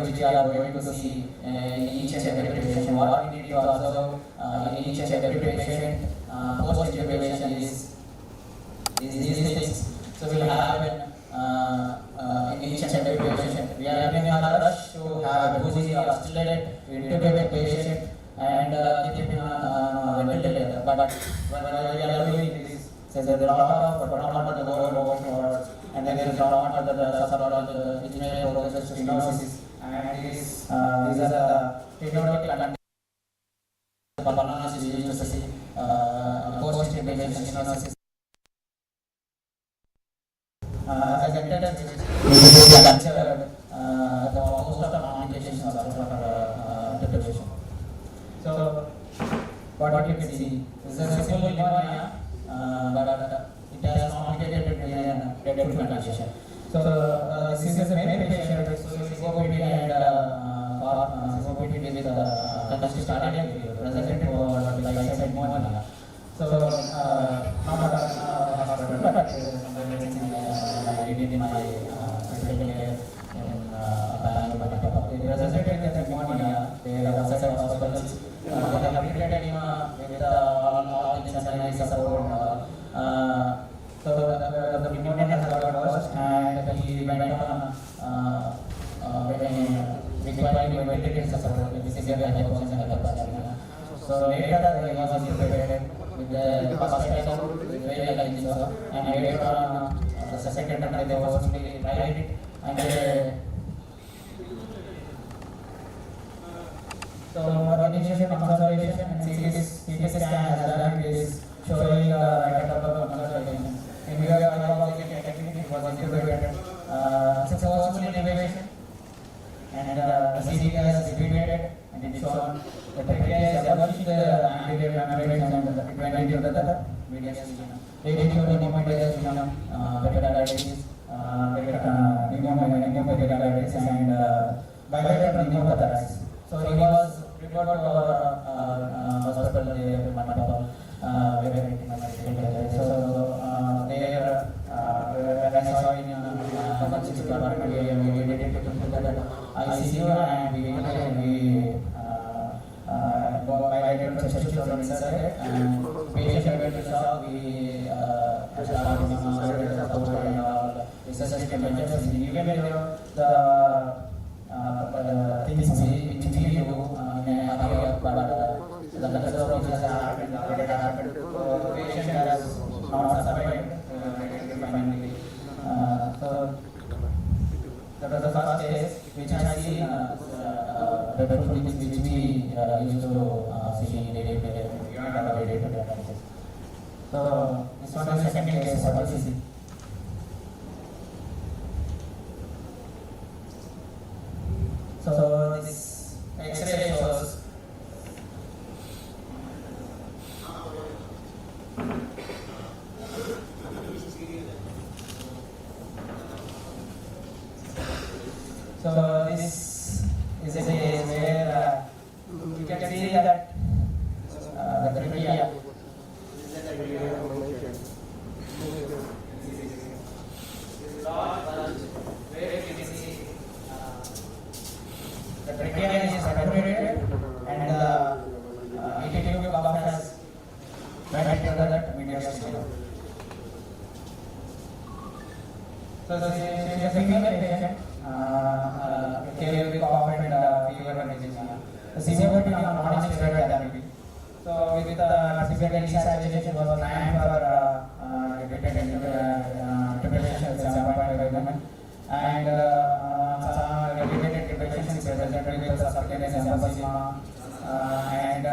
which we are going to see in each and every patient. What we need to observe in each and every patient post-intubation is these things. So we will have in each and every patient. We are in a rush to have woozy or stillated intubated patient and keep him on ventilator. But when we are doing this, so there is a lot of the overflows, and then there is a lot of the which may progress to stenosis, and these are the stenotic pulmonology we used to see post-intubation stenosis. As I entered, we considered the host of complications of intubation. So, what you can see is a simple pneumonia, but it has complicated dead fermentation. So, this is a main patient with COPD and COPD with congestive cardiac failure, presented for like pneumonia. So, not a hospital, but I did in my critical care in Bangalore. They presented with pneumonia. They have several hospitals. They have treated him with all the necessary support. So the pneumonia has got worse, and he went on requiring ventilated support with severe hypoxia and hypertension. So later he was intubated with the hospital with very high insulin, and later on the second attempt they forcibly tried it, and so initiation consolidation and CT scan has done is showing metabolite consolidation. In view of hypoxic technique, it was intubated, successful intubation, and the CT has repeated, and it shown the trachea is abolished the anterior membrane and it went into the medial scanum. They showed pneumopericarditis, pericarditis, pneumopericarditis, and bilateral pneumothorax. So he was referred to our hospital there in Manipal, so there when I saw in emergency department, we did it to the ICU, and we bilateral resuscitation inside, and patient went to shock. We started support and all resuscitation measures. Even the things which we do in a hurry, but the catastrophe has happened, it happened. So the patient has not survived finally. So that was the first case which I see the things which we used to see in day-to-day analysis. So this one is the second case, what do you see? So this X-ray shows this is a case where you can see that the trachea is large bulge where you can see the trachea is saturated, and the anterior cup has went into that medial scanum. So this is a female patient. With cough and fever and dyspnea. The severity of non-steroid therapy. So with the severe desaturation was 9 for repeated intubation with 7.5 mm, and repeated intubation is presented with subcutaneous emphysema and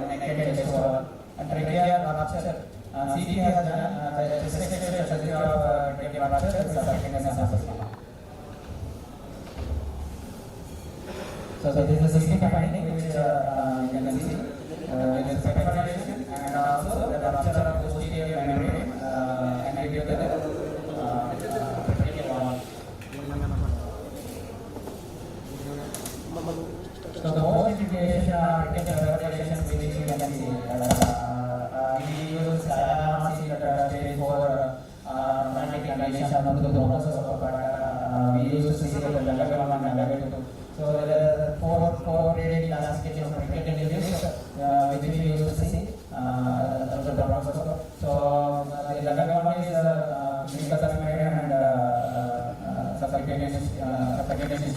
naked chest wall and trachea rupture. CT has done the surgery of trachea rupture with subcutaneous emphysema. So this is a CT finding which you can see it is perforation and also the rupture of posterior membrane anterior to the tracheal wall. So the post intubation perforation which you can see we use stage 4 condition of the process, but we used to see the level 1 and level 2.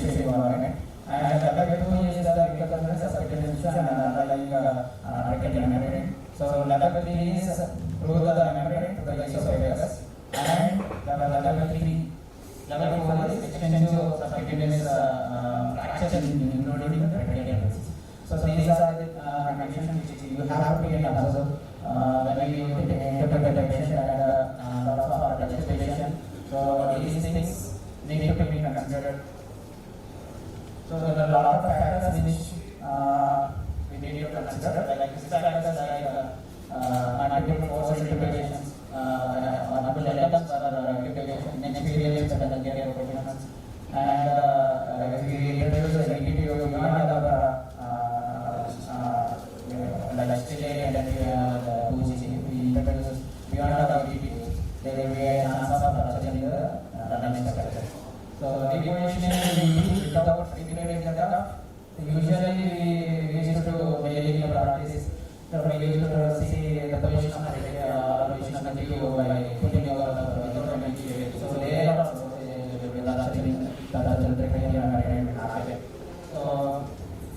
tissue environment. And level 2 is the recurrence of infection and underlying recurrent membrane. So level 3 is through the membrane to the esophagus, and level 3. Level 4 is extensive subcutaneous fractures including the practicalities. So these are the conditions which you have to be observed when you interpret the patient and also the registration. So these things need to be considered. So there are a lot of factors which we need to consider, like factors like multiple force interpretations, multiple elements for interpretation, inexperience and healthcare professionals, and if we introduce the entity beyond our like state and the 2G, we introduce beyond our entity, there will be a chance of rupture in the dynamic structure. So deposition is without integrated data. Usually we used to daily practice. So we used to see the position of the tube by putting over without MHA. So there are also reduction in the and happen. So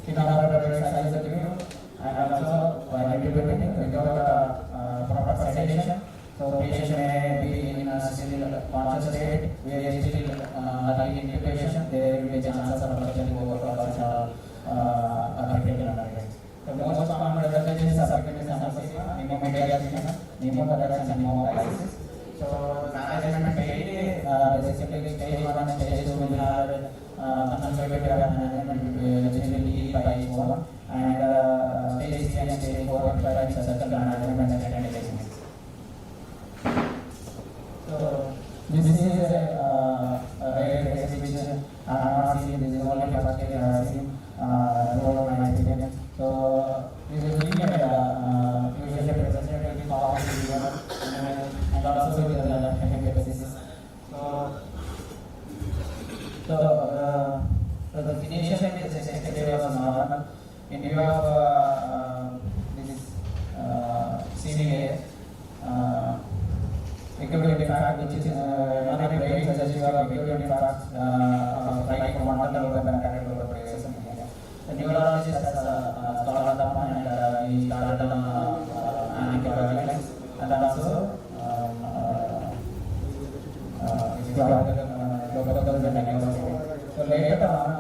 in our size of the tube and also by interpreting without proper sedation. So patient may be in a still conscious state where he is still early in intubation. There will be chances of rupture over the most common resuscitation is subcutaneous anesthesia, pneumothorax and pneumocystis. So management mainly basically stage 1 and stage 2 will have conservative management which will lead by its own, and stage 3 and stage 4 and 5 is surgical management and sanitization. So this is a rare case which I have not seen. This is only first case I have seen throughout my experience. So this is really usually representative of the and also with the hypothesis. So the initial stage was normal. In view of this CVA. Acute infarct, which is not a brain suggestive of acute infarct, right from one level of the neurologist has started upon and he started on antibiotics and also so later on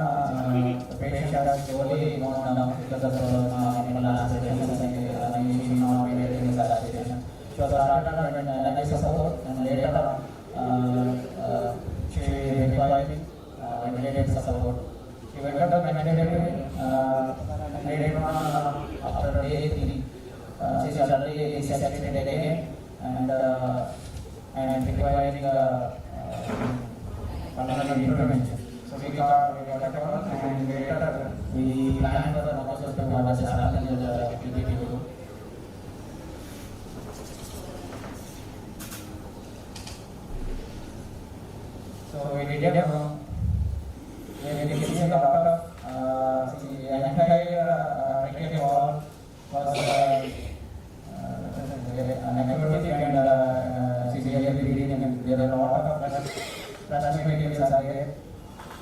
the patient has slowly gone down because of laceration and not relating with laceration. She was started on analysis support and later she required ventilated support. She went up to ventilated later on after day 3. She suddenly saturated again and requiring another intervention. So we got a call and later we planned for the process to what has happened in the PPT. So we did a lot of the entire rectal wall was necrotic and severely bleeding, and there are a lot of plastic materials are there.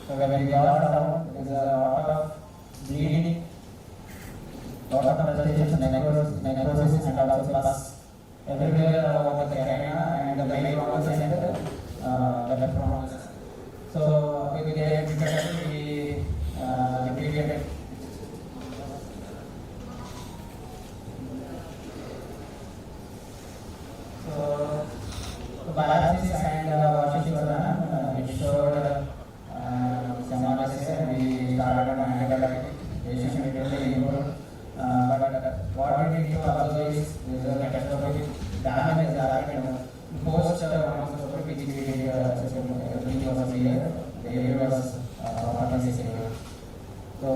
So when we got down, there is a lot of bleeding, lot of resuscitation, necrosis and also pus everywhere over the carina and the main organs and the left organs. So with the Infectious we integrated. So the biopsies and washes were done. It showed some analysis and we started on antibiotic. Patient immediately improved. But what we need to observe is there is a catastrophic damage that happened post which we did of the year. The area was severe. So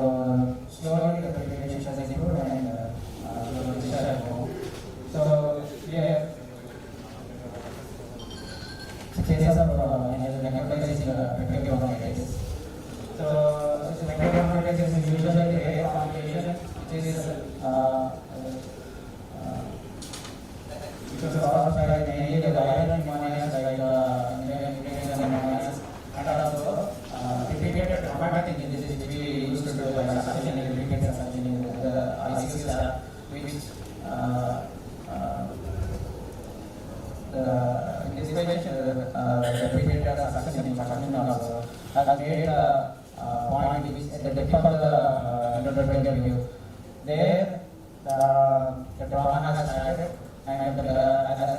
slowly the patient has improved and slowly discharged home. So here cases of necrosis in Empiric. So Empiric is usually a rare complication which is caused by mainly the viral pneumonias like pneumonias and also repeated traumatic which we used to do like suctioning, repeated suctioning, the ICU staff, which in this patient, the repeated suctioning also has made a point which at the tip of the endotracheal view. There, the trauma has started, and as a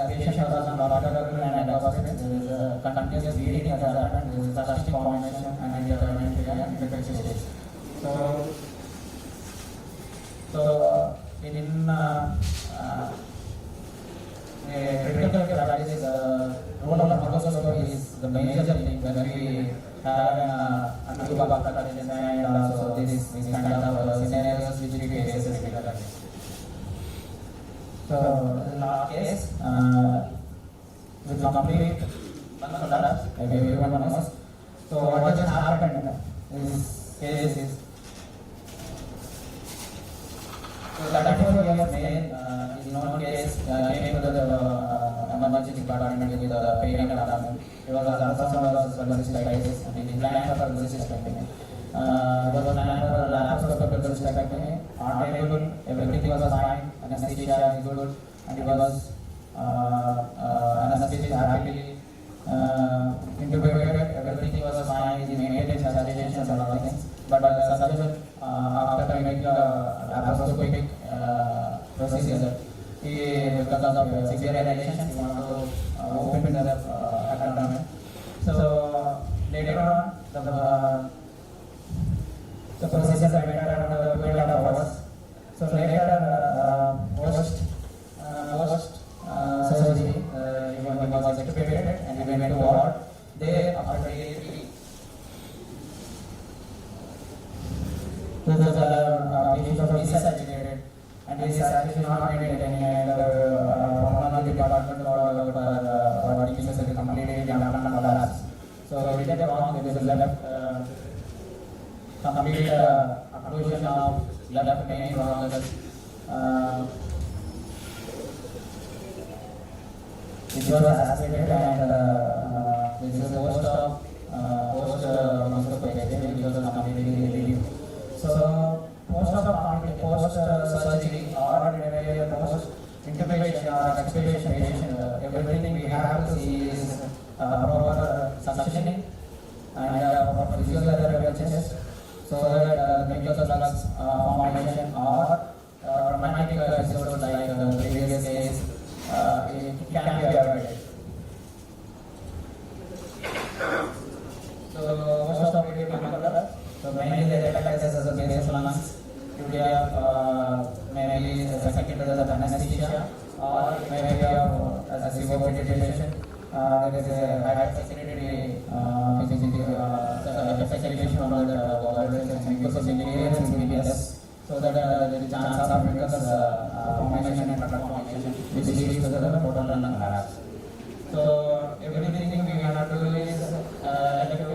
patient was on logical and endoscopy, there is a continuous bleeding at the abdomen, there is a plastic formation, and it turned into an infectious stage. So in critical care practice, role of microscope is the major thing when we have an antibiotic and also this kind of scenarios which we face in critical care. So in our case, with complete collapse, everyone knows. So what just happened in this case is, so 34 years male is known case came to the emergency department with pain and abdomen. He was ultrasound cholecystitis and he planned for cholecystectomy. He was planned for laparoscopic cholecystectomy. On table, everything was fine. Anesthesia is good, and he was anesthesia happily intubated. Everything was fine. He maintained saturation and all things. But surgeon, after making a laparoscopic procedure, because of severe dilation, he wanted to open the abdomen. So later on, the procedure went around 12 hours. So later, post surgery, he was extubated and he went to ward. There, after day 3, the patient was desaturated, and this saturation not maintained, and pulmonary department called for teachers completely abdomen collapse. So we did wrong, there is left complete occlusion of left main bronchus. It was aspirated, and this is post completely relieved. So post surgery or post intubation or extubation patient, everything we have to see is proper suctioning and proper physiotherapy chest, so that mucus formation or traumatic episodes like previous case it can be avoided. So most of it so mainly the epilepsy as a base lungs, usually maybe second to the anesthesia, or maybe as a superbugs. There is a high secondary effectivation on the mucus, so that there is chance of mucus formation and formation, which leads to the total lung collapse. So everything we have to do is elective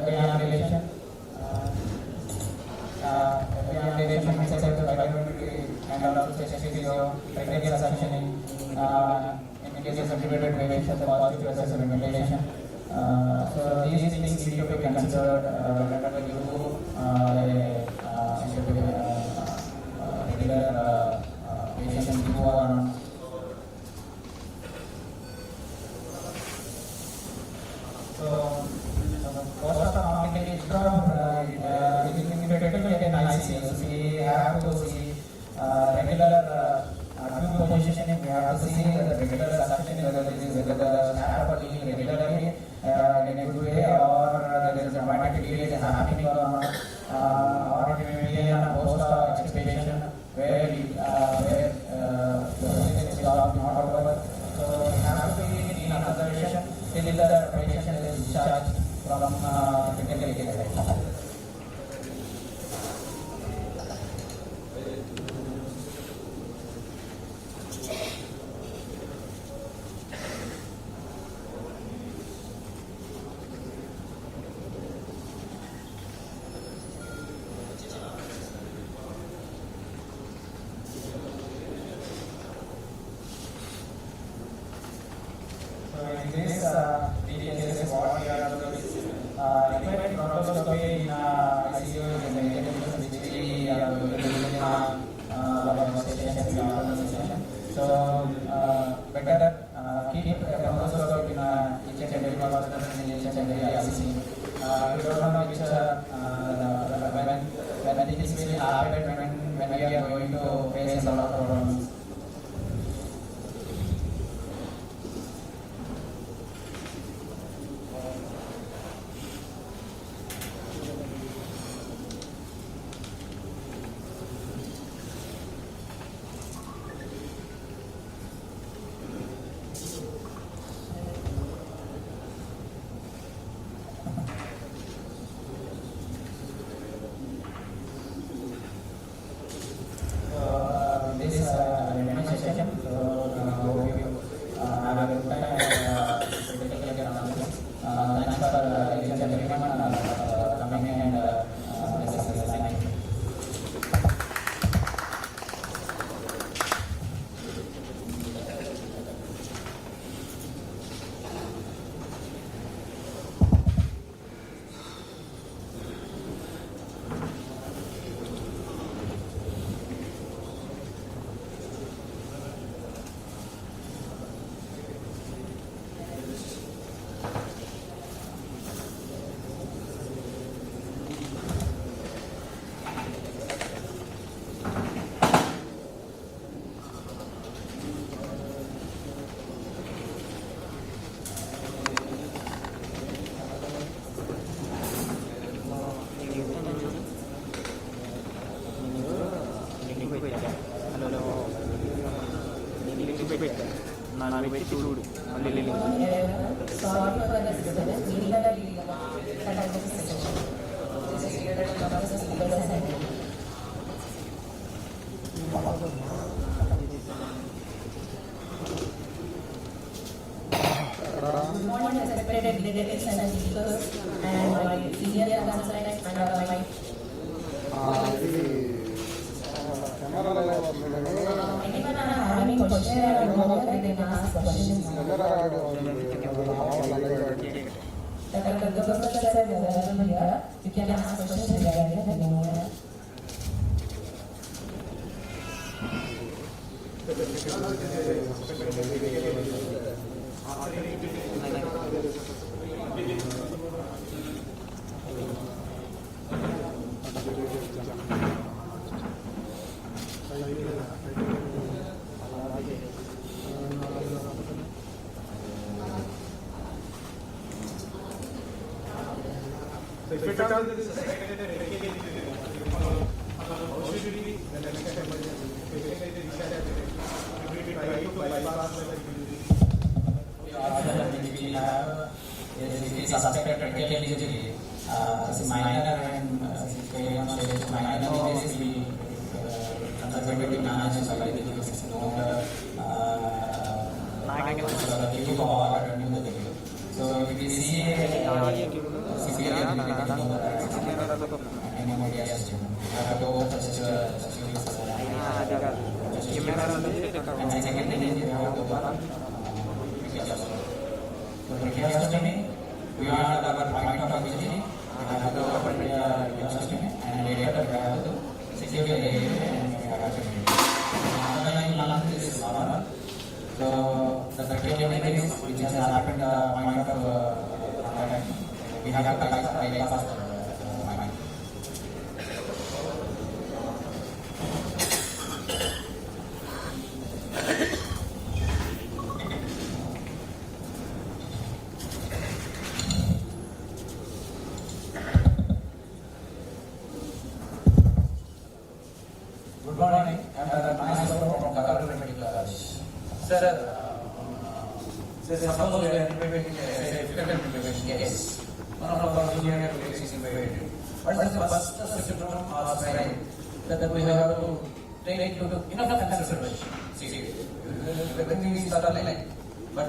reanimation. Reanimation means and also physio, practical suctioning. In case of intubated patient, the positive process of ventilation. So these things need to be considered whenever you do regular patients who are on. So most of the complicated in ICU, we have to see regular tube positioning. We have to see the regular suctioning, whether it is the staff are doing regularly in a good way, or there is a dramatic delay happening or not, or it may be in a post-extubation where the procedure is not over. So we have to be in observation till the patient is discharged from critical care. this will happen when we are going to face a lot of problems. You can ask questions regarding the pneumonia. So if it all is suspected, how should we the next step emergency? We try to bypass the we have is suspected critical injury. Minor and minor injuries we conservatively manage by the so if we see severe pneumonia system, have to go for such a and second thing is you have to go for tracheostomy. We are at our point of injury. We have to go for tracheostomy and later we have to secure the area and we have to underlying lung is normal. So the tracheostomy which has happened at the point of we have to bypass the mind. Good morning. I am from Coagulopathy. Sir, suppose we are implementing a difficult implementation case. One of our junior colleagues is implemented. What is the first symptom or sign that we have to take into enough consideration? See, everything is like, but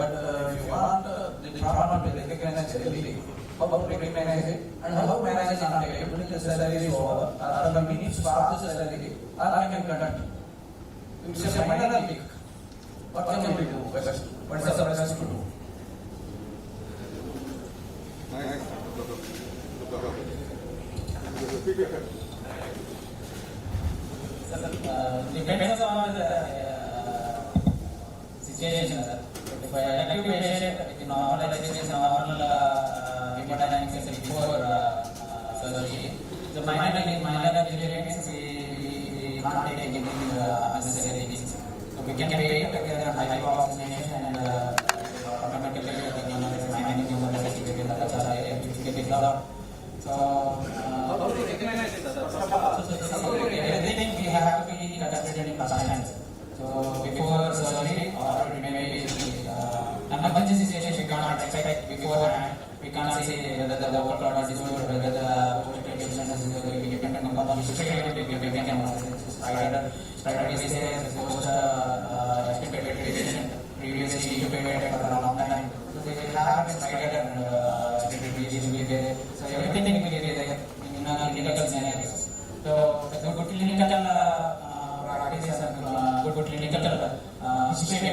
if you want the trauma to recognize early, how to recognize it and how to manage it on able to surgery is over, or the minutes after surgery, or I can conduct. It's a minor leak. What can we do? What is the best to do? Depends on the situation. If I acute patient with normal exercise, normal hemodynamics before surgery, the minor usually means we can't take any unnecessary things. So we can wait together hypoxygenation and automatically the human is finding human certificate that is allowed. So everything we have to be conducted in first hand. So before surgery or maybe emergency situation we cannot expect beforehand. We can't say whether the overcloud is good or whether the post-treatment is good. We depend on the situation. We can spider disease, post-extubated patient, previously intubated for a long time. So they will have a spider disease will be there. So everything will be there in clinical scenarios. So the good clinical practice and good clinical history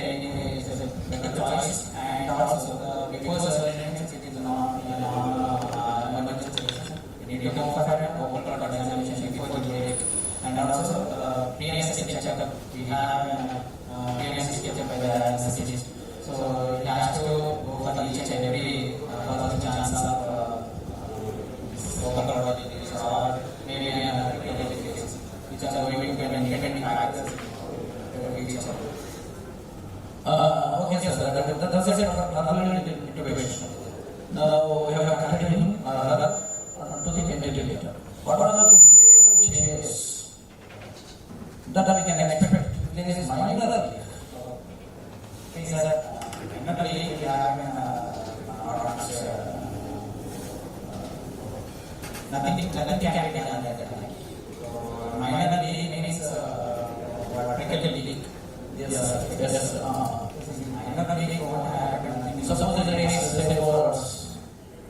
is a better choice, and also before surgery it is not emergency. We need to go for an overall examination before the day, and also pre-anesthetic checkup. We have pre-anesthetic checkup by the anesthetist, so it has to go for each and every possible chance of overall disease or maybe critical disease, which are going to be independent factors. Okay, sir. That's it. Intubation. Now we have connected him to the ventilator. What are the changes that we can expect? There is minor things that normally we have nothing can be done at that time. So minor means vertical leak. Yes. Minor leak won't happen. Suppose there is 24 hours.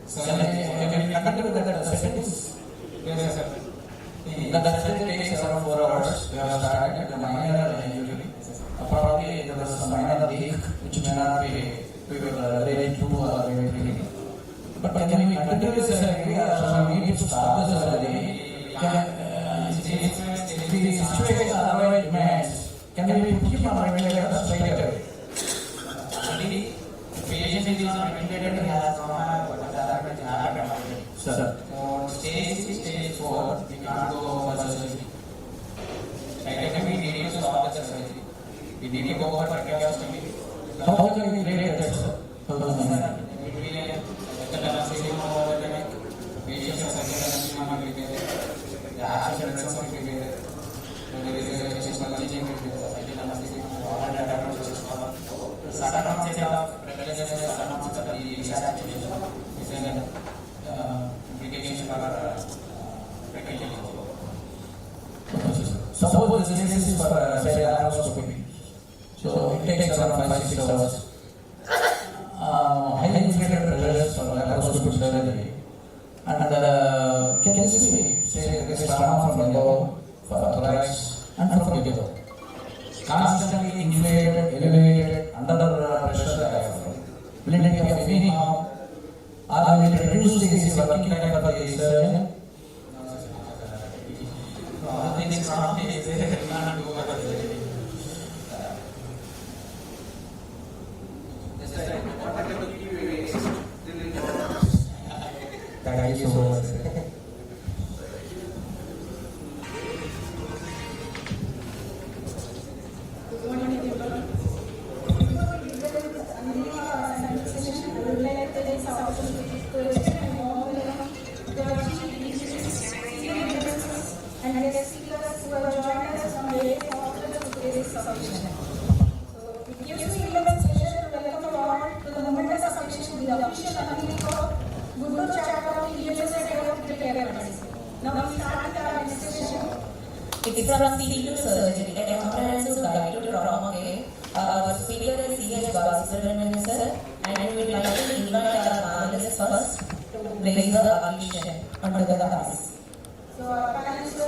So can we conduct that facilities? Yes, sir. The facility takes around 4 hours. We have started the minor usually. Probably there was some minor leak which may not be ready to or very clean. But can we continue this surgery or we need to stop the surgery? If the situation otherwise demands, can we put him on ventilator straight away? Already, the patient is on ventilator has trauma, but the damage happened already. Sir. So stage 4, we can't go for surgery. Right, we need to stop the surgery. We need to go for tracheostomy. How can we rate that, sir? Suppose this is for laparoscopy. So it takes around 5-6 hours. Highly inflated pressures for laparoscopic surgery. And can you see, say, there is trauma from above, thorax, and from below. Constantly inflated, elevated, under pressure diaphragm. Will it be of any harm? Or will it reduce the working time for the surgeon? Things wrong is there, we can't do over there. Thank you so much. It's from CU surgery, a comprehensive guide to trauma care. Our speaker is C.H. Minister, and we would like to invite our panelists first to place the occasion under the eyes. So our panelists,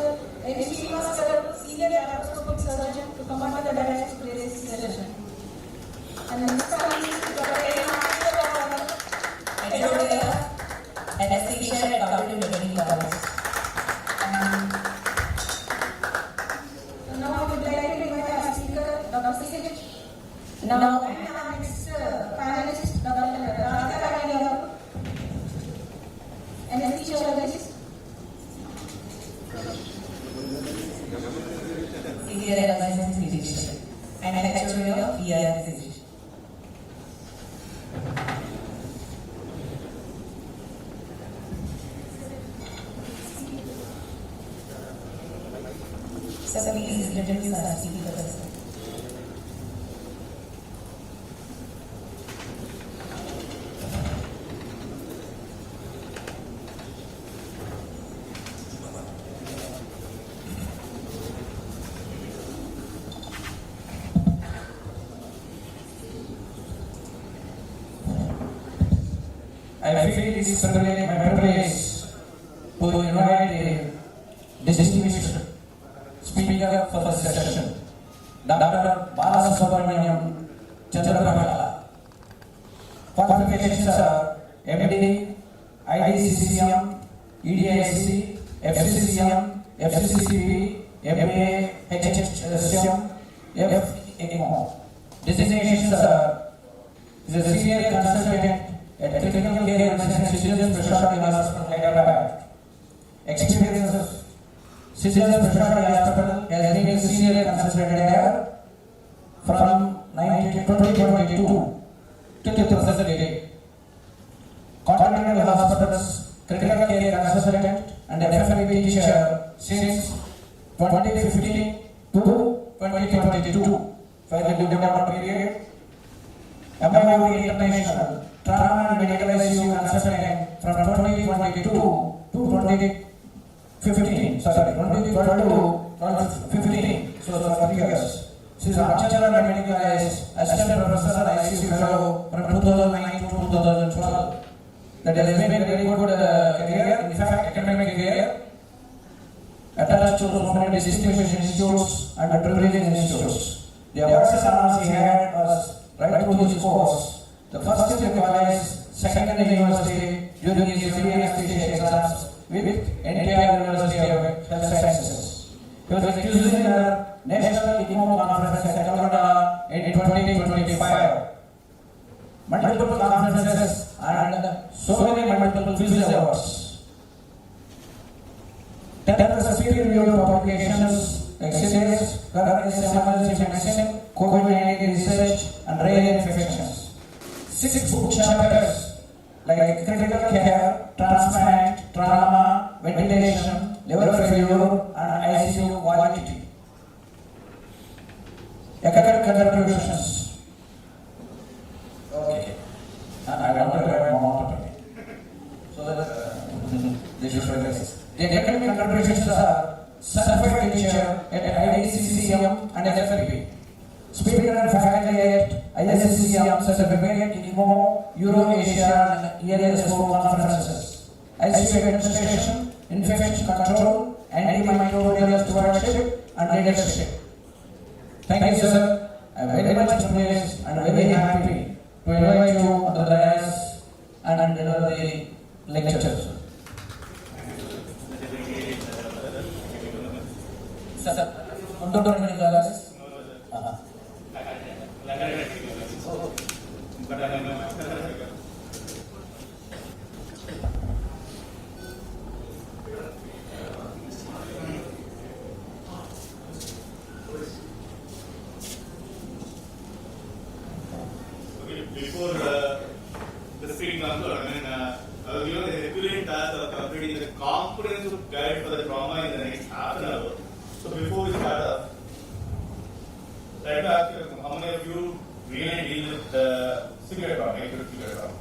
MC Master, senior laparoscopic surgeon, to come under the dais to place this session. And then next time is anesthesia and cognitive learning levels. Now I would like to invite our speaker, Dr. C.H. Now, And our next panelist, Dr. Anesthesiologist. severe emergency physician, and actuary of ER physician. So please introduce our speaker person. I feel it is my privilege to invite a distinguished speaker for the session, Dr. Balasubramaniam Chandrabhala. Qualifications are MD, IDCCM, EDIC, FCCM, FCCP, MA, HHCM, FEMO. Designations are the senior consultant at Critical Care and Children's Specialty Hospital, Hyderabad. Experience of Children's Specialty Hospital has been a senior consultant there from 2022 to 2008. Continental Hospitals Critical Care Consultant and FMP teacher since 2015 to 2022. Fairly good period. Empiric International Trauma and Medical ICU Consultant from 2022 to 2015. Sorry, 2012 to 2015. So for 3 years. She is a lecturer and medical assistant professor ICU fellow from 2009 to 2012. That has been a very good career. In fact, academic career attached to so many distinguished institutes and privileged institutes. The awards and honors he had was right through his course. The first in the college, second in the university during his MD exams with NTR University of Health Sciences. He was accused in the National ICCM Conference at Calcutta in 2025. Multiple conferences and so many multiple physics awards. 10 superior publications, excellence, current emergency medicine, COVID-19 research, and rare infections. 6 book chapters like critical care, transplant, trauma, ventilation, liver failure, and ICU quality. Academic contributions. Okay. And I want to have more time. So that this is what it is. The academic contributions are certified teacher at IDCCM and FLP. Speaker and faculty at ISCCM certificate in IMO, Euro-Asia and ERSO conferences. ICU administration, infection control, antimicrobial stewardship and leadership. Thank you, sir. I am very much pleased and very happy to invite you on the dais and deliver the lecture. Sir, before the screen comes out, I will give the Herculean task of completing the comprehensive guide for the trauma in the next half an hour. So before we start off, let me ask you, how many of you really deal with severe trauma, acute severe trauma?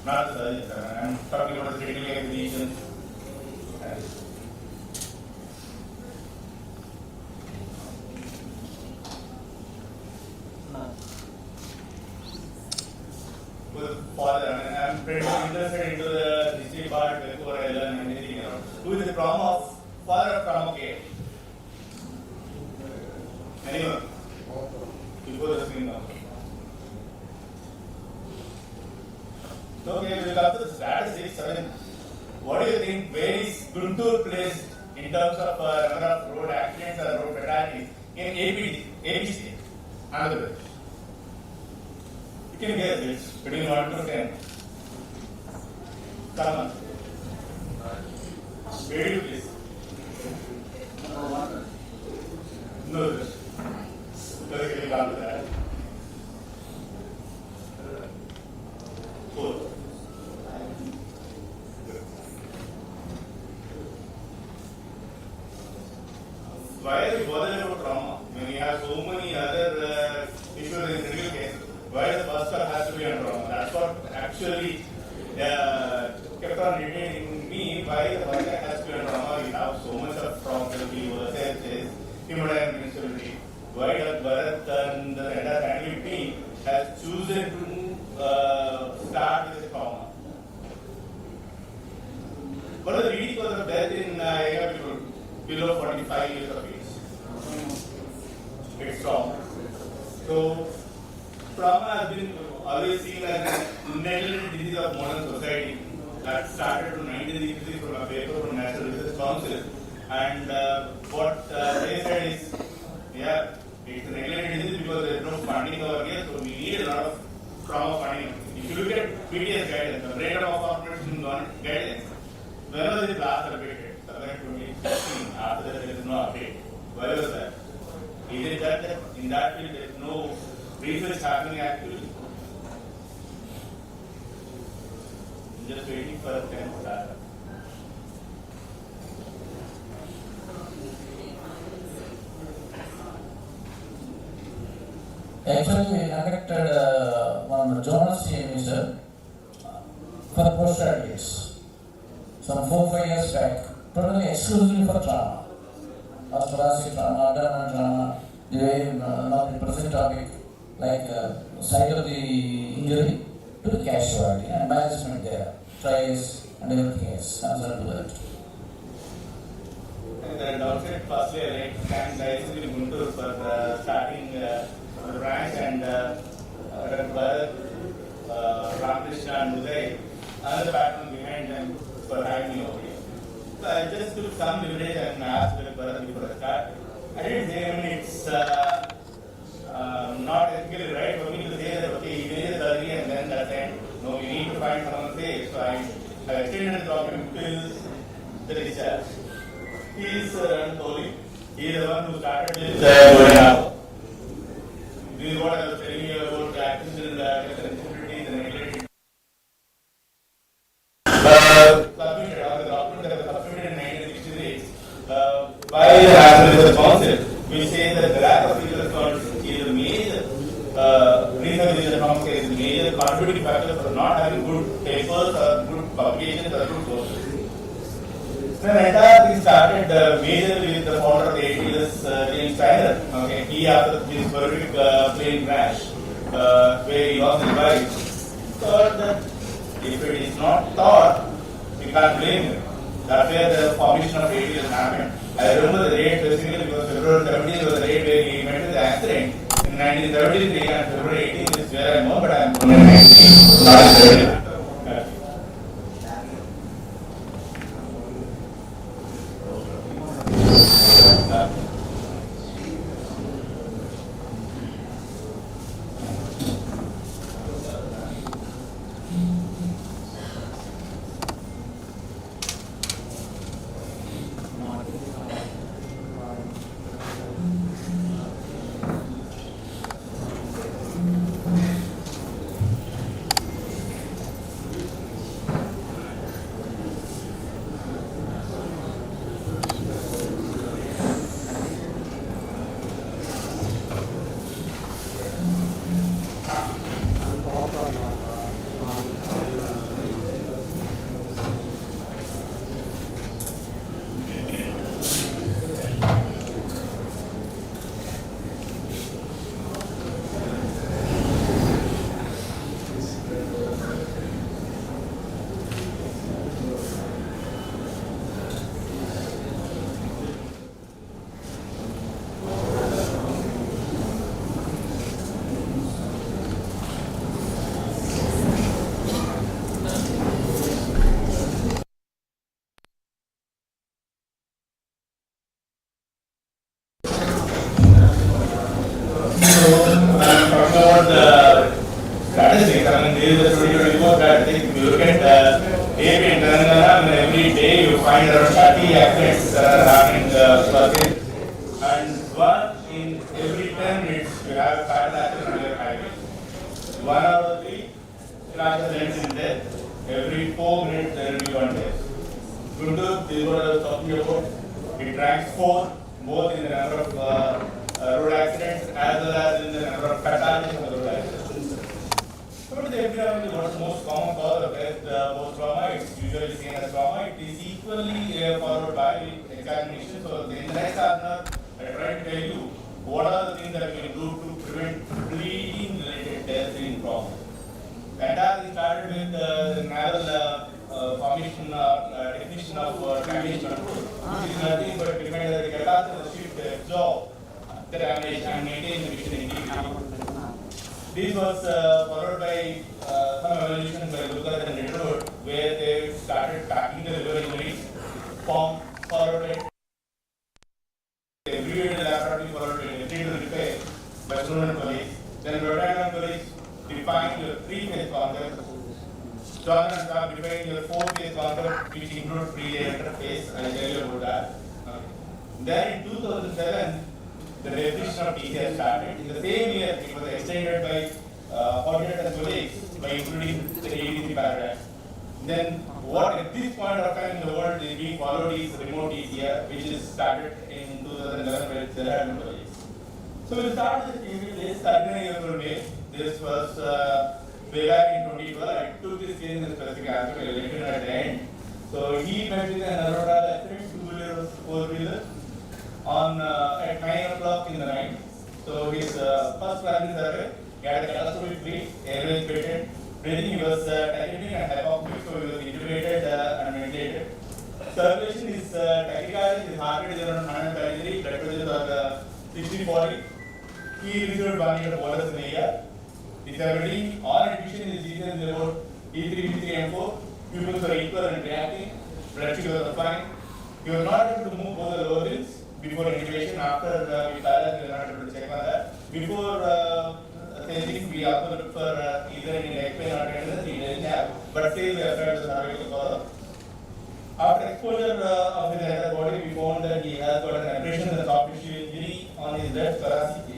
Not the surgeons, I am talking about the critical care physicians. Father, I am pretty interested into the history part before I learn anything around. Who is the trauma of father of trauma care? Anyone? Before the screen comes. Okay, we will come to the statistics. What do you think? Where is GUNTUR placed in terms of number of road accidents or road fatalities in ABC, Andhra Pradesh? You can guess it's between 1 to 10. Come on. Where do you place? No, because we come to that. Fourth. Why are we bothered about trauma when we have so many other issues in critical cases? Why the first step has to be on trauma? That's what actually kept on retaining me. Why the first step has to be on trauma? We have so much of trauma therapy, sepsis, hemodynamic instability. Why does Bharat and the entire scientific team has chosen to start with trauma? What are the leading cause of death in younger people below 45 years of age? It's trauma. So, trauma has been always seen as a negligent disease of modern society. That started in 1963 from a paper from National Research Council. And what they said is, yeah, it's a negligent disease because there is no funding over here, so we need a lot of trauma funding. If you look at PTS guidance, the Breakdown of Corporation guidance, when was it last updated? Somewhere 2016. After that, there is no update. Why was that? Is it that in that field there is no research happening actually? Just waiting for a time to start. Actually, we conducted one journalist here, for postgraduates. Some 4-5 years back, totally exclusively for trauma. Thoracic trauma, abdominal trauma, the way now the present topic, like site of the injury to the casualty and management there, trials and everything else, answer to that. And the outside firstly, I like thank guys in GUNTUR for starting the branch and Bharat, Ramakrishna and Uday, another background behind them for having me over here. So I just took some leverage and asked Bharat before I start. I didn't say, I mean, it's not ethically right for me to say that, okay, he raised early and then that's it. No, we need to find someone safe. So I extended the document till the discharge. He is Toli. He is the one who started with Renal. This is what I was telling you about the actions and responsibilities and regulatory. Submitted, or the document that was submitted in 1963 by the National Research Council, which says that the lack of research funds is a major research in the trauma case is a major contributing factor for not having good papers or good publications or good sources. So the entire thing started majorly with the founder of the ATS, James Steiner. Okay, he after his horrific plane crash, where he lost his life, thought that if it is not taught, we can't blame him. That's where the formation of ATS happened. I remember the date specifically because February 17th was the date where he met with the accident. In 1973 and February 18th is where I know, but I am born in 19, not in 70. Statistics, I mean, this is a 2024 statistic. If you look at AP in Telangana, every day you find around 30 accidents happening per day. And one you have a fire latches on your highway. 1 out of 3 crashes ends in death. Every 4 minutes there will be one death. GUNTUR, this is what I was talking about. It ranks 4, both in the number of road accidents as well as in the number of fatalities on the road accidents. So what is the most common cause of death post-trauma? It's usually seen as trauma. It is equally followed by examination. So in the next seminar, I try to tell you what are the things that we can do to prevent bleeding-related deaths in trauma. And that started with the naval formation definition of damage control, which is nothing but depending on the capacity of the ship to absorb the damage and maintain the mission integrity. This was followed by some evolution by Lucas and Edward, where they started packing the liver injuries, followed by abbreviated laboratory, followed by retrieval repair by Sloan and colleagues. Then Rodan and colleagues defined the 3-phase concept. John and Sam defined the 4-phase concept, which includes pre-later phase. I'll tell you about that. Okay. Then in 2007, the definition of TCS started. In the same year, it was extended by Hodgett and colleagues by including the ADC paradigm. Then, what at this point of time in the world is being followed is remote TCR, which is started in 2011 by Zerad and colleagues. So we started this case 39 years old male. This was way back in 2012. I took this case in a specific aspect. I will let you know at the end. So he met with an aurora accident, 2-wheeler, 4-wheeler, on at 9 o'clock in the night. So his first primary survey, he had a catastrophic bleed, airway patent, breathing, he was tachycardic and hypoxic, so he was intubated and ventilated. Circulation is tachycardic, his heart rate is around 133, blood pressure was 60-40. He received 1 year bolus in a year. Disability or addiction is easier than about E3, B3, and 4. Pupils were equal and reacting. Blood sugar was fine. He was not able to move both the lower limbs before intubation. After we balanced, we were not able to check on that. Before sending, we also looked for either any leg pain or tenderness. He didn't have, but still we have tried to cervical follow. After exposure of his entire body, we found that he has got an abrasion and soft tissue injury on his left thoracic case.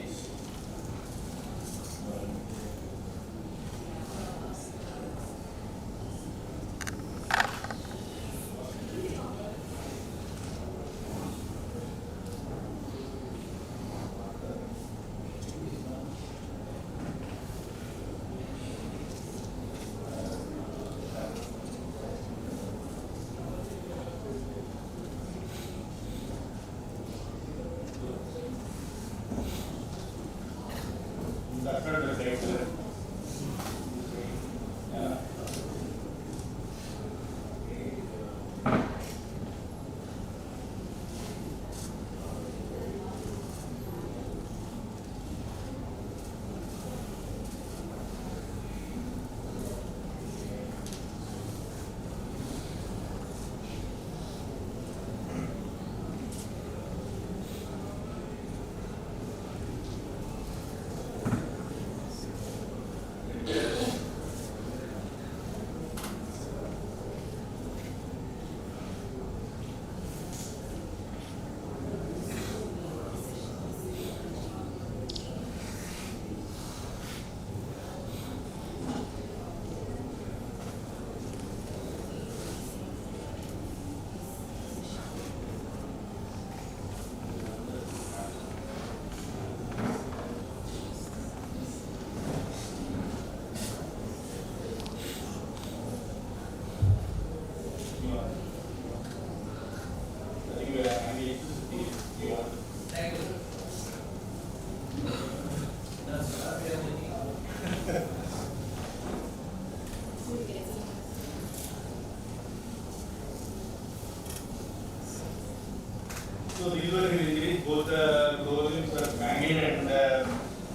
So these were his injuries, both those limbs were mangled and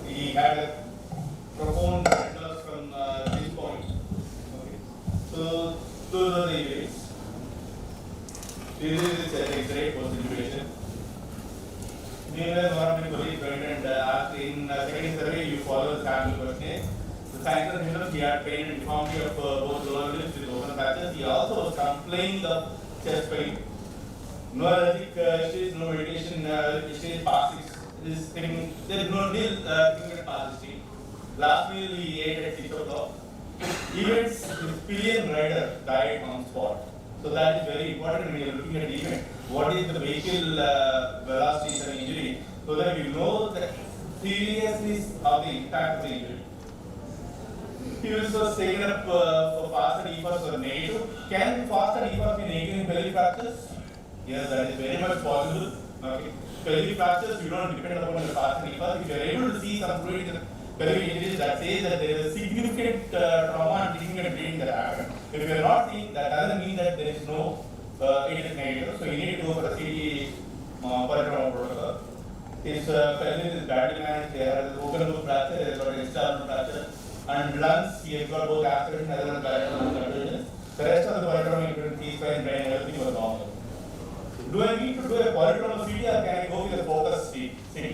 he had a profound blood loss from this point. Okay. So those are the injuries. This is his X-ray post-intubation. Meanwhile, one of my colleagues went and asked in second survey, you follow the sample questionnaire. The scientist himself, he had pain and deformity of both lower limbs with open patches. He also was complaining of chest pain. No allergic issues, no medication issues, past this thing, there's no deal thing at Palestine. Last meal we ate at 6 o'clock. Events, this pillion rider died on spot. So that is very important when you are looking at the event. What is the vehicle velocity and injury, so that you know the seriousness of the impact of the injury. He was taken up for fast and EFAS or negative. Can fast and EFAS be negative in pelvic fractures? Yes, that is very much possible. Okay. Pelvic fractures, you don't depend upon the fast and EFAS. If you are able to see some fluid in the pelvic injuries that says that there is a significant trauma and significant bleeding that happened. If you are not seeing, that doesn't mean that there is no, it is negative. So you need to go for a CT polytrauma protocol. His pelvis is badly managed. There has open loop fracture, there has got external fracture. And lungs, he has got both aspiration as well as bilateral contusions. The rest of the polytrauma, you can see fine, brain, everything was normal. Do I need to do a polytrauma CT or can I go with a focus CT?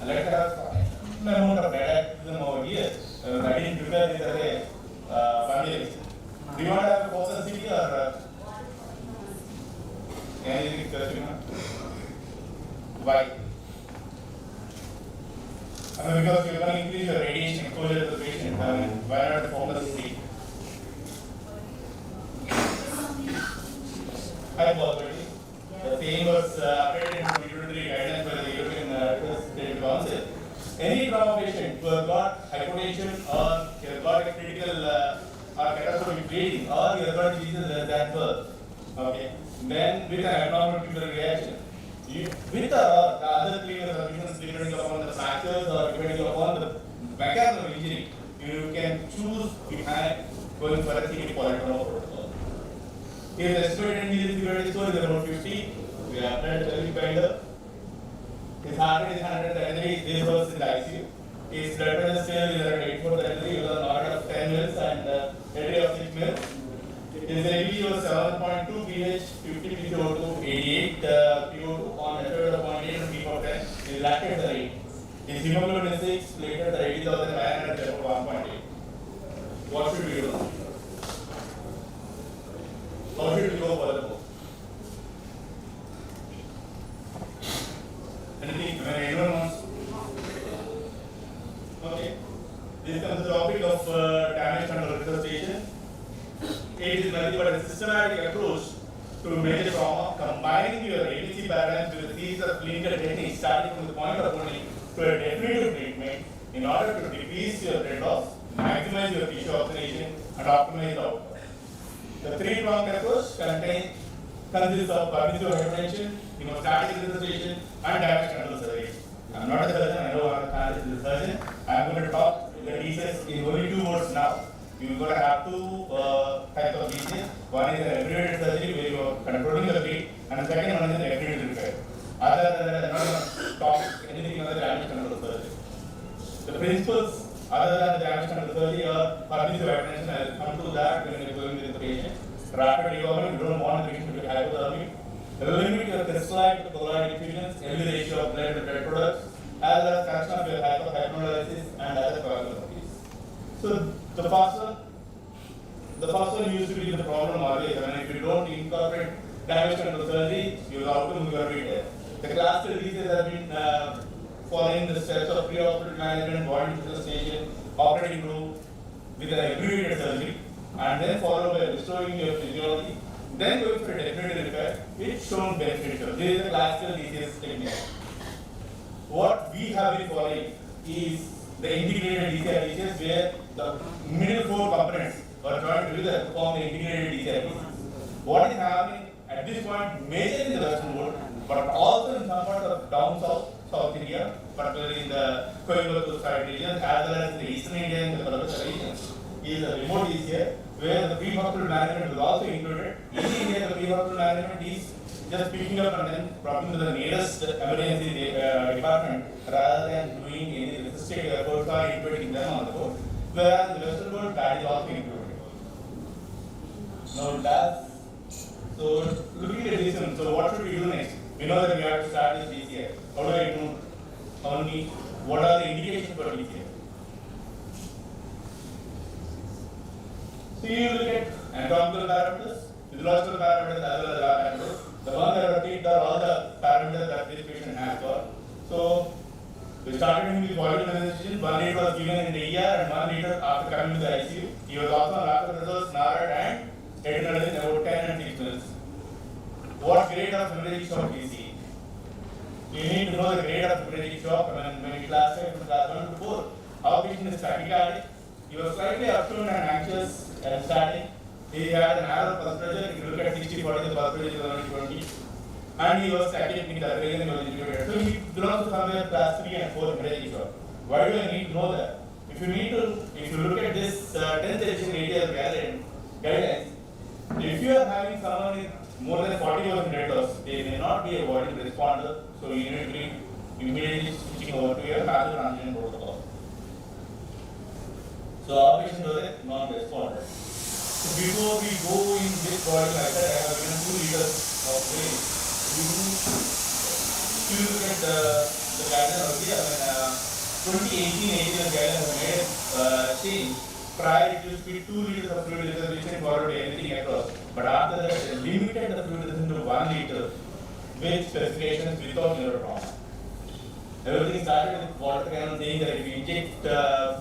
I like to have some amount of data over here. I didn't prepare this as a family visit. Do you want to have a focus CT or anything question? Why? I mean, because you're going to increase your radiation exposure to the patient. I mean, why not focus CT? High possibility. The same was updated in 2023 guidelines by the European State Council. Any trauma patient who has got hypotension or he has got a critical or catastrophic bleeding or he has got diseases less than birth, okay, then with an abnormal tubular reaction, with the other clinical solutions depending upon the fractures or depending upon the mechanism of injury, you can choose behind going for a CT polytrauma protocol. His estimated injury score is about 50. We have applied the pelvic binder. His heart rate is 133. This was in the ICU. His blood pressure scale is around 8433. He was on order of 10 mils and area of 6 mils. His ABV was 7.2 pH, 50 PCO2, 88 PO2 on method of 0.8 and P of 10. His lactate is 8. His hemoglobin is 6, platelets are 80,900, therefore 1.8. What should we do? How should we go further? Anything? When anyone wants? Okay. This comes to the topic of damage control resuscitation. It is nothing but a systematic approach to major trauma, combining your ABC paradigms with a series of clinical techniques starting from the point of only to a definitive treatment in order to decrease your blood loss, maximize your tissue oxygenation, and optimize the outcome. The three-pronged approach consists of permissive hypertension, hemostatic resuscitation, and damage control surgery. I am not a surgeon, I know I am a surgeon. I am going to talk the diseases in only 2 words now. You are going to have 2 types of diseases. One is an abbreviated surgery where you are controlling the bleed, and the second one is an abbreviated repair. Other than that, I am not going to talk anything other damage control surgery. The principles other than the damage control surgery are permissive hypertension. I will come to that when you are going with the patient. Rapid recovery, you don't want the patient to be hypothermic. Limit your crystalline to colloid diffusions, healthy ratio of blood to blood products, as well as fraction of your hyperhydrolysis and other coagulopathies. So the first one used to be the problem always. I mean, if you don't incorporate damage control surgery, your outcome will be there. The class 2 diseases have been following the steps of pre-hospital management, body resuscitation, operating room with an abbreviated surgery, and then followed by restoring your physiology, then going for a definitive repair, it's shown beneficial. This is the classical DCS technique. What we have been following is the integrated DCS where the middle 4 components are joined together to form the integrated DCS. What is happening at this point, majorly in the western world, but also in some parts of down South India, particularly in the Coagulopathy side regions, as well as the eastern India and the Kolkata regions, is a remote DCS where the pre-hospital management is also included. In India, the pre-hospital management is just picking up and then brought to the nearest emergency department rather than doing any resuscitative efforts or intubating them on the board. Whereas in the Western world, that is also included. Now, so looking at this one, so what should we do next? We know that we have to start this DCS. How do I know? What are the indications for DCS? So you look at anatomical parameters, physiological parameters, as well as lab parameters. The ones that are ticked are all the parameters that this patient has got. So We started him with volume resuscitation. 1 liter was given in the ER and 1 liter after coming to the ICU. He was also on rapid results, NARAD and adrenaline about 10 and 6 minutes. What grade of hemorrhagic shock is he? You need to know the grade of hemorrhagic shock when you classify from class 1 to 4. Our patient is tachycardic. He was slightly upturned and anxious and starting. He had an narrow pulse pressure. If you look at 60-40, the pulse pressure is only 20. And he was tachycardic with the reason he was intubated. So he belongs to somewhere class 3 and 4 hemorrhagic shock. Why do I need to know that? If you look at this 10th edition ATL guidelines, if you are having someone with more than 40% red loss, they may not be a volume responder. So you need to be immediately switching over to your passive transfusion protocol. So our patient was a non-responder. So before we go in this body like that, I have given 2 liters of waste. If you look at the guideline of the 2018 ATL guideline has made a change. Prior it used to be 2 liters of fluid resuscitation followed by anything across. But after that, they limited the fluid resuscitation to 1 liter with specifications without neurotrauma. Everything started with water cannon saying that if you inject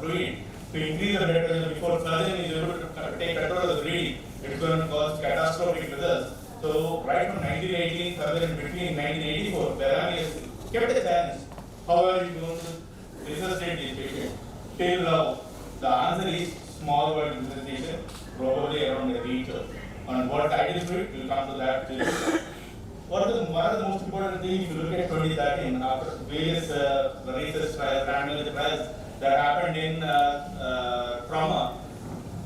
fluid to increase the blood pressure before surgeon is able to take control of the bleeding, it's going to cause catastrophic results. So right from 1918, further in between 1984, Bellamy has kept a challenge. How are you going to resuscitate these patients? Till now, the answer is small volume resuscitation, probably around a liter. On what ideal fluid, we'll come to that. One of the most important things, if you look at 2013, after various research trials, randomized trials that happened in trauma,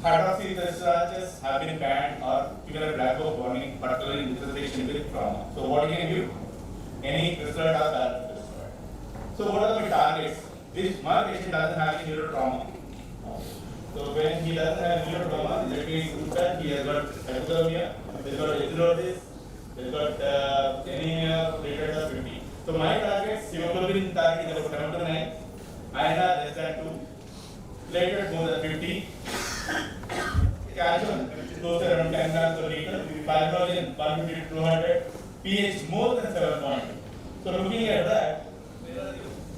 hydroxyl resuscitators have been banned or given a black box warning, particularly in resuscitation with trauma. So what you can do? Any resuscitate or balance resuscitate. So what are the targets? My patient doesn't have any neurotrauma. So when he doesn't have neurotrauma, that means that he has got hypothermia, he has got acidosis, he has got anemia greater than 50. So my target, hemoglobin target is about 7 to 9, INR less than 2, platelet more than 50, calcium close to around 10 grams per liter, fibrinogen 150 to 200, pH more than 7.2. So looking at that,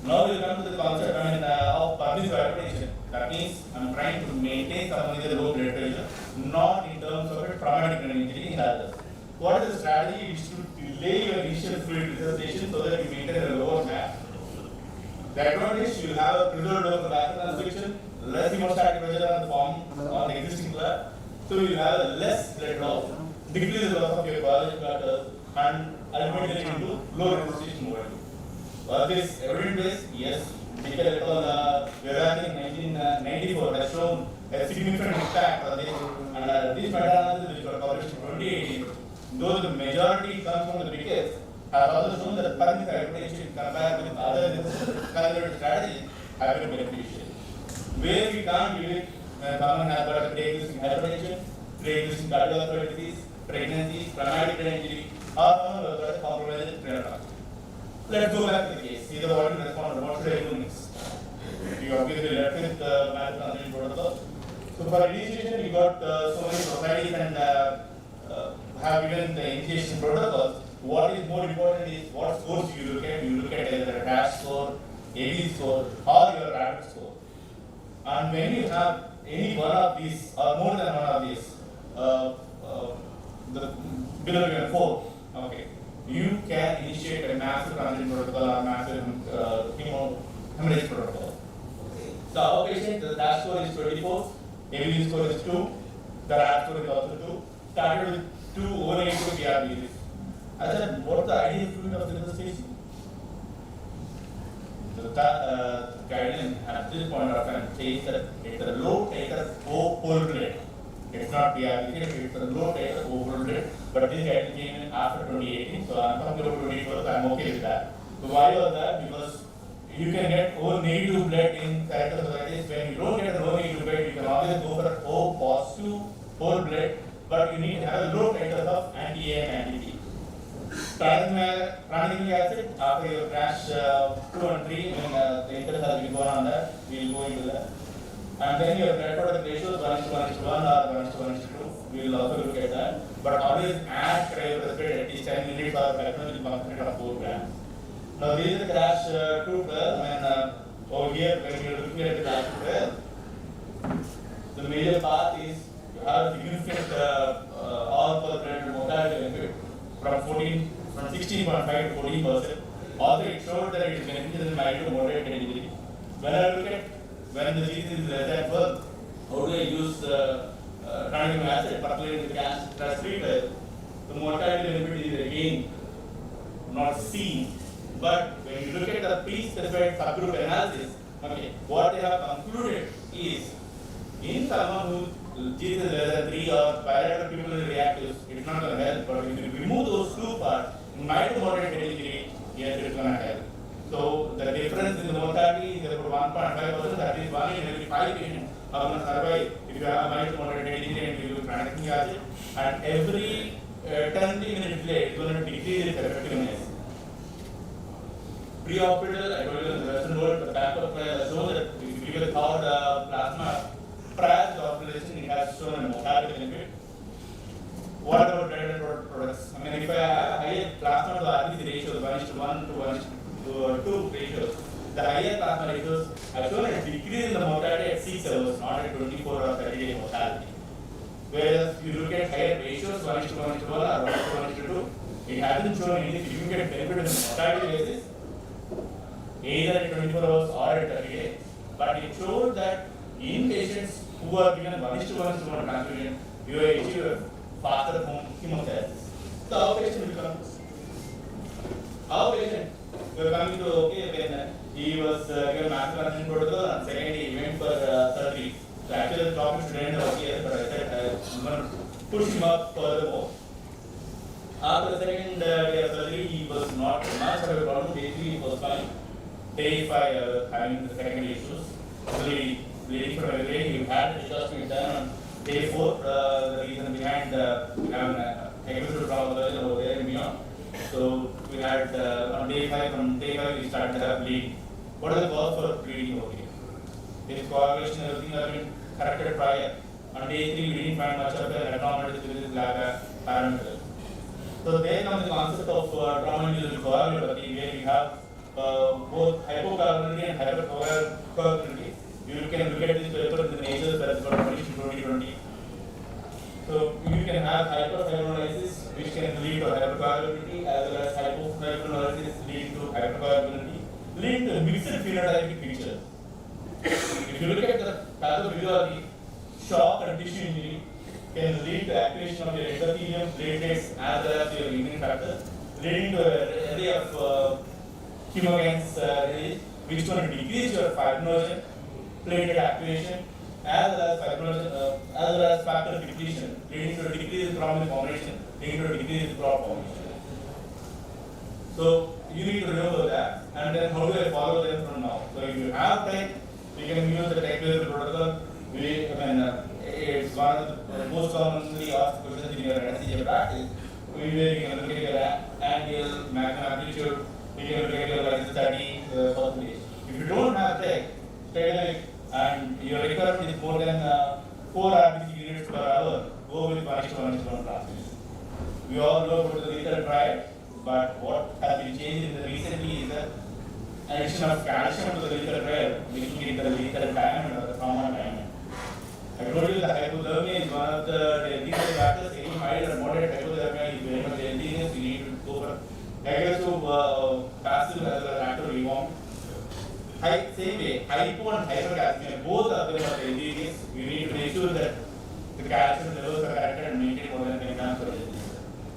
now we come to the concept of permissive hypertension. That means I'm trying to maintain someone with a low blood pressure, not in terms of a traumatic injury in others. What is the strategy? Is to delay your initial fluid resuscitation so that you maintain a lower mass. The advantage, you will have a preserved dose of vacuum transfusion, less hemostatic pressure on the form on the existing blood, so you will have less blood loss, decrease the loss of your biological matter, and ultimately into low resuscitation volume. This evidence-based, yes, because in 1994 has shown a significant impact on this, and these meta-analysis which were published in 2018, though the majority comes from the BKS, have also shown that permissive hypertension compared with other conservative strategies have been beneficial. Where we can't give it, someone has got a pre-existing hypertension, pre-existing cardiovascular disease, pregnancy, traumatic brain injury, or someone who has got a compromised renal. Let's go back to the case. See the volume responder. What should I do next? You obviously left with the mass transfusion protocol. So for initiation, we got so many societies and have given the initiation protocols. What is more important is what scores you look at. You look at either a DASH score, AB score, or your rapid score. And when you have any one of these or more than one of these, the below 4, okay, you can initiate a massive transfusion protocol or massive hemorrhage protocol. So our patient, the DASH score is 24, AB score is 2, the RAT score is also 2. Started with 2 overnight PRBs. I said, what's the ideal fluid of resuscitation? So the guideline at this point of time says that it's a low titer whole plate. It's not PRB, it's a low titer whole plate. But this guideline came in after 2018, so I'm talking about 2012, I'm okay with that. So why was that? Because you can get O negative blood in character societies. When you don't get an O negative blood, you can always go for O positive whole blood, but you need to have a low titers of anti-A and anti-B. Tranexamic acid, after your crash 2 and 3, when the interest has been gone on that, we will go into that. And then your blood product ratios 1:1:1 or 1:1:2, we will also look at that. But always add cryoprecipitate at least 10 minutes or maximum concentrate of 4 grams. Now this is the crash to 12. Over here, when you are looking at the crash to 12, the major part is you have significant all-per-prevented mortality benefit from 16.5 to 14%. Also, it showed that it is beneficial in mild to moderate category. When I look at when the disease is less than 12, how do I use tranexamic acid, particularly in the crash-free trial? The mortality benefit is again not seen. But when you look at the pre-specified subgroup analysis, okay, what they have concluded is in someone who disease is less than 3 or bilateral people reactive, it's not going to help. But if you remove those two parts, in mild to moderate category, yes, it's going to help. So the difference in the mortality is about 1.5%. That is 1 in every 5 patients are going to survive if you have a mild to moderate category and you use tranexamic acid. And every 10 minutes delay, it's going to decrease its effectiveness. Pre-hospital, I told you in the Western world, the backup trial has shown that if you give a thawed plasma prior to hospitalization, it has shown a mortality benefit. What about branded products? I mean, if I have higher plasma to RBC ratios, 1:1 to 1:2 ratios, the higher plasma ratios have shown a decrease in the mortality at 6 hours, not at 24 or 30-day mortality. Whereas if you look at higher ratios, 1:1 or 1:2, it hasn't shown any significant benefit in the mortality basis, either at 24 hours or at 30 days. But it shows that in patients who are given 1:1 transfusion, you achieve a faster hemostasis. So our patient will come. Our patient will come to when he was given maximum protocol and second he went for surgery. So actually the topic should end over here, but I said I'm going to push him up furthermore. After the second day of surgery, he was not much of a problem. Day 3 he was fine. Day 5 having the secondary issues. Bleeding from every day, he had the adjustment done on day 4. The reason behind having a negative problem over there and beyond. So we had on day 5, from day 5 we started to have bleeding. What is the cause for bleeding over here? His coagulation and everything have been corrected prior. On day 3 we didn't find much of an abnormality with this parameter. So there comes the concept of trauma-induced coagulopathy, where we have both hypocoagulability and hypercoagulability. You can look at this paper in the Nature that's got 2020. So you can have hyperfibrinolysis, which can lead to hypercoagulability, as well as hypofibrinolysis leading to hypercoagulability, leading to a mixed phenotypic picture. If you look at the pathophysiology, shock and tissue injury can lead to activation of your endothelium, platelets, as well as your immune factor, leading to an array of chemokines release, which is going to decrease your fibrinogen, platelet activation, as well as fibrinogen, as well as factor depletion, leading to a decrease in thrombin formation, leading to a decrease in clot formation. So you need to remember that, and then how do I follow them from now? So if you have time, you can use the technical protocol. It's one of the most commonly asked questions in your anesthesia practice. You can look at your angle, maximum amplitude, you can look at your study population. If you don't have tech, straight away, and your recurrent is more than 4 RBC units per hour, go with 1:1 transfusion. We all know about the lethal trial, but what has been changed in the recently is the addition of calcium to the lethal trial, making it the lethal diamond or the trauma diamond. I told you the hypothermia is one of the disease factors. Any mild or moderate hypothermia is very much dangerous. You need to go for aggressive, passive as well as active reform. Same way, hypo and hypercalcemia, both of them are dangerous. We need to make sure that the calcium levels are corrected and maintained more than 10 grams per day.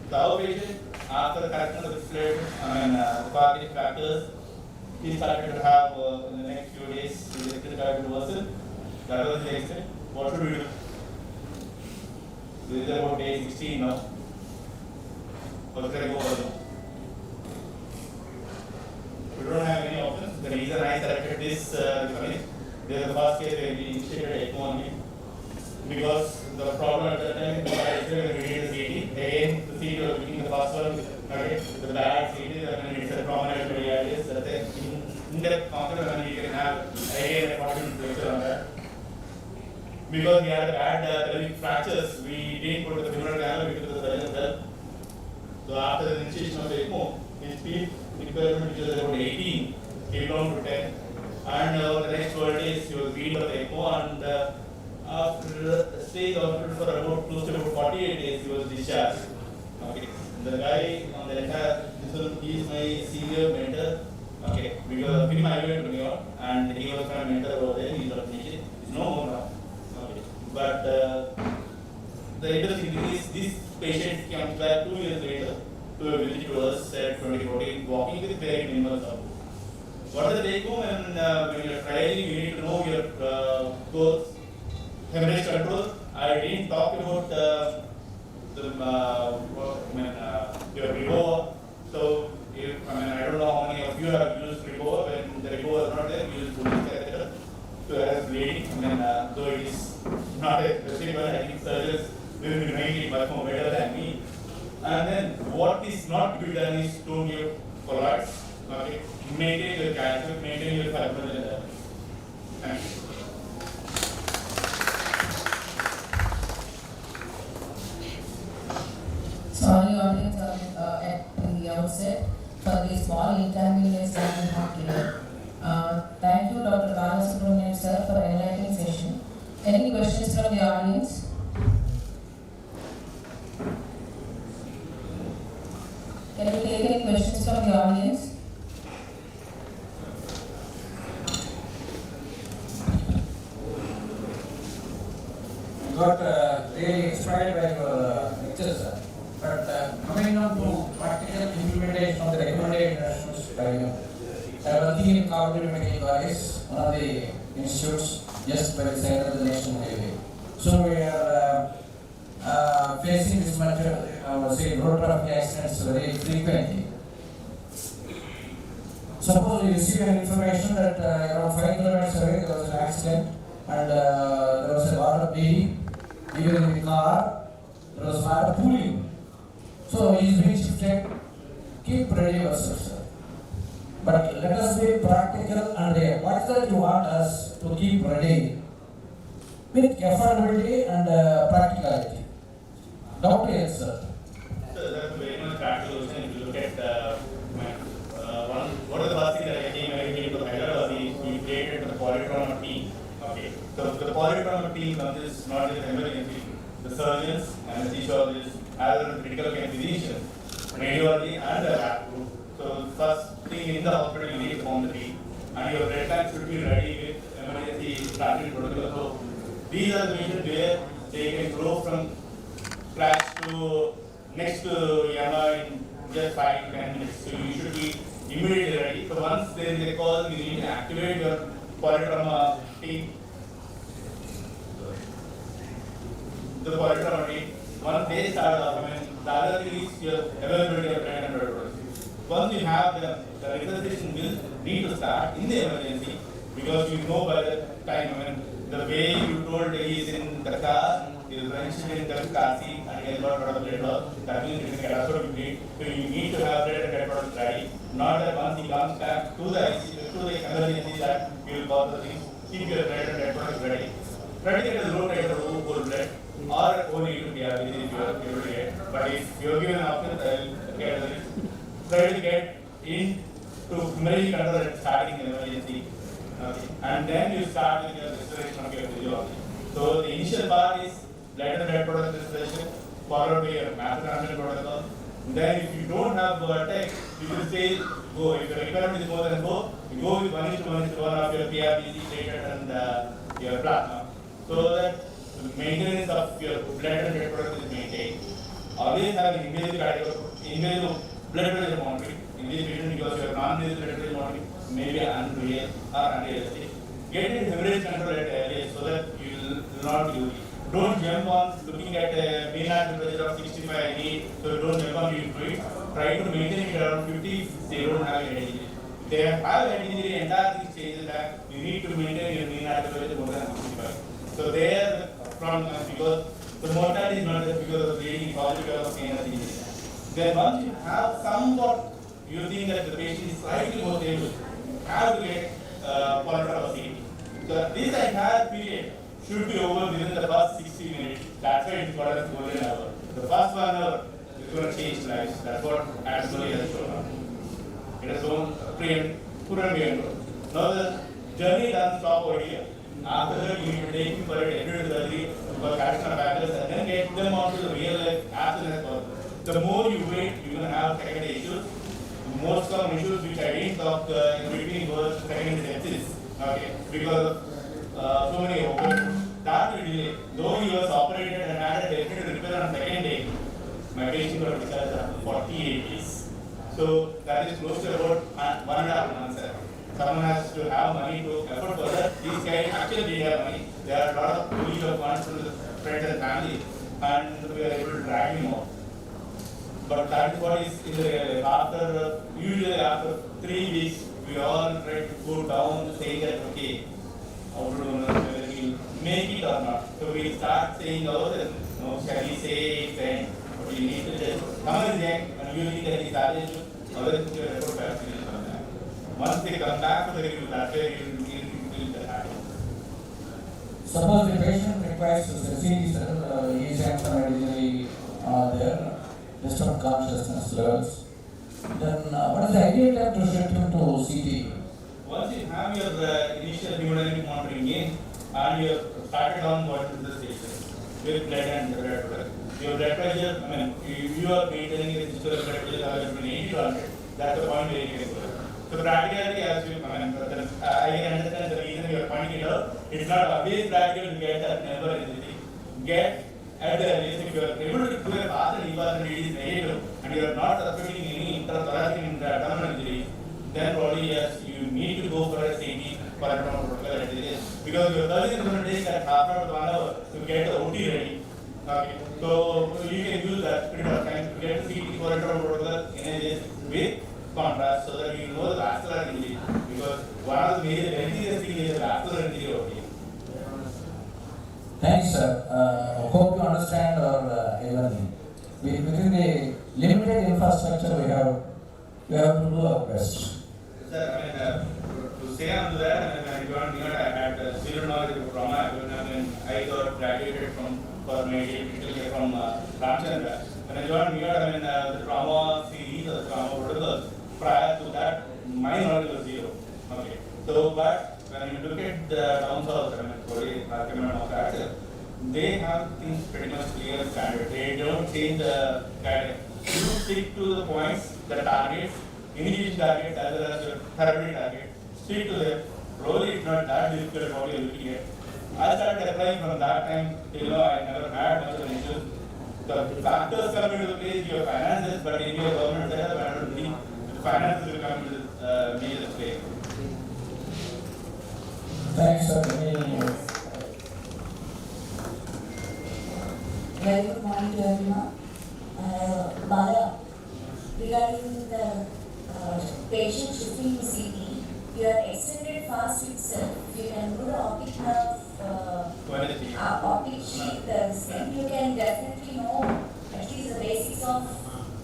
So our patient, after correction of the fluid, the coagulation factors, he started to have in the next few days, the electric reversal. That was the extent. What should we do? This is about day 16 now. What should I go for now? We don't have any options. The reason I selected this is the first case where we initiated ECMO on him. Because the problem at that time was we needed the CT. Again, the CT was looking the first one, okay, the bad CT, and it's a prominent radius. That's an in-depth concept, and we can have again a 40-minute lecture on that. Because we had bad pelvic fractures, we didn't put the femoral canal because of the surgeon's help. So after the initiation of the ECMO, his feet requirement, which was about 18, came down to 10. And over the next 12 days, he was being for the ECMO, and after staying hospital for about close to about 48 days, he was discharged. Okay. The guy on the entire, he is my senior mentor. Okay, because in my event to me on, and he was my mentor over there. He's not finished. He's no more now. Okay, but the interesting thing is this patient comes back 2 years later to a visit to us at 2014, walking with very minimal support. What is the take home? And when you are trying, you need to know your goals. Hemorrhage control. I didn't talk about your Ribova. So, I don't know how many of you have used Ribova. When the Ribova is not there, we use police catheter to arrest bleeding. Though it is not a specific one, I think surgeons will be making it much more better than me. And then what is not to be done is to give colloids. Okay, maintain your calcium, maintain your fibrinogen level. Thank you. Sorry, audience, at the outset for the small inconvenience that we have today. Thank you, Dr. Balasubramanian sir, for an enlightening session. Any questions from the audience? Can we take any questions from the audience? Got really inspired by your lectures, sir. But coming on to practical implementation of the recommended interventions by you. I was working in Coagulopathy College, one of the institutes just by the side of the nation highway. So we are facing this much, road traffic accidents very frequently. Suppose you receive an information that around 5 kilometers away there was an accident and there was a lot of bleeding. Even in the car, there was a lot of pooling. So he is being shifted. Keep ready yourself, sir. But let us be practical and real. What is that you want us to keep ready with affordability and practicality? Dr. Yes, sir. So that's very much practical. If you look at what are the first thing that I came to Hyderabad, we created the polytrauma team. Okay. So the polytrauma team consists not just emergency, the surgeons, anesthesiologists, as well as critical care physicians, radiology and the lab group. So first thing in the hospital you need to form the team, and your red line should be ready with emergency starting protocol. So these are the missions where they can grow from scratch to next Yama in just 5 to 10 minutes. So you should be immediately ready. So once there is a call, you need to activate your polytrauma team. The polytrauma team. Once they start off, the other thing is your availability of blood and blood products. Once you have them, the resuscitation will need to start in the emergency, because you know by the time, the way you told he is in the car, he is mentioned in the car seat and he has got a lot of blood loss, that means it is a catastrophic bleed. So you need to have blood and blood products ready. Not that once he comes back to the emergency that you will cause the things, keep your blood and blood products ready. Try to get a low titer of whole blood, or only to be if you are able to get. But if you are given an option, try to get into emergency control at starting the emergency. Okay. And then you start with your restoration of your physiology. So the initial part is blood and blood product restoration, followed by your method protocol. Then if you don't have vertex, you will say go. If the requirement is more than 4, you go with 1:1:1 of your PRBC platelet and your plasma. So that the maintenance of your blood and blood product is maintained. Always have an invasive blood pressure monitoring. In this patient, because your non-invasive blood pressure monitoring may be unreal or unrealistic. Get it hemorrhage control at earliest so that you will not use it. Don't jump on looking at a mean blood pressure of 65 and 8, so don't jump on into it. Try to maintain it around 50 if they don't have an injury. If they have an injury, entire thing changes back. You need to maintain your mean blood pressure more than 65. So there the problem comes because the mortality is not just because of bleeding, it's because of pain and injury. Then once you have somewhat, you think that the patient is slightly more stable, have to get polytrauma. So this entire period should be over within the first 60 minutes. That's why it's called as golden hour. The first 1 hour is going to change lives. That's what actually has shown up. It has shown poor and pre-enrolled. Now the journey doesn't stop over here. After that, you need to take him for an admitted surgery for correction of factors and then get them onto the real life as soon as possible. The more you wait, you're going to have secondary issues. Most common issues which I didn't talk in between was secondary sepsis. Okay, because so many open. That will delay. Though he was operated and had a definite repair on second day, my patient got discharged after 48 days. So that is close to about 1.5 months. Someone has to have money to afford for that. These guys actually did have money. There are a lot of pooling of funds from the friends and family, and we are able to drag him out. But that is what is in the real life. Usually after 3 weeks, we all try to go down saying that, okay, how to do whether we'll make it or not. So we start saying ourselves, no, shall we say it then? But you need to just come and young, and you need that is other things you refer back to this one. Once they come back to the review, that's where you will the habit. Suppose the patient requires CT, he is medically there, just of consciousness levels. Then what is the ideal time to shift him to CT? Once you have your initial hemodynamic monitoring in and you have started on what is the station with blood and red blood. Your blood pressure, you are maintaining a systolic blood pressure between 80 to 100. That's the point where you can go. So practically, as you, I can understand the reason you are pointing it out. It's not always practical to get that number easily. Get at the earliest, if you are able to do a fast and EPAS and it is negative and you are not suspecting any intrathoracic abdominal injury, then probably yes, you need to go for a CT for abdominal protocol at this. Because your surgery is going to take that half hour to 1 hour to get the OT ready. Okay. So you can use that period of time to get the CT for abdominal protocol in a with contrast so that you know the vascular injury. Because one of the major diseases is the vascular injury over here. Thanks, sir. Hope you understand our even within the limited infrastructure we have to do our best. Sir, to say on that, I had zero knowledge of trauma. I got graduated from Ramchandra. When I joined here, the trauma series or trauma protocols. Prior to that, my knowledge was zero. Okay. So, but when you look at the down south, they have things pretty much clear and standard. They don't change the guidance. You stick to the points, the targets, initial target as well as your therapeutic target. Stick to them. Probably it's not that difficult what you're looking at. I started applying from that time till now. I never had much of an issue. The factors come into place, your finances, but in your government setup, I don't think the finances will come into major play. Thanks, sir. Very good morning to everyone. Bala, regarding the patient shifting to CT, your extended fast itself, you can do the optic nerve, optic sheet, you can definitely know at least the basics of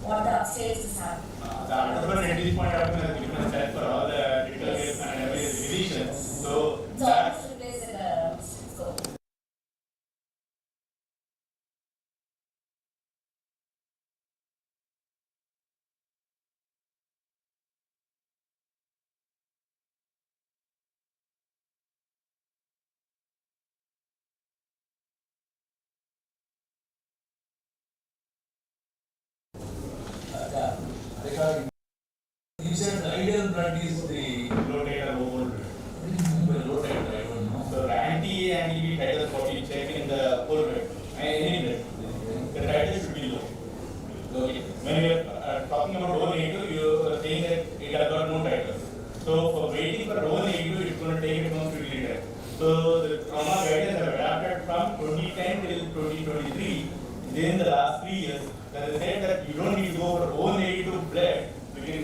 what the upstairs is happening. At this point, I have a different set for all the critical case and every division. So that's replace the scope. He said the ideal blood is the rotator over. rotator, I don't know. So the anti-A and EB titers what you check in the whole blood. Any blood. The titers should be low. Okay. When you are talking about O-negative, you are saying that it has got no titers. So for waiting for O-negative, it's going to take it from 50 liters. So the trauma guidance have adapted from 2010 till 2023. Within the last 3 years, they said that you don't need to go for O-negative blood. You can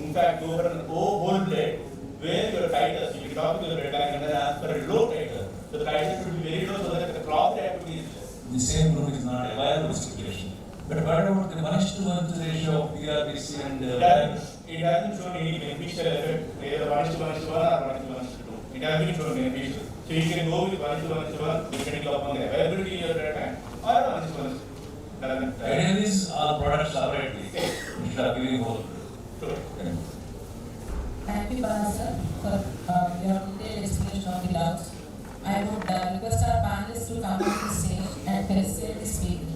in fact go for an O whole blood where your titers, you can talk to the blood bank and then ask for a low titer. So the titers should be very low so that the clot activity is less. The same group is not a viable situation. But what about the 1:1 ratio of PRBC and it hasn't shown any beneficial effect, whether 1:1 or 1:2. It has been shown beneficial. So you can go with 1:1 depending upon the availability of your blood bank or 1:1. Ideally, all products separately instead of giving whole. Sure. Thank you, Bala sir, for your detailed explanation of the doubts. I would request our panelists to come on the stage and facilitate the speaking.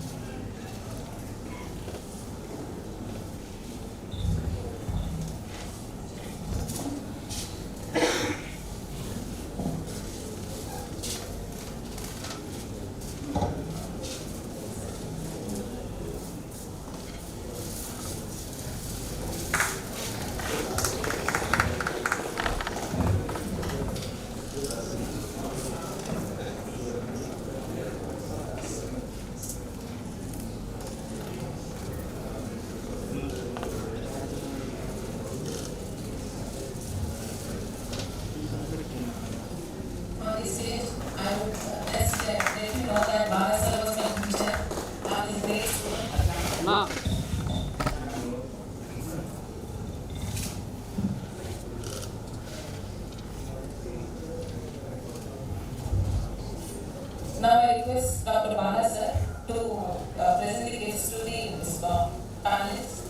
Now I request Dr. Bala sir to present the gifts to the panelists.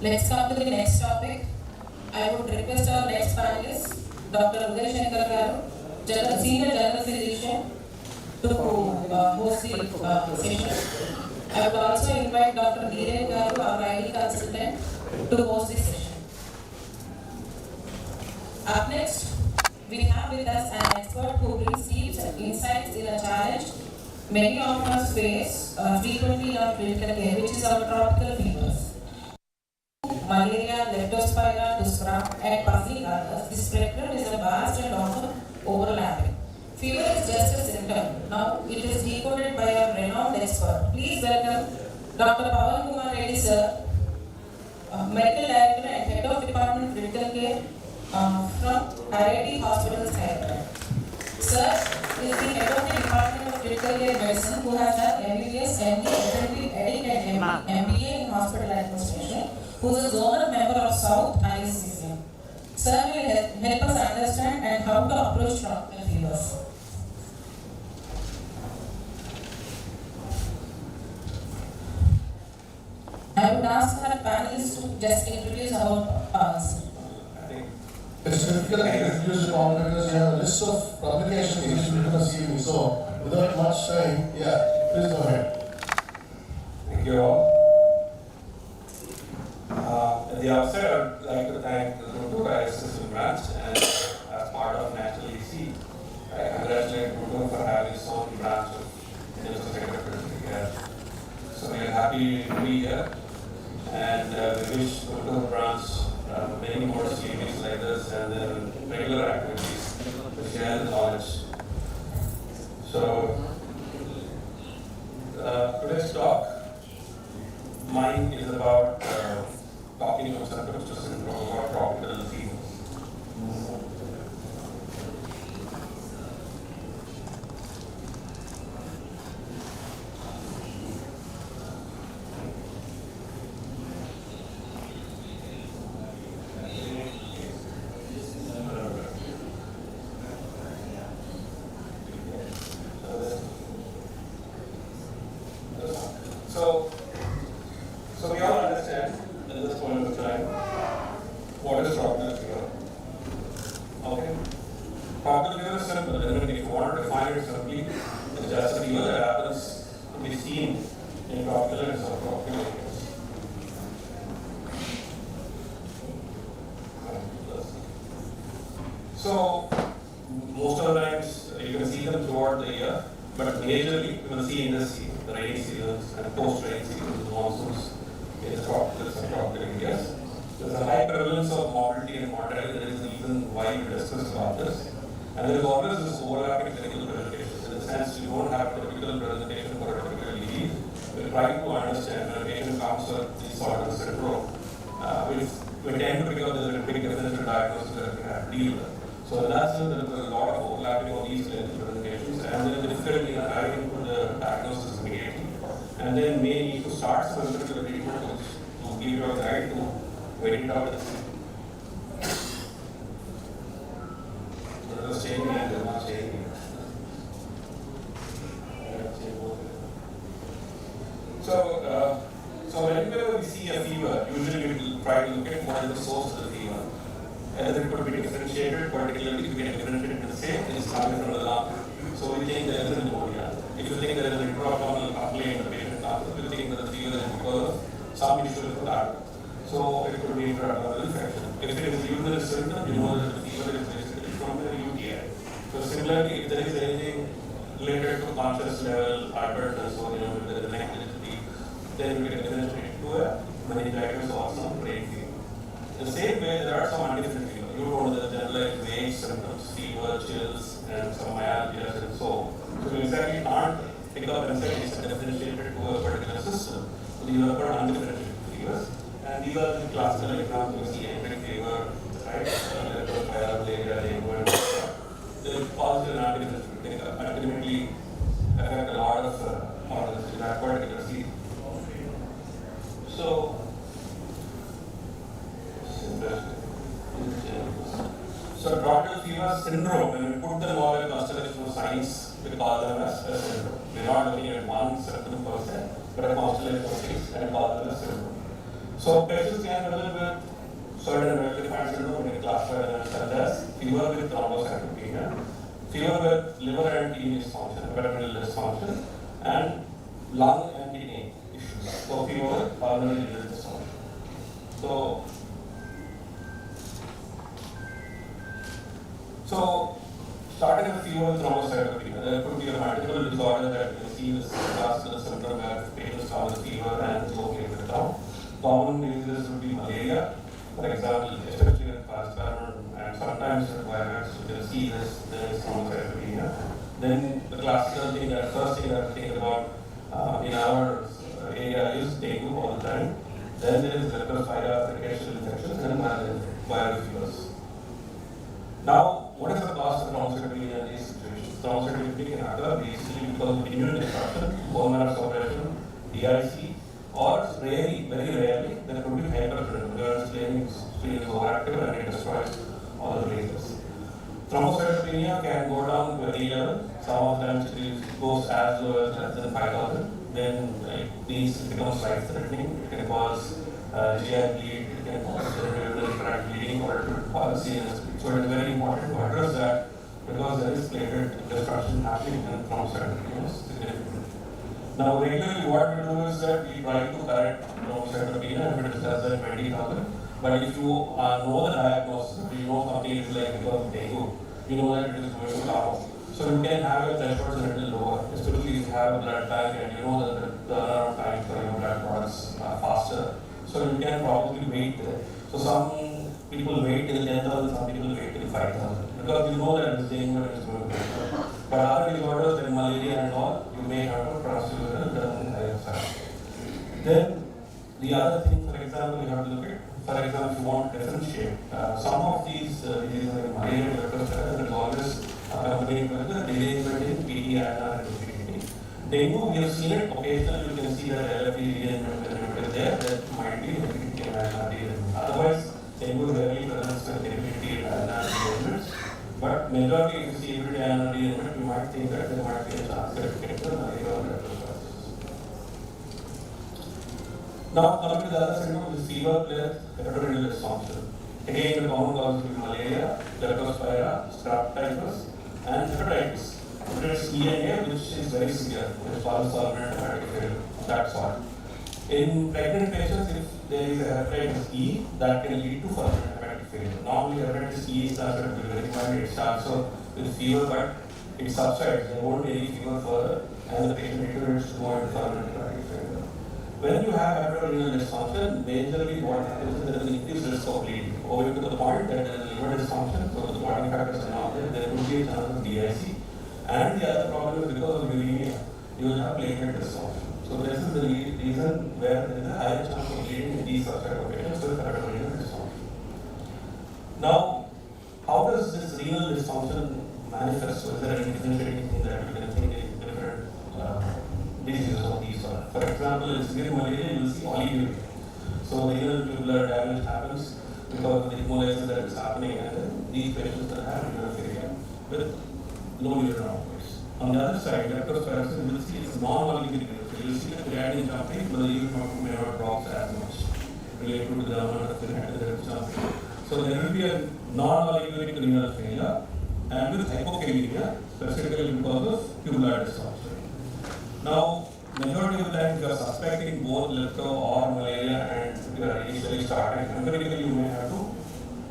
Let's come to the next topic. I would request our next panelist, Dr. Uday Shankar Garu, Senior General Physician, to host the session. I would also invite Dr. Neeraj Garu, our ID consultant, to host this session. Up next, we have with us an expert who brings deep insights in a challenge many of us face frequently in our clinical care, which is our tropical fevers. Malaria, leptospira, dusra, and puffy others. This spectrum is a vast and often overlapping. Fever is just a symptom. Now it is decoded by our renowned expert. Please welcome Dr. Pawan Kumar Reddy sir, Medical Director and Head of Department Critical Care from IIT Hospitals, Hyderabad. Sir is the Head of the Department of Critical Care Medicine who has done MBBS, MD, FMD, EDIC and MBA in Hospital Administration, who is a zonal member of South ISCCM. Sir will help us understand and how to approach tropical fevers. I would ask our panelists to just introduce about us. It's difficult to introduce the problem because you have a list of publications which you can see. So, without much time, please go ahead. Thank you all. At the outset, I'd like to thank the GUNTUR ISCCM branch and as part of National EC, I congratulate GUNTUR for having its own branch of Clinical Secretary here. So we are happy to be here and we wish GUNTUR branch many more CVs like this and then regular activities to share the knowledge. So today's talk, mine is about talking from symptoms to syndrome or tropical fevers. So we all understand at this point of time what is tropical fever. Okay? Tropical fever is simple. If you want to define it simply, it's just a fever that happens to be seen in tropical and subtropical areas. So most of the times you can see them throughout the year, but majorly you will see in this season, the rainy seasons and post-rainy seasons, the monsoons in the tropical and subtropical areas. There's a high prevalence of morbidity and mortality. There is a reason why we discuss about this. And there is always this overlapping clinical presentations. In the sense, you don't have a typical presentation for a typical disease. We're trying to understand when a patient comes with this sort of syndrome, we tend to pick up there's a big differential diagnosis that we have to deal with. So in that sense, there's a lot of overlapping of these clinical presentations, and there's a difficulty in arriving to the diagnosis immediately. And then may need to start some clinical treatment to give you a guide to wait it out. They're staying here, they're not staying here. So whenever we see a fever, usually we will try to look at what is the source of the fever. Either it could be differentiated, particularly if we can differentiate the same, it is coming from the lung. So we think there is a pneumonia. If you think there is an intraabdominal complaint, the patient comes, if you think that the fever is because of some issue with that. So it could be intraabdominal infection. If it is urinary symptom, you know that the fever is basically from the UTI. So similarly, if there is anything related to conscious level, hypertension, so if there is a neck rigidity, then we can differentiate to a meningitis or some brain fever. The same way, there are some undifferentiated fever. You know the generalized vague symptoms, fever, chills, and some myalgias and so on. So you exactly can't pick up and say it's differentiated to a particular system. So these are called undifferentiated fevers. And these are the classical examples. You see Empiric fever, right? Malaria, dengue, and so on. They positive and undifferentiated. They ultimately affect a lot of organs in that particular season. So, tropical fever syndrome, when we put them all in constellation of signs, we call them as a syndrome. We're not looking at one symptom per se, but a constellation of things and call them a syndrome. So patients can present with certain well-defined syndrome, we classify them as fever with thrombocytopenia, fever with liver and kidney dysfunction, renal dysfunction, and lung and kidney issues. So fever with pulmonary renal dysfunction. So starting with fever with thrombocytopenia, there could be a multiple disorder that you see this classical symptom where patients come with fever and it's okay with it now. Common diseases would be malaria, for example, especially with plasmodium, and sometimes with virus, you can see this, there is thrombocytopenia. Then the classical thing, that first thing that we think about in our area is dengue all the time. Then there is leptospira, bacterial infections, and viral fevers. Now, what is the cause of thrombocytopenia in these situations? Thrombocytopenia can occur basically because of immune disruption, bone marrow suppression, DIC, or very rarely, there could be hypertension, where spleen is overactive and it destroys all the phases. Thrombocytopenia can go down to any level. Some of them it goes as low as less than 5,000. Then these becomes life-threatening. It can cause GI bleed, it can cause cerebral tract bleeding, or it could cause CNS bleed. So it is very important to address that because there is platelet destruction happening in thrombocytopenia significantly. Now, regularly what we do is that we try to correct thrombocytopenia if it is less than 20,000. But if you know the diagnosis, if you know something is like because of dengue, you know that it is going to come. So you can have your thresholds a little lower, especially if you have a blood bank and you know that the turnaround time for your blood products are faster. So you can probably wait there. So some people wait till 10,000, some people wait till 5,000 because you know that it is dengue and it is going to come. But other disorders like malaria and all, you may have a transfusion and higher side. Then the other thing, for example, you have to look at, for example, if you want to differentiate, some of these diseases like malaria, there is always accompanied with the derangement in PDI and PDT. Dengue, we have seen it occasionally, you can see that LFT derangement is there, that might be PDT and derangement. Otherwise, dengue rarely presents with PDT and derangements. But majority, if you see every day and derangement, you might think that there might be a chance that it gets malaria or leptospirosis. Now, coming to the other syndrome, the fever with renal dysfunction. Again, the common causes will be malaria, leptospira, strep typhus, and hepatitis. Hepatitis E and A, which is very severe, which is polysolvent hepatic failure, that sort. In pregnant patients, if there is a hepatitis E, that can lead to further hepatic failure. Normally, hepatitis E is considered to be very mild. It starts off with fever, but it subsides. There won't be any fever further, and the patient deteriorates to go into further hepatic failure. When you have renal dysfunction, majorly what happens is there is an increased risk owing to the point that there is liver dysfunction, so the clotting factors are not there, there could be a chance of DIC. And the other problem is because of uremia, you will have platelet dysfunction. So this is the reason where there is a higher chance of bleeding in these subset of patients with renal dysfunction. Now, how does this renal dysfunction manifest? So is there any differentiating thing that we can think in different diseases of these? For example, in severe malaria, you will see oliguria. So the renal tubular damage happens because of the hemolysis that is happening, and then these patients that have renal failure with low urine outputs. On the other side, leptospirosis, you will see it's non-oliguria. So you will see the creatinine jumping, but the urine output may not drop as much related to the amount of creatinine that is jumping. So there will be a non-oliguric renal failure and with hypokalemia, specifically because of tubular dysfunction. Now, majority of the time, if you are suspecting both lepto or malaria and you are initially starting, empirically you may have to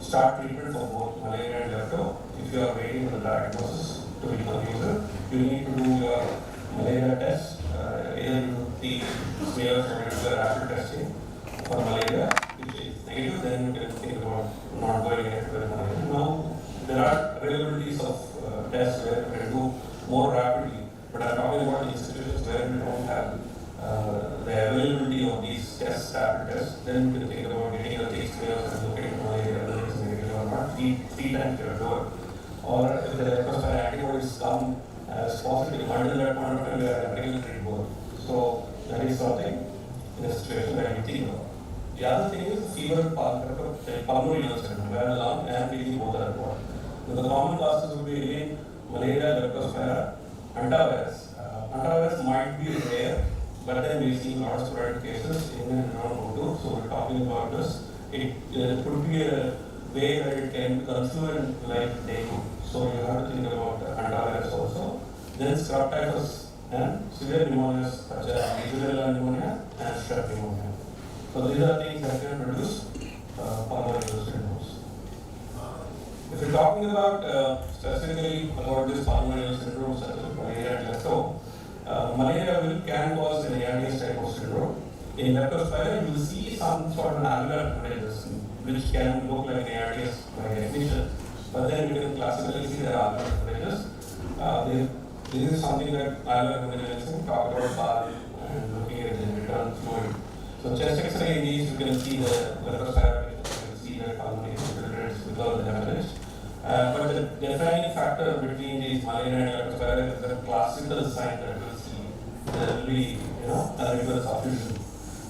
start treatment for both malaria and lepto. If you are waiting for the diagnosis to be conclusive, you need to do your malaria test, either you take smears or regular rapid testing for malaria, which is negative, then you can think about not going ahead with malaria. Now, there are availabilities of tests where you can do more rapidly, but I'm talking about institutions where we don't have the availability of these tests, rapid tests. Then you can think about getting a thick smears and looking at malaria, whether it's negative or not, three times your door. Or if the leptospira antibodies come as positive, until that point of time, we are empirically treat both. So that is something in a situation that you think of. The other thing is fever, pulmonary nerve syndrome, where the lung and kidney both are involved. So the common causes would be again malaria, leptospira, hantavirus. Hantavirus might be rare, but then we see a lot of sporadic cases in and around GUNTUR. So we're talking about this. It could be a way that it can be confluent like dengue. So you have to think about hantavirus also. Then scrub typhus and severe pneumonias such as Legionella pneumonia and strep pneumonia. So these are things that can produce pulmonary syndromes. If you're talking about specifically about this pulmonary syndrome such as malaria and lepto, malaria can cause an ARDS type of syndrome. In leptospira, you will see some sort of alveolar hemorrhages, which can look like an ARDS by definition. But then you can classically see the alveolar hemorrhages. This is something that alveolar hemorrhages talk about BAL and looking at the return fluid. So chest X-ray in these, you can see the leptospira, you can see the pulmonary infiltrates because of the hemorrhage. But the defining factor between these malaria and leptospira is the classical sign that we'll see. There will be, a liver suffusion.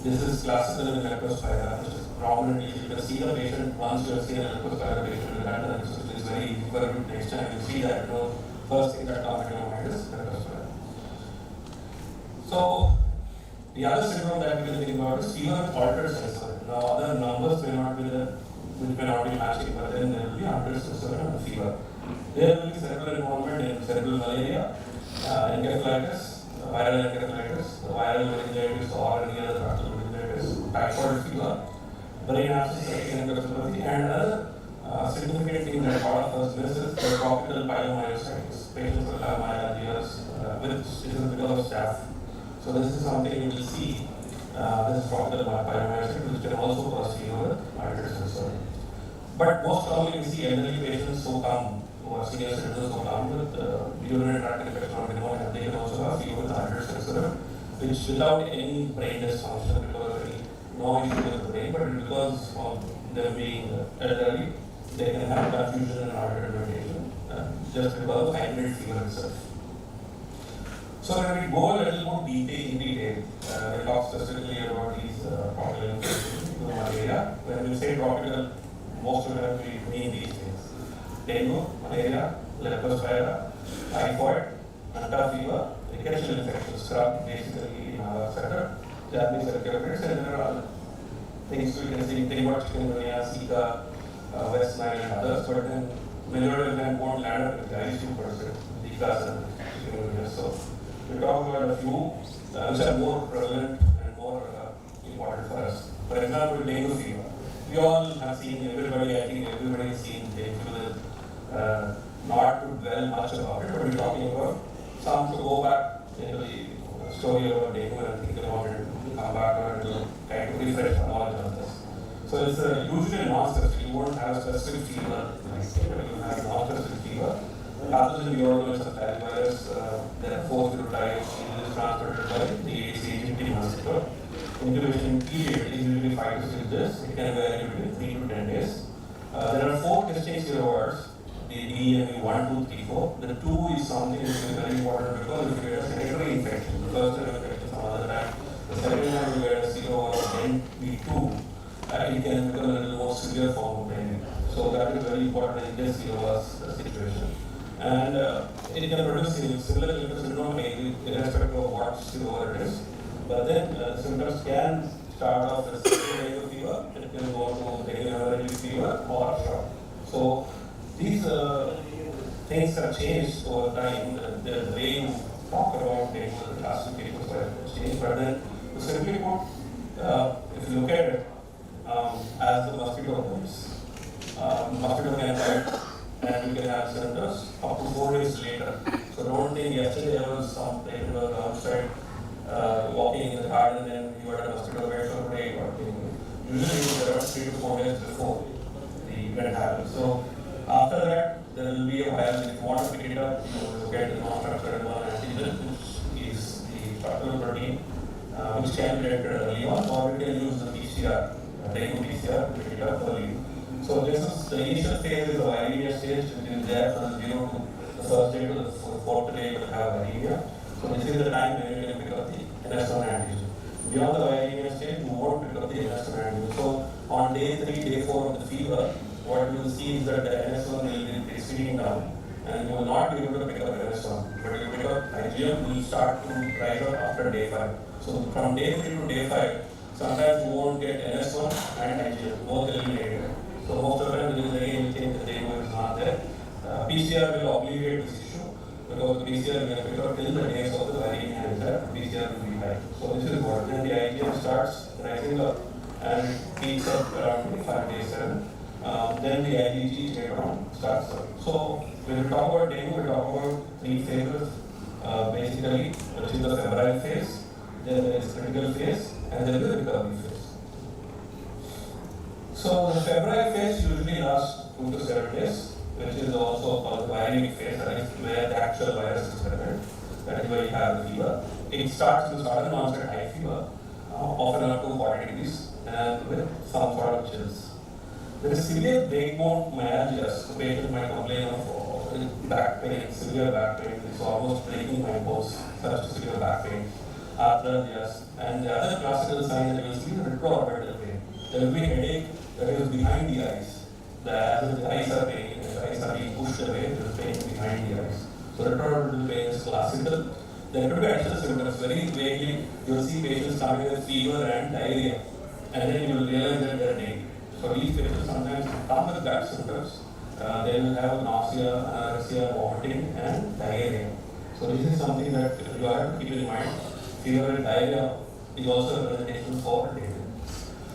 This is classical in leptospira, which is prominently, you can see the patient once you have seen a leptospira patient with that, which is very easy for you next time you see that, first thing that comes to your mind is leptospira. So, the other syndrome that we can think about is fever with altered sensor. Now, other numbers may not be there, which may not be matching, but then there will be altered sensor and fever. There will be cerebral involvement in cerebral malaria, encephalitis, viral encephalitis, viral meningitis, or any other bacterial meningitis, typhoid fever, brain abscess, encephalopathy, and another significant thing that a lot of us miss is the tropical pyelomyositis. Patients will have myalgias, which is because of staph. So this is something you will see. This is tropical pyelomyositis, which can also cause fever with altered sensor. But most commonly we see elderly patients who come, who are senior citizens who come with urinary tract infection or pneumonia. They can also have fever with altered sensor, which without any brain dysfunction, because of any no issue with the brain, but because of them being elderly, they can have transfusion and altered medication just because of hybrid fever itself. So when we go a little more in detail, we talk specifically about these tropical infections, malaria. When we say tropical, most of the time we mean these things: dengue, malaria, leptospira, typhoid, hanta fever, rickettsial infections, scrub, basically in our sector, Japanese Extracorporeal, and there are other things we can see, think about chikungunya, Zika, West Nile, and others, but then majority of them won't land up with the ICU person, Zika and chikungunya. So we talk about a few which are more prevalent and more important for us. For example, dengue fever. We all have seen, everybody, I think everybody has seen dengue fever. Not to dwell much about it, but we're talking about some to go back into the story about dengue and think about it, to come back and to try to refresh our knowledge on this. So it's usually non-specific. You won't have a specific fever, you have non-specific fever. Pathogen we all know is a virus, therefore serotypes is transmitted by the Aedes aegypti mosquito. Incubation period is usually 5 to 6 days. It can vary between 3 to 10 days. There are 4 distinct serowards, the DEME 1, 2, 3, 4. The 2 is something which is very important because if you get a secondary infection, the first infection some other time, the second one you get a serowar NB2, it can become a little more severe form of pain. So that is very important in this situation. And it can produce similar clinical syndrome irrespective of what serowar it is. But then symptoms can start off as dengue fever, it can go to dengue fever or shock. So these things have changed over time. The way you talk about dengue, the classifications have changed. But then to simply put, if you look at it as the mosquito bites, mosquito can bite and you can have symptoms up to 4 days later. So don't think yesterday I was outside walking in the garden and you had a mosquito bite, so today you got dengue. Usually it's around 3 to 4 days before the event happens. So after that, there will be a while. If you want to pick it up, you will get the non-structured one antigen, which is the structural protein, which can be detected early on, or you can use the PCR, dengue PCR, to pick it up early. So this is the initial phase, is the viremia stage, which is there from the 0 to the first day to the 4th day you will have viremia. So this is the time when you can pick up the NS1 antigen. Beyond the viremia stage, you won't pick up the NS1 antigen. So on day 3, day 4 of the fever, what you will see is that the NS1 will be receding down and you will not be able to pick up NS1. But you pick up IgM, will start to rise up after day 5. So from day 3 to day 5, sometimes you won't get NS1 and IgM, both eliminated. So most of the time there is again change the dengue is not there. PCR will obligate this issue because PCR will pick up till the days of the viremia is there, PCR will be high. So this is what then the IgM starts rising up and peaks up around 5 days 7. Then the IgG later on starts up. So when we talk about dengue, we talk about 3 phases basically, which is the febrile phase, then there is critical phase, and then the recovery phase. So the febrile phase usually lasts 2 to 7 days, which is also called the viremic phase, that is where the actual virus is present. That is where you have the fever. It starts with sudden onset high fever, often up to 40 degrees, and with some sort of chills. There is severe breakbone myalgias. The patient might complain of back pain, severe back pain. It's almost breaking my bones, such severe back pain. Arthralgias. And the other classical sign that you will see is retroorbital pain. There will be headache that is behind the eyes. As the eyes are paining, the eyes are being pushed away, there is pain behind the eyes. So retroorbital pain is classical. There could be additional symptoms. Very vaguely, you will see patients coming with fever and diarrhea. And then you will realize that they are dengue. So these patients sometimes come with gut symptoms. They will have nausea, anorexia, vomiting, and diarrhea. So this is something that you have to keep in mind. Fever and diarrhea is also a presentation for dengue.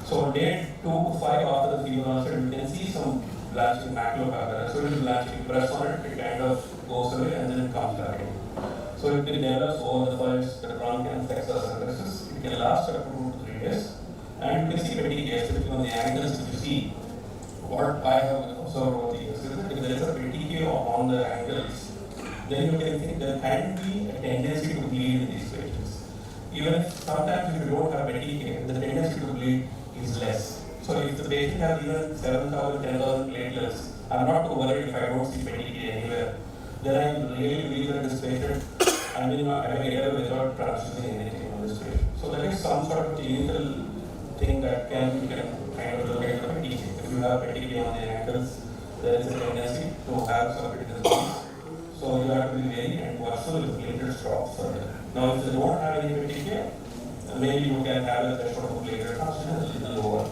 So on day 2 to 5 after the fever onset, you can see some blanching maculopapular. So it is blanching. You press on it, it kind of goes away and then it comes back in. So it develops over the first chronic infectious surfaces. It can last up to 2 to 3 days. And you can see petechiae, especially on the angles. If you see what I have observed over the years, is that if there is a petechiae on the angles, then you can think there can be a tendency to bleed in these patients. Even if sometimes if you don't have petechiae, the tendency to bleed is less. So if the patient has even 7,000, 10,000 platelets, I'm not too worried if I don't see petechiae anywhere. Then I really believe that this patient, I mean, having air without transfusing anything on this patient. So that is some sort of clinical thing that you can kind of look at the petechiae. If you have petechiae on the ankles, there is a tendency to have some disease. So you have to be very and watchful if platelets drop further. Now if you don't have any petechiae, maybe you can have a threshold of platelet transfusion a little lower.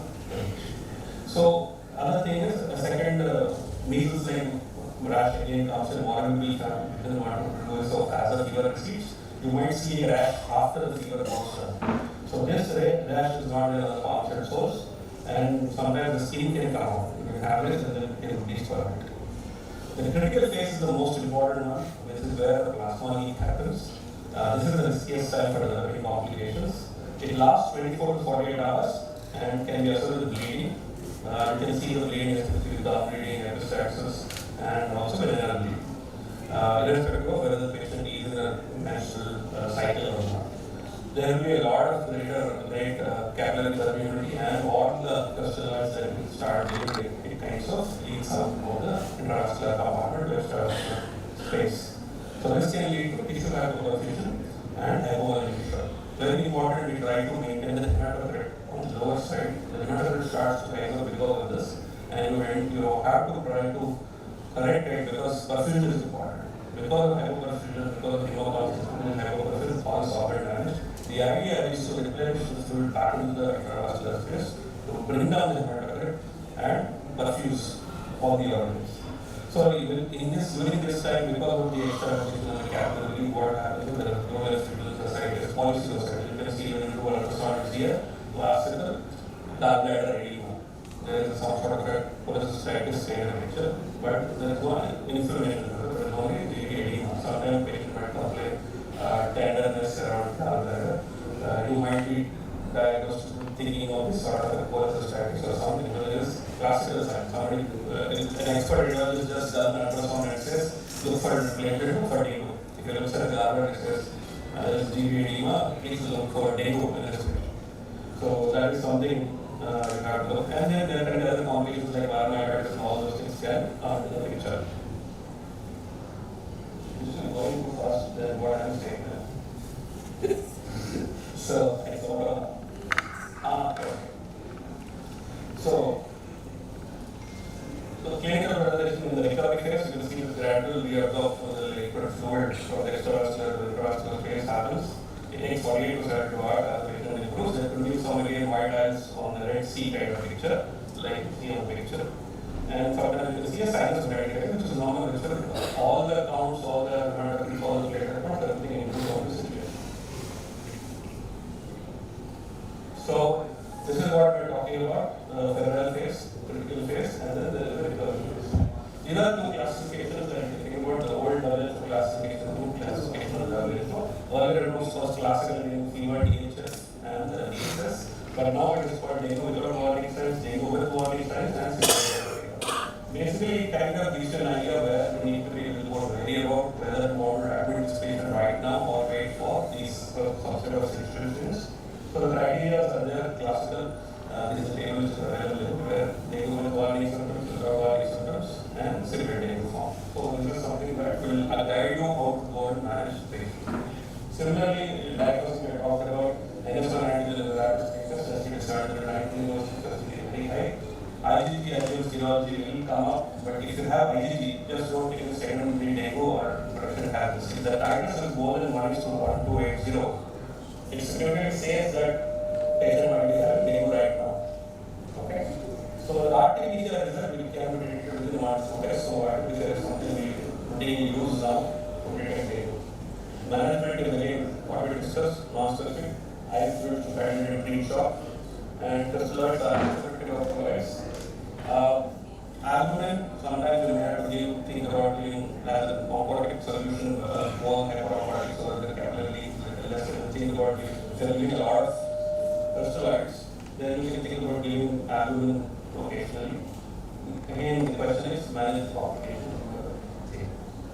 So other thing is a second measles like rash again comes in water will come. Doesn't want to do so as the fever recedes. You might see a rash after the fever goes down. So this rash is not an outside source, and sometimes the skin can come out. You can have it and then it can release for it. The critical phase is the most important one, which is where the plasma leak happens. This is the riskiest time for developing complications. It lasts 24 to 48 hours and can be associated with bleeding. You can see the bleeding, especially with the bleeding, epistaxis, and also vaginal bleeding. Irrespective of whether the patient is in a menstrual cycle or not. There will be a lot of great capillary permeability, and all the crystalloids that will start giving it kinds of leaks out of the intravascular compartment to extravascular space. So this can lead to tissue hypoperfusion and hypovolemia. Very important, we try to maintain the hematocrit on the lower side. The hematocrit starts to rise up because of this, and you have to try to correct it because perfusion is important. Because of hypoperfusion, because of hemoglobin and hypoperfusion, all solvent damage. The idea is to replenish the fluid back into the intravascular space to bring down the hematocrit and perfuse all the organs. So during this time, because of the extracorporeal and the capillary, what happens is there is no restrictions in the site, it's polycystosis. You can see even in the ultrasound here, last in the gallbladder edema. There is some sort of a polycystitis in the picture, but there is no inflammation, there is only edema. Sometimes patient might complain tenderness around gallbladder. You might be diagnosed thinking of this sort of a polycystitis or something, but it is classical sign. Somebody, an expert radiologist just does an ultrasound and says, look for inflammation, look for dengue. If you look at the gallbladder, it says, there is GV edema, please look for dengue in this patient. So that is something you have to look. And then there are other complications like myocarditis and all those things can come into the picture. This is going too fast than what I'm saying. So, I thought, okay. So, the clinical presentation in the recovery phase, you can see the gradual re-absorb of the liquid fluid from the extravascular to the intravascular phase happens. It takes 48 to 72 hours as the patient improves. There could be some again white eyes on the red sea kind of picture, like you see on the picture. And sometimes you can see a sinus urticaria, which is normal picture. All the counts, all the hematocrit, all the platelet counts, everything improves on the situation. So, this is what we're talking about, the febrile phase, critical phase, and then the recovery phase. These are two classifications that you think about the old WHO classification, two classifications of WHO. Earlier it was classical dengue fever, DHS, and the DHS, but now it is called dengue without warning signs, dengue with warning signs, and severe. Basically, kind of gives you an idea where you need to be a little more wary about whether to want to admit this patient right now or wait for these subset of situations. So the criteria are there, classical, this is the table which is available where dengue with warning symptoms, without warning symptoms, and severe dengue form. So this is something that will guide you how to go and manage the patient. Similarly, diagnosis we talked about, NS1 antigen in the rapid cases, testing is 719 was very high. IgG adjuvant serology will come up, but if you have IgG, just don't take a secondary dengue or production happens. If the titers is more than 1:1280, it significantly says that patient might be having dengue right now. Okay? So the RT-PCR result will can be predicted within months. Okay? So RT-PCR is something we routinely use now to detect dengue. Management is again what we discussed, non-specific, high fluid to penetrate breach shock, and crystalloids are effective alkaloids. Albumin, sometimes you may have to think about giving as a aquatic solution, more aquatic so that the capillary less think about if you're giving a lot of crystalloids, then you can think about giving albumin occasionally. Again, the question is manage the complication.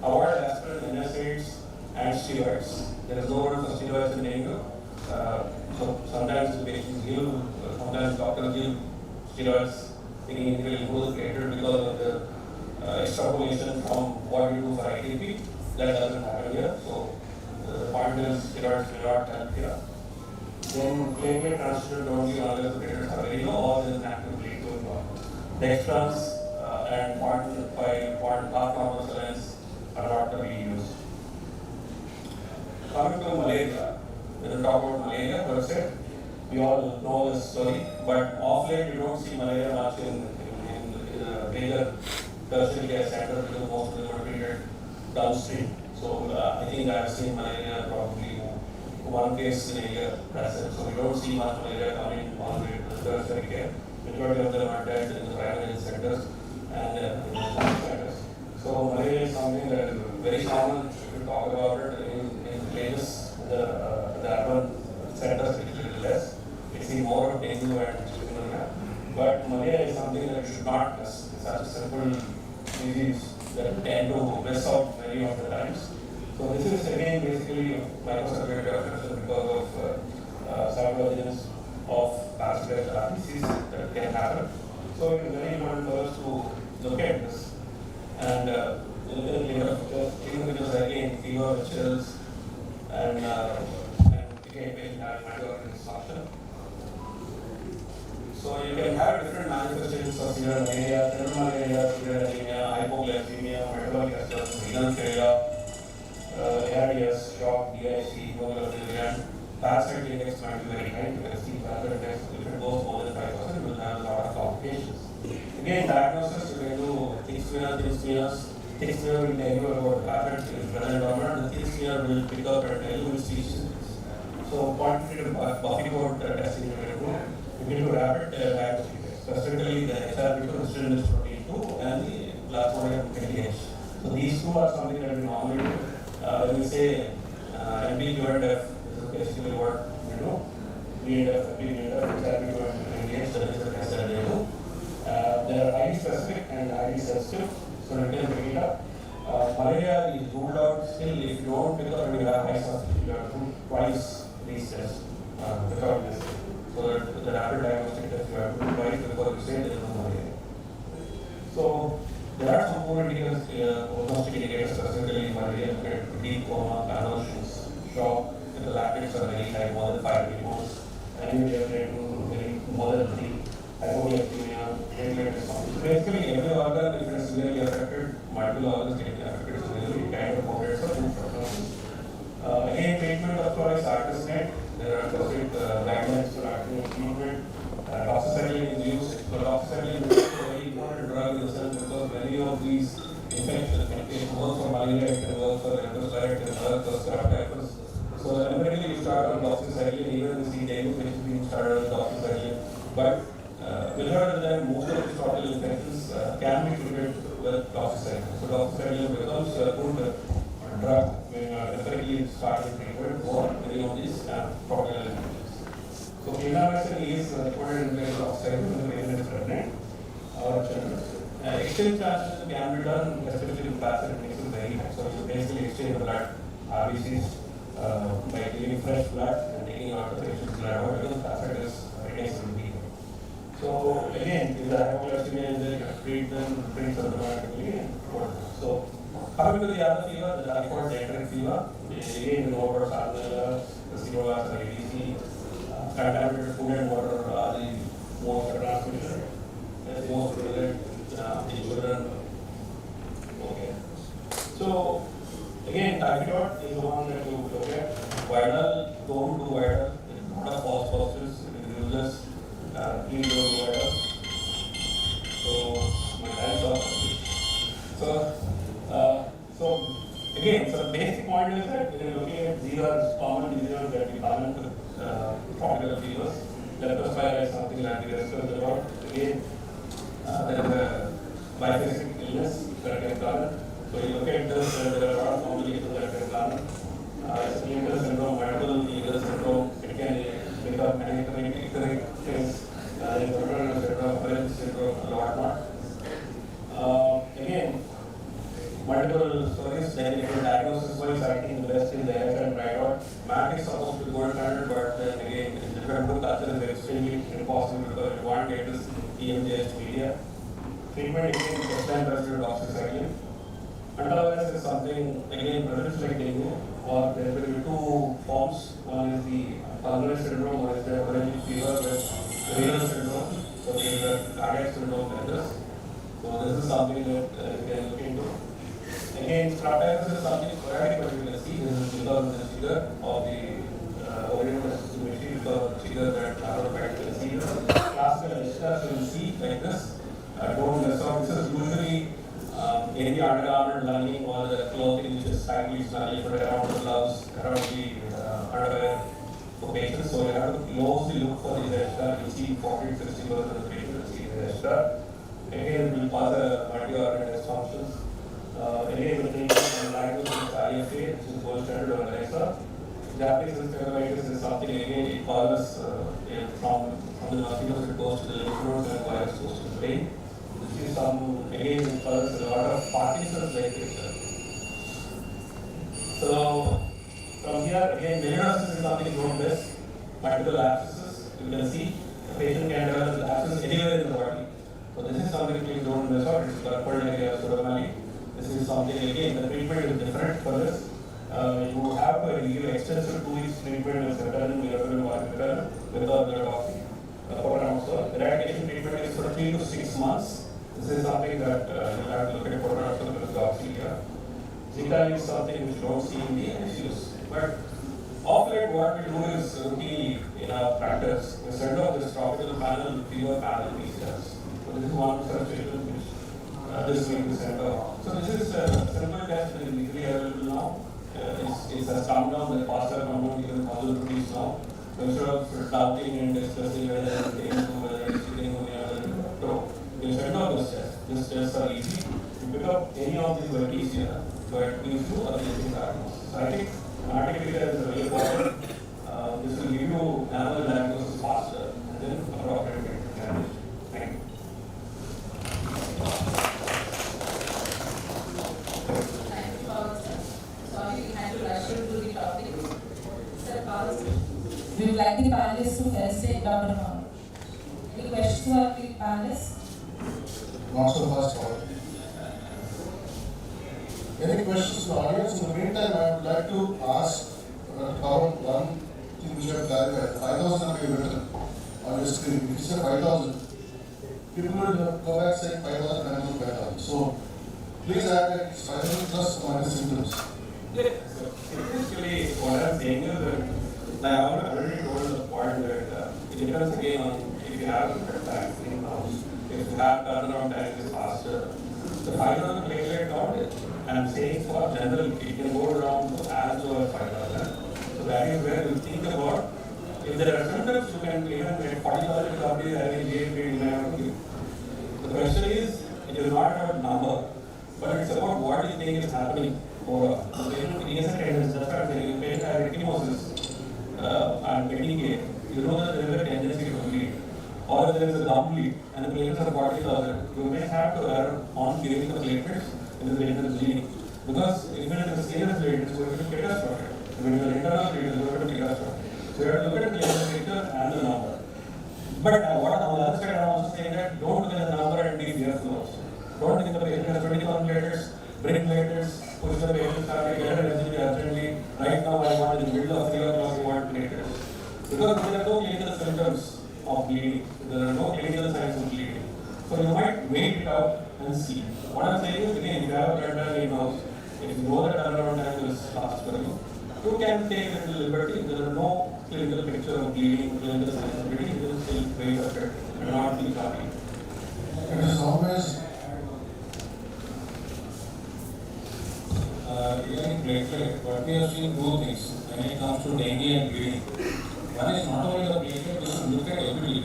Avoid aspirin, NSAIDs, and steroids. There is no word for steroids in dengue. So sometimes the patients give, sometimes doctors give steroids thinking it will improve the platelet because of the extrapolation from what you do for ITP. That doesn't happen here. So the point is steroids will not help here. Then platelet transfusion don't give unless the platelets are very low or there is an active bleed going on. Dextrans and 0.5, 0.5 normal saline are not to be used. Coming to malaria, when we talk about malaria per se, we all know this story, but of late you don't see malaria much in major tertiary care centers because most of them are treated downstream. So I think I've seen malaria probably one case in a year, that's it. So we don't see much malaria coming all the way to the tertiary care. Majority of them are dead in the primary centers and in the centers. So malaria is something that is very common. If you talk about it in places, the urban centers, it's a little less. We see more of dengue and chikungunya, But malaria is something that should not miss. It's such a simple disease that we tend to miss out many of the times. So this is again basically microcirculatory organism because of cytogenesis of parasitic disease that can happen. So it is very important for us to look at this and look at the clinical again, fever, chills, and again patient having microorganism dysfunction. So you can have different manifestations of severe malaria, general malaria, severe anemia, hypoglycemia, metabolic acidosis, renal failure, ARDS, shock, DIC, hemoglobin, parasite index might be very high because the parasite index, if it goes more than 5%, it will have a lot of complications. Again, diagnosis, you can do thick smears. Thick smear will tell you about the parasite is present or not. The thick smear will pick up and tell you which species it is. So, quantitative buffy code testing you can do. You can do rapid diagnostics, specifically the XRP2, histidinous protein 2, and the plasmodium LDH. So, these two are something that we normally do. When we say MPQNF, this is basically what we do. VNF, MPQNF, XRP2, and LDH, that is the test that they do. They are highly specific and highly sensitive, so you can pick it up. Malaria is ruled out still if you don't pick up and you have high suspicion. You have to do twice these tests without this. So that the rapid diagnostic test you have to do twice before you say there is no malaria. So there are some more indicators, prognostic indicators, specifically malaria, deep coma, convulsions, shock, if the lactates are very high, more than 5 millimoles, anemia rate very more than 3, hypoglycemia, platelet dysfunction. Basically, every organ, if it is severely affected, multiple organs getting affected severely, it kind of operates a food prognosis. Again, treatment of course is artesunate. There are specific guidelines for artesunate treatment. Doxycycline is used, but doxycycline is a very important drug in the sense because many of these infections, it can work for malaria, it can work for enterocyte, it can work for streptococcus. So immediately you start on doxycycline, even the dengue patients being started on doxycycline. But majority of the time, most of the total infections can be treated with doxycycline. So doxycycline becomes a good drug when effectively started treatment for many of these total infections. So clindamycin is reported in place of doxycycline when the patient is pregnant or children. Exchange transfusion can be done, especially in parasite mix is very high. So you basically exchange the blood, RBCs, by giving fresh blood and taking out the patient's blood because parasite is retains in the. So again, if the hypoglycemia is there, you have to treat them pretty symptomatically and report them. So coming to the other fever, the typhoid enteric fever, again we know about salmonella, Ricinovirus and ADC, contaminated food and water are the most transmission. That's the most prevalent in children. Okay. So again, typhoid is the one that you look at. Viral, don't do viral. There's a lot of false positives. It is useless. Please don't do viral. So my hands off. So again, so the basic point is that when you're looking at these are common diseases that we common to tropical fevers. Leptospira is something that we discussed about. Again, there is a biphasic illness that can come. So you look at this, there are a lot of complications that can come. Clinical syndrome, multiple clinical syndrome, it can become icteric things, syndrome, syndrome, a lot more. Again, multiple stories, then if you diagnosis wise, I think the best is the FM right out. MAC is supposed to be gold standard, but then again, in different group culture is extremely impossible because you want to get this EMJH media. Treatment again, just time resident doxycycline. Antivirus is something, again, presents like dengue, or there will be two forms. One is the pulmonary syndrome, one is the hemorrhagic fever with renal syndrome. So there is a cardiac syndrome like this. So this is something that you can look into. Again, streptococcus is something sporadic, but you can see this is because of the trigger of the oriental system machine, because of the trigger that you can see this. Classical Ishtar, so you see like this. Don't mess up. This is usually in the undergarment, lining, or the clothing which is slightly smelly, but around the gloves, around the underwear for patients. So you have to closely look for these Ishtar. You see 40-60% of the patients see the Ishtar. Again, it will cause a multi-organ dysfunctions. Again, the treatment and diagnosis is IFA, which is gold standard or ELISA. Japanese encephalitis is something again it causes from from the mosquitoes, it goes to the lymph nodes, and virus goes to the brain. This is some, again, it causes a lot of Parkinson's-like picture. So, from here, again, melanosis is something you don't miss. Multiple abscesses, you can see the patient can develop abscess anywhere in the body. So, this is something you don't miss out. It's called pulmonary pseudomally. This is something, again, the treatment is different for this. You have to give extensive 2 weeks treatment with Septalin, Miraculum, without the toxin program also. Eradication treatment is for 3 to 6 months. This is something that you have to look at program with toxin here. Zika is something which you don't see in the issues. But of late, what we do is routinely in our practice, we send out this tropical panel, fever panel PCRs. So this is one such treatment which this week we send out. So this is a simple test that is easily available now. It has come down with faster compound given possibilities now. So instead of doubting and discussing whether it's taking whether it's sitting or whether it's no, you send out this test. These tests are easy. You pick up any of these vertices here, but we do a basic diagnosis. So I think artificial is very important. This will give you another diagnosis faster and then appropriate treatment management. Thank you. We would like the panelists to felicitate Dr. Ram. Any questions for the panelists? Not so fast, Paul. Any questions from the audience? In the meantime, I would like to ask Karan one thing which you have clarified. 5,000 have been written on your screen. If you say 5,000, people will go back saying 5,000 and 5,000. So please add that it's 5,000 plus minus symptoms. Essentially, what I'm saying is that I have already told the point that it depends again on if you have a vaccine in house, if you have turnaround time is faster. The 5,000 platelet count, I'm saying for general, it can go around to as low as 5,000. So that is where you think about if there are symptoms, you can even get 40,000 copies having GAP. The question is, it is not about number, but it's about what you think is happening. Or the patient is a tendency, that's what I'm saying. Patient has ecchymosis and Medicaid, you know that there is a tendency to bleed. Or there is a gum bleed and the platelets are 40,000. You may have to err on giving the platelets when the patient is bleeding. Because even if it's a serious bleed, it's going to be catastrophic. When it's an internal bleed, it's going to be catastrophic. So you have to look at the platelet picture and the number. But what on the other side, I'm also saying that don't look at the number and be fearful also. Don't think the patient has 21 platelets. Bring platelets, push the patient start, get an urgently, urgently. Right now, I want in the middle of 3 o'clock, I want platelets. Because there are no clinical symptoms of bleeding, there are no clinical signs of bleeding. So you might wait it out and see. What I'm saying is, again, if you have a blood bank in house, if you know that turnaround time is fast for you, you can take a little liberty. There are no clinical picture of bleeding, clinical signs of bleeding, you will still wait a bit and not be happy. It is always regarding platelet, what we have seen two things when it comes to dengue and bleeding. One is not only the platelet, we should look at ability.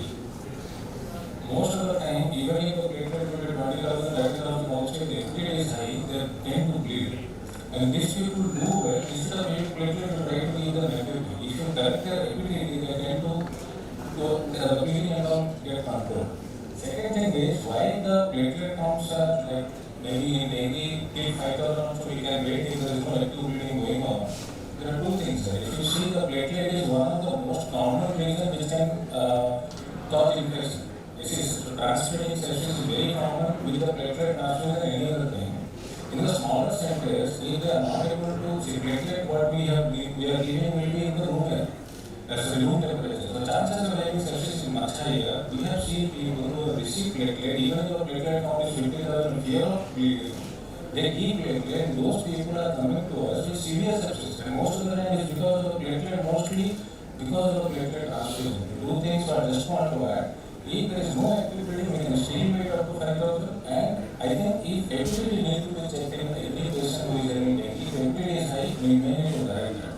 Most of the time, even if the platelet will be 20,000, 30,000 also, if the ability is high, they tend to bleed. And these people do well, instead of giving platelet, you try to give them ability. If you correct their ability, they tend to the bleeding and all get controlled. Second thing is, why the platelet counts are like maybe in dengue, till 5,000 also we can wait if there is no acute bleeding going on. There are two things there. If you see, the platelet is one of the most common reasons which can cause infection. This is transmitting sepsis is very common with the platelet transfusion and any other thing. In the smaller centers, if they are not able to see platelet, what we are giving will be in the room air. That's the room temperature. The chances of having sepsis is much higher. We have seen people who have received platelet, even though the platelet count is 50,000 fear of bleeding. They keep platelet, those people are coming to us with severe sepsis. And most of the time is because of the platelet, mostly because of the platelet transfusion. Two things I just want to add. If there is no active bleeding, we can still wait up to 5,000. And I think if activity needs to be checked in every patient who is having dengue, if activity is high, we may need to guide them.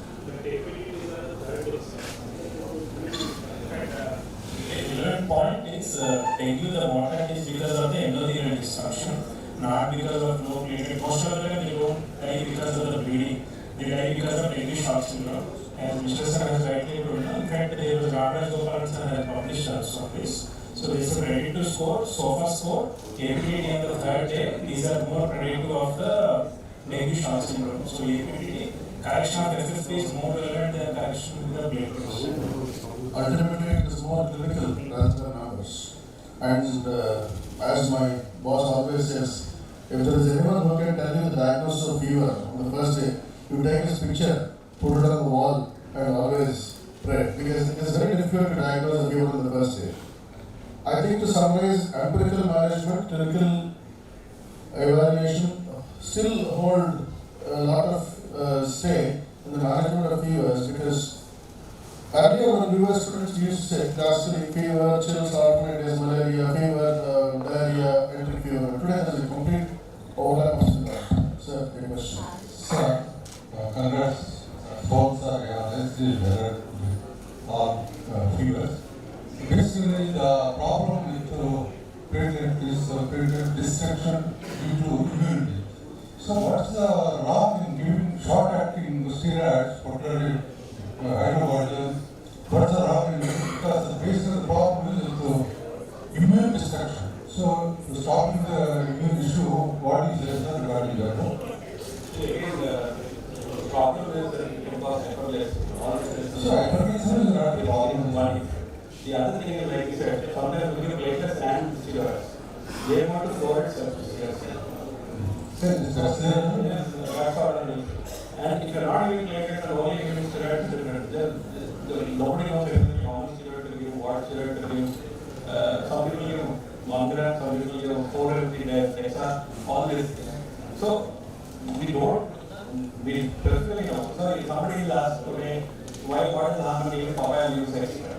The point is, dengue, the mortality is because of the endothelial dysfunction, not because of low platelet. Most of the time they don't die because of the bleeding, they die because of dengue shock syndrome. as Mr. Sir has rightly told, in fact, there was Raj Gopal Sir has published also on this. So this is ready to score, SOFA score, APTT on the third day. These are more predictive of the dengue shock syndrome. So APTT, correction of FFP is more relevant than correction with the platelets. Ultimately, it is more clinical rather than numbers. And as my boss always says, if there is anyone who can tell you the diagnosis of fever on the first day, you take his picture, put it on the wall, and always pray. Because it is very difficult to diagnose a fever on the first day. I think to summarize, empirical management, clinical evaluation still hold a lot of stay in the management of fevers, because earlier when we were students, we used to say classically fever, chills, alternate days, malaria, fever, diarrhea, enteric fever. Today there is a complete overlap of symptoms. Sir, any question? Sir, congrats. Both are necessarily better on fevers. Basically, the problem with platelet is platelet destruction due to immunity. So, what's the wrong in giving short-acting steroids, particularly hydrocortisone? What's the wrong in it? Because the base of the problem is with immune destruction. So, to stopping the immune issue, what is the answer regarding that? The problem is that because hyperglycemia. So, hyperglycemia is not the problem. The other thing is, like you said, sometimes we give platelets and steroids. They want to go at sepsis. That's all it is. And if you're not giving platelets and only giving steroids, then nobody knows exactly how much steroid to give, what steroid to give. Some people give 1 gram, some people give 4 mg, etc. All this. So we specifically know. So if somebody will ask today, what is the harm in giving papaya leaves extra?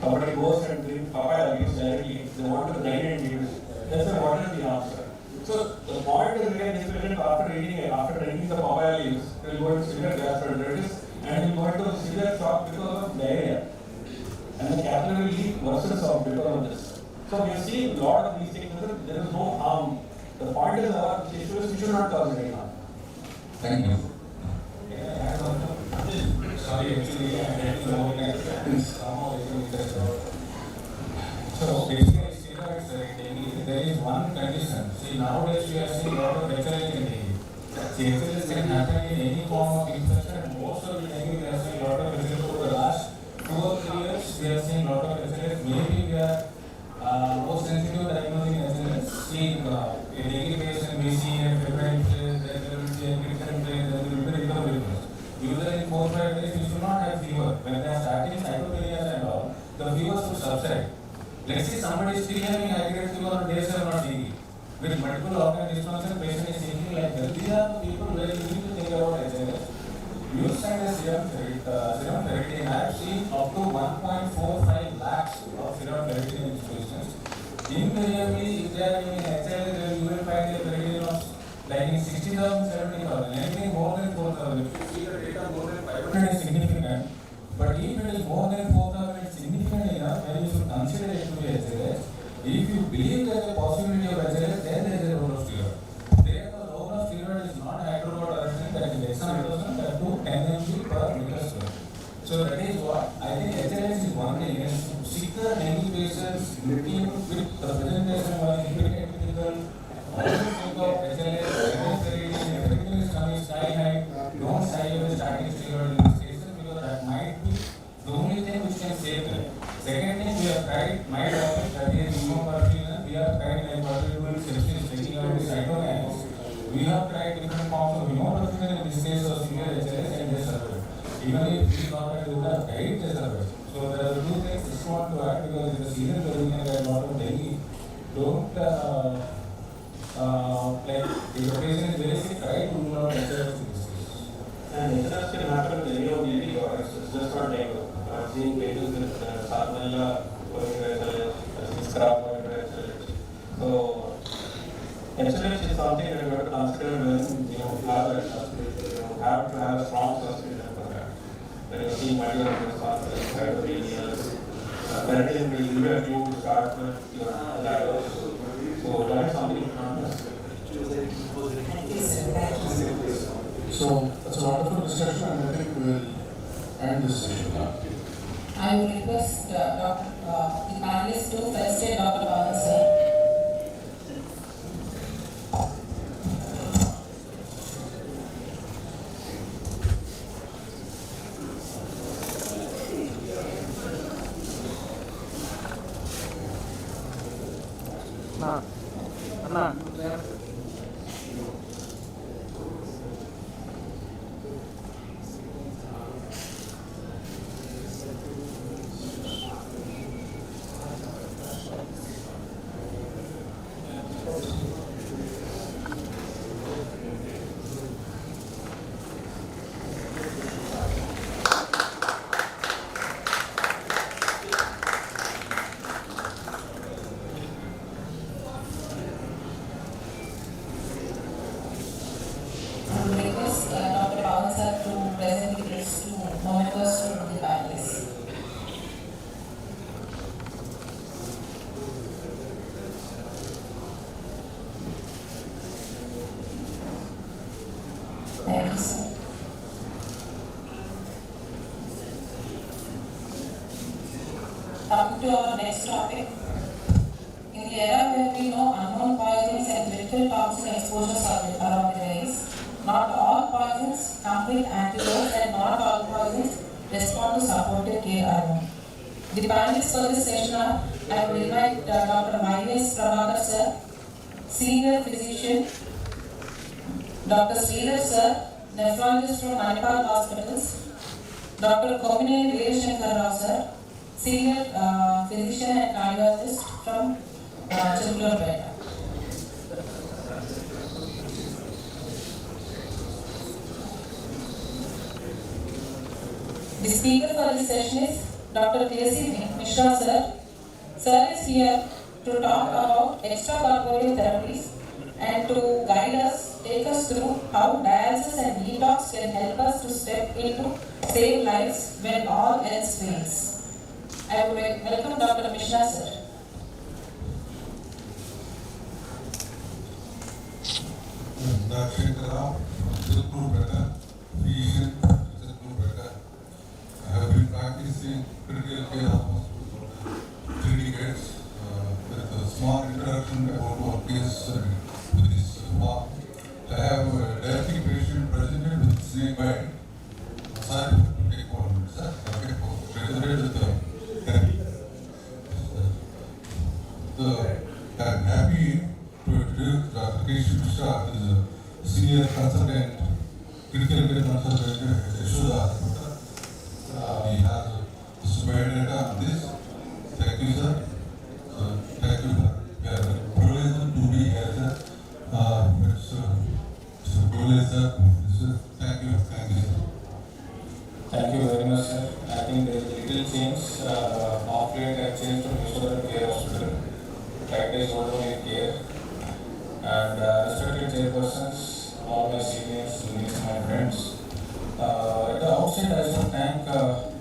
Somebody goes and drinks papaya leaves directly, they want to drain and use. That's what is the answer. So the point is again, this patient after drinking the papaya leaves, will go into severe gastroenteritis and will go into severe shock because of diarrhea. And the capillary leak worsens out because of this. So we see a lot of these things, there is no harm. The point is our issue is we should not cause any harm. Thank you. Sorry, actually, I had to know that so basically, steroids, there is one condition. See, nowadays we are seeing a lot of HLH in dengue. See, HLH can happen in any form of infection. Most of the dengue we are seeing a lot of HLH over the last 2 or 3 years. We are seeing a lot of HLH. Maybe we are more sensitive diagnosing HLH. See, in dengue patient, we see a febrile phase, there will be a recurrent phase, there will be recovery phase. Usually in 4 or 5 days, you should not have fever. When they are starting cytopenias and all, the fever should subside. Let's say somebody is still having aggregate fever on day 7 or day 8. With multiple organ dysfunction, patient is thinking like that. These are the people where you need to think about HLH. You send a serum ferritin. I have seen up to 1.45 lakhs of serum ferritin in patients. Invariably, if they are having HLH, you will find a ferritin of like in 60,000, 70,000. Anything more than 4,000. If you see the data more than 500 is significant. But if it is more than 4,000, it's significant enough when you should consider it to be HLH. If you believe there is a possibility of HLH, then there is a role of steroid. There the role of steroid is not hydrochlorothiazide, that is dexamethasone, that to 10 mg per meter square. So that is what I think HLH is one thing. Sicker dengue patients looking with the presentation of Empiric also think of HLH, everything is coming sky high. Don't shy away starting steroid in this case because that might be the only thing which can save them. Second thing, we have tried my topic, that is immunoperfusion. We have tried like what we do in sepsis, taking out the cytokines. We have tried different forms of immunoperfusion in this case of severe HLH and they survive. Even if we not do that, right, they survive. So there are 2 things I just want to add because in the season where we can get a lot of dengue. Don't like if the patient is very sick, try to do not HLH in this case. And HLH can happen with any of the leading products, it's just not dengue. I've seen patients with salmonella going to HLH, scrap going to HLH. So, HLH is something that you have to consider when you have that suspicion. You have to have a strong suspicion for that. When you see multiple responses, cytopenias, ferritin will give a clue to start with your diagnosis. So, that is something you can't miss. So, that's a wonderful discussion, and I think we will this session now. I would request the panelists to felicitate Dr. Bala sir. Dr. Bala sir to present the gifts to members to the panelists. Thank you, sir. Coming to our next topic. In the era where we know unknown poisons and lethal toxin exposures are around the rise, not all poisons complete antidotes and not all poisons respond to supportive care alone. The panelists for this session are, I will invite Dr. Y.S. Prabhakar sir, Senior Physician, Dr. Sridhar sir, Nephrologist from Manipal Hospitals, Dr. Komine Veerashankar Rao sir, Senior Physician and Cardiologist from Coagulopathy. The speaker for this session is Dr. K.C. Mishra sir. Sir is here to talk about extracorporeal therapies and to guide us, take us through how dialysis and detox can help us to step into save lives when all else fails. I would welcome Dr. Mishra sir. I have been practicing critical care almost for 3 decades with a small introduction about what case with this farm. I have a diabetic patient presented with snake bite. Sorry to take 1 minute, sir. Okay, presented with the therapy. I'm happy to introduce Dr. K.C. Mishra, who is a senior consultant, critical care consultant at Yashoda. He has super data on this. Thank you, sir. Thank you. We are privileged to be here, sir. It's a privilege, sir. Thank you. Thank you, sir. Thank you very much, sir. I think there is a little change. Off late I changed to Yashoda Care Hospital. Practice orthodontic care. And respected chairpersons, all my seniors, juniors, my friends. At the outset, I should thank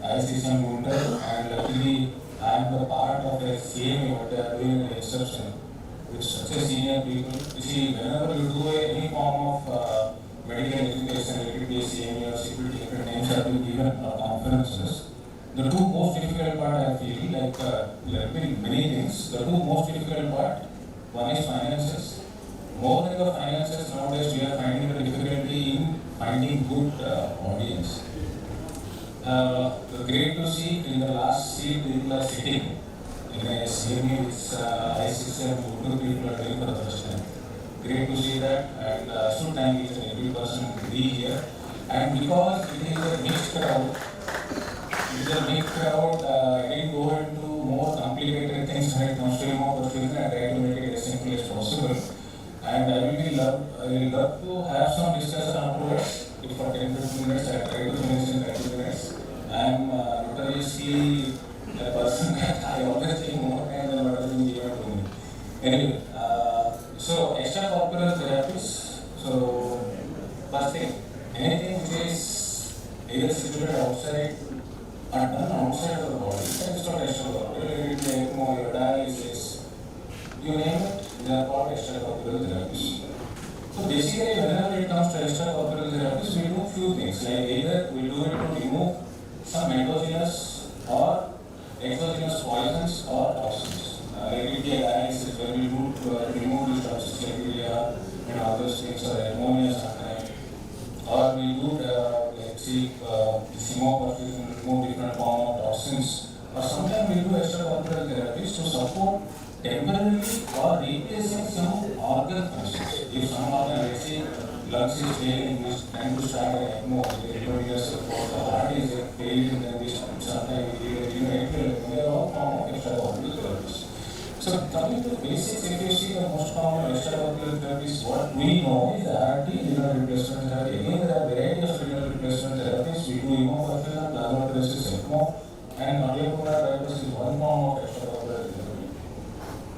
ISCCM GUNTUR, and luckily I am the part of a CME what they are doing an exception with such a senior people. You see, whenever you do any form of medical education, let it be a CME or security, different names have been given conferences. The 2 most difficult part I feel like there have been many things. The 2 most difficult part, one is finances. More than the finances nowadays, we are finding the difficulty in finding good audience. Great to see in the last seat people are sitting in a CME which ISCCM GUNTUR people are doing for the first time. Great to see that, and should thank each and every person to be here. And because it is a mixed crowd, I didn't go into more complicated things when it comes to perfusion. I try to make it as simple as possible. And I will love to have some discussion afterwards. If for 10-15 minutes, I try to finish in 30 minutes. I am notoriously a person that I always take more time than what has been given to me. Anyway, so extracorporeal therapies. So, first thing, anything which is either situated outside or done outside of the body, that is not extracorporeal. It may more your dialysis, you name it. They are called extracorporeal therapies. So basically, whenever it comes to extracorporeal therapies, we do few things. Like either we do it to remove some endogenous or exogenous poisons or toxins. Like dialysis, where we remove these toxins, bacteria and other things, or ammonia sometimes. Or we do hemopurfusion, remove different form of toxins. Or sometimes we do extracorporeal therapies to support temporarily or replacing some organ functions. If some organ, let's say, lungs is failing, we tend to start an ECMO, the heart is failing, then we sometimes they are all form of extracorporeal therapies. So coming to the basics, if you see the most common extracorporeal therapies, what we know is RT, renal replacement therapy. Again, there are variety of renal replacement therapies. We do hemopurfusion, plasmapheresis, ECMO, and Coagulopathy is one form of extracorporeal therapy.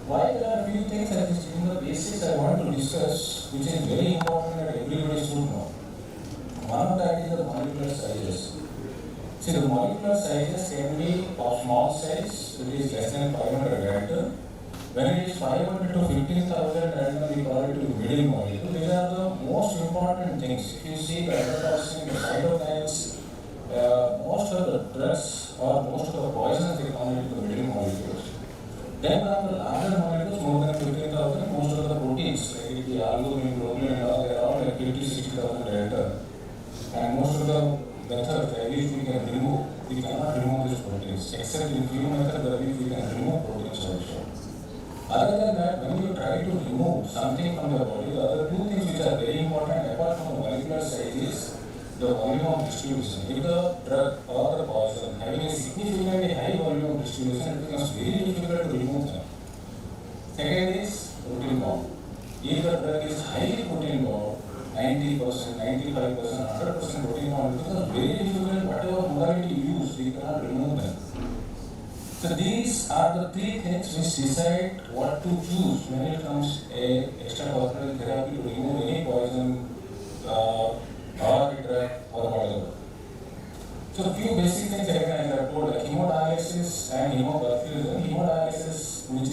Why there are few things that is in the basics I want to discuss, which is very important that everybody should know. One of that is the molecular sizes. See, the molecular sizes can be of small size, which is less than 500 Dalton. When it is 500 to 15,000 Dalton, we call it a middle molecule. These are the most important things. If you see the toxin, the cytokines, most of the drugs or most of the poisons, they come into the middle molecules. Then come the larger molecules, more than 15,000, most of the proteins, like the albumin, globulin, and all, they are all like 50,000-60,000 Dalton. And most of the methods by which we can remove, we cannot remove these proteins, except in few methods by which we can remove proteins also. Other than that, when you try to remove something from the body, the other two things which are very important apart from the molecular size is the volume of distribution. If the drug or the poison having a significantly high volume of distribution, it becomes very difficult to remove them. Second is protein bound. If the drug is highly protein bound, 90%, 95%, 100% protein bound, it becomes very difficult. Whatever modality you use, we cannot remove them. So these are the three things which decide what to choose when it comes a extracorporeal therapy to remove any poison or drug or whatever. So few basic things again I have told, like hemodialysis and hemopurfusion. Hemodialysis, which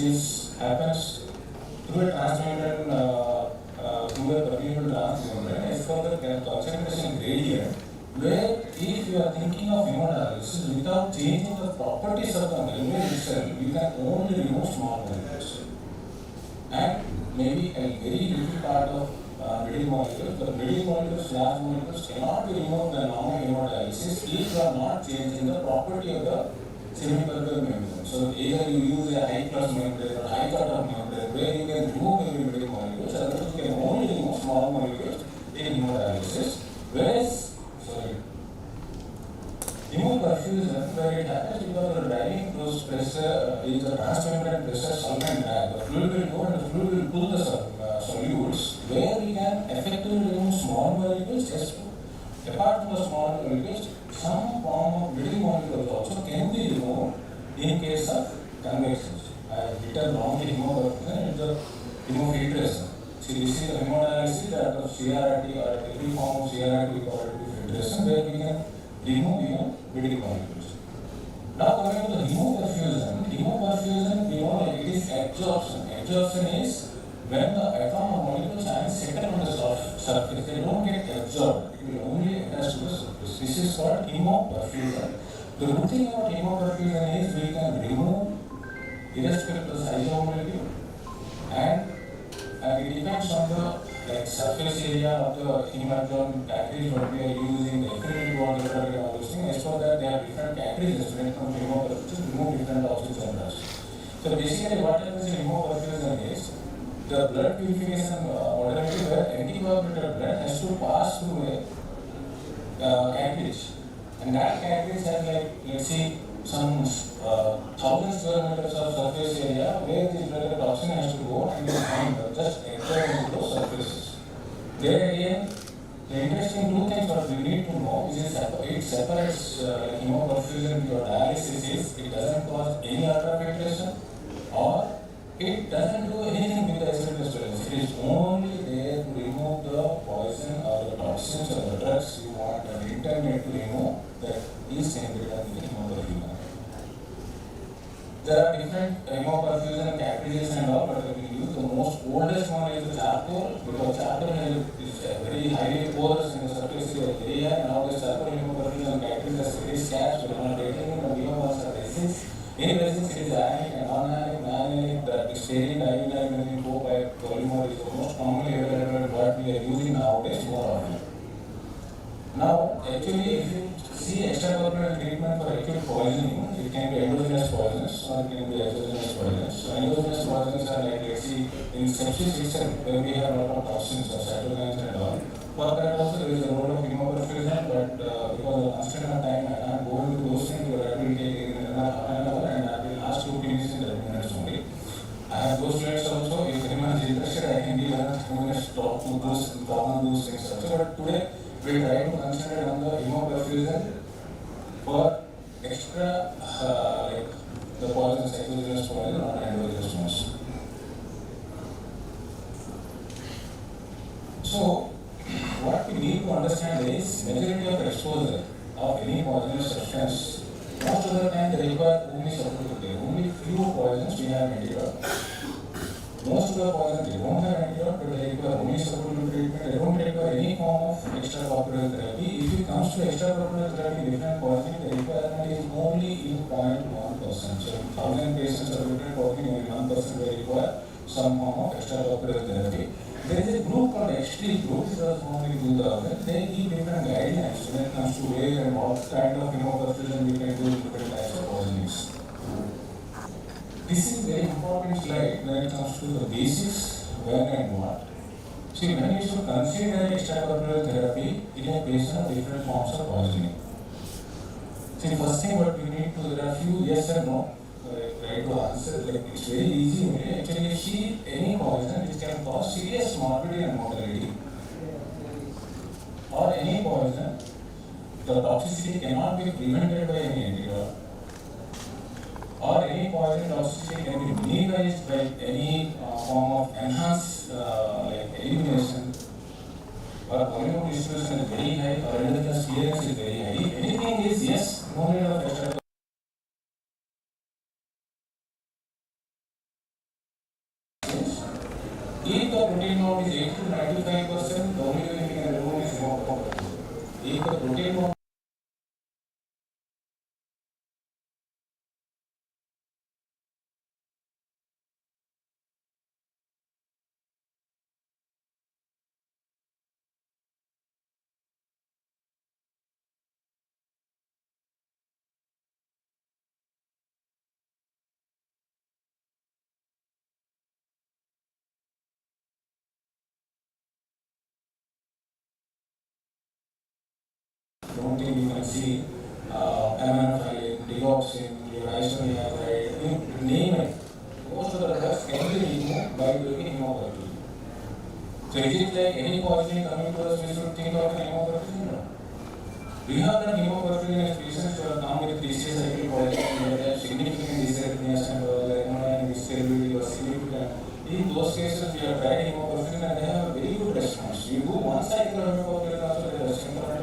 happens through a transmembrane through a permeable transmembrane, is called the concentration gradient, where if you are thinking of hemodialysis without changing the properties of the membrane itself, you can only remove small molecules. And maybe a very little part of middle molecules, the middle molecules, large molecules cannot be removed by normal hemodialysis if you are not changing the property of the semipermeable membrane. So either you use a high plus membrane or high cutoff membrane where you can remove every middle molecules, otherwise you can only remove small molecules in hemodialysis. Whereas hemopurfusion, where it happens because the driving force pressure is the transmembrane pressure solvent drag. The fluid will go and the fluid will pull the solutes, where we can effectively remove small molecules. Just apart from the small molecules, some form of middle molecules also can be removed in case of convections. I have written wrongly hemopurfusion in the hemofiltration. See, this is the hemodialysis that of CRRT or every form of CRRT we call it filtration, where we can remove even middle molecules. Now coming to the hemopurfusion, we know that it is absorption. Absorption is when the atom or molecules are settled on the surface, they don't get absorbed. It will only attach to the surface. This is called hemopurfusion. The good thing about hemopurfusion is we can remove irrespective of the size of molecule, and it depends on the surface area of the hematome cartridge what we are using, the affinity bond, and all those things. As for that, there are different cartridges when it comes to hemopurfusion to remove different toxins and drugs. So basically what happens in hemopurfusion is the blood purification modality where anticoagulated blood has to pass through a cartridge, and that cartridge has let's say some 1,000 square meters of surface area where this blood toxin has to go and just enter into those surfaces. There again, the interesting two things what we need to know is it separates hemopurfusion or dialysis is it doesn't cause any ultrafiltration or it doesn't do anything with the acid disturbance. It is only there to remove the poison or the toxins or the drugs you want and intended to remove that is embedded in the hemopurfusion. There are different hemopurfusion cartridges and all, but we use the most oldest one is the charcoal, because charcoal is very highly porous in the surface area, and now the charcoal hemoperfusion bacteria is very scarce, we are not getting it, and hemoperfusion are resins. In resins, it is ionic and non-ionic, non-ionic, that styrene, dimethyl, polymer is the most commonly available what we are using nowadays more often. Now, actually, if you see extracorporeal treatment for acute poisoning, it can be endogenous poisons or it can be exogenous poisons. So, endogenous poisons are like, let's see, in sepsis itself, where we have a lot of toxins or cytokines and all. For that also, there is a role of hemoperfusion, but because of constraint of time, I can't go into those things, but I will take in half an hour and I will ask you to finish in 30 minutes only. I have those slides also. If anyone is interested, I can give another 2 minutes talk to those things also. But today, we try to concentrate on the hemoperfusion for extra, like the poisons, exogenous poison or endogenous ones. So, what we need to understand is majority of exposure of any poisonous substance. Most of the time they require only supportive care. Only few poisons we have antidote. Most of the poisons they don't have antidote, but they require only supportive treatment. They don't require any form of extracorporeal therapy. If it comes to extracorporeal therapy, different poisoning, the requirement is only in 0.1%. So, 1,000 patients are different poisoning, only 1% will require some form of extracorporeal therapy. There is a group called Extracorporeal group, it was formed in 2000. They give different guidelines when it comes to where and what kind of hemoperfusion we can do in different types of poisonings. This is a very important slide when it comes to the basics, when and what. See, when you should consider extracorporeal therapy in a patient of different forms of poisoning. See, first thing what we need to, there are few yes and no. Try to answer, like it's very easy. Actually, you see any poison which can cause serious morbidity and mortality, or any poison, the toxicity cannot be prevented by any antidote, or any poison toxicity can be minimized by any form of enhanced like elimination, or volume distribution is very high, or endogenous clearance is very high. If anything is yes, no need of extra. If the protein count is 80 to 95%, the only way we can remove is hemoperfusion. If the protein count don't think you can see aminophylline, digoxin, your isoniazide, you name it. Most of the drugs can be removed by doing hemoperfusion. So is it like any poisoning coming to us, we should think of an hemoperfusion? No. We have done hemoperfusion in patients who have come with PCS cycle poisoning, where they have significant dysarrhythmias and hemorrhagic instability or significant. In those cases, we have tried hemoperfusion and they have a very good response. You do one cycle of hemoperfusion also, they have symptomatic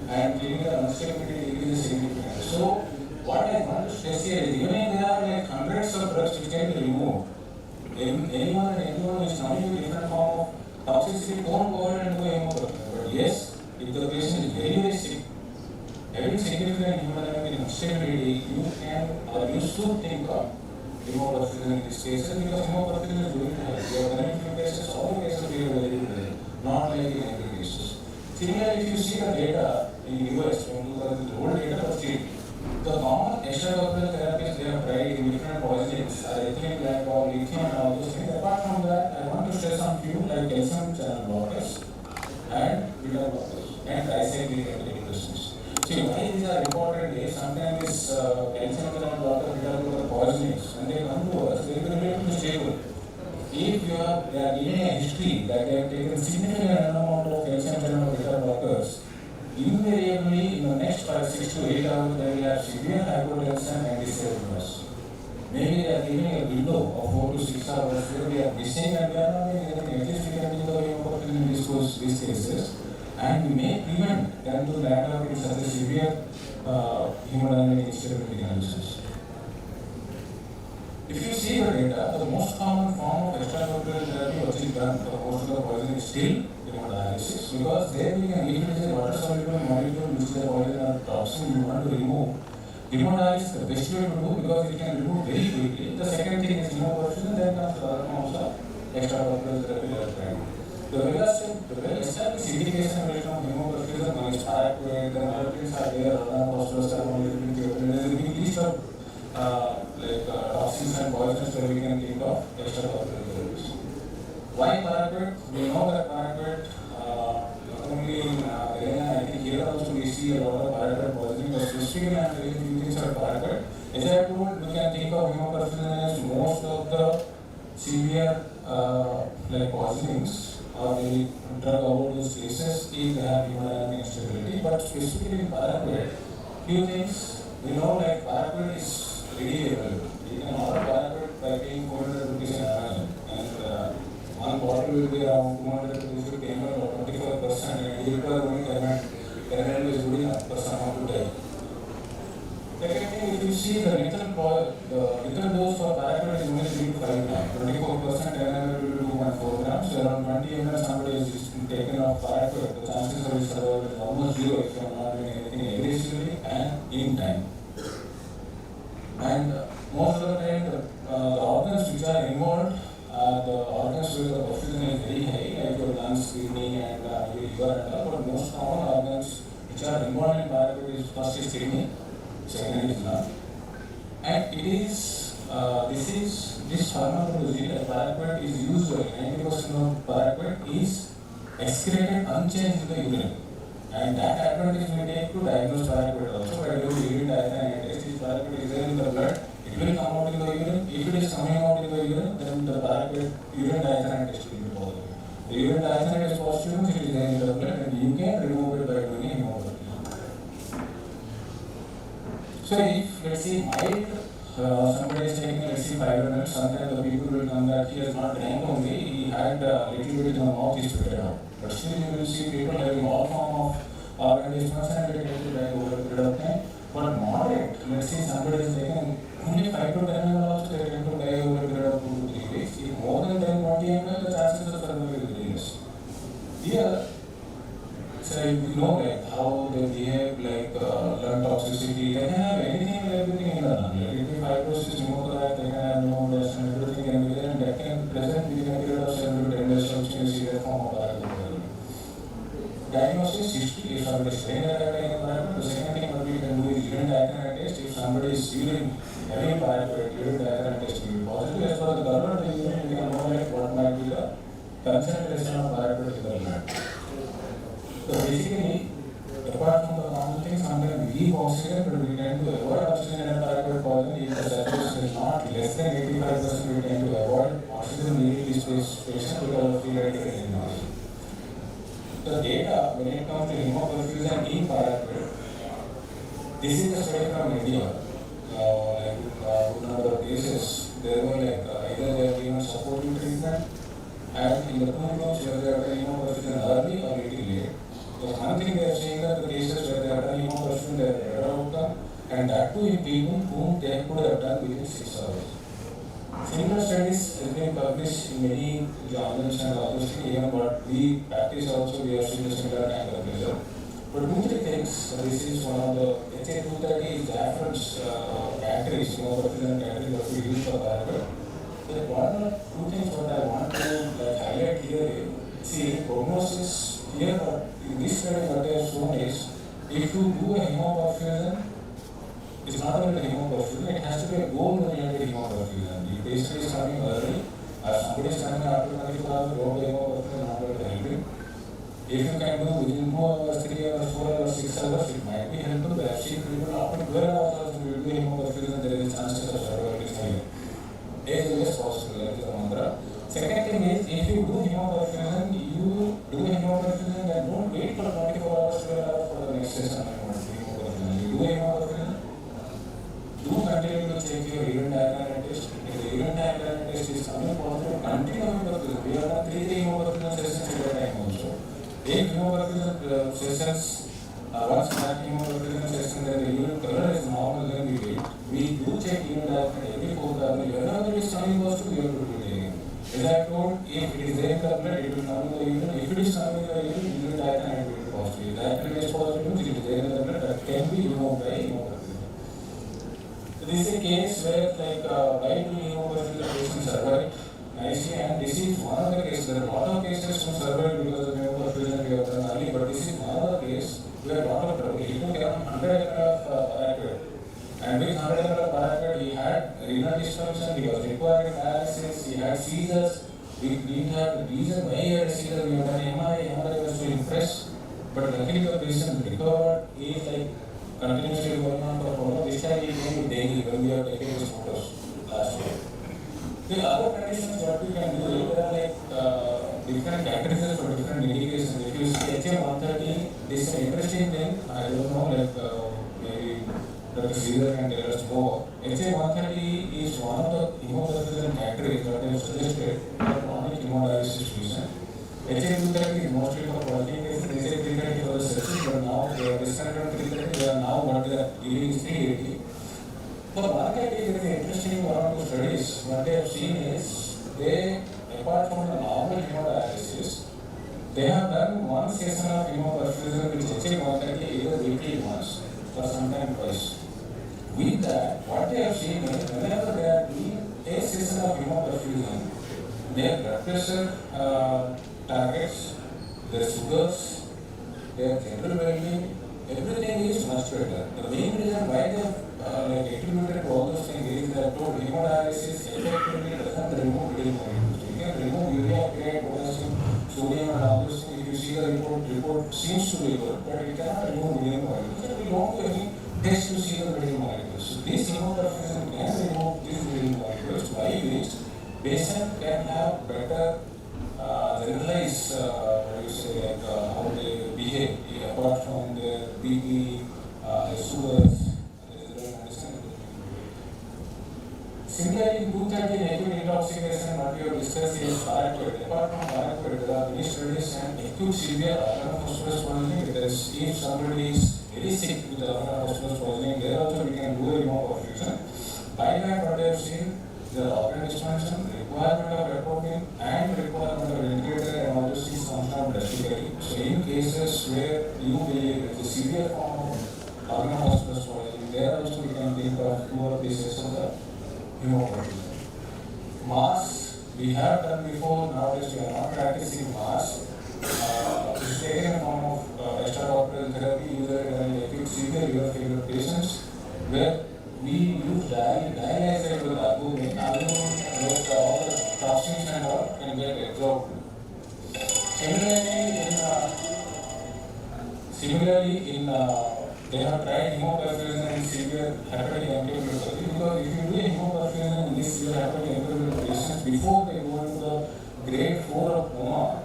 and clinical instability decreases significantly. So, what I want to stress here is, even if there are like hundreds of drugs which can be removed, anyone and everyone is coming with different form of toxicity, don't go ahead and do hemoperfusion. But yes, if the patient is very, very sick, having significant hemodynamic instability, you can or you should think of hemoperfusion in these cases, because hemoperfusion is going to help. Your current cases, all cases we are very good, not like in every cases. Similarly, if you see the data in US from 2000, the old data was still the common extracorporeal therapies they have tried in different poisonings are ethylene glycol, lithium, and all those things. Apart from that, I want to stress on few like calcium channel blockers and beta blockers and tricyclic antidepressants. See, why these are important is sometimes this calcium channel blocker, beta blocker poisonings, when they come to us, they will be relatively stable. If you are giving a history that they have taken significant amount of calcium channel beta blockers, invariably in the next 6 to 8 hours they will have severe hypotension and dysarrhythmias. Maybe they are giving a window of 4 to 6 hours where we are missing and we are not getting anything. At least we can do the hemoperfusion in these cases, and we may prevent them to land up in such a severe hemodynamic instability conditions. If you see the data, the the most common form of extracorporeal therapy which is done for most of the poison is still hemodialysis, because there we can, if it is a water soluble molecule which is a poison or toxin you want to remove, hemodialysis is the best way to do because it can remove very quickly. The second thing is hemoperfusion, then comes the other forms of extracorporeal therapy that are trying. The well-established indication rate of hemoperfusion is paraquat, then other things are there, there is a big list of toxins and poisons that we can think of extracorporeal therapies. Why paraquat? We know that paraquat, not only in Renal, I think here also we see a lot of paraquat poisoning, but specifically I'm very few things are paraquat. As I told, we can think of hemoperfusion as most of the severe poisonings or the drug overdose cases if they have hemodynamic instability, but specifically in paraquat, few things we know like paraquat is readily available. You can order paraquat by paying 400 rupees in Amazon, and one bottle will be around 200 rupees to payment or 25%, and you require only Renal is good enough for someone to die. Second thing, if you see the lethal dose for paraquat is only 3 to 5 grams, 24% Renal will be 2.4 grams, so around 20 ml somebody is taken off paraquat, the chances of his survival is almost zero if you are not doing anything aggressively and in time. And most of the time, the organs which are involved are the organs where the perfusion is very high, like your lungs, kidney, and your liver and all. But most common organs which are involved in paraquat is first is kidney, second is lung, and it is this pharmacology that paraquat is usually 90% of paraquat is excreted unchanged in the urine. And that advantage we take to diagnose paraquat also by doing urine diethyl test. If paraquat is there in the blood, it will come out in the urine. If it is coming out in the urine, then the paraquat urine diethyl test will be positive. The urine diethyl test is positive, it is there in the blood, and you can remove it by doing hemoperfusion. So if, let's say, somebody is taking, let's say, 5 minutes, sometimes the people will come that he has not drank only, he had a little bit in the mouth, he spit it out. But still you will see people having all form of organ dysfunction and they get to die over a period of time. But moderate, let's say somebody is taking only 5 to 10 ml also, they tend to die over a period of 2 to 3 weeks. If more than 10 20 ml, the chances of survival is very less. Here, so you know like how they behave, like lung toxicity, they can have anything and everything in the lung. Like if fibrosis, pneumothorax, they can have pneumonia and everything can be there, and that can present within a period of 7 to 10 days of severe form of paraquat. Diagnosis history, if somebody is saying that they have paraquat, the second thing what we can do is urine diethyl test. If somebody is having paraquat, urine diethyl test will be positive. As far as the color of the urine, we can know like what might be the concentration of paraquat in the blood. So basically, apart from the common things, sometimes we give oxygen, but we tend to avoid oxygen in a paraquat poison. If the saturation is not less than 85%, we tend to avoid oxygen in this patient because of free radical injury. The data when it comes to hemoperfusion in paraquat, this is a study from India. Good number of cases, there were either they are given supporting treatment, and in the 2 groups where they are done hemoperfusion early or little late. So one thing they are saying that the cases where they are done hemoperfusion, they have better outcome, and that too in people whom they could have done within 6 hours. Similar studies have been published in many journals and others, even what we practice also, we have seen a similar kind of result. But 2-3 things, this is one of the, let's say 230 is different categories, hemoperfusion categories that we use for paraquat. So one or 2 things what I want to highlight here is, see, prognosis here, in this study what they have shown is, if you do a hemoperfusion, it's not only the hemoperfusion, it has to be a goal-oriented hemoperfusion. The patient is coming early, or somebody is coming after 24 hours, go to hemoperfusion, not going to help him. If you can do within 2 hours, 3 hours, 4 hours, 6 hours, it might be helpful. But I've seen people after 12 hours, you do hemoperfusion, there is a chance of survival is higher. As well as possible, that is the mantra. Second thing is, if you do hemoperfusion, you do hemoperfusion and don't wait for 24 hours, 12 hours for the next session. You do hemoperfusion. Do continue to check your urine diethyl test. If the urine diethyl test is coming positive, continue hemoperfusion. We have done 3 hemoperfusion sessions at a time also. 8 hemoperfusion sessions Once that hemoperfusion session that the urine color is normal, then we wait. We do check urine diaphragm every 4 hours. Whenever it is coming positive, we have to do it again. As I told, if it is there in the blood, it will come in the urine. If it is coming in the urine, urine diaphragm will be positive. If diaphragm is positive, means it is there in the blood, that can be removed by hemoperfusion. So this is a case where why do hemoperfusion patients survive? I see, and this is one of the cases. There are a lot of cases who survive because of hemoperfusion we have done early, but this is one of the cases where a lot of trouble. He took around 100 ml of paraquat, and with 100 ml of paraquat, he had renal dysfunction, he was requiring dialysis, he had seizures. We didn't have the reason why he had a seizure. We have done MRI was so impressed, but luckily the patient recovered. He is continuously going on for follow. This time he came daily when we are taking his photos last year. The other conditions what we can do, there are different categories for different medications. If you see HM130, this is an interesting thing. I don't know, maybe Dr. Sridhar can tell us more. HM130 is one of the hemoperfusion categories that is suggested for chronic hemodialysis reason. HM230 is mostly for quality cases. HM330 for the sepsis, but now they are discontinued 330. They are now what they are giving is 380. For one category, there is interesting one or two studies. What they have seen is, they, apart from the normal hemodialysis, they have done one session of hemoperfusion which HM130 either weekly once or sometimes twice. With that, what they have seen is, whenever they are doing a session of hemoperfusion, their blood pressure targets, their sugars, their general well-being, everything is much better. The main reason why they have attributed to all those things is that hemodialysis effectively doesn't remove bleeding molecules. You can remove urea, create potassium, sodium and all those things. If you see the report seems to be good, but it cannot remove bleeding molecules. And we don't do any test to see the bleeding molecules. So this hemoperfusion can remove these bleeding molecules, by which patient can have better generalized how they behave apart from their BP, sugars. Similarly, in 230 acute intoxication, what we have discussed is paraquat. Apart from paraquat, there are many studies and acute severe organ-phosphorus poisoning. Because if somebody is very sick with organ-phosphorus poisoning, there also we can do a hemoperfusion. By that, what I have seen, the organ dysfunction, requirement of reporting, and requirement of ventilator, and all those things come down drastically. So, in cases where you believe it's a severe form of organ-phosphorus poisoning, there also we can think of 2 or 3 sessions of hemoperfusion. Mass, we have done before, nowadays we are not practicing mass. It's taken a form of extracorporeal therapy, either in acute severe liver failure patients, where we use dialyzed with albumin, with all the toxins and all can get absorbed. Similarly, they have tried hemoperfusion in severe hepatic encephalopathy, because if you do a hemoperfusion in these severe hepatic encephalopathy patients before they go into the grade 4 of coma,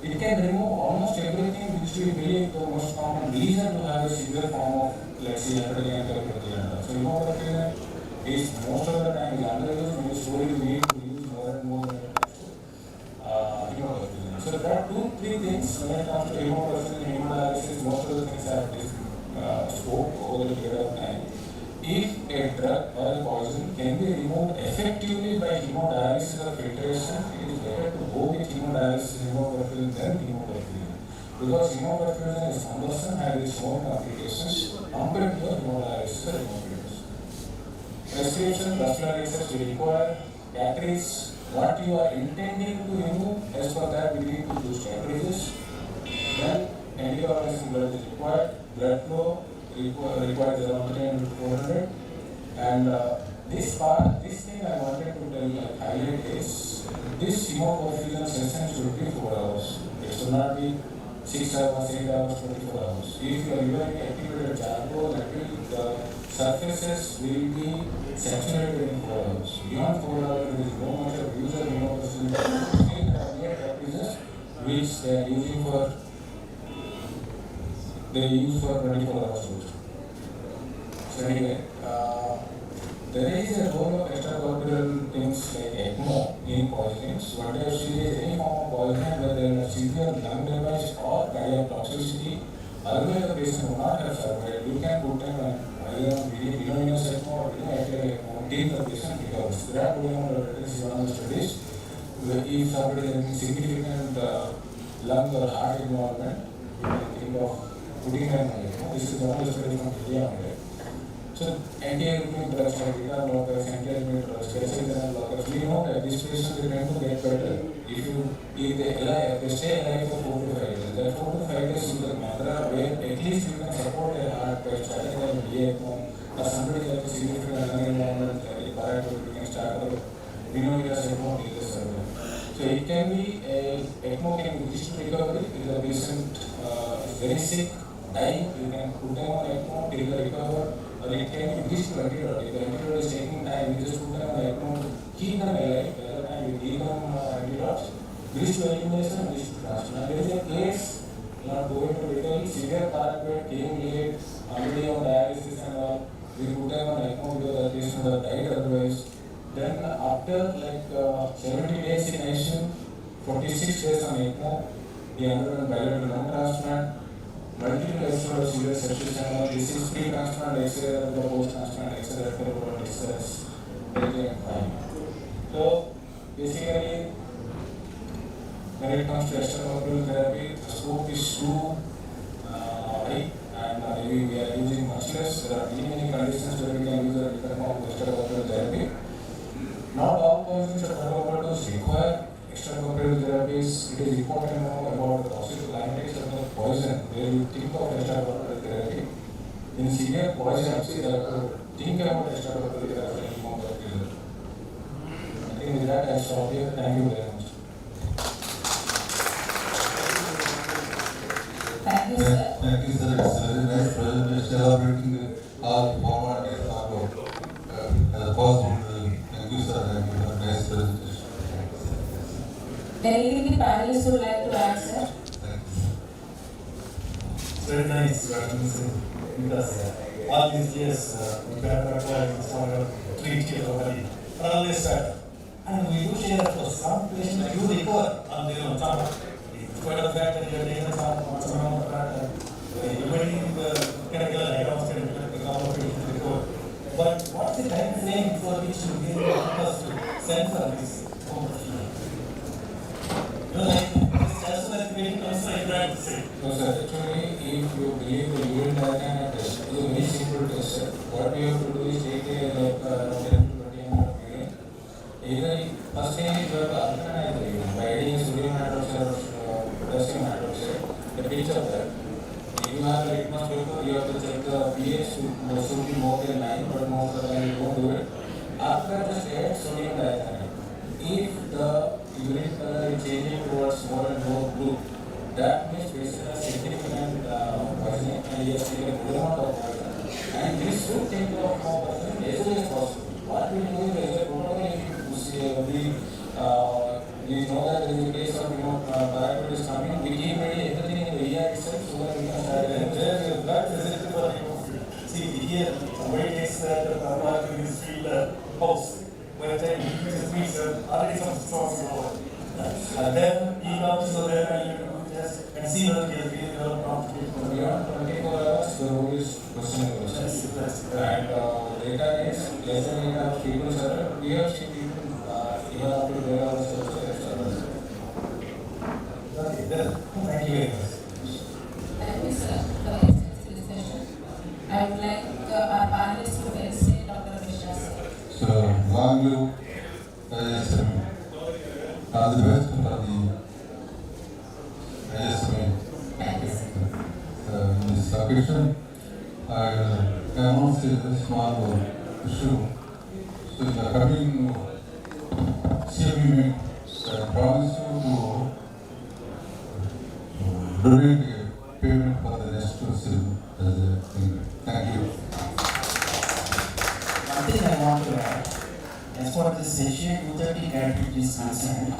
it can remove almost everything which we believe the most common reason to have a severe form of, let's say, hepatic encephalopathy. So hemoperfusion is most of the time underused, and slowly we need to use more and more hemoperfusion. So there are 2-3 things when it comes to hemoperfusion and hemodialysis. Most of the things have this scope over the period of time. If a drug or a poison can be removed effectively by hemodialysis or filtration, it is better to go with hemodialysis and hemoperfusion than hemoperfusion. Because hemoperfusion is cumbersome, has its own complications compared to hemodialysis or hemophilia. Prescription, vascular research will require categories, what you are intending to remove. As for that, we need to do strategies. Then antibiotics blood is required, blood flow requires around 300 to 400. And this thing I wanted to tell you, highlight is, this hemoperfusion session should be 4 hours. It should not be 6 hours, 8 hours, 24 hours. If you are using activated charcoal, the surfaces will be saturated in 4 hours. Beyond 4 hours, there is no much of use of hemoperfusion. Practices which they are using for, they use for 24 hours also. So anyway, there is a role of extracorporeal things like ECMO in poisonings. What I have seen is any form of poisoning where there is severe lung damage or cardiac toxicity, Otherwise, the patient will not have survived. You can put them on either immunosector or till the patient recovers. There are one of the studies. If somebody has significant lung or heart involvement, you can think of putting them on ECMO. This is one of the studies from India. So, anti-arrhythmic drugs like beta blockers, anti-arrhythmic drugs, blockers, we know that these patients are going to get better if they stay alive for 4 to 5 years. That 4 to 5 years is the mantra where at least you can support their heart by starting them with ECMO or somebody has a significant lung involvement, prior to you can start a ECMO till the surgery. So it can be ECMO can be reached recovery if the patient is very sick, dying, you can put them on ECMO till they recover. Or it can be bridged to antibiotic. If the antibiotic is taking time, you just put them on ECMO to keep them alive. By the time you give them antibiotics, bridge to elimination, bridge to transplant. There is a case, not going to little severe paraquat, came late, already on dialysis and all. We put them on ECMO because the patient has died otherwise. Then after 70 days in ICU, 46 days on ECMO, we underwent bilateral lung transplant. Multiple episodes of serious sepsis and this is pre-transplant X-ray and post-transplant X-ray report X-rays, and fine. So basically, when it comes to extracorporeal therapy, the scope is too high and maybe we are using much less. There are many conditions where we can use a different form of extracorporeal therapy. Not all causes of coagulopathy require extracorporeal therapies. It is important to know about the toxicity of the poison where you think of extracorporeal therapy. In severe poison, you have to think about extracorporeal therapy and more than I think with that I stop here. Thank you very much. Thank you, sir. Thank you, sir. It's a very nice presentation elaborating all formalities as possible. Thank you, sir. Thank you for a nice presentation. Anything the panelists would like to add, sir? It's very nice because all these years we have acquired for 3 years already. Always start. And we do share for some patients do recover on their own. Despite the fact that you are taking some amount of that, everybody can get a diagnosis and recover. But what's the time frame before which you get us to send for this? As soon as the patient comes, I try to say. No, sir. Actually, if you believe the urine diagnostic test is a very simple test, sir. What we have to do is take a 10 to 20 ml of urine. Either first thing is you have to alkalize the urine by adding sodium hydroxide or potassium hydroxide, the pinch of that. If you have a litmus paper, you have to check the pH should be more than 9, but most of the time you won't do it. After that, just add sodium diethylamide. If the urine color is changing towards more and more blue, that means patient has significant poisoning and he has taken a good amount of poison. And this should take off more poison as early as possible. What we do is a protocol, if you see, we know that there is a case of paraquat is coming, we keep ready everything in the ER itself so that we can start it. There is a blood facility for hemophilia. See, here, somebody takes the paraquat in his field house. By the time he uses means already some songs over. And then he comes to there and you can just and see whether he has been developed Beyond 24 hours, the rule is questionable. And data is less than 8 hours people survive. We have seen people even after 12 hours also have survived. Okay, then, thank you very much. Thank you, sir, for the extensive discussion. I would like our panelists to felicitate Dr. Vishwas. So, long live ISCCM. All the best for the ISCCM. Thank you, sir. In this occasion, I announce a small issue. So, in the coming CME, I promise you to donate a payment for the next system as a thing. Thank you. One thing I want to add, as far as this Asia 230 category is concerned,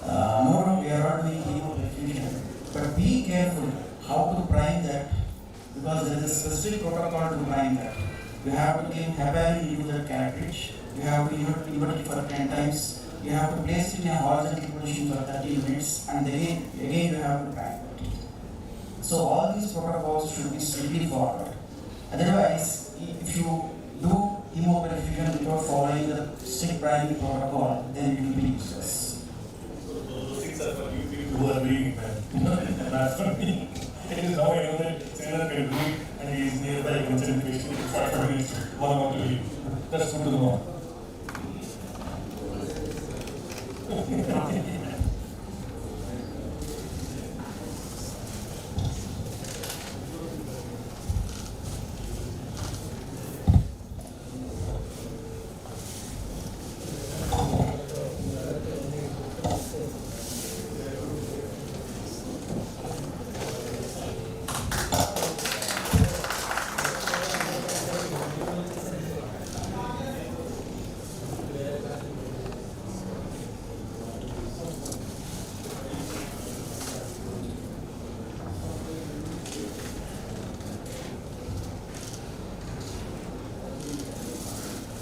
no, we are not doing hemoperfusion, but be careful how to prime that, because there is a specific protocol to prime that. You have to give heparin into that cartridge, you have to invert it for 10 times, you have to place it in a horizontal position for 30 minutes, and again you have to prime it. So all these protocols should be strictly followed. Otherwise, if you do hemoperfusion without following the strict primary protocol, then it will be useless. So those things are for you people Who are doing it, not for me. It is now I know that Senator can do it and he is nearby concentration 5 minutes, 1 hour to leave. That's good to know.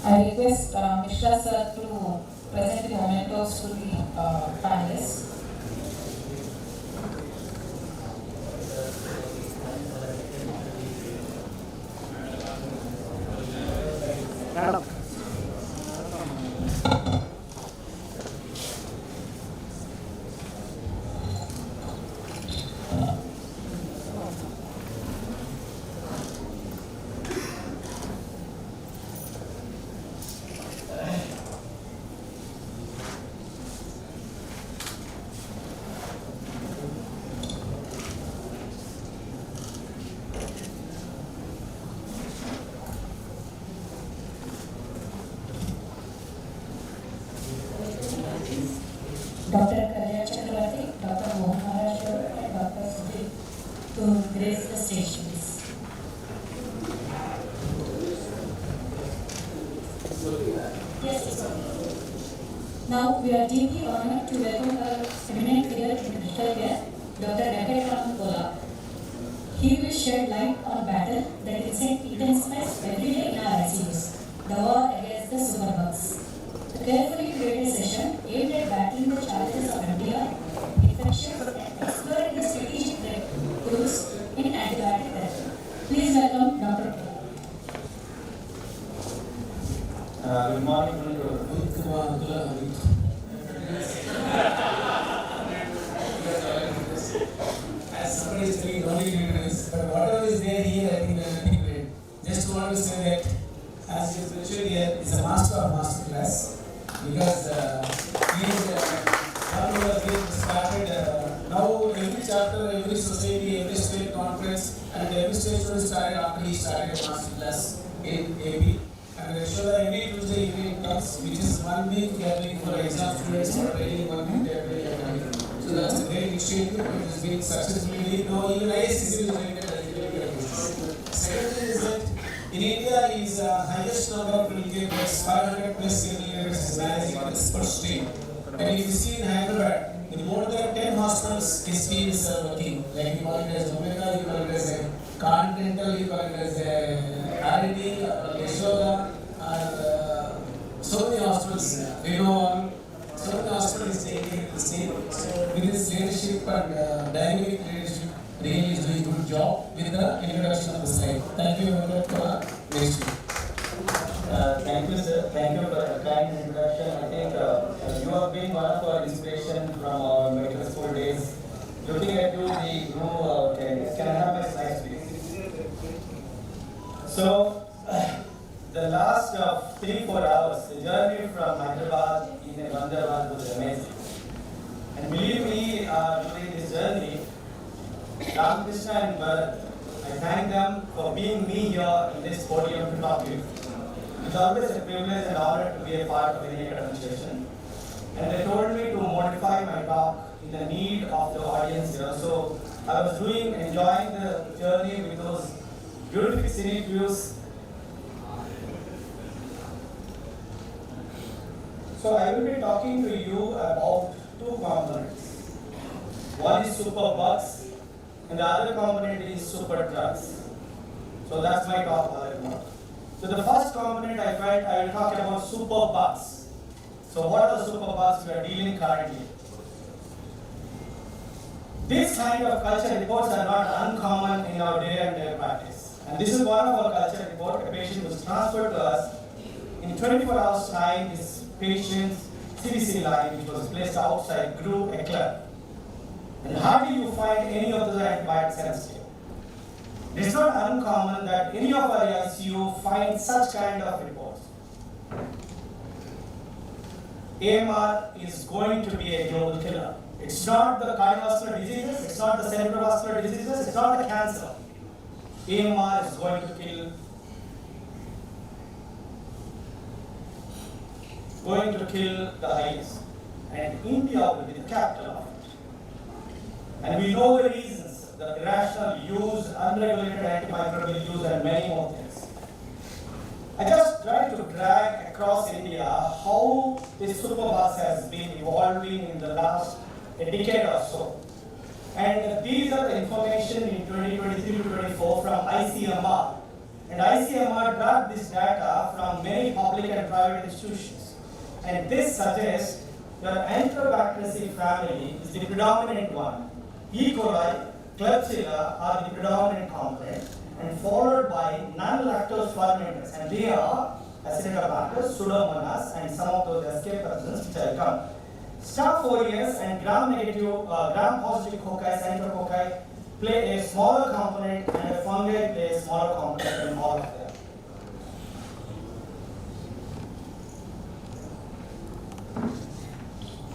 I request Mishra sir to present the mementos to the panelists. Madam. Dr. Karya Chakravarti, Dr. Mohan Maharaj, and Dr. Sudhir to grace the stage, please. Yes, sir. Now we are deeply honored to welcome our eminent figure in digital care, Dr. Venkatraman Kola. He will shed light on battle that intensifies every day in our ICUs, the war against the superbugs. Carefully created session aimed at battling the challenges of MDR, infectious, and exploring the strategic breakthroughs in antibiotic therapy. Please welcome Dr. Good morning, as somebody is doing only deliveries, but whatever is there here, I think there is nothing great. Just want to say that, as you mentioned here, it's a master of master class. Because he is one who has been started now every chapter, every society, every state conference, and every state will start after he started a master class in AB. And I show that every Tuesday evening comes, which is 1 week gathering for exam students or training, 1 week gathering. So that's a great initiative. It has been successfully. Now even ISCCM is doing that. Second thing is that in India is highest number of clinical beds, 500 plus clinical beds is managing on this per state. And if you see in Hyderabad, in more than 10 hospitals, his team is working. Like you call it as Omega, you call it as a Continental, you call it as a R&D, Yashoda, so many hospitals, Renal, so many hospitals taking the same. So with his leadership and dynamic leadership, really is doing a good job with the introduction of the slide. Thank you very much for next week. Thank you, sir. Thank you for a kind introduction. I think you have been one of our inspiration from our medical school days. Looking at you, we grew. Can I have my slides, please? So, the last 3-4 hours, the journey from Hyderabad in Ahmedabad was amazing. And believe me, during this journey, Ramakrishna and Bharat, I thank them for being me here in this podium to talk to you. It's always a privilege and honor to be a part of any academic session. And they told me to modify my talk in the need of the audience here. So I was enjoying the journey with those beautiful scenic views. So I will be talking to you about 2 components. One is superbugs, and the other component is super drugs. So that's my talk all about. So the first component I felt I will talk about superbugs. So what are the superbugs we are dealing currently? This kind of culture reports are not uncommon in our day-to-day practice. And this is one of our culture reports. A patient was transferred to us. In 24 hours time, this patient's CBC line, which was placed outside, grew a club. And hardly you find any of those antibiotic sensitive. It's not uncommon that any of our ICU find such kind of reports. AMR is going to be a global killer. It's not the cardiovascular diseases, it's not the cerebrovascular diseases, it's not the cancer. AMR is going to kill the highest. And India will be the capital of it. And we know the reasons, the irrational use, unregulated antimicrobial use, and many more things. I just tried to drag across India how this superbugs has been evolving in the last decade or so. And these are the information in 2023 to 24 from ICMR. And ICMR got this data from many public and private institutions. And this suggests that Enterobacteriaceae family is the predominant one. E. coli, Klebsiella are the predominant component, and followed by non-lactose fermenters, and they are Acinetobacter, Pseudomonas, and some of those escape pathogens which will come. Staph aureus and gram-positive cocci, Enterococci play a smaller component, and a fungi play a smaller component in all of them.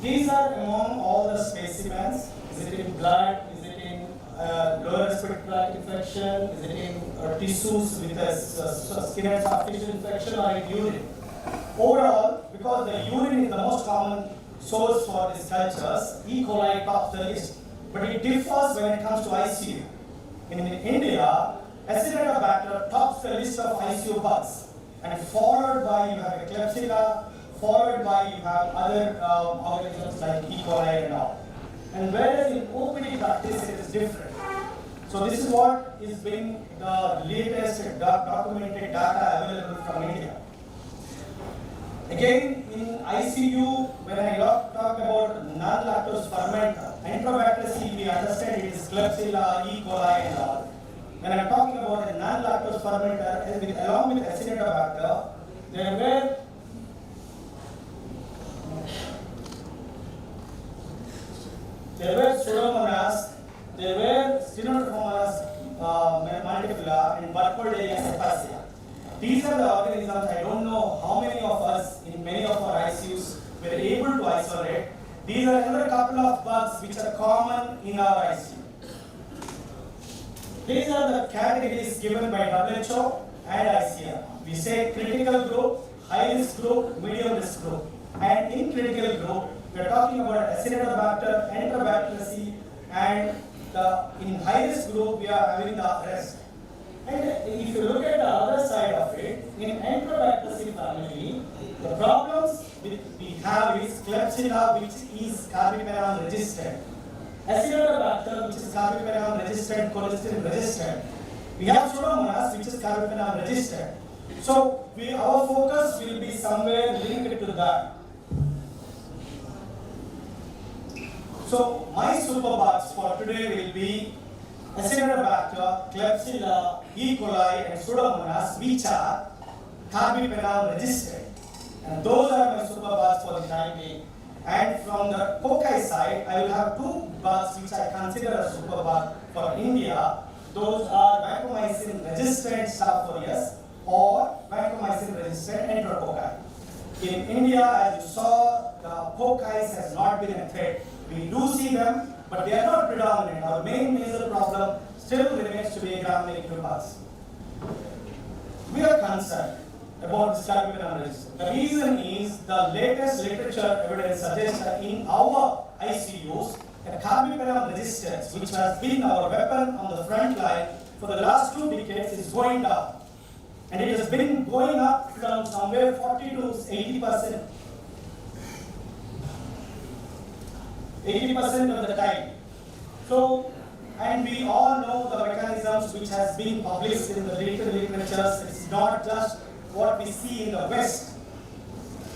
These are among all the specimens. Is it in blood? Is it in lower respiratory tract infection? Is it in tissues with a skin and soft tissue infection, or in urine? Overall, because the urine is the most common source for these cultures, E. coli tops the list. But it differs when it comes to ICU. In India, Acinetobacter tops the list of ICU bugs, and followed by you have a Klebsiella, followed by you have other organisms like E. coli and all. And whereas in OPD practice it is different. So this is what is being the latest documented data available from India. Again, in ICU, when I talk about non-lactose fermenter, Enterobacteriaceae, we understand it is Klebsiella, E. coli and all. When I'm talking about a non-lactose fermenter, along with Acinetobacter, there were Pseudomonas, there were Stenotromonas multiflora, and Burkholderia cepacia. These are the organisms. I don't know how many of us in many of our ICUs were able to isolate. These are another couple of bugs which are common in our ICU. These are the categories given by WHO and ICM. We say critical group, high risk group, medium risk group. And in critical group, we are talking about Acinetobacter, Enterobacteriaceae, and in high risk group, we are having the rest. And if you look at the other side of it, in Enterobacteriaceae family, the problems we have is Klebsiella, which is carbapenem resistant. Acinetobacter, which is carbapenem resistant, colistin resistant. We have Pseudomonas, which is carbapenem resistant. So our focus will be somewhere linked to that. So my superbugs for today will be Acinetobacter, Klebsiella, E. coli, and Pseudomonas, which are carbapenem resistant. And those are my superbugs for the time being. And from the cocci side, I will have two bugs which I consider a superbug for India. Those are vancomycin resistant Staph aureus or vancomycin resistant Enterococci. In India, as you saw, the cocci has not been a threat. We do see them, but they are not predominant. Our main major problem still remains to be gram-negative bugs. We are concerned about this carbapenem resistance. The reason is the latest literature evidence suggests that in our ICUs, the carbapenem resistance, which has been our weapon on the front line for the last 2 decades, is going down. And it has been going up from somewhere 40 to 80%. 80% of the time. So, and we all know the mechanisms which has been published in the literatures. It's not just what we see in the West.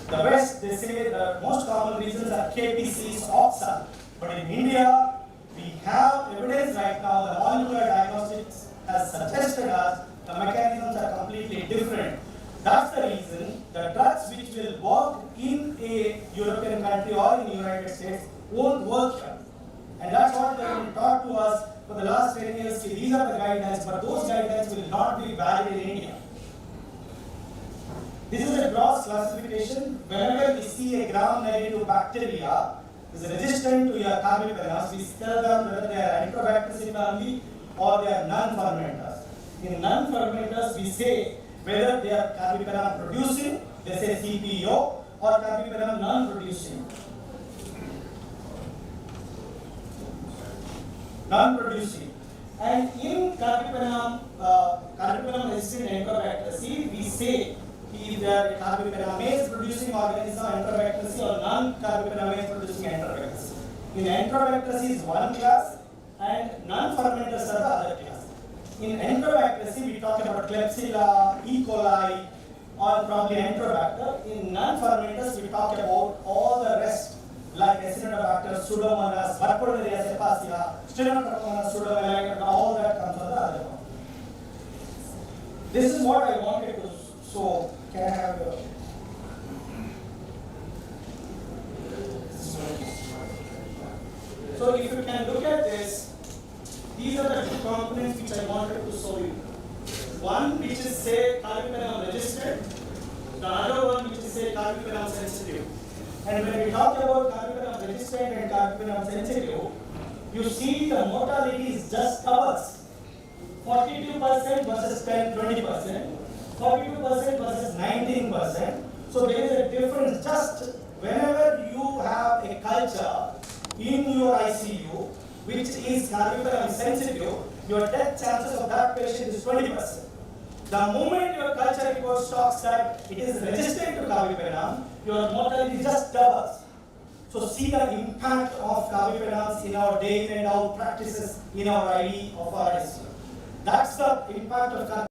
The West, they say the most common reasons are KPCs, oxal. But in India, we have evidence right now, the molecular diagnostics has suggested us the mechanisms are completely different. That's the reason the drugs which will work in a European country or in the United States won't work here. And that's what they have been taught to us for the last 10 years. These are the guidelines, but those guidelines will not be valid in India. This is a gross classification. Whenever we see a gram-negative bacteria is resistant to your carbapenems, we tell them whether they are Enterobacter family or they are non-fermenters. In non-fermenters, we say whether they are carbapenem producing, they say CPO, or carbapenem non-producing. Non-producing. And in carbapenem resistant Enterobacter, we say if they are carbapenemase producing organism, Enterobacter or non-carbapenemase producing Enterobacter. In Enterobacter is one class and non-fermenters are the other class. In Enterobacter, we talk about Klebsiella, E. coli, or probably Enterobacter. In non-fermenters, we talk about all the rest like Acinetobacter, Pseudomonas, Burkholderia cephacea, Stenotrophomonas, Pseudomonas, all that comes on the other one. This is what I wanted to show. Can I have your... So if you can look at this, these are the two components which I wanted to show you. One which is say carbapenem resistant, the other one which is say carbapenem sensitive. And when we talk about carbapenem resistant and carbapenem sensitive, you see the mortality is just ours. 42% versus 20%, 42% versus 19%. So there is a difference. Just whenever you have a culture in your ICU which is carbapenem sensitive, your death chances of that patient is 20%. The moment your culture report talks that it is resistant to carbapenem, your mortality just doubles. So see the impact of carbapenems in our day in and out practices in our ID of our ICU. That's the impact of carbapenem.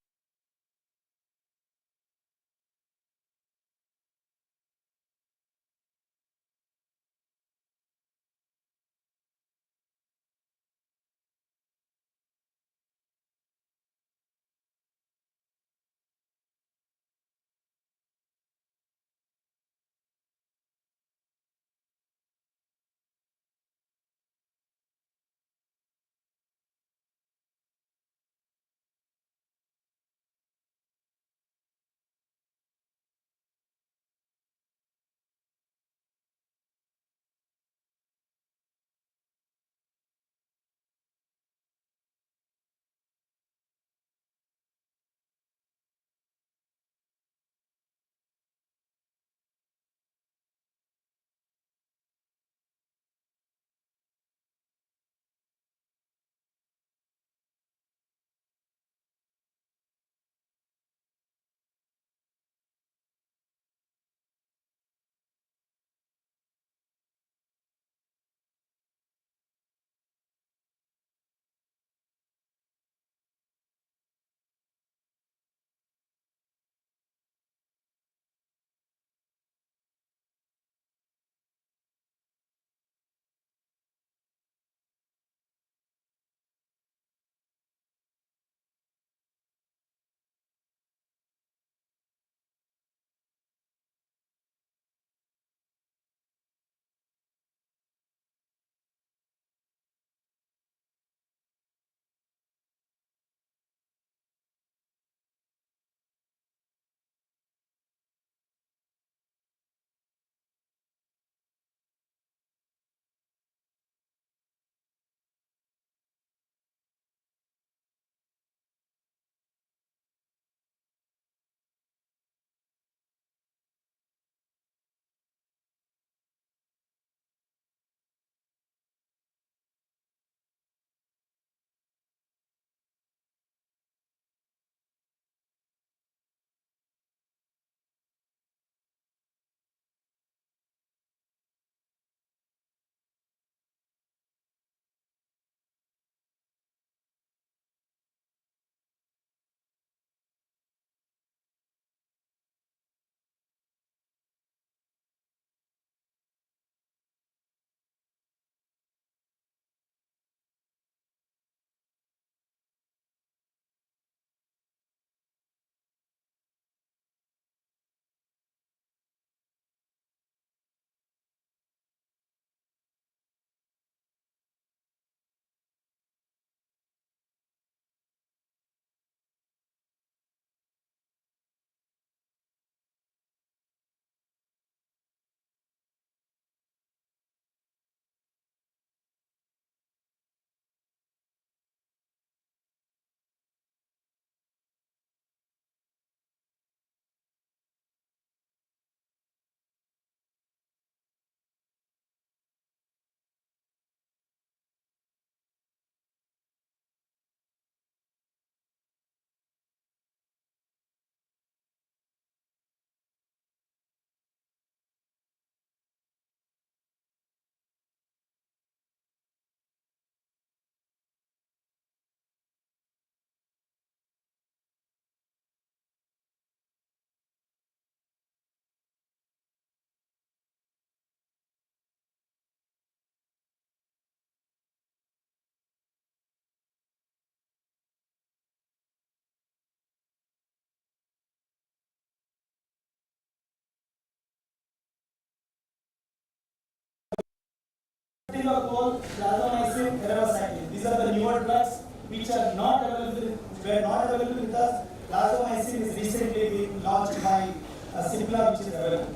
Extracorporeal, plasmamycin, eravacycline. These are the newer drugs which are not available, were not available with us. Plasmamycin is recently being launched by Cipla, which is available.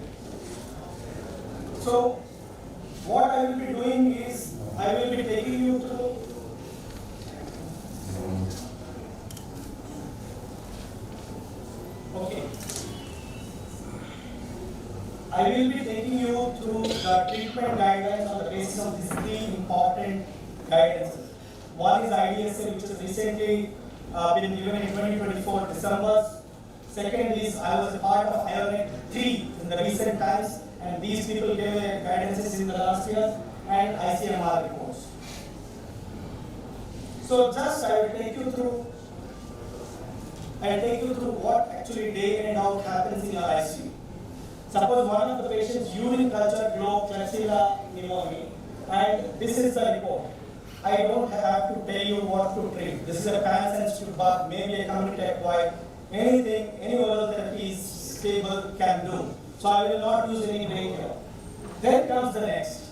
So, what I will be doing is, I will be taking you through I will be taking you through the treatment guidelines on the basis of these three important guidances. One is IDSA, which has recently been given in 2024 December. Second is I was a part of IONET 3 in the recent times, and these people gave guidances in the last year, and ICMR reports. So just I will take you through what actually day in and out happens in your ICU. Suppose one of the patients urine culture glow Klebsiella pneumoniae, and this is the report. I don't have to tell you what to treat. This is a pan-sensitive bug, maybe a community acquired. Anything, any oral therapy is stable can do. So I will not use any brain here. Then comes the next.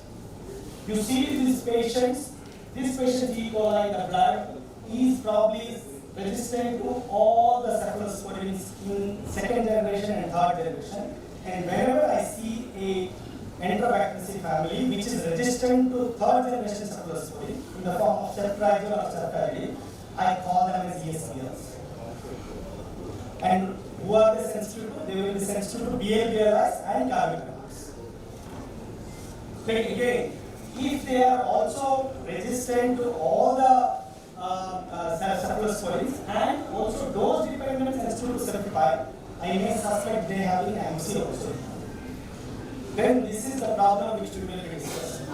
You see these patients, this patient E. coli in the blood is probably resistant to all the cephalosporins in second generation and third generation. And whenever I see a Enterobacteriaceae family which is resistant to third generation cephalosporin in the form of ceftriaxone or ceftriaxone, I call them as ESBLs. And who are they sensitive to? They will be sensitive to BLBLIs and carbimazepines. But again, if they are also resistant to all the cephalosporins and also dose dependent sensitive to ceftriaxone, I may suspect they have an MC also. Then this is the problem which we will be discussing.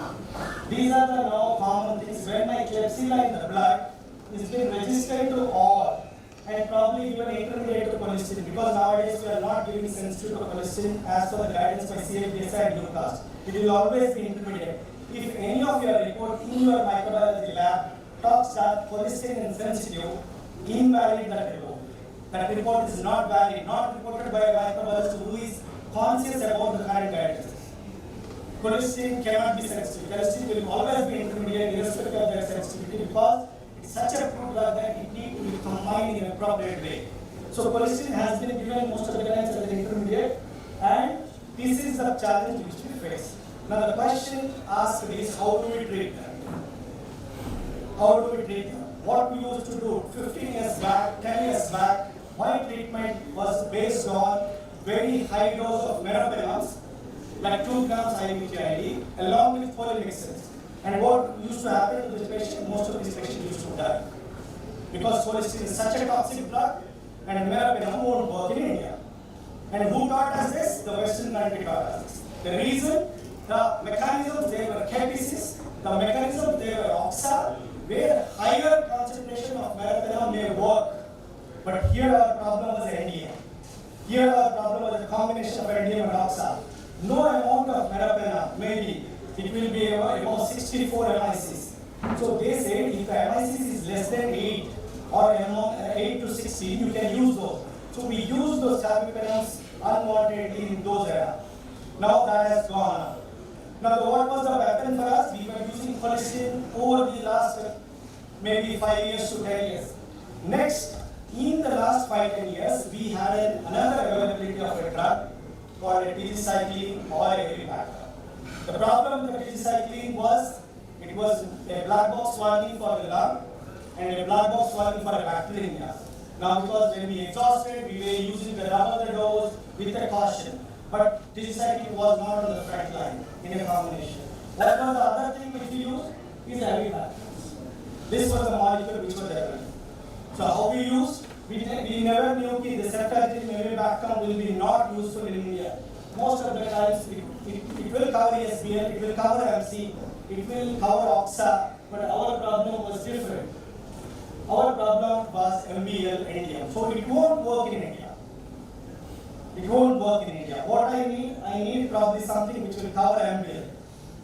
These are the now common things. When my Klebsiella in the blood is being resistant to all and probably even intermediate to cholesterol, because nowadays we are not giving sensitive to cholesterol as per the guidance by CFDSI and glucose. It will always be intermediate. If any of your report in your microbiology lab talks that cholesterol is sensitive, invalid that report. That report is not valid, not reported by a microbiologist who is conscious about the current guidance. Cholesterol cannot be sensitive. Cholesterol will always be intermediate irrespective of their sensitivity because it's such a good drug that it needs to be combined in an appropriate way. So cholesterol has been given most of the times as an intermediate, and this is the challenge which we face. Now the question asked is, how do we treat them? How do we treat them? What we used to do 15 years back, 10 years back, my treatment was based on very high dose of meropenams, like 2 grams IVTID, along with polymyxins. And what used to happen to this patient, most of these patients used to die. Because cholesterol is such a toxic drug, and meropenem won't work in India. And who taught us this? The Western country taught us this. The reason, the mechanisms, they were catesis, the mechanism, they were oxa, where higher concentration of meropenem may work. But here our problem was NDM. Here our problem was a combination of NDM and oxa. No amount of meropenem, maybe it will be about 64 MICs. So they said if the MICs is less than 8 or 8 to 16, you can use those. So we use those sabipenems unwantedly in those areas. Now that has gone up. Now what was the pattern for us? We were using cholesterol over the last maybe 5 years to 10 years. Next, in the last 5-10 years, we had another availability of a drug called a tigecycline or a Avibactam. The problem with the tigecycline was, it was a black box warning for the lung and a black box warning for a bacteremia. Now because when we exhausted, we were using the double the dose with a caution. But tigecycline was not on the front line in a combination. What was the other thing which we used? Is Avibactam. This was the molecule which was developed. So how we use? We never knew that the ceftriaxone Avibactam will be not useful in India. Most of the times it will cover SBL, it will cover MC, it will cover oxa, but our problem was different. Our problem was MBL NDM. So it won't work in India. It won't work in India. What I need probably something which will cover MBL.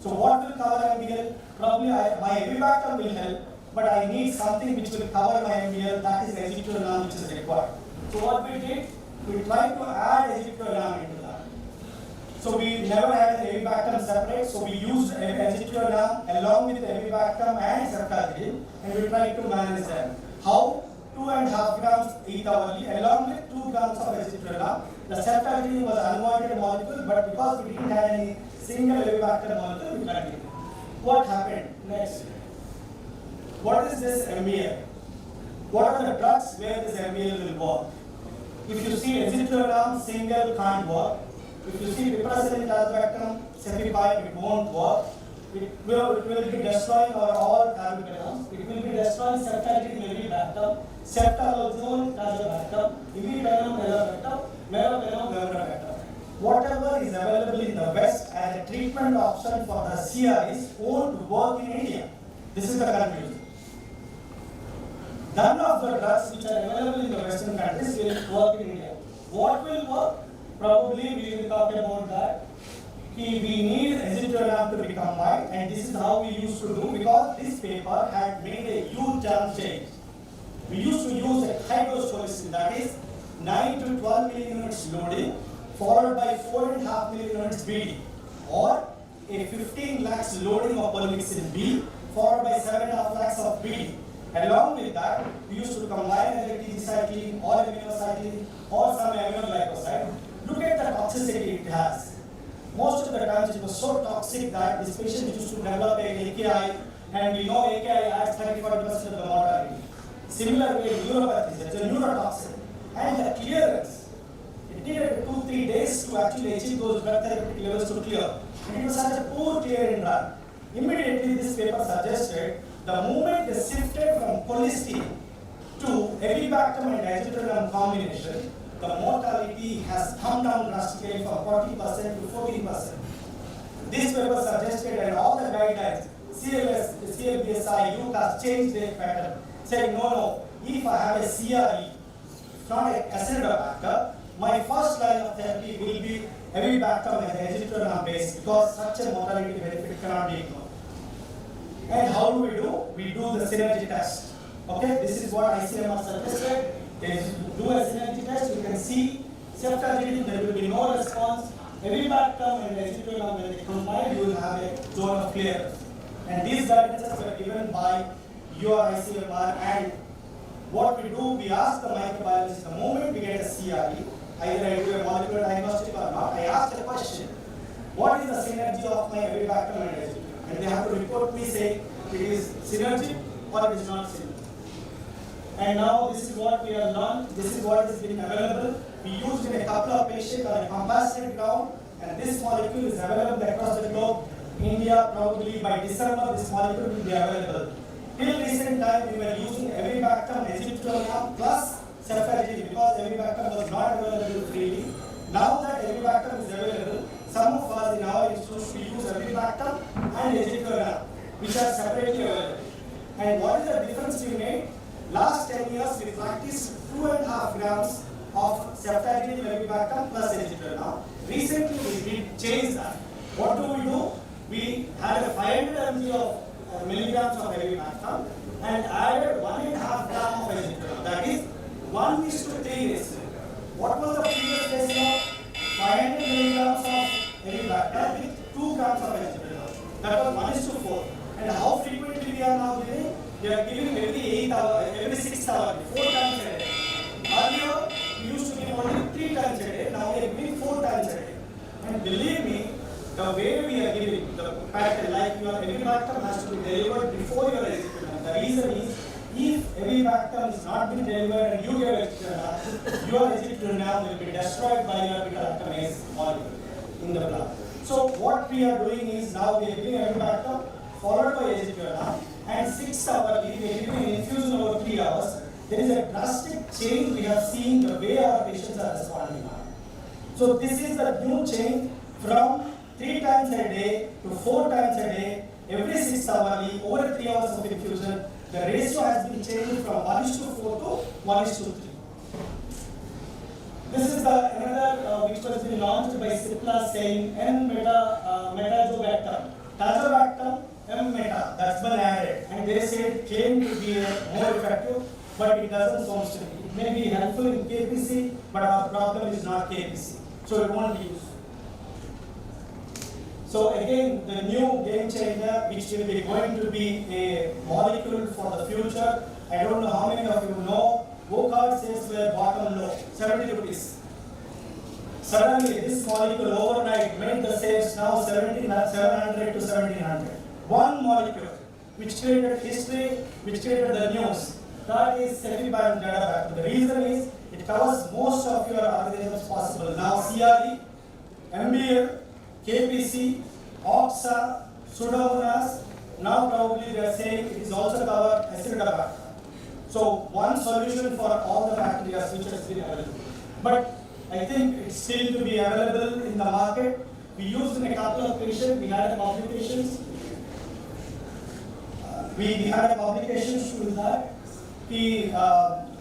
So what will cover MBL? Probably my Avibactam will help, but I need something which will cover my MBL, that is azetukalnam which is required. So what we did, we tried to add azetukalnam into that. So we never had an avibactam separate, so we used azithromycin along with avibactam and ceftazidime, and we tried to manage them. How? 2.5 grams 8 hourly along with 2 grams of azithromycin. The ceftazidime was an unwanted molecule, but because we didn't have any single avibactam molecule, we continued. What happened next? What is this MBL? What are the drugs where this MBL will work? If you see azithromycin single can't work. If you see piperacillin tazobactam, cefepime, it won't work. It will be destroying our all carbapenems. It will be destroying ceftazidime avibactam, ceftriaxone tazobactam, imipenem tazobactam, meropenem meropenem. Whatever is available in the West as a treatment option for the CREs won't work in India. This is the conclusion. None of the drugs which are available in the Western countries will work in India. What will work? Probably we will talk about that. We need azithromycin to be combined, and this is how we used to do, because this paper had made a huge term change. We used to use a high dose cholesterol, that is 9 to 12 milliunits loading, followed by 4.5 milliunits BD, or a 15 lakhs loading of polymyxin B, followed by 7.5 lakhs of BD. Along with that, we used to combine either tigecycline or aminocycline or some aminoglycoside. Look at the toxicity it has. Most of the times it was so toxic that this patient used to develop an AKI, and we know AKI adds 30-40% of the mortality. Similar way, neuropathy, it's a neurotoxin. And the clearance, it needed 2-3 days to actually achieve those drug therapeutic levels to clear. And it was such a poor clearing drug. Immediately this paper suggested the moment they shifted from cholesterol to avibactam and azithromycin combination, the mortality has come down drastically from 40% to 14%. This paper suggested, and all the guidelines, CLS, CLBSI, UCAS changed their pattern, saying no, if I have a CRE, not an acinetobacter, my first line of therapy will be avibactam and azithromycin based, because such a mortality benefit cannot be ignored. And how do? We do the synergy test. Okay, this is what ICMR suggested. They do a synergy test. You can see ceftazidime, there will be no response. Avibactam and azithromycin, when they combine, you will have a zone of clearance. And these guidances were given by your ICMR. And what we do, we ask the microbiologist the moment we get a CRE, either I do a molecular diagnostic or not, I ask the question, what is the synergy of my avibactam and azithromycin? And they have to report me saying it is synergy or it is not synergy. And now this is what we have learned, this is what is being available. We used in a couple of patients on a compassionate ground, and this molecule is available across the globe. India, probably by December, this molecule will be available. Till recent time, we were using avibactam, azithromycin plus ceftazidime, because avibactam was not available freely. Now that avibactam is available, some of us in our institutes we use avibactam and azithromycin, which are separately available. And what is the difference we made? Last 10 years we practiced 2.5 grams of ceftazidime avibactam plus azithromycin. Recently we did change that. What do? We had a 500 mg of milligrams of avibactam and added 1.5 gram of azithromycin. That is 1:3 ratio. What was the previous ratio? 500 milligrams of avibactam with 2 grams of azithromycin. That was 1:4. And how frequently we are now giving? We are giving every 8 hours, every 6 hours, 4 times a day. Earlier, we used to give only 3 times a day. Now we are giving 4 times a day. And believe me, the way we are giving the pattern, like your avibactam has to be delivered before your azithromycin. The reason is, if avibactam is not being delivered and you give azithromycin, your azithromycin will be destroyed by your beta-lactamase molecule in the blood. So what we are doing is, now we are giving avibactam followed by azithromycin, and 6 hours, we are giving an infusion over 3 hours. There is a drastic change we have seen the way our patients are responding now. So this is the new change from 3 times a day to 4 times a day, every 6 hourly, over 3 hours of infusion. The ratio has been changed from 1:4 to 1:3. This is the another which was been launched by CIPLA saying N-metazobactam. Tazobactam, M-meta, that's been added. And they said claim to be more effective, but it doesn't sound to be. It may be helpful in KPC, but our problem is not KPC. So it won't use. So again, the new game changer, which will be going to be a molecule for the future. I don't know how many of you know, Vocard sales were bottom low, 70 rupees. Suddenly, this molecule overnight made the sales now 700 to 1700. One molecule, which created history, which created the news. That is Sepsis. The reason is, it covers most of your organisms possible. Now CRE, MBL, KPC, Oxa, Pseudomonas, now probably they are saying it is also covered Acinetobacter. So one solution for all the bacteria which has been available. But I think it's still to be available in the market. We used in a couple of patients, we had complications. We had complications to that.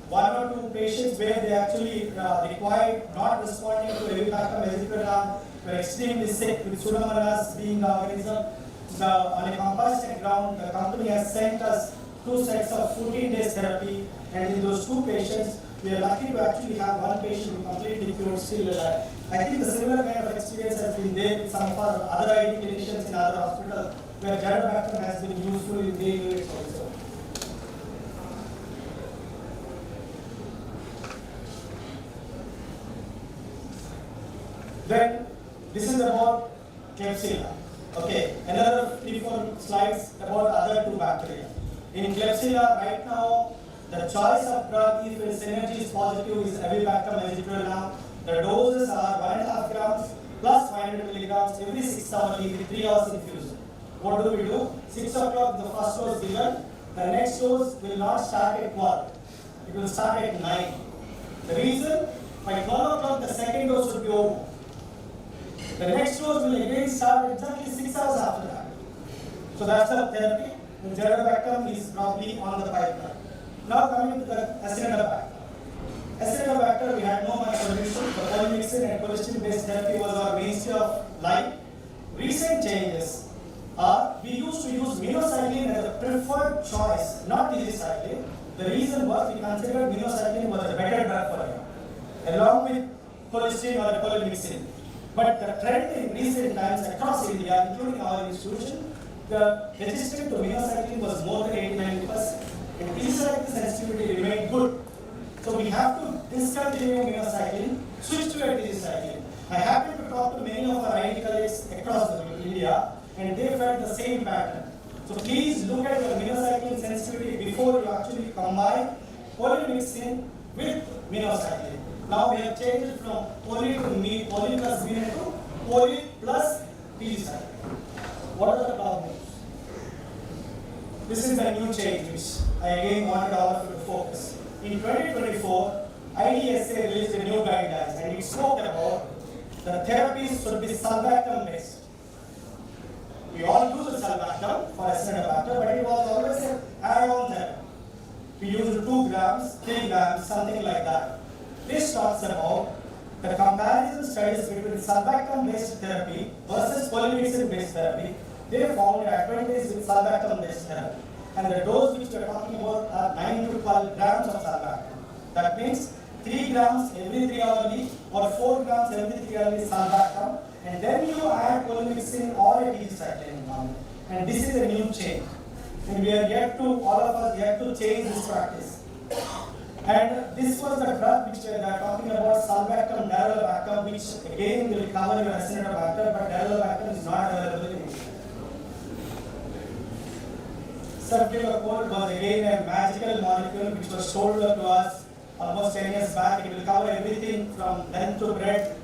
One or two patients where they actually required not responding to Avibacter vesicular were extremely sick with Pseudomonas being the organism. On a compassionate ground, the company has sent us 2 sets of 14 days therapy, and in those 2 patients, we are lucky to actually have one patient who completely cured still alive. I think the similar kind of experience has been there with some of our other ID clinicians in other hospitals where Adjuvant has been useful in their units also. Then, this is about Klebsiella. Okay, another 3-4 slides about other 2 bacteria. In Klebsiella, right now, the choice of drug, if its synergy is positive, is Avibacter vesicular now. The doses are 1.5 grams plus 500 milligrams every 6 hours with 3 hours infusion. What do we do? 6 o'clock, the first dose given. The next dose will not start at 12. It will start at 9. The reason, by 12 o'clock, the second dose will be over. The next dose will again start exactly 6 hours after that. So that's the therapy. The Adjuvant is probably on the pipeline. Now coming to the Acinetobacter. Acinetobacter, we had no much solution. The polymyxin and colistin-based therapy was our mainstay of life. Recent changes are, we used to use minocycline as a preferred choice, not digicycline. The reason was we considered minocycline was a better drug for you, along with colistin or polymyxin. But the trend in recent times across India, including our institution, the resistance to minocycline was more than 80-90%. And digicycline sensitivity remained good. So we have to discontinue minocycline, switch to a digicycline. I happened to talk to many of our ID colleagues across India, and they felt the same pattern. So please look at your minocycline sensitivity before you actually combine polymyxin with minocycline. Now we have changed from poly plus mino to poly plus digicycline. What are the problems? This is the new change which I again wanted all of you to focus. In 2024, IDSA released a new guidelines and it spoke about the therapies should be sulbactam based. We all use sulbactam for Acinetobacter, but it was always an add-on therapy. We used 2 grams, 3 grams, something like that. This talks about the comparison studies between sulbactam based therapy versus polymyxin based therapy. They found advantages with sulbactam based therapy. And the dose which we are talking about are 9 to 12 grams of sulbactam. That means 3 grams every 3 hourly or 4 grams every 3 hourly sulbactam. And then you add polymyxin or a digicycline. And this is a new change. And we are yet to, all of us yet to change this practice. And this was the drug which we are talking about, sulbactam, darolobactam, which again will cover your Acinetobacter, but darolobactam is not available in India. Sepsis was again a magical molecule which was sold to us almost 10 years back. It will cover everything from length to breadth,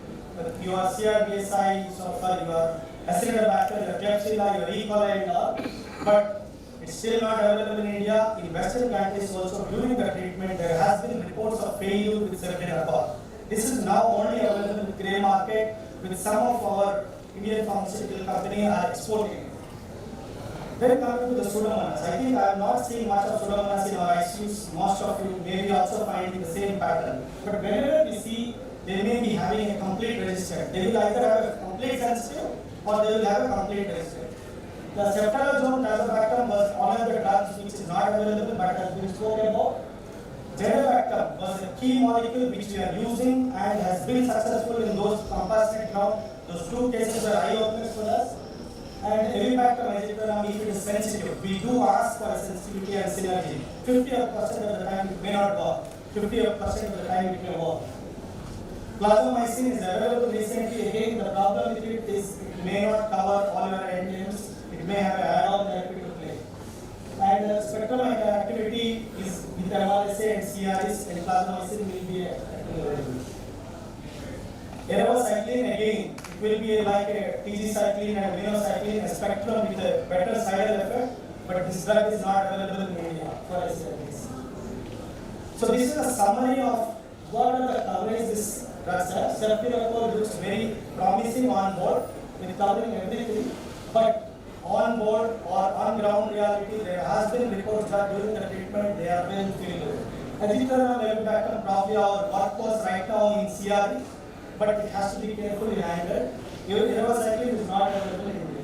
your CRBSI, so for your Acinetobacter, your Klebsiella, your E. coli and all. But it's still not available in India. In Western countries also, during the treatment, there has been reports of failure with Sepsis. This is now only available in the grey market, with some of our Indian pharmaceutical companies are exporting it. Then coming to the Pseudomonas, I think I am not seeing much of Pseudomonas in our ICUs. Most of you may be also finding the same pattern. But whenever we see, they may be having a complete resistant. They will either have a complete sensitive or they will have a complete resistant. The cephalosporin tazobactam was one of the drugs which is not available but has been spoken about. Genobactam was a key molecule which we are using and has been successful in those compassionate ground. Those 2 cases were eye openers for us. And Avibacter if it is sensitive, we do ask for sensitivity and synergy. 50% of the time it may not work, 50% of the time it may work. Plasmamycin is available recently. Again, the problem with it is it may not cover all your endings. It may have an add-on therapy to play. And spectrum activity is with MRSA and CRS, and plasmamycin will be available. Eravacycline again, it will be like a TG cycline and minocycline, a spectrum with a better side effect, but this drug is not available in India for SLPs. So this is a summary of what are the coverage this drugs have. Ceftriaxone looks very promising on board with covering everything, but on board or on ground reality, there has been reports that during the treatment they have been failure. Azithromycin probably our workhorse right now in CRE, but it has to be carefully handled. Eravacycline is not available in India.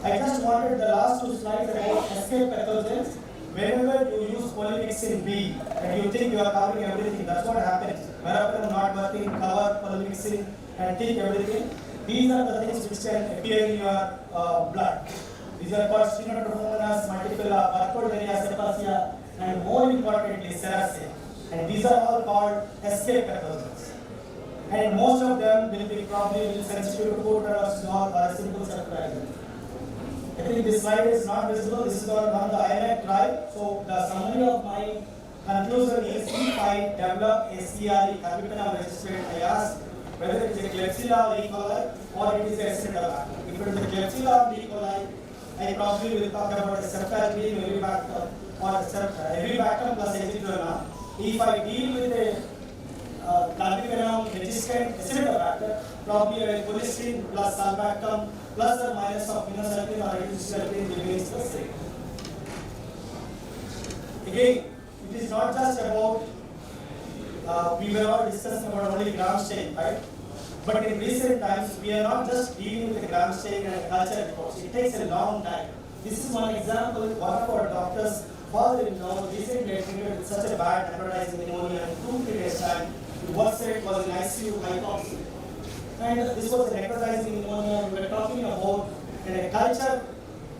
I just wanted the last two slides about escape pathogens. Whenever you use polymyxin B and you think you are covering everything, that's what happens. Verapamil not working, cover polymyxin and take everything. These are the things which can appear in your blood. These are called Stenotromonas, multifilla, Burkholderia, Cepacia, and more importantly, Serraceae. And these are all called escape pathogens. And most of them will be probably sensitive to cotrimoxazole or a simple ceftriaxone. I think this slide is not visible. This is on the INET trial. So the summary of my conclusion is if I develop a CRE, capital registered, I ask whether it is a Klebsiella or E. coli or it is a Acetobacter. If it is a Klebsiella or E. coli, I probably will talk about a ceftriaxone, Avibacter, or a Avibacter plus azithromycin. If I deal with a Calcium resistant Acetobacter, probably a cholesterol plus sulbactam plus or minus of minocycline or adenocycline remains the same. Again, it is not just about, we were all discussing about only gram stain, right? But in recent times, we are not just dealing with the gram stain and culture reports. It takes a long time. This is one example. One of our doctors, father-in-law, recently treated with such a bad necrotizing pneumonia in 2 days time. The worst rate was in ICU hypoxia. And this was a necrotizing pneumonia. We were talking about a culture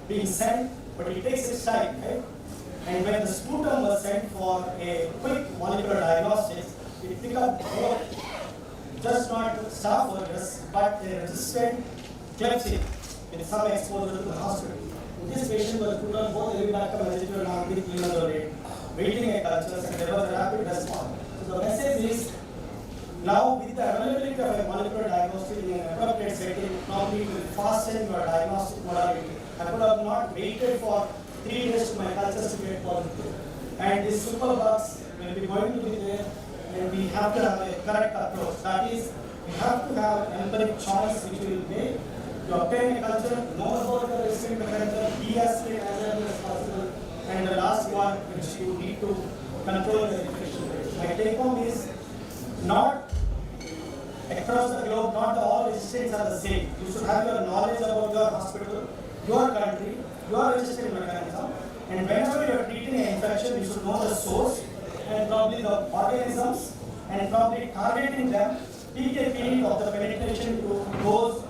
being sent, but it takes its time, right? And when the sputum was sent for a quick molecular diagnosis, it picked up both, just not staph aureus, but a resistant Klebsiella with some exposure to the hospital. This patient was put on both Avibacter and azithromycin waiting a culture, and there was a rapid response. So the message is, now with the availability of a molecular diagnostic in an appropriate setting, probably will fasten your diagnostic modality. I could have not waited for 3 days to my cultures to get positive. And these superbugs will be going to be there, and we have to have a correct approach. That is, we have to have empiric choice which will make to obtain a culture, know about the resistant culture, be as safe as early as possible, and the last one which you need to control the infection rate. My take home is not across the globe, not all resistants are the same. You should have your knowledge about your hospital, your country, your resistant mechanism, and whenever you are treating an infection, you should know the source and probably the organisms, and probably targeting them, take a peek of the penetration to those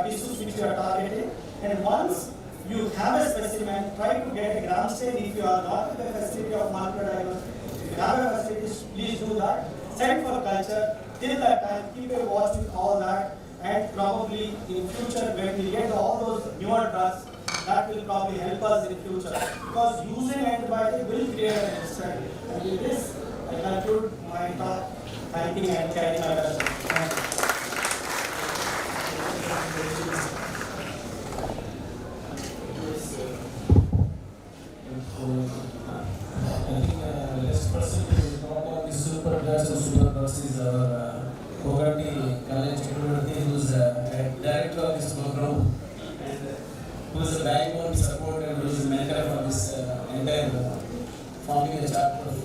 tissues which you are targeting. And once you have a specimen, try to get a gram stain if you are not in the facility of molecular diagnosis. If you have a facility, please do that. Send for culture. Till that time, keep a watch with all that, and probably in future when we get all those newer drugs, that will probably help us in future. Because using antibiotic will create a resistance. And with this, I conclude my talk. Thank you and carrying my question. Next person to talk on the superbugs and superbugs is our Coagulopathy college university, who is a director of this program, and who is a backbone support and who is a mentor for this entire forming a chapter of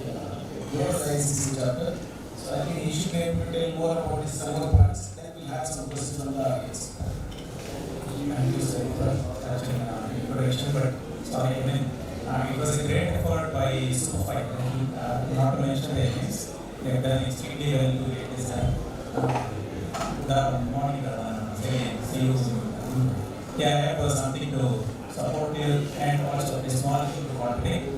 your ISCCM chapter. So I think he should be able to tell more about his summer parts. Then we'll have some questions from the audience. Thank you, sir, for such an introduction. But sorry, I mean, it was a great effort by Superfight, not to mention the names. They have done extremely well to get this done. Good morning, see you. Yeah, I have something to support you and also a small thing to contribute.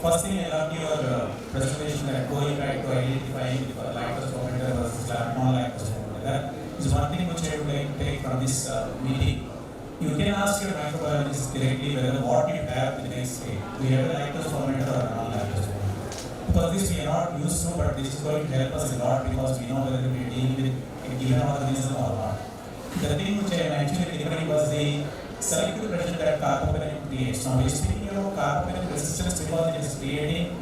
First thing, I love your presentation that going back to identifying the lactose fermenter versus non-lactose fermenter. That is one thing which I would like to take from this meeting. You can ask your microbiologist directly whether what you have the next day. We have a lactose fermenter or a non-lactose fermenter. Because this we are not used to, but this is going to help us a lot because we know whether we are dealing with a given organism or not. The thing which I am actually delivering was the selective pressure that carbapenem creates. Now we are speaking about carbapenem resistance because it is creating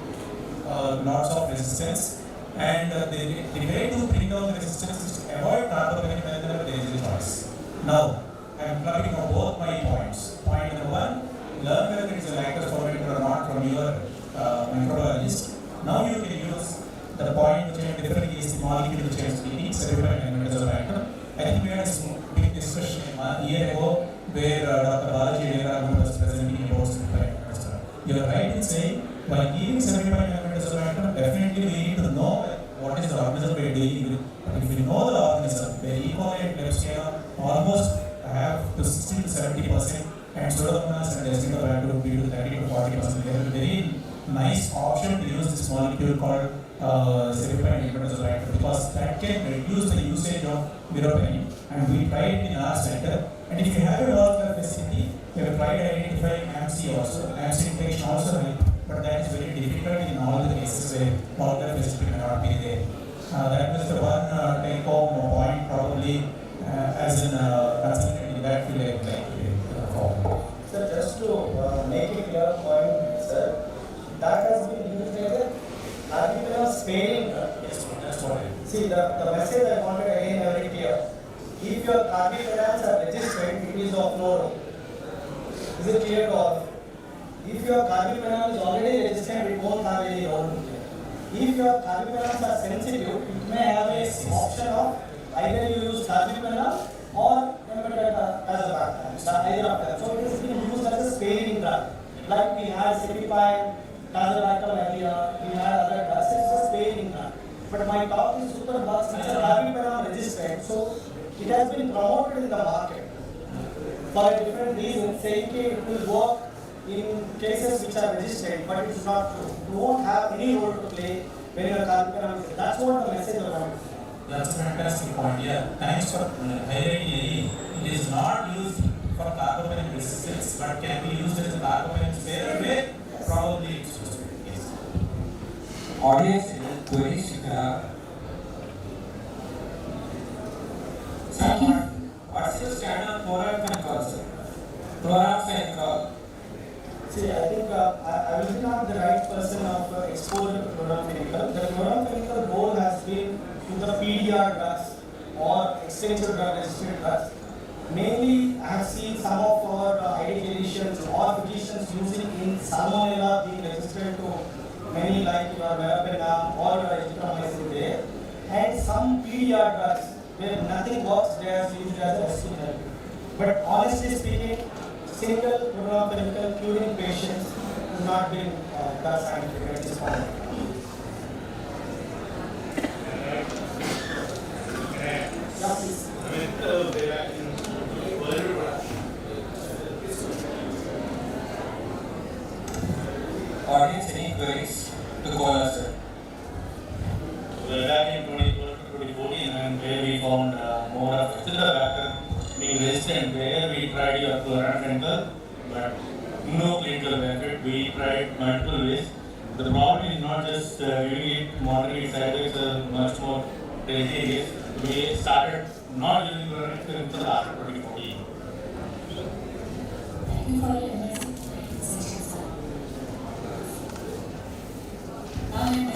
lots of resistance, and the way to bring down the resistance is to avoid carbapenem whenever there is a choice. Now I am plugging on both my points. Point number one, learn whether it is a lactose fermenter or not from your microbiologist. Now you can use the point which I am referring is the molecule which I am speaking, cerebrometazolactam. I think we had a big discussion a year ago where Dr. Balaji was presenting about cerebrometazolactam. You are right in saying while giving cerebrometazolactam, definitely we need to know what is the organism we are dealing with. But if we know the organism, where E. coli and Klebsiella almost have to 60 to 70%, and Pseudomonas and Acinetobacter would be to 30 to 40%. They have a very nice option to use this molecule called cerebrometazolactam because that can reduce the usage of meropenem, and we tried it in our center. And if you have a world facility, we have tried identifying AMC also. AMC infection also helps, but that is very difficult in all the cases where molecular facility may not be there. That was the one take home point probably as in consultant in that field I would like to follow. Sir, just to make a clear point, sir, that has been used as a carbapenem sparing drug. Yes, that's what I mean. See, the message I wanted again very clear. If your carbapenems are registered, it is of no role. Is it clear to all? If your carbapenem is already registered, it won't have any role to play. If your carbapenems are sensitive, it may have a option of either you use carbapenem or Empiric either of them. So it is being used as a sparing drug. Like we had Cipipine, Tazobactam earlier, we had other drugs. It's a sparing drug. But my talk is superbugs, which are carbapenem registered. So it has been promoted in the market for a different reason, saying it will work in cases which are registered, but it is not true. You won't have any role to play when you are carbapenem. That's what the message I want. That's a fantastic point. Yeah, thanks for highlighting. It is not used for carbapenem resistance, but can be used as a carbapenem sparer where probably it's supposed to be. Yes. Audience queries you have. What's your stand on chloramphenicol, sir? Chloramphenicol. See, I think I will not the right person of exposure to chloramphenicol. The chloramphenicol role has been to the PDR drugs or extensive drug resistant drugs. Mainly, I have seen some of our ID clinicians or physicians using in Salmonella being resistant to many like your meropenem or your erythromycin there, and some PDR drugs where nothing works, they are used as a rescue therapy. But honestly speaking, single chloramphenicol curing patients have not been done scientific at this point. Yeah, please. Audience, any queries to call us, sir? Back in 2014, and where we found more of Acetabac being resistant, where we tried your chloramphenicol, but no clinical benefit. We tried multiple ways. The problem is not just giving it monitoring side effects, much more delicate. We started not using chloramphenicol until after 2014. Thank you for your amazing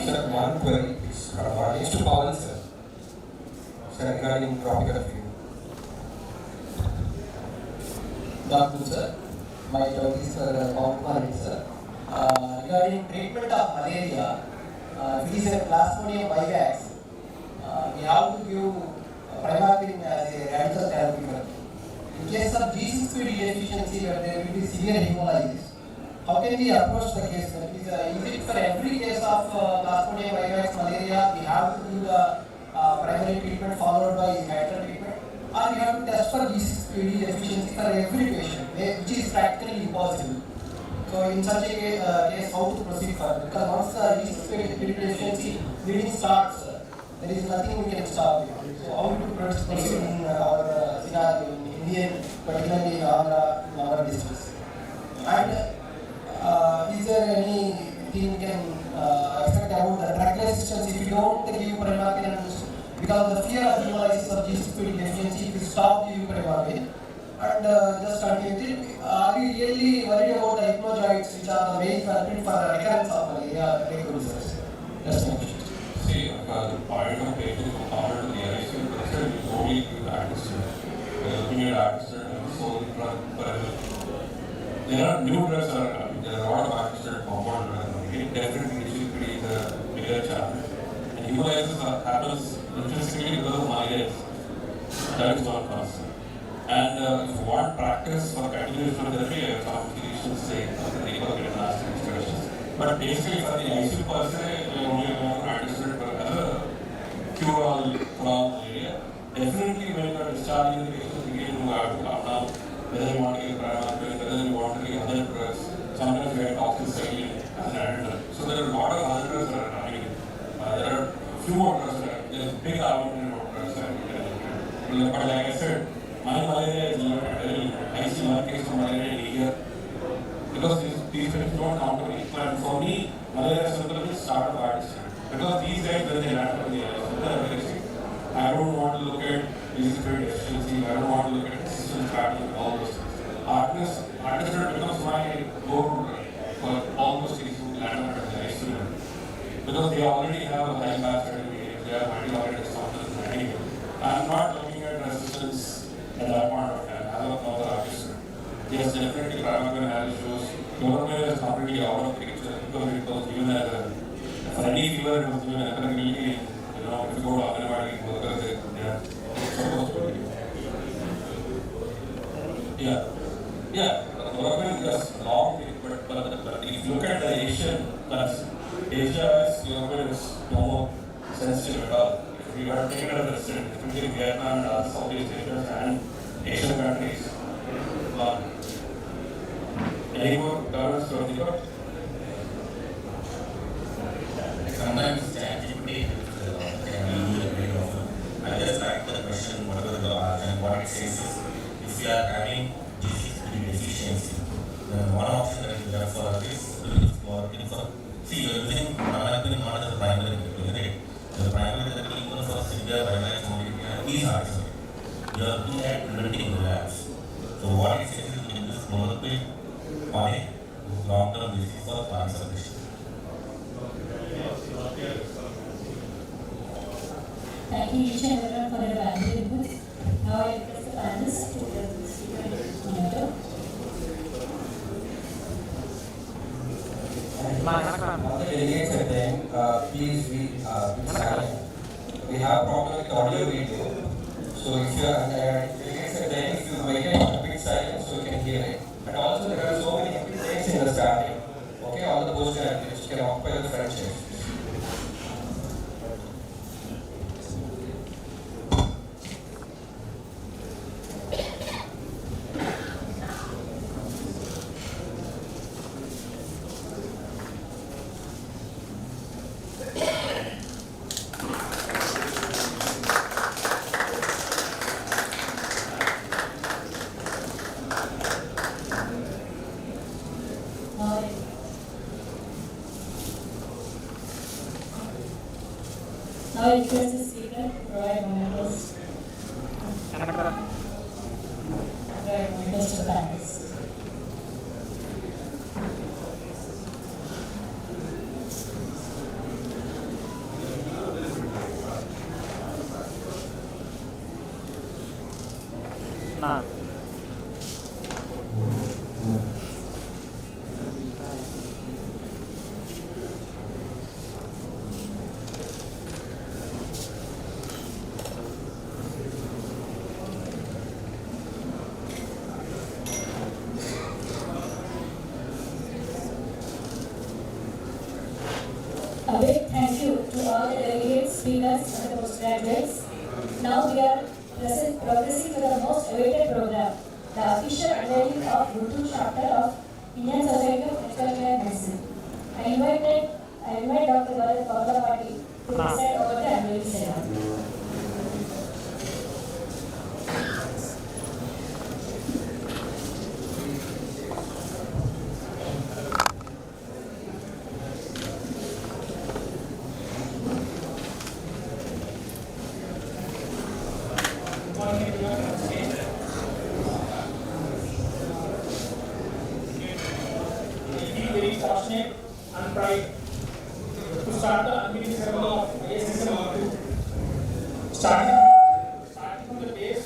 Sir, one query is from audience to Paul, sir. Sir, regarding tropical fever. Dr. Sir, my doubt is for sir. Regarding treatment of malaria, if it is a Plasmodium vivax, we have to give primarily as a radical therapy. In case of G6PD deficiency, where there will be severe hemolysis, how can we approach the case? Is it for every case of Plasmodium vivax malaria, we have to do the primary treatment followed by lateral treatment? or we have to test for G6PD deficiency for every patient, which is practically impossible. So in such a case, how to proceed further? Because once the G6PD deficiency bleeding starts, there is nothing we can stop it. So how to proceed in our scenario in Indian, particularly in our districts? And is there anything we can expect about the drug resistance if you don't give Primark? Because the fear of hemolysis of G6PD deficiency will stop you Primark. And just continue. Are we really worried about the hypnozoites, which are the main culprit for recurrence of malaria? That's my question. See, the point of patients who come into the ICU process is only to administer. Looking at administer so there are new drugs that are coming. There are a lot of administered compound drugs coming. Definitely G6PD is a bigger challenge. And hemolysis happens intrinsically because of malaria. That is one cause. And if you want practice for continuation therapy, some physicians say they will get nasty situations. But basically for the ICU per se, we are only going to administer it as a cure-all for all malaria. Definitely when you are discharging the patient, again you have to come down whether you want to give Primark, whether you want to give other drugs. Sometimes we have Toxin as an additive. So there are a lot of other drugs that are coming in. There are a few more drugs that are, there is a big argument about drugs that we can look at. But like I said, my malaria is limited. I see one case of malaria in a year because these patients don't come to me. But for me, malaria symptoms start to artistry. Because these guys, when they land on the ICU, I don't want to look at G6PD deficiency, I don't want to look at resistance pattern, all those things. Artistry becomes my go-to for all those cases who land on the ICU. Because they already have a high mass certificate, they have antibiotic responses anyway. I'm not looking at resistance at that point of time, as of now, the artistry. Yes, definitely Primark has issues. Government is completely out of the picture because it was given as a, for any fever, it was given empirically. If you go to Antibiotic workers, they are supposed to be. Yeah, government does long thing, but if you look at the Asian countries, Asia is government is no more sensitive at all. If you are taken as a resident, especially Vietnam and other Southeast Asia and Asian countries, any more governments to think about? Sometimes the activity can be very often. I just like the question, what was the and what it says is, if you are having G6PD deficiency, then one option that is left for us is to look for, see, you are using Primark not as a primary therapy, right? The primary therapy even for severe virus malaria is hard. You are looking at preventing relapse. So what it says is you can use chloroquine on a long-term basis for plant suppression. Thank you each and everyone for your valuable inputs. Now I request the panelists to monitor. All the delegates at the end, please be silent. We have a problem with audio video. So if you are delegates at the end, if you maintain a bit silence so you can hear it. And also there are so many things in the starting. Okay, all the post graduates can occupy the front chairs. Now I request the speaker to provide monitors. Provide monitors to the panelists. A big thank you to all the delegates, speakers, and the postgraduates. Now we are progressing to the most awaited program, the official unveiling of GUNTUR chapter of Indian Society of Veterinary Medicine. I invite Dr. Coagulopathy to preside over the unveiling ceremony. Starting from the base,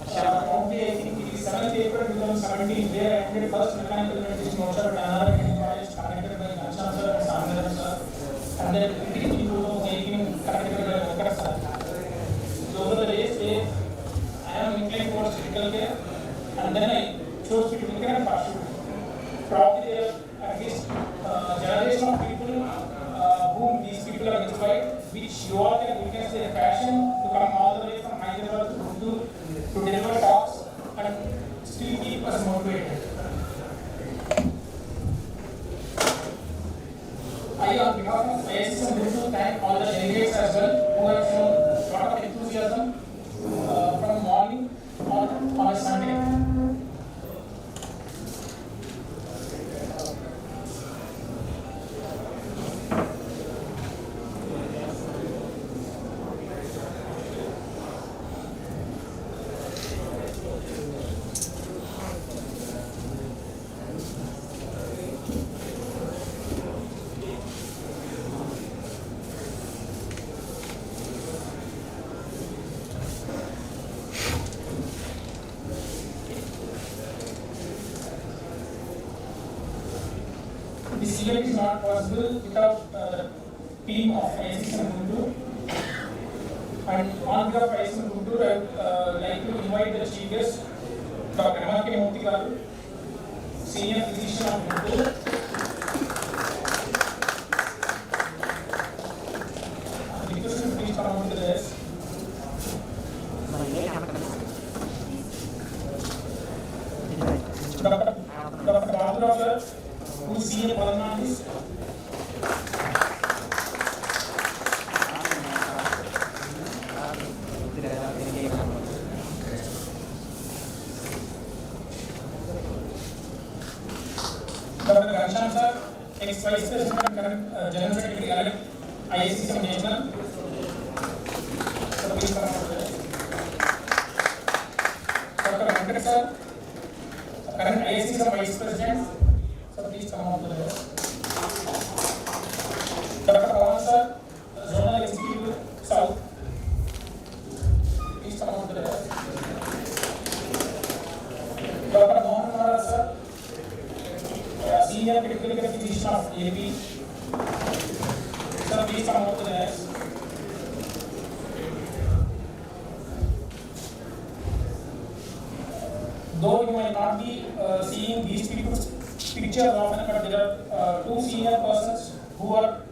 probably I think it is 7th April 2017 where I ended first mechanical ventilation workshop at another college conducted by Ghanshyam sir and Sandhya sir, and then in 2018 conducted by Vakar sir. So over the days I am inclined towards critical care, and then I chose critical care and partial. Probably there are at least generation of people whom these people are inspired, which you all can witness their passion to come all the way from Hyderabad to deliver talks and still keep us motivated. I, on behalf of ISCCM, would to thank all the delegates as well who have shown a lot of enthusiasm from morning on a Sunday. This event is not possible without the team of ISCCM GUNTUR. And on behalf of ISCCM GUNTUR, I would like to invite the chief guest, Dr. M.R.K. Murthy garu, Senior Physician of GUNTUR. Request you please come on to the desk. Dr. Babu sir, who is senior pulmonologist. Dr. Ghanshyam sir, ex-vice president and current general secretary elect ISCCM National. So please come on to that. Dr. Venkat sir, current ISCCM vice president. Please come on to the desk. Dr. Pawan sir, Zonal Executive South. Please come on to the desk. Dr. Mohan Maharaj sir, Senior Critical Care Physician of AP. Sir, please come on to the desk. Though you might not be seeing these people's pictures often, but there are two senior persons who are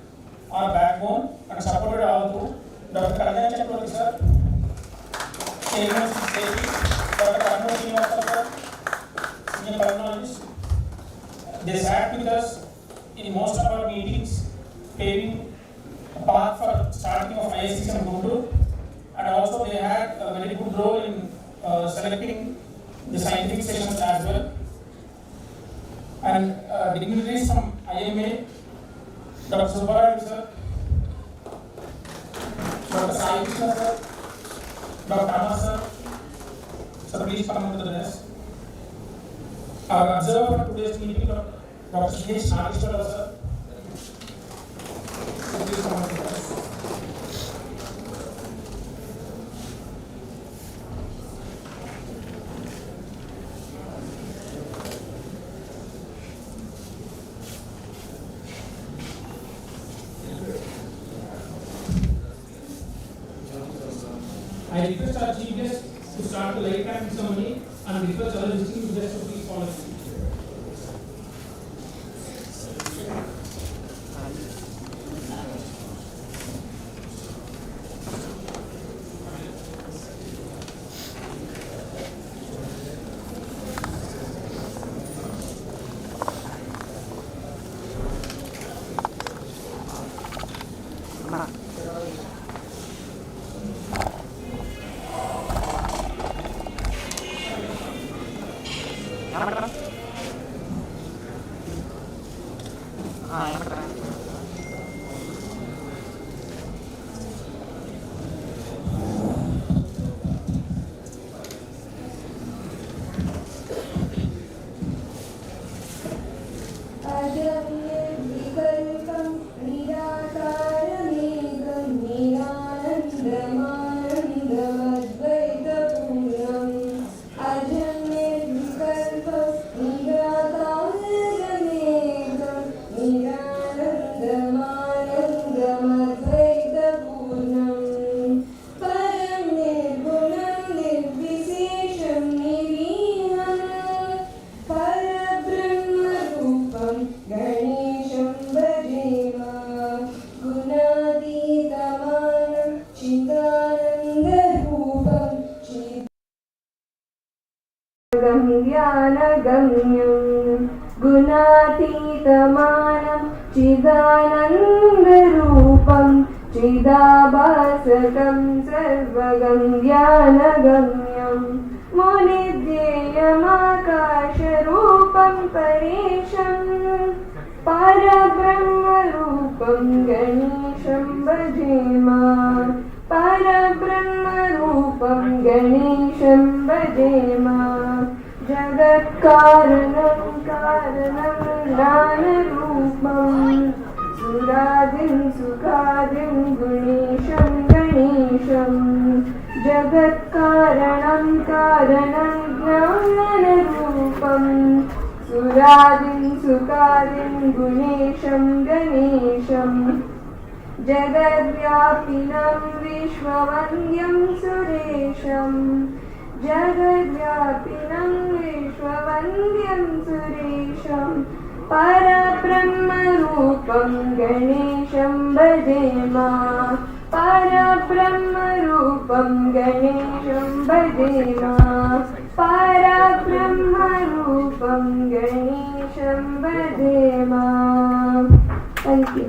our backbone and supported all through. Dr. Kalyan Chakravarti sir, Chairman CCAP, Dr. Arnold Srinivasa sir, Senior Pulmonologist. They sat with us in most of our meetings, paving a path for starting of ISCCM GUNTUR, and also they had a very good role in selecting the scientific sessions as well. And dignitaries from IMA, Dr. Subbaraju sir, Dr. Sai Krishna sir, Dr. Amma sir. Sir, please come to the desk. Our observer for today's meeting, Dr. C.H. Nageshwara sir. So please come to the desk. I request our chief guest to start the light hand ceremony and request other distinguished guests to please follow me. विकल्पं निराकारमेकं निरानन्दमानन्दमद्वैतपूर्णम् अजन्यविकल्पं निराकारमेकं निरानन्दमानन्दमद्वैतपूर्णम् परं निर्गुणं निर्विशेषं निरीहम् परब्रह्मरूपं गणेशं भजेम गुणातीतमानं चिदानन्दरूपं ज्ञानगम्यं गुणातीतमानं चिदानन्दरूपं चिदाभासकं सर्वगं ज्ञानगम्यं मुनिध्येयमाकाशरूपं परेशं परब्रह्मरूपं गणेशं भजेम परब्रह्मरूपं गणेशं भजेम जगत्कारणं कारणं ज्ञानरूपं सुरादिं सुखादिं गुणेशं गणेशं जगत्कारणं कारणं ज्ञानरूपं सुरादिं सुखादिं गुणेशं गणेशं जगद्व्यापिनं विश्ववन्द्यं सुरेशं जगद्व्यापिनं विश्ववन्द्यं सुरेशं परब्रह्मरूपं गणेशं भजेम परब्रह्मरूपं गणेशं भजेम परब्रह्मरूपं गणेशं भजेम. Thank you.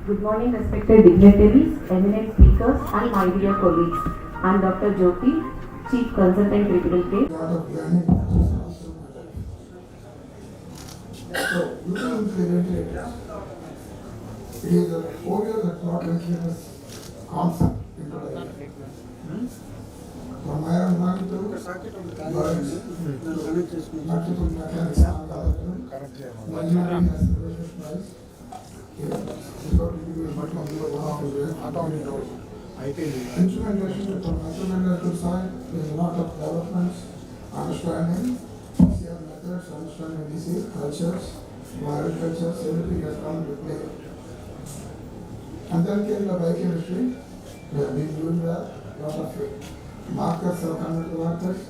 Good morning, respected dignitaries, eminent speakers, and my dear colleagues. I am Dr. Jyoti, Chief Consultant Critical Care. So, looking into the ventilators, it is a phobia that not ventilators concept into life. From iron man to birds, multiple mechanics and other things. Engineering has the greatest prize. Instrumentation from instrumental side, there is a lot of developments, understanding, PCR methods, understanding disease, cultures, viral cultures, everything has come into play. And then came the biochemistry, we have been doing that, lot of markers have come into markers.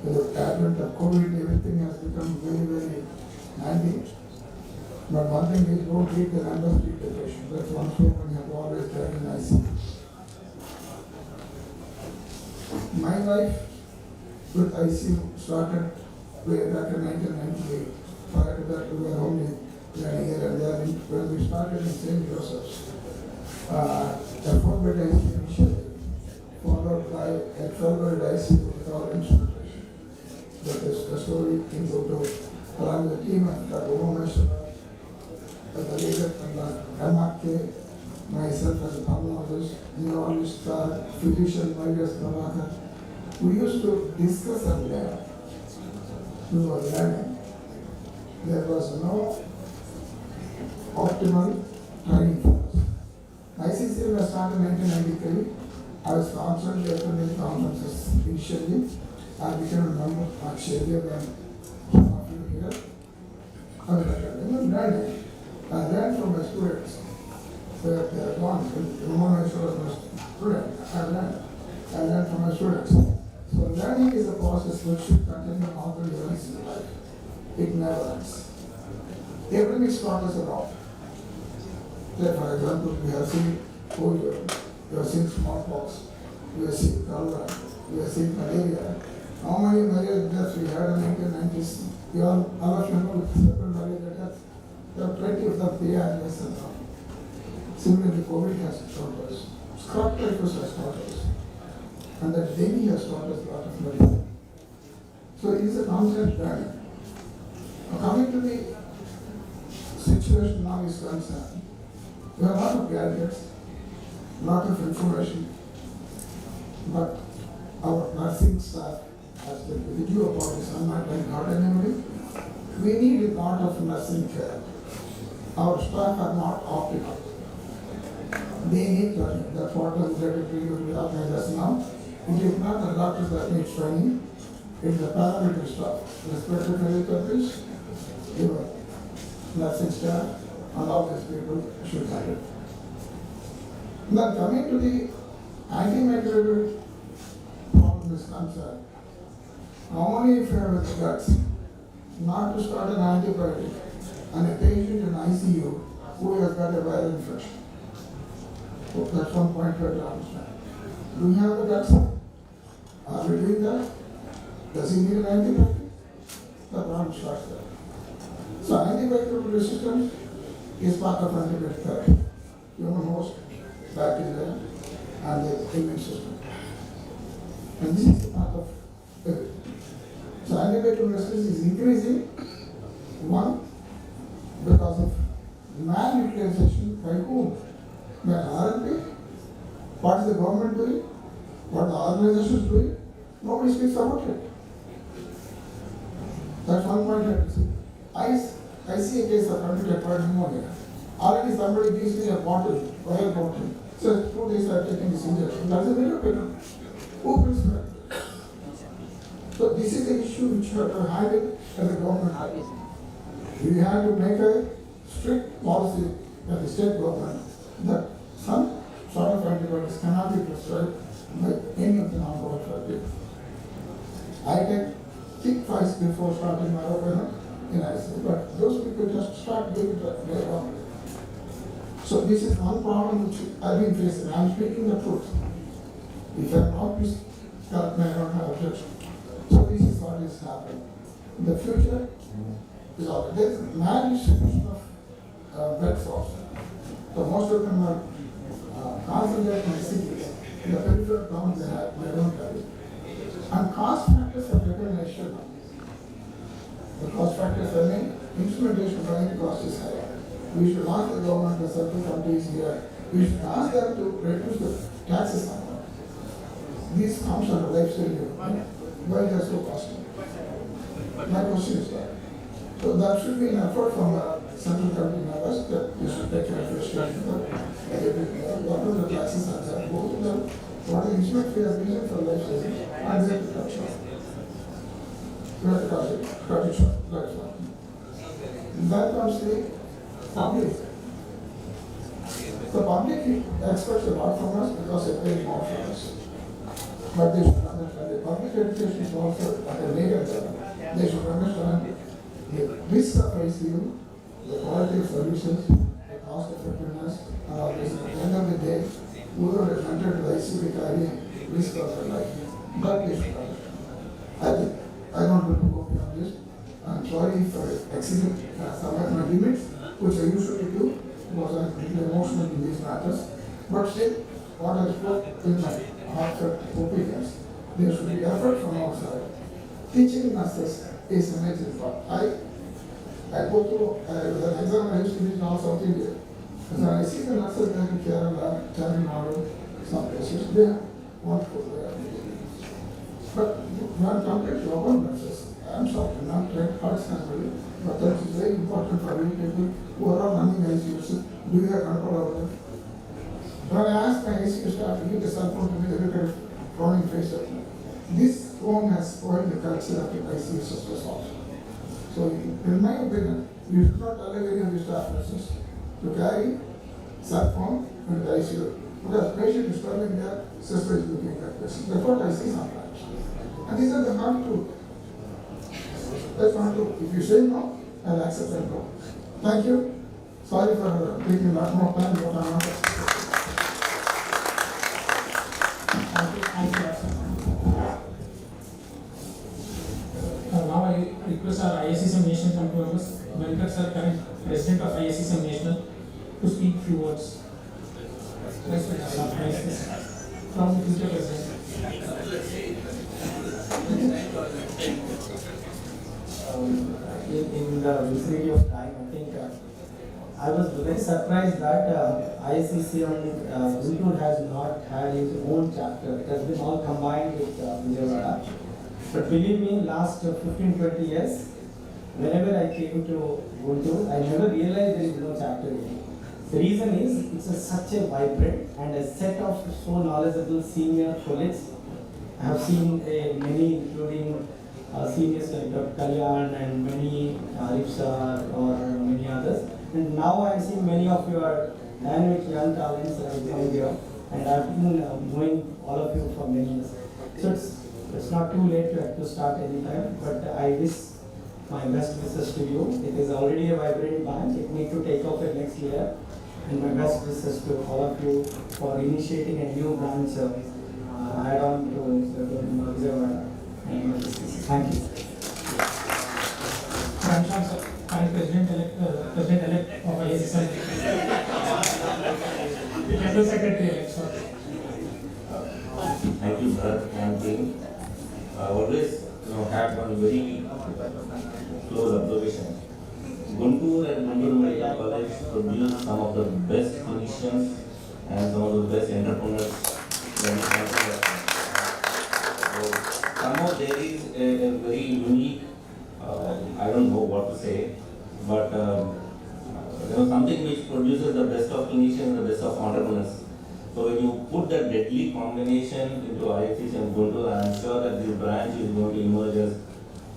With the advent of COVID, everything has become very, very handy. But one thing is, don't treat the numbers, treat the patient. That's one statement you have to always carry in IC. My life with ICU started way back in 1998. Prior to that, we were only here and there. When we started in St. Joseph's, a 4-bed ICU initially, followed by a 12-bed ICU with all instrumentation. That is the story in Goto. Along with the team at Omash, the leader from the MRK, myself as a pulmonologist, neurologist, physician, Myers, Navaka. We used to discuss and learn. We were learning. There was no optimal training for us. ICCM was started in 1993. I was constantly attending conferences initially. I became a member much earlier than learning. I learned from my students. They are gone. The moment I was a student, I learned from my students. So learning is a process which should continue all the years in life. It never ends. Everything is taught us about. Like for example, we have seen polio, we have seen smallpox, we have seen cholera, we have seen malaria. How many malaria deaths we had in the 1990s? We all of you know several malaria deaths. There are plenty of them here and now. Similarly, COVID has taught us. Scrub typhus has taught us. And that dengue has taught us a lot of medicine. So it is a constant learning. Now coming to the situation now is concerned, we have a lot of gadgets, a lot of information, but our nursing staff has been video about this. I'm not going to hurt anybody. We need a lot of nursing care. Our staff are not optimal. They need learning. That's what I'm going to organize us now. It is not the doctors that need training, it's the paramedic staff, respiratory therapies, your nursing staff, and all these people should have it. Now coming to the antimicrobial problem is concerned, normally if you have the guts, not to start an antibiotic and a patient in ICU who has got a viral infection. So that's one point you have to understand. Do we have the guts? Are we doing that? Does he need an antibiotic? The problem starts there. So antibiotic resistance is part of antibiotic therapy. Human host, bacteria, and the immune system. And this is part of it. So antibiotic resistance is increasing, one, because of malutilization by whom? By R&D. What is the government doing? What the organization is doing? Nobody speaks about it. That's one point I have to say. I see a case of acquired pneumonia. Already somebody gives me a bottle, vial bottle. Says 2 days I have taken this injection. That's a little bit. Who prescribed? So this is the issue which you have to handle as a government. We have to make a strict policy at the state government that some sort of antibiotics cannot be prescribed by any of the non-profit. I take thick fights before starting my opener in ICU, but those people just start doing it later on. So this is one problem which I've been facing. I'm speaking the truth. If I'm not, please correct me, I don't have objection. So this is what is happening. In the future, is all there is maldistribution of bed source. So most of them are concentrated in cities. In the peripheral towns they don't have it. And cost factors have become an issue now. The cost factors, I mean, instrumentation running cost is higher. We should ask the government, the central countries here, we should ask them to reduce the taxes on them. These comes under lifestyle development. Why they are so costly? My question is that. So that should be an effort from the central country members that we should take care of your state. What are the taxes and that? Go to them. What are the instruments we are using for lifestyle? And they have to touch it. We have to touch it. That's one. That comes to the public. The public expects a lot from us because they pay more from us. But they should understand the public education is also at a later level. They should understand the risk of ICU, the quality of services, the cost effectiveness, and all this. At the end of the day, whoever is entered to the ICU carrying risk of their life. But they should understand. I don't want to go beyond this. I'm sorry for exceeding some of my limits, which I usually do, because I'm pretty emotional in these matters. But still, what I spoke in my heartfelt opinions, there should be effort from our side. Teaching nurses is an example. I go through an exam I used to teach in all South India. And I see the nurses there in Kerala, Tamil Nadu, some places, they are wonderful. But when compared to our nurses, I'm sorry, I'm not trying to hurt somebody, but that is very important for you people who are all running ICUs. Do you have control over them? When I asked my ICU staff to give the cell phone to me, they look at frowning face at me. This phone has spoiled the culture of the ICU system also. So in my opinion, We should not allow any of the staff nurses to carry sat form in the ICU. Because patient is coming there, sister is looking at that patient. That's what I see sometimes. And these are the not true. That's not true. If you say no, I'll accept that no. Thank you. Sorry for taking a lot more time than what I'm not expecting. Thank you. Now I request our ISCCM National Committee members, Venkat sir, current President of ISCCM National, to speak few words. From the future president. In the vicinity of time, I think I was very surprised that ISCCM GUNTUR has not had its own chapter. It has been all combined with Vijayawada. But believe me, last 15-20 years, whenever I came to GUNTUR, I never realized there is no chapter here. The reason is, it's such a vibrant and a set of so knowledgeable senior colleagues. I have seen many, including seniors like Dr. Kalyan and many Ripsa or many others. And now I am seeing many of your dynamic young talents down here, and I have been knowing all of you for many years. So it's not too late to start anytime, but I wish my best wishes to you. It is already a vibrant branch. It needs to take off next year. And my best wishes to all of you for initiating a new branch add-on to Vijayawada. Thank you. Current President-elect of ISCCM. General Secretary-elect, sorry. Thank you, sir, and team. Always had one very close observation. GUNTUR and GUNTUR Medical College produce some of the best clinicians and some of the best entrepreneurs that we can see. So somehow there is a very unique, I don't know what to say, but something which produces the best of clinicians, the best of entrepreneurs. So when you put that deadly combination into ISCCM and GUNTUR, I am sure that this branch is going to emerge as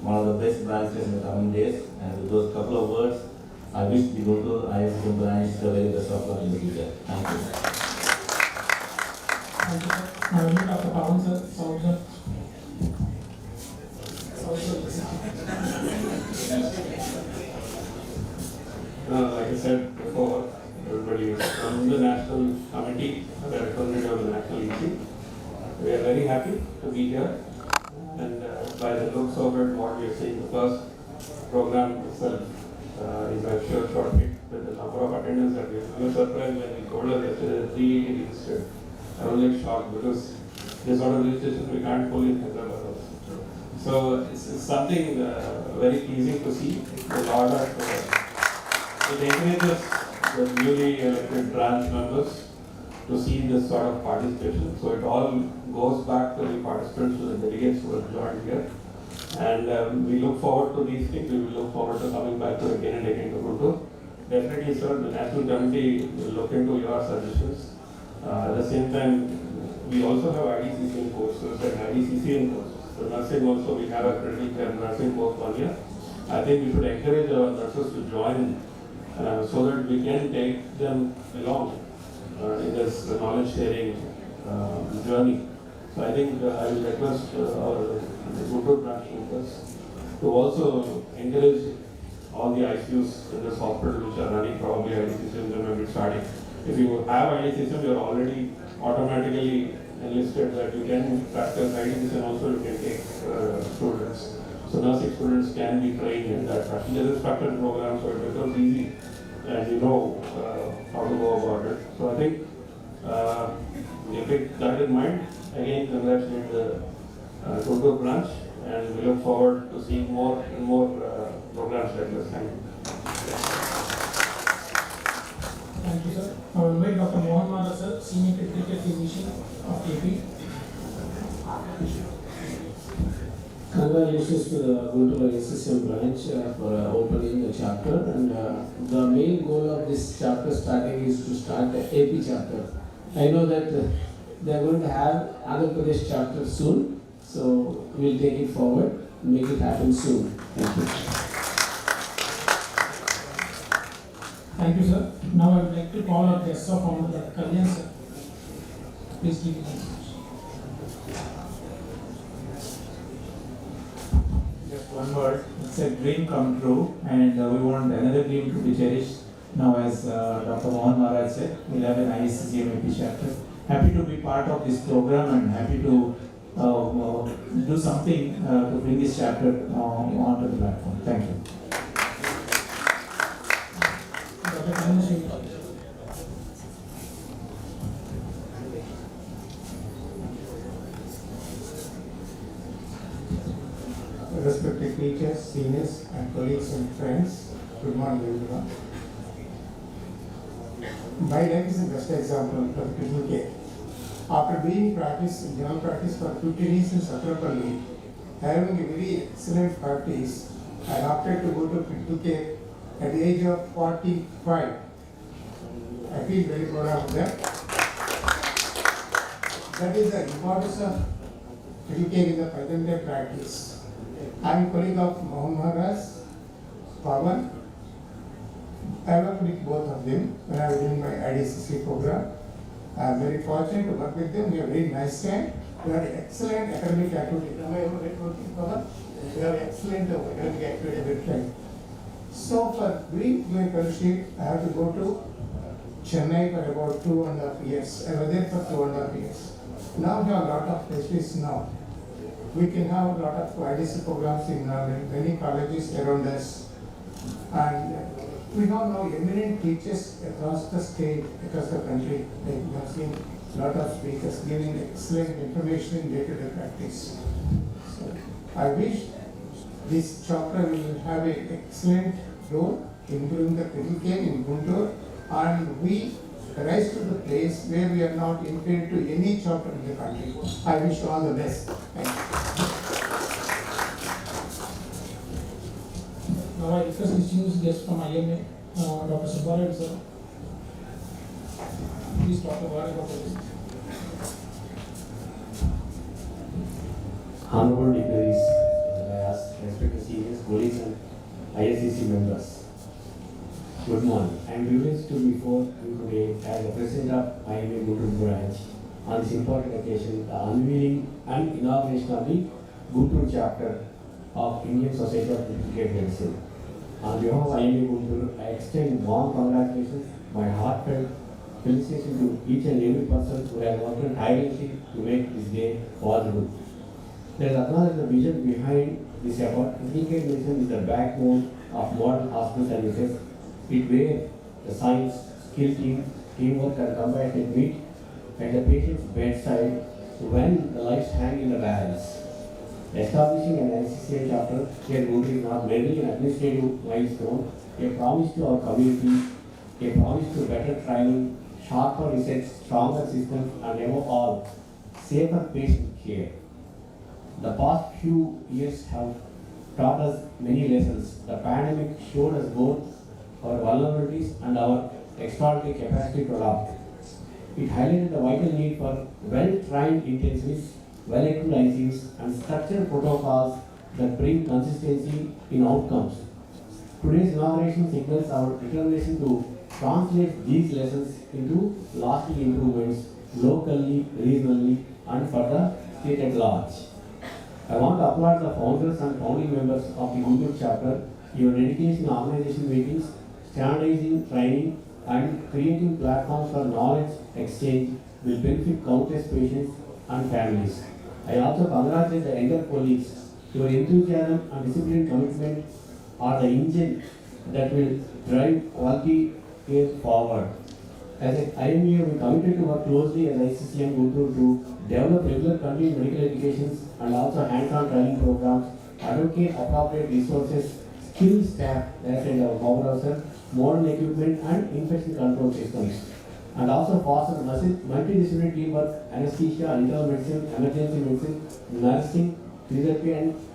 one of the best branches in the coming days. And with those couple of words, I wish the GUNTUR ISCCM branch the very best of luck in the future. Thank you. Thank you, sir. Now, Dr. Pawan, sir, Surgeon. Like I said before, everybody is from the National Committee, the representative of the National EC. We are very happy to be here. And by the looks of it, what we are seeing, the first program itself is I'm sure shortly with the number of attendance that we were surprised when we told us that there are 380 registered. I was like shocked because this sort of registration we can't pull in Hyderabad also. So it's something very pleasing to see. The lot of it encourages the newly elected branch members to see this sort of participation. So it all goes back to the participants, to the delegates who have joined here. And we look forward to these things. We will look forward to coming back to again and again to GUNTUR. Definitely, sir, the National Committee will look into your suggestions. At the same time, we also have IDCCM courses and IDCCM courses. So nursing also, we have a critical care nursing course 1 year. I think we should encourage our nurses to join so that we can take them along in this knowledge sharing journey. So I think I will request our GUNTUR branch members to also encourage all the ICUs in this hospital which are running probably IDCCM and maybe starting. If you have IDCCM, you are already automatically enlisted that you can practice IDCCM also, you can take students. So nursing students can be trained in that fashion. There is structured program, so it becomes easy and you know how to go about it. So I think with that in mind, again congratulate the GUNTUR branch, and we look forward to seeing more and more programs like this. Thank you. Thank you, sir. I will invite Dr. Mohan Mada, sir, Senior Critical Physician of AP. Congratulations to the GUNTUR ISCCM branch for opening the chapter, and the main goal of this chapter starting is to start the AP chapter. I know that they are going to have Andhra Pradesh chapter soon, so we will take it forward, make it happen soon. Thank you. Thank you, sir. Now I would like to call our guest of honor, Kalyan sir. Please give me Just one word. It's a dream come true, and we want another dream to be cherished. Now, as Dr. Mohan Maharaj said, we'll have an ISCCM AP chapter. Happy to be part of this program and happy to do something to bring this chapter onto the platform. Thank you. Dr. Kalyan sir. Respected teachers, seniors, and colleagues and friends, good morning everyone. My life is the best example of critical care. After doing general practice for 15 years in Extracorporeal, having a very excellent practice, I opted to go to critical care at the age of 45. I feel very proud of that. That is the importance of critical care in the present day practice. I am a colleague of Mohan Maharaj, Pawan. I worked with both of them when I was doing my IDCC program. I am very fortunate to work with them. We have a very nice time. We have excellent academic activity. Am I right working, Pawan? We have excellent academic activity every time. So for doing my fellowship, I have to go to Chennai for about 2.5 years. I was there for 2.5 years. Now we have a lot of specialists now. We can have a lot of IDC programs in many colleges around us. And we have now eminent teachers across the state, across the country. Like we have seen a lot of speakers giving excellent information in day-to-day practice. So I wish this chapter will have an excellent role in improving the critical care in GUNTUR, and we rise to the place where we are not inferior to any chapter in the country. I wish you all the best. Thank you. Now I request distinguished guest from IMA, Dr. Subbareddy sir. Please talk about this. Honorable dignitaries, respected seniors, colleagues, and ISCC members. Good morning. I am privileged to be before you today as the President of IMA GUNTUR branch on this important occasion, the unveiling and inauguration of the GUNTUR chapter of Indian Society of Critical Care Medicine. On behalf of IMA GUNTUR, I extend warm congratulations, my heartfelt felicitations to each and every person who has worked tirelessly to make this day possible. There is acknowledged the vision behind this effort. Critical care medicine is the backbone of modern hospital services. It where the science, skill teamwork and compassionate meet at the patient's bedside when the lives hang in the balance. Establishing an ICCM chapter here is not merely an administrative milestone, a promise to our community, a promise to better training, sharper research, stronger systems, and above all, safer patient care. The past few years have taught us many lessons. The pandemic showed us both our vulnerabilities and our extraordinary capacity to adapt. It highlighted the vital need for well-trained intensivists, well-equipped ICUs, and structured protocols that bring consistency in outcomes. Today's inauguration signals our determination to translate these lessons into lasting improvements locally, regionally, and for the state at large. I want to applaud the founders and founding members of the GUNTUR chapter. Your dedication in organization meetings, standardizing training, and creating platforms for knowledge exchange will benefit countless patients and families. I also congratulate the younger colleagues. Your enthusiasm and disciplined commitment are the engine that will drive quality care forward. As an IMA, we committed to work closely as ICCM GUNTUR to develop regular continuing medical educations and also hands-on training programs, advocate appropriate resources, skilled staff, that is our power, modern equipment and infection control systems, and also foster multidisciplinary teamwork, anesthesia, internal medicine, emergency medicine, nursing, physiotherapy, and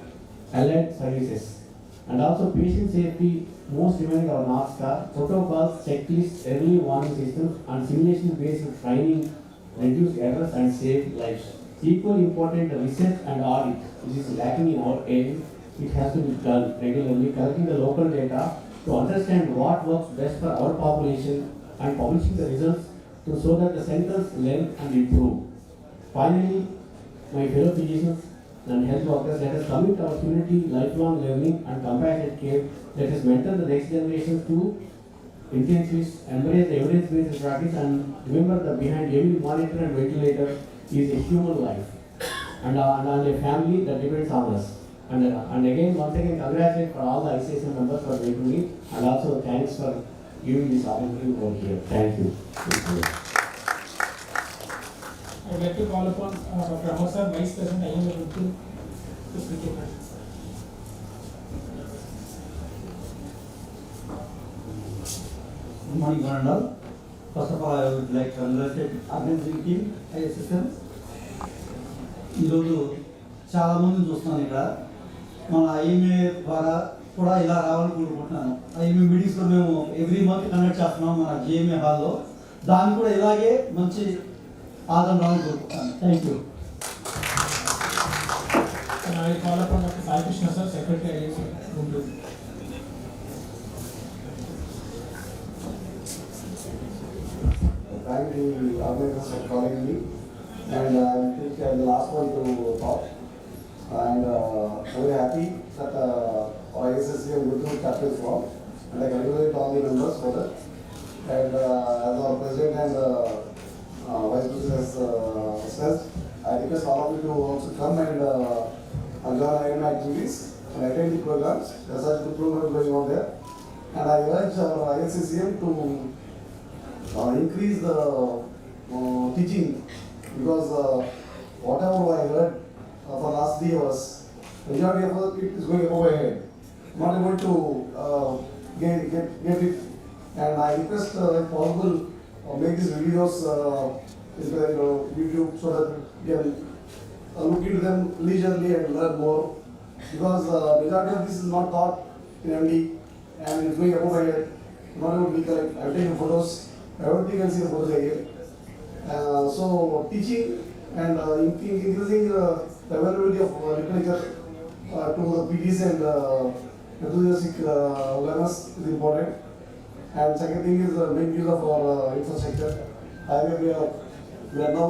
allied services. And also patient safety, most remaining our North Star, protocols, checklists, early warning systems, and simulation-based training reduce errors and save lives. Equally important, the research and audit, which is lacking in our area. It has to be done regularly, collecting the local data, to understand what works best for our population and publishing the results so that the centers learn and improve. Finally, my fellow physicians and health workers, let us commit our community, lifelong learning and compassionate care. Let us mentor the next generation to intensivists, embrace the evidence-based practice, and remember that behind every monitor and ventilator is a human life and a family that depends on us. And again, once again, congratulate for all the ICSM members for making it, and also thanks for giving this opportunity over here. Thank you. I would like to call upon Dr. Amar sir, Vice President, IMA to speak in. Good morning, one and all. First of all, I would like to congratulate organizing team, ISCCM. ఈరోజు చాలామంది చూస్తున్నాను ఇక్కడ మన IMA ద్వారా కూడా ఇలా రావాలని కోరుకుంటున్నాను. ఐఎంఏ మీటింగ్స్లో మేము ఎవ్రీ మంత్ కండక్ట్ చేస్తున్నాం మన జిఎంఏ హాల్లో. దాన్ని కూడా ఇలాగే మంచి ఆదరణ రావాలని కోరుకుంటున్నాను. Thank you. I call upon Dr. Sai Krishna sir, Secretary GUNTUR. Thank the organizers for calling me, and I think I'm the last one to talk. And very happy that our ISCCM GUNTUR chapter is formed, and I congratulate all the members for that. And as our president and vice president has said, I request all of you to also come and join IMA activities and attend the programs. There's such good programs going on there, and I urge our ISCCM to increase the teaching, because whatever I heard for last 3 years, majority of it is going above my head. Not able to get it, and I request if possible make these videos in YouTube so that we can look into them leisurely and learn more, because majority of this is not taught in MD and it's going above my head. Not able to recollect. I'm taking photos. Everything you can see the photos here. So teaching and increasing the availability of literature to the PDs and enthusiastic learners is important. And second thing is make use of our infrastructure. We are now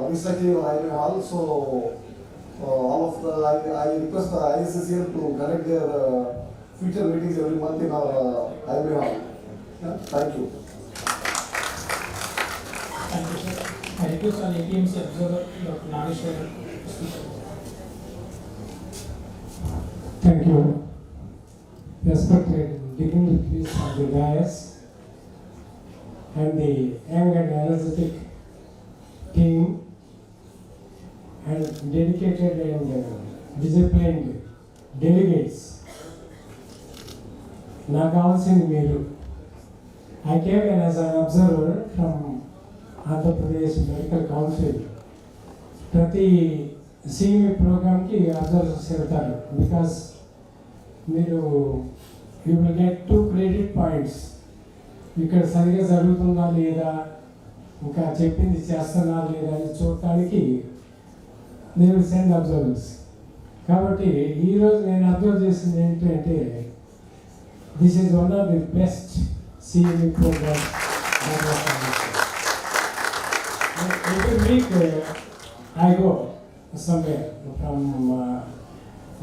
restructuring our IMA hall, so all of the I request the ISCCM to conduct their future meetings every month in our IMA hall. Yeah? Thank you. Thank you, sir. I request our APMC observer, Dr. Nageshwar, to speak. Thank you. Respected dignitaries of the dais and the young and energetic team and dedicated and disciplined delegates. నాకు కావాల్సింది మీరు. I came in as an observer from Andhra Pradesh Medical Council. ప్రతి CME ప్రోగ్రామ్కి observers వెళ్తారు, because మీరు you will get 2 credit points. ఇక్కడ సరిగా జరుగుతుందా లేదా, ఇంకా చెప్పింది చేస్తున్నారు లేదా అని చూడటానికి దే విల్ సెండ్ అబ్జర్వర్స్. కాబట్టి ఈరోజు నేను అబ్జర్వ్ చేసింది ఏంటంటే, this is one of the best CME programmes. Every week I go somewhere from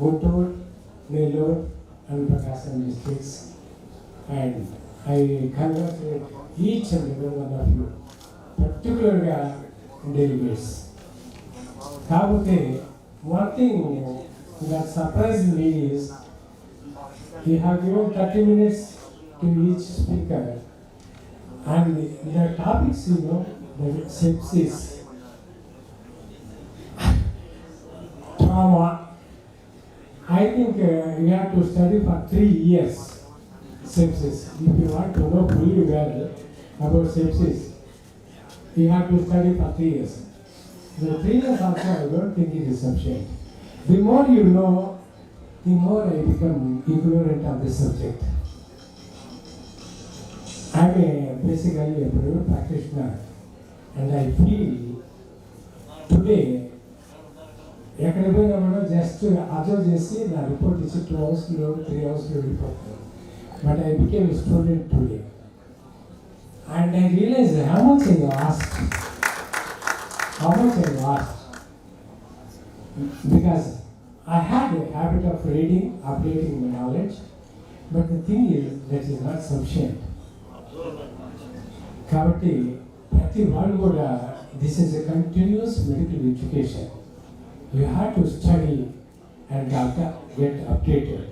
GUNTUR, Renal and Prakasam districts, and I congratulate each and every one of you, particularly delegates. Kabote, one thing that surprised me is you have given 30 minutes to each speaker, and the topics, the sepsis, trauma. I think you have to study for 3 years sepsis. If you want to know fully well about sepsis, you have to study for 3 years. The 3 years also I don't think it is sufficient. The more you know, the more I become ignorant of the subject. I am basically a private practitioner, and I feel today ఎక్కడికి పోయినా కూడా just observe చేసి నా report ఇచ్చి 2 hours 3 hours వెళ్ళిపోతాను. but I became a student today. And I realized how much I lost. How much I lost. Because I had a habit of reading, updating my knowledge, but the thing is, that is not sufficient. కాబట్టి ప్రతి వాళ్ళు కూడా this is a continuous medical education. You have to study and get updated.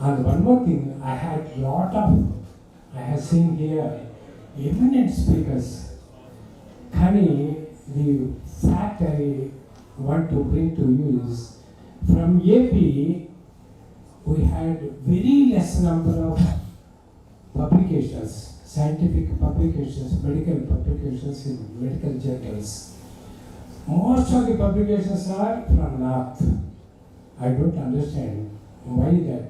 And one more thing, I have seen here eminent speakers. Kani, the fact I want to bring to you is, from AP, we had very less number of publications, scientific publications, medical publications in medical journals. Most of the publications are from North. I don't understand why that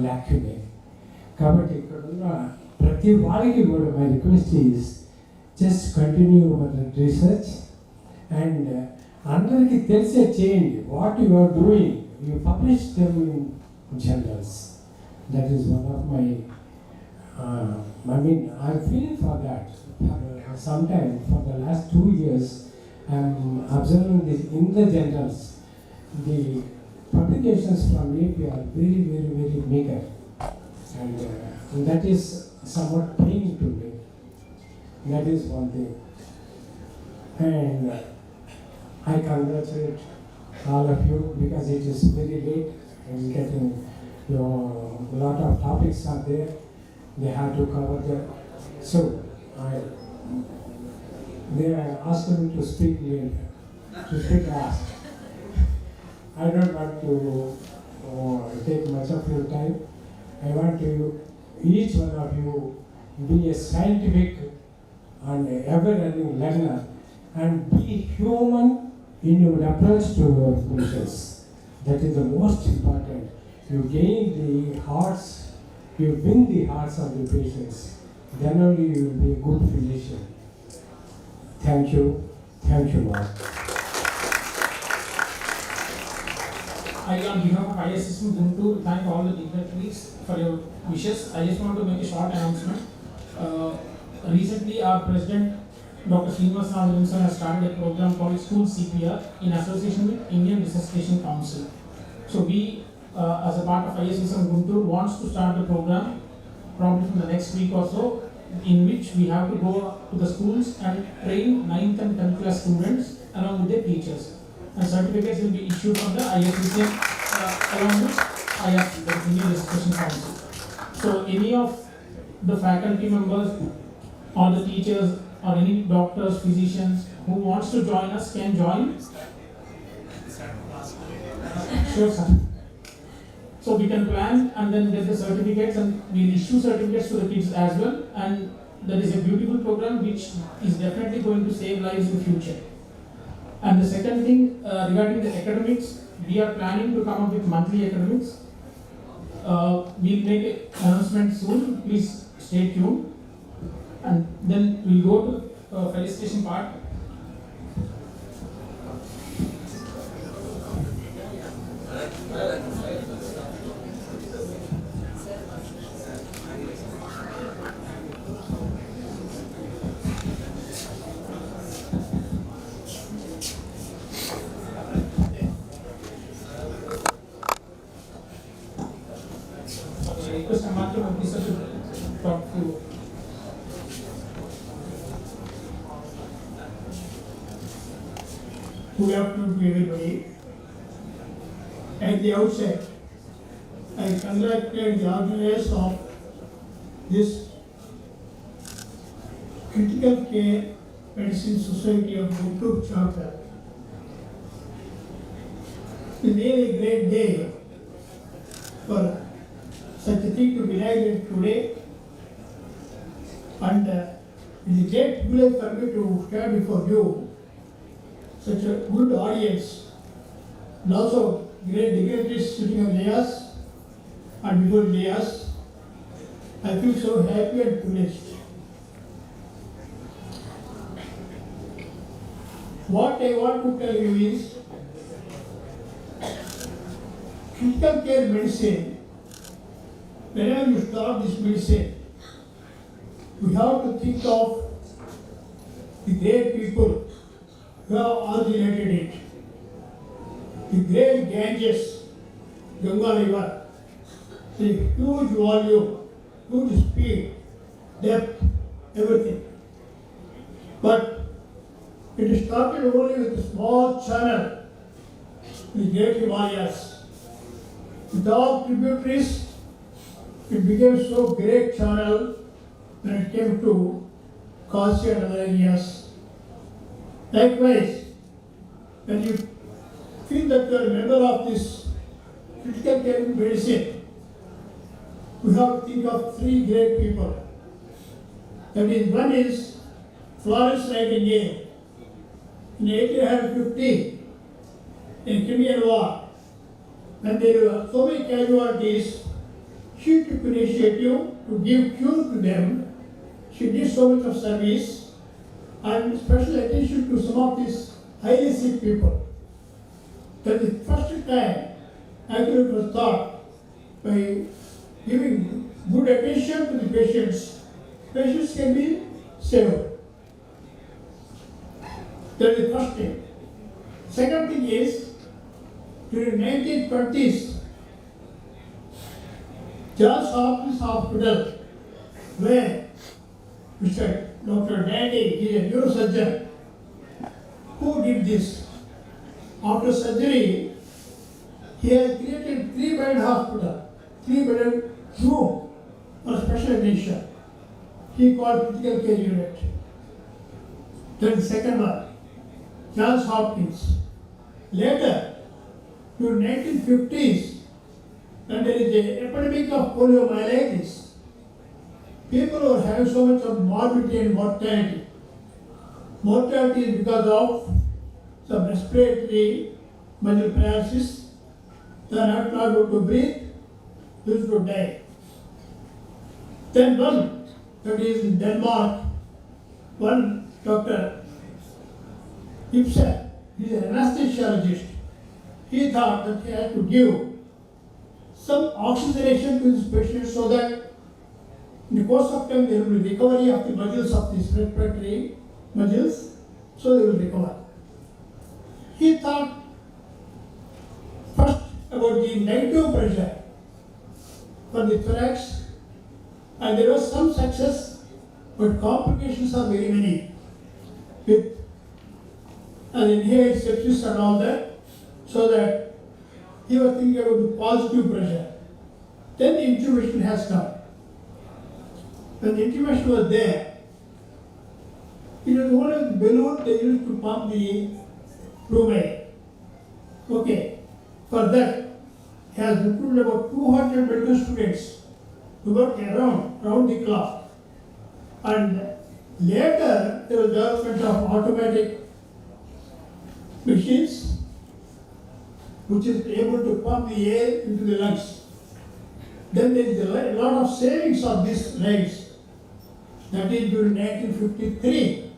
lacune. కాబట్టి ఇక్కడ ఉన్న ప్రతి వారికి కూడా my request is just continue our research and అందరికీ తెలిసే చేయండి what you are doing. You publish them in journals. That is one of my I'm feeling for that. Sometime for the last 2 years, I'm observing this in the journals. The publications from AP are very, very, very meager, and that is somewhat paining to me. That is one thing, and I congratulate all of you because it is very late and getting a lot of topics are there. They have to cover them. So they asked me to speak later, to speak last. I don't want to take much of your time. I want to each one of you be a scientific and ever-learning learner and be human in your approach to your patients. That is the most important. You gain the hearts, you win the hearts of the patients. Then only you will be a good physician. Thank you, Lord. I, on behalf of ISCCM GUNTUR, thank all the dignitaries for your wishes. I just want to make a short announcement. Recently, our president, Dr. Srinivas has started a program called School CPR in association with Indian Resuscitation Council. So we, as a part of ISCCM GUNTUR, wants to start the program probably from the next week or so, in which we have to go to the schools and train 9th and 10th class students along with their teachers. And certificates will be issued from the ISCCM along with IRC, the Indian Resuscitation Council. So any of the faculty members or the teachers or any doctors, physicians who wants to join us can join. Sure, sir. So we can plan and then get the certificates, and we'll issue certificates to the kids as well. And that is a beautiful program which is definitely going to save lives in the future. And the second thing, regarding the academics, we are planning to come up with monthly academics. We'll make an announcement soon. Please stay tuned. And then we'll go to felicitation part. Request Martin Officer to talk to you. Good afternoon to everybody. At the outset, I congratulate the organizers of this Critical Care Medicine Society of GUNTUR chapter. It's really a great day for such a thing to be held today, and it's a great privilege for me to stand before you, such a good audience, and also great dignitaries sitting on dais and before dais. I feel so happy and privileged. What I want to tell you is, critical care medicine whenever you start this medicine, we have to think of the great people who have originated it. The great Ganges, Ganga River, the huge volume, huge speed, depth, everything. But it started only with a small channel, the Great Himalayas. With all tributaries, it became so great channel when it came to Kashi and other areas. Likewise, when you feel that you are a member of this critical care medicine, we have to think of three great people. That is, one is Florence Nightingale. In 1850, in Crimean War, when there were so many casualties, she took initiative to give cure to them. She did so much of service and special attention to some of these highly sick people. That is the first time Acute was thought by giving good attention to the patients. Patients can be saved. That is the first thing. Second thing is, during 1920s, Johns Hopkins Hospital, where Mr. Dr. Dandy, he is a neurosurgeon, who did this. After surgery, he has created 3-bedded hospital, 3-bedded room for special attention. He called critical care unit. Then the second one, Johns Hopkins. Later, during 1950s, when there is an epidemic of poliomyelitis, people were having so much of morbidity and mortality. Mortality is because of some respiratory muscle paralysis. They are not able to breathe, used to die. Then one, that is in Denmark, one Dr. Ibsen, he is an anesthesiologist. He thought that he had to give some oxygenation to this patient so that in the course of time there will be recovery of the muscles of these respiratory muscles, so they will recover. He thought first about the negative pressure for the thorax, and there was some success, but complications are very many with an inhaled sepsis and all that, so that he was thinking about the positive pressure. Then the intubation has come. When the intubation was there, it was only the balloon they used to pump the room air. Okay, for that, he has recruited about 200 medical students to work around the clock. And later, there was development of automatic machines which is able to pump the air into the lungs. Then there is a lot of savings of these lives. That is, during 1953,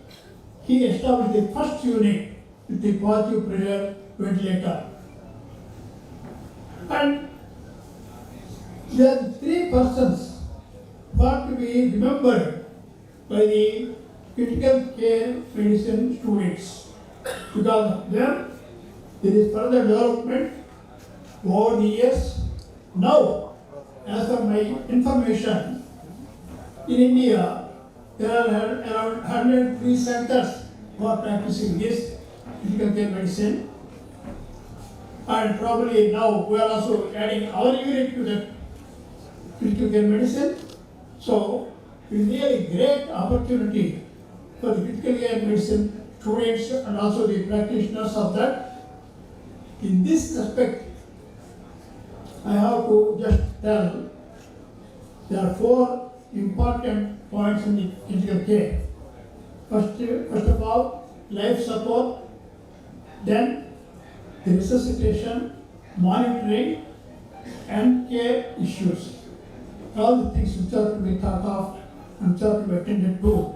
he established the first unit with the positive pressure ventilator. And there are 3 persons who are to be remembered by the critical care medicine students. Because of them, there is further development over the years. Now, as per my information, in India, there are around 103 centers who are practicing this critical care medicine. And probably now we are also adding our unit to the critical care medicine. So, it is really a great opportunity for the critical care medicine students and also the practitioners of that. In this aspect, I have to just tell there are 4 important points in the critical care. First of all, life support, then the resuscitation, monitoring, and care issues. All the things which are to be thought of and which are to be attended to.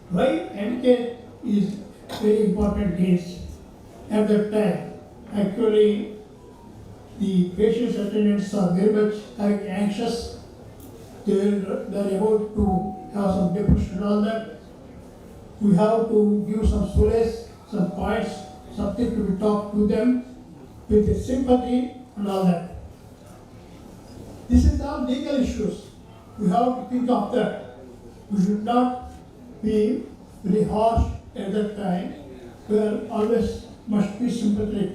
Why care is very important is at that time, actually, the patient's attendants are very much anxious. They're about to have some depression and all that. We have to give some solace, some points, something to be talked to them with sympathy and all that. This is all legal issues. We have to think of that. We should not be very harsh at that time. We are always must be sympathetic.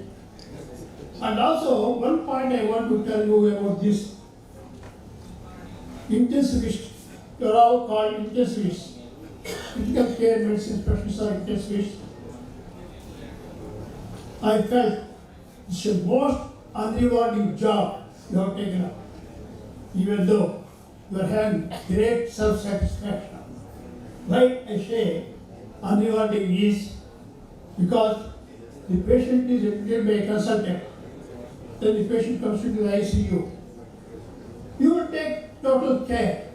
And also, one point I want to tell you about this intensivists. You are all called intensivists. Critical care medicine specialists are intensivists. I felt it's the most unrewarding job you have taken up, even though you are having great self-satisfaction. Why I say unrewarding is because the patient is admitted by a consultant, then the patient comes into the ICU. You will take total care.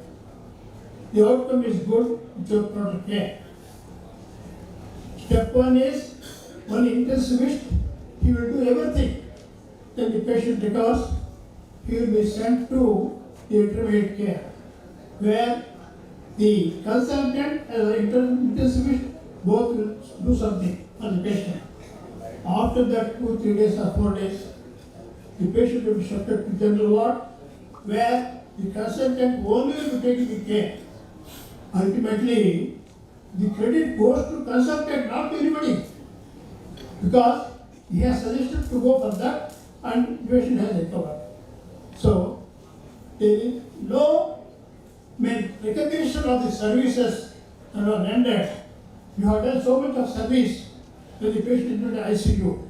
The outcome is good with your total care. Step one is, one intensivist, he will do everything. Then the patient recovers, he will be sent to the intermediate care, where the consultant and the intensivist both will do something for the patient. After that 2, 3 days or 4 days, the patient will be shifted to general ward, where the consultant only will be taking the care. Ultimately, the credit goes to consultant, not to anybody, because he has suggested to go for that and the patient has recovered. So, there is no recognition of the services that are rendered. You have done so much of service to the patient into the ICU.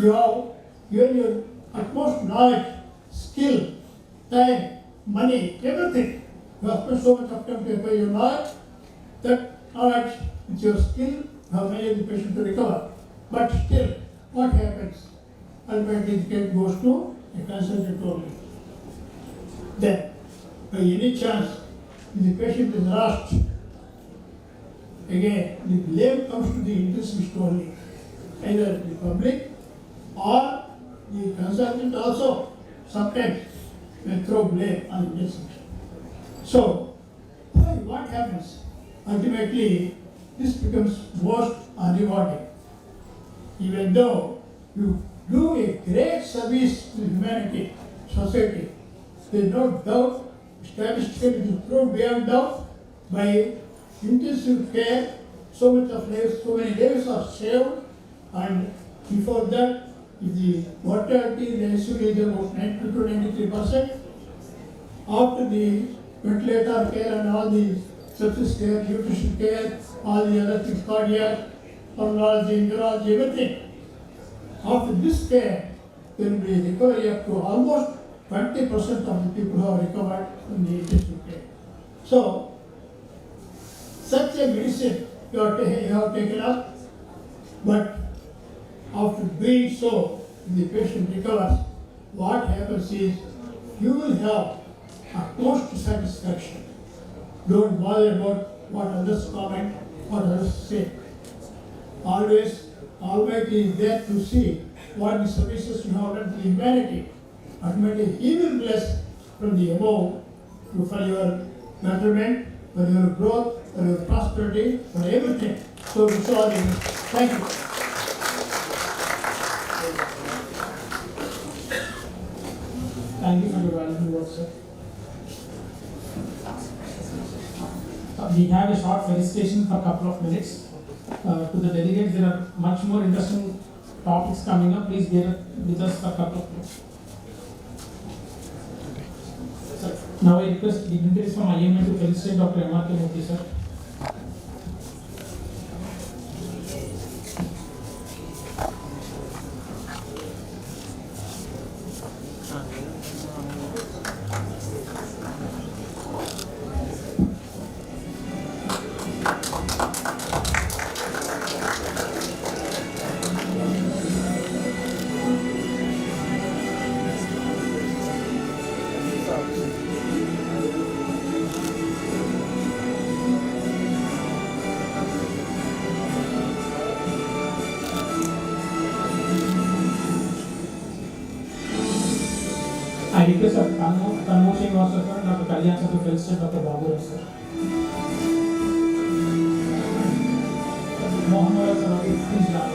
You have given your utmost knowledge, skill, time, money, everything. You have spent so much of time to acquire your knowledge. That knowledge, with your skill, you have made the patient to recover. But still, what happens? Ultimately, the case goes to a consultant only. Then, by any chance, if the patient is rushed, again, the blame comes to the intensivist only. Either the public or the consultant also sometimes may throw blame on the intensivist. So, what happens? Ultimately, this becomes most unrewarding. Even though you do a great service to humanity, society, there is no doubt, statistically it is proved beyond doubt, by intensive care, so much of lives, so many lives are saved, and before that, if the mortality in the ICU is about 90 to 93%, after the ventilator care and all the sepsis care, nutrition care, all the other things, cardiac, pulmonology, neurology, everything. After this care, there will be recovery up to almost 20% of the people who have recovered from the intensive care. So, such a medicine you have taken up, but after doing so, if the patient recovers, what happens is you will have utmost satisfaction. Don't bother about what others comment, what others say. Always, Almighty is there to see what the services you have done to humanity. Ultimately, He will bless from the above for your betterment, for your growth, for your prosperity, for everything. So, wish all you. Thank you. Thank you for your valuable words, sir. We have a short felicitation for a couple of minutes. To the delegates, there are much more interesting topics coming up. Please bear with us for a couple of minutes. Now I request dignitaries from IMA to felicitate Dr. M.R.K. Murthy, sir. Srinivasa sir, Dr. Kalyan sir to felicitate Dr. Babu sir. Mohan sir, please join.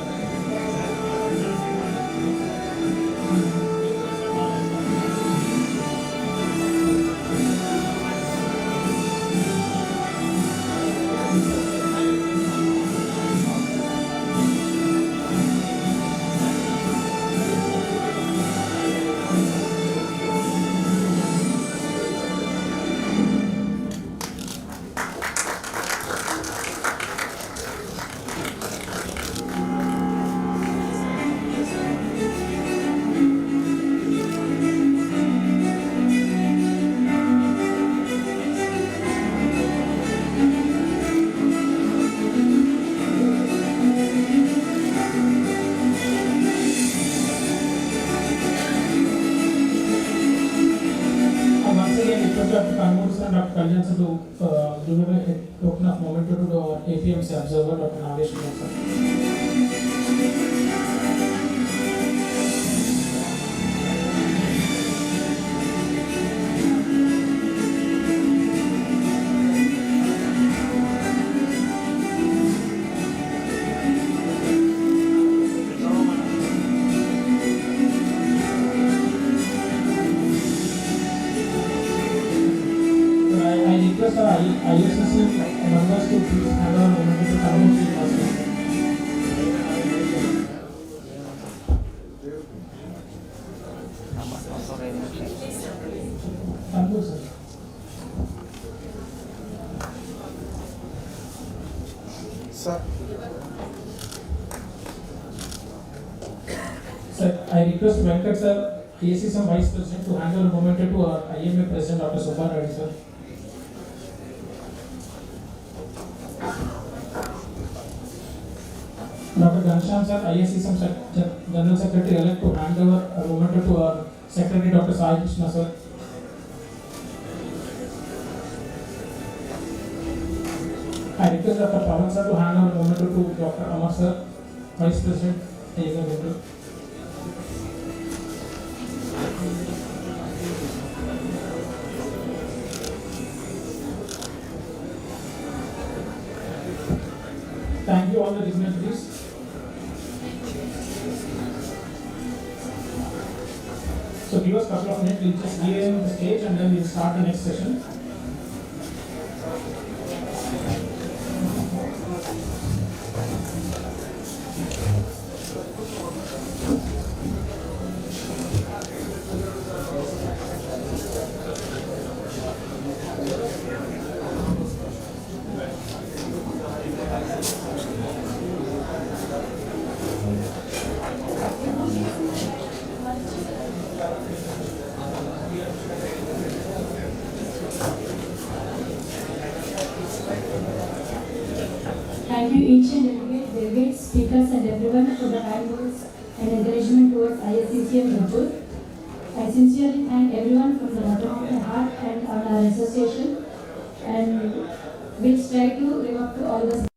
Dr. Kanmur and Dr. Kalyan sir to give a token of memento to our APMC observer, Dr. Nagesh sir. I request our ISCCM members to please hand over memento to Kanmur sir. Kanmur sir. Sir, I request Venkat sir, ISCCM Vice President, to hand over memento to our IMA President, Dr. Subba Reddy sir. Dr. Ghanshyam sir, ISCCM General Secretary elect, to hand over a memento to our Secretary, Dr. Sai Krishna sir. I request Dr. Pavan sir to hand over a memento to Dr. Amar sir, Vice President, IMA Member. Thank you all the dignitaries. So give us a couple of minutes, we'll just give him the stage and then we'll start the next session. Thank you each and delegates, speakers and everyone for the kind words and encouragement towards ISCCM GUNTUR. I sincerely thank everyone from the bottom of my heart and on our association, and we'll try to live up to all the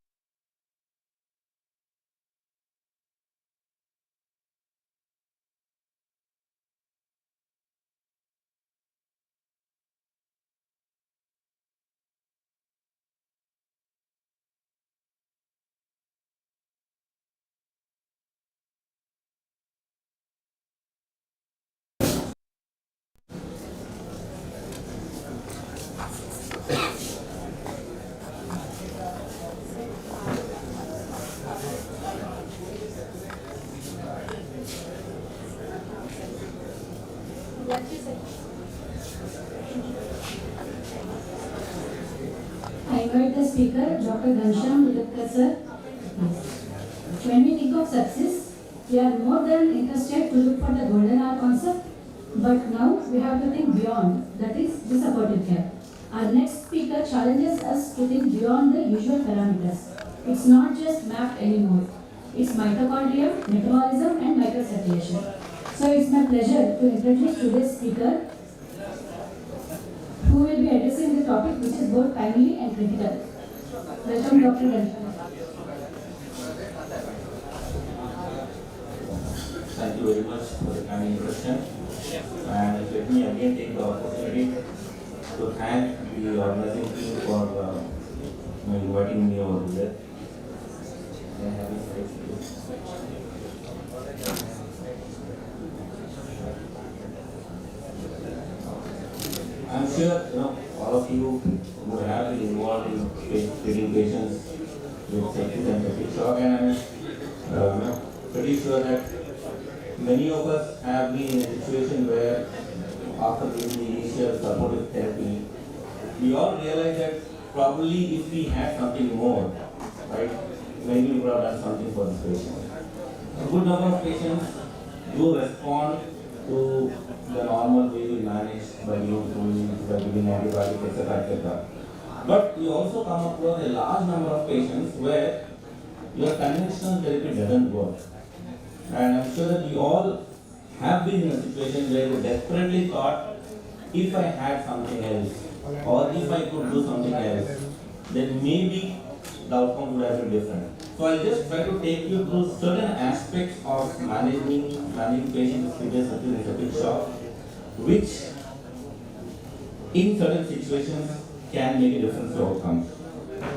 I invite the speaker, Dr. Ghanshyam sir. When we think of sepsis, we are more than interested to look for the golden hour concept, but now we have to think beyond, that is the supportive care. Our next speaker challenges us to think beyond the usual parameters. It's not just mapped anymore. It's mitochondria, metabolism and microcirculation. So it's my pleasure to introduce today's speaker, who will be addressing the topic which is both timely and critical. Welcome, Dr. Ghanshyam. Thank you very much for the kind introduction. And let me again take the opportunity to thank the organizing team for inviting me over there. Can I have a slide, please? I'm sure all of you who have been involved in treating patients with sepsis and septic shock, and I'm pretty sure that many of us have been in a situation where after giving the initial supportive therapy, we all realize that probably if we had something more, right, maybe we would have done something for this patient. A good number of patients do respond to the normal way we manage by giving fluids, by giving antibiotic, etc., etc. But you also come across a large number of patients where your conventional therapy doesn't work. And I'm sure that we all have been in a situation where we desperately thought, if I had something else, or if I could do something else, then maybe the outcome would have been different. So I'll just try to take you through certain aspects of managing patients with severe sepsis and septic shock, which in certain situations can make a difference to outcomes.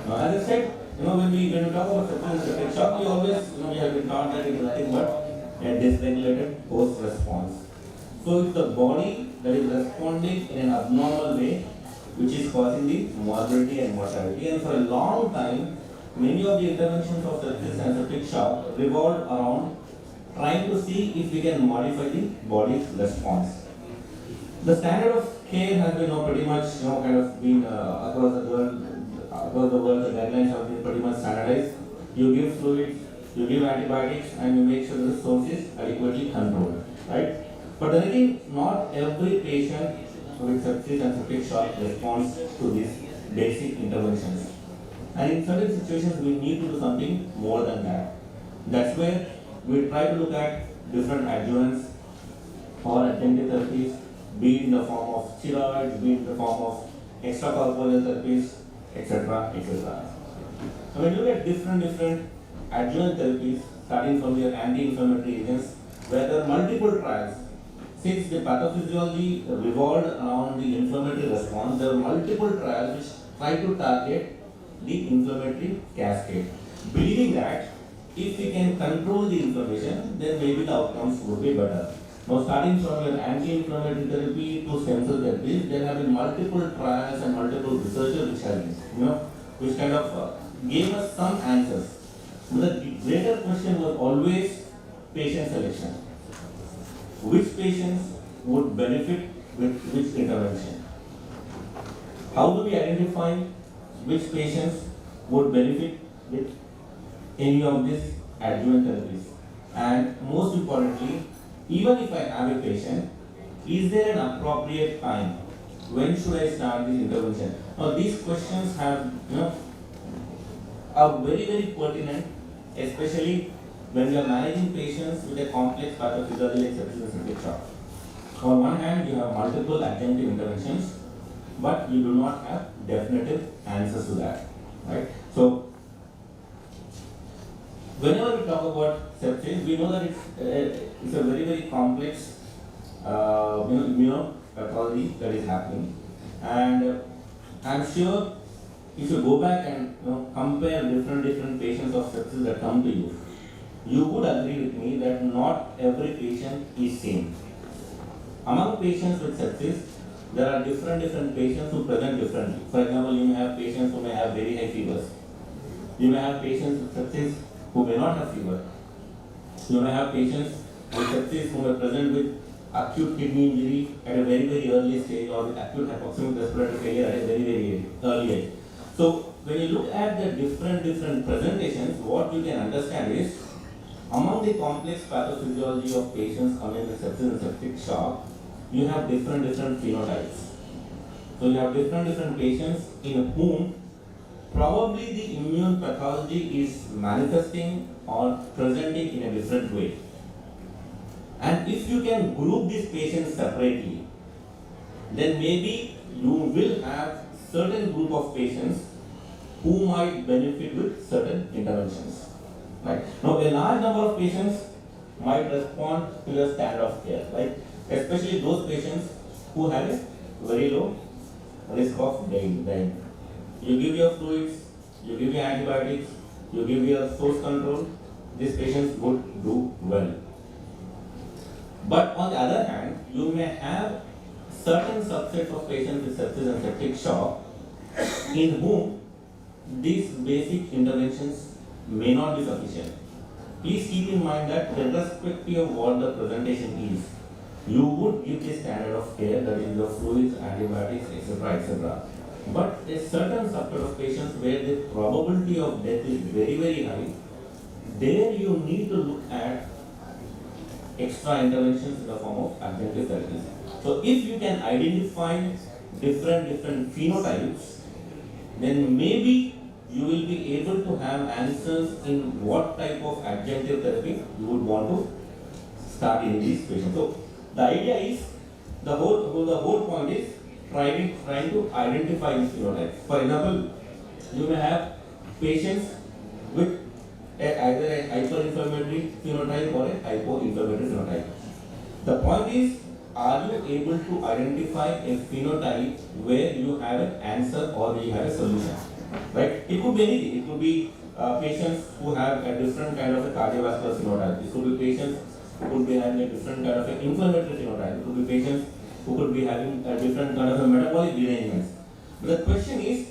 As I said, when we talk about sepsis and septic shock, we always we have been taught that it is nothing but a dysregulated post response. So it's the body that is responding in an abnormal way, which is causing the morbidity and mortality. And for a long time, many of the interventions of sepsis and septic shock revolved around trying to see if we can modify the body's response. The standard of care has been pretty much kind of been across the world. The guidelines have been pretty much standardized. You give fluids, you give antibiotics, and you make sure the source is adequately controlled, right? But then again, not every patient with sepsis and septic shock responds to these basic interventions. And in certain situations, we need to do something more than that. That's where we try to look at different adjuvants or adjunctive therapies, be it in the form of steroids, be it in the form of extracorporeal therapies, etc., etc. So when you look at different adjuvant therapies, starting from your anti-inflammatory agents, where there are multiple trials, since the pathophysiology revolved around the inflammatory response, there are multiple trials which try to target the inflammatory cascade, believing that if we can control the inflammation, then maybe the outcomes would be better. Now, starting from your anti-inflammatory therapy to stem cell therapies, there have been multiple trials and multiple researchers which have been, which kind of gave us some answers. But the greater question was always patient selection. Which patients would benefit with which intervention? How do we identify which patients would benefit with any of these adjuvant therapies? And most importantly, even if I have a patient, is there an appropriate time? When should I start this intervention? Now these questions have, are very, very pertinent, especially when we are managing patients with a complex pathophysiology like sepsis and septic shock. On one hand, you have multiple adjunctive interventions, but you do not have definitive answers to that, right? So, whenever we talk about sepsis, we know that it's a very, very complex, immunopathology that is happening, and I'm sure if you go back and compare different patients of sepsis that come to you, you would agree with me that not every patient is same. Among patients with sepsis, there are different patients who present differently. For example, you may have patients who may have very high fevers. You may have patients with sepsis who may not have fever. You may have patients with sepsis who may present with acute kidney injury at a very, very early stage, or with acute hypoxemic respiratory failure at a very, very early age. So, when you look at the different presentations, what you can understand is, among the complex pathophysiology of patients coming with sepsis and septic shock, you have different phenotypes. So you have different patients in whom probably the immune pathology is manifesting or presenting in a different way. And if you can group these patients separately, then maybe you will have certain group of patients who might benefit with certain interventions. Right. Now, a large number of patients might respond to your standard of care, right? Especially those patients who have a very low risk of dying. You give your fluids, you give your antibiotics, you give your source control, these patients would do well. But on the other hand, you may have certain subsets of patients with sepsis and septic shock in whom these basic interventions may not be sufficient. Please keep in mind that irrespective of what the presentation is, you would give the standard of care, that is your fluids, antibiotics, etc. But a certain subset of patients where the probability of death is very, very high, there you need to look at extra interventions in the form of adjunctive therapies. So if you can identify different phenotypes, then maybe you will be able to have answers in what type of adjunctive therapy you would want to start in these patients. So the idea is, the whole point is trying to identify these phenotypes. For example, you may have patients with either a hyperinflammatory phenotype or a hypoinflammatory phenotype. The point is, are you able to identify a phenotype where you have an answer or where you have a solution? Right? It could be anything. It could be patients who have a different kind of a cardiovascular phenotype. It could be patients who could be having a different kind of an inflammatory phenotype. It could be patients who could be having a different kind of a metabolic derangements. But the question is,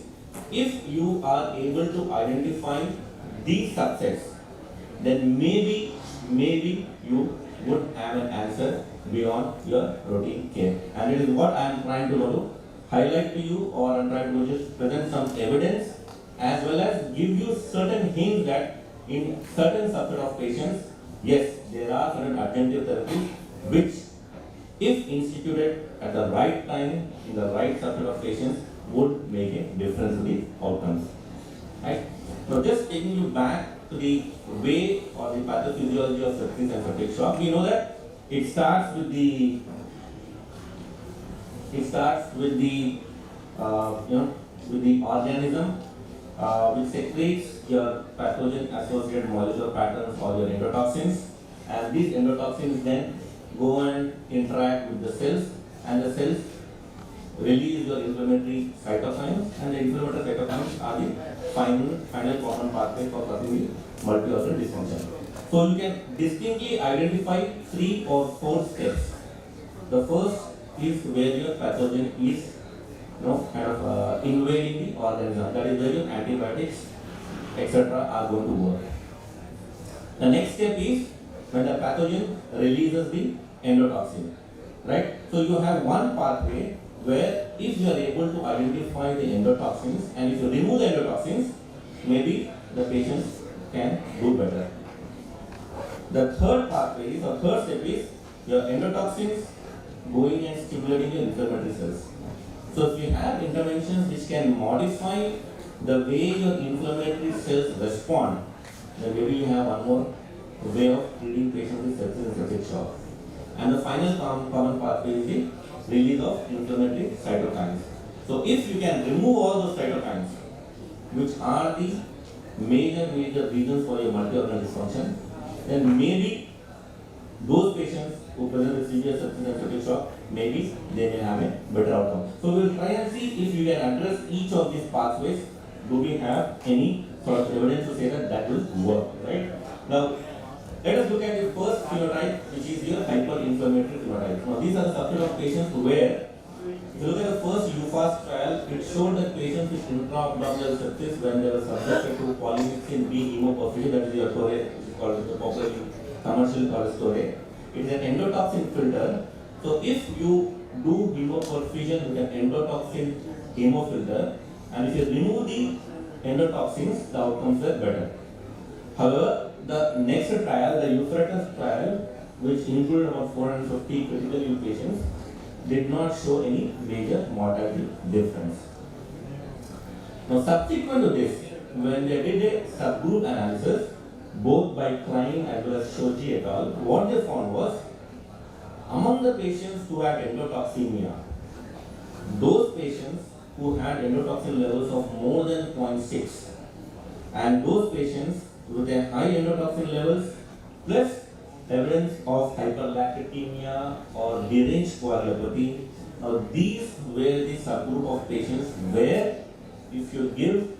if you are able to identify these subsets, then maybe you would have an answer beyond your routine care. And it is what I am trying to highlight to you, or I am trying to just present some evidence as well as give you certain hints that in certain subset of patients, yes, there are certain adjunctive therapies which, if instituted at the right time in the right subset of patients, would make a difference in the outcomes. Right? Now, just taking you back to the way or the pathophysiology of sepsis and septic shock, we know that it starts with the organism which secretes your pathogen associated molecular patterns or your endotoxins, and these endotoxins then go and interact with the cells, and the cells release your inflammatory cytokines, and the inflammatory cytokines are the final common pathway for causing the multi-organ dysfunction. So you can distinctly identify 3 or 4 steps. The first is where your pathogen is invading the organism. That is where your antibiotics, etc. are going to work. The next step is when the pathogen releases the endotoxin. Right? So you have one pathway where if you are able to identify the endotoxins, and if you remove the endotoxins, maybe the patients can do better. The third pathway or third step is your endotoxins going and stimulating your inflammatory cells. So if you have interventions which can modify the way your inflammatory cells respond, then maybe you have one more way of treating patients with sepsis and septic shock. And the final common pathway is the release of inflammatory cytokines. So if you can remove all those cytokines, which are the major reasons for your multi-organ dysfunction, then maybe those patients who present with severe sepsis and septic shock, maybe they may have a better outcome. So we will try and see if you can address each of these pathways. Do we have any sort of evidence to say that will work, right? Now, let us look at the first phenotype, which is your hyperinflammatory phenotype. Now, these are the subset of patients where, if you look at the first UFAS trial, it showed that patients with intra-abdominal sepsis, when they were subjected to polymyxin B hemoperfusion, that is your Torre, which is called the popularly commercially called Torre. It is an endotoxin filter. So, if you do hemoperfusion with an endotoxin hemofilter, and if you remove the endotoxins, the outcomes are better. However, the next trial, the Euphrates trial, which included about 450 critically ill patients, did not show any major mortality difference. Now, subsequent to this, when they did a subgroup analysis, both by Klein as well as Shoji et al., what they found was, among the patients who had endotoxemia, those patients who had endotoxin levels of more than 0.6, and those patients with a high endotoxin levels plus evidence of hyperlactatemia or deranged coagulopathy Now these were the subgroup of patients where if you give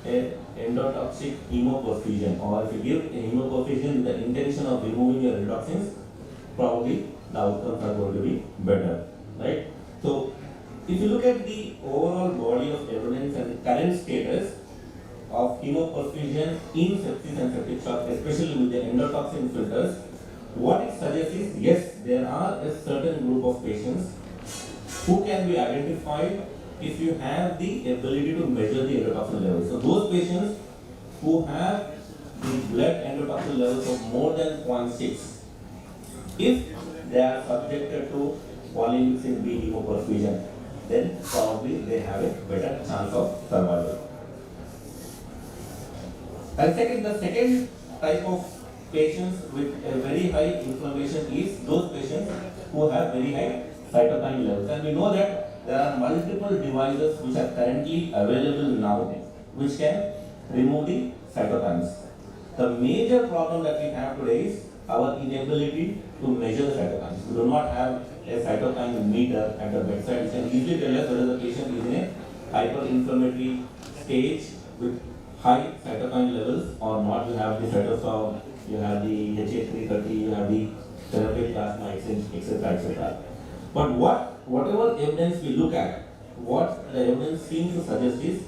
a endotoxic hemoperfusion or if you give a hemoperfusion with the intention of removing your endotoxins, probably the outcomes are going to be better, right? So if you look at the overall body of evidence and the current status of hemoperfusion in sepsis and septic shock, especially with the endotoxin filters, what it suggests is, yes, there are a certain group of patients who can be identified if you have the ability to measure the endotoxin levels. So those patients who have the blood endotoxin levels of more than 0.6, if they are subjected to polymyxin B hemoperfusion, then probably they have a better chance of survival. And second, the second type of patients with a very high inflammation is those patients who have very high cytokine levels. And we know that there are multiple devices which are currently available now which can remove the cytokines. The major problem that we have today is our inability to measure the cytokines. We do not have a cytokine meter at the bedside which can easily tell us whether the patient is in a hyperinflammatory stage with high cytokine levels or not. You have the cytosol, you have the HA330, you have the therapeutic plasma exchange, etc., etc. But whatever evidence we look at, what the evidence seems to suggest is,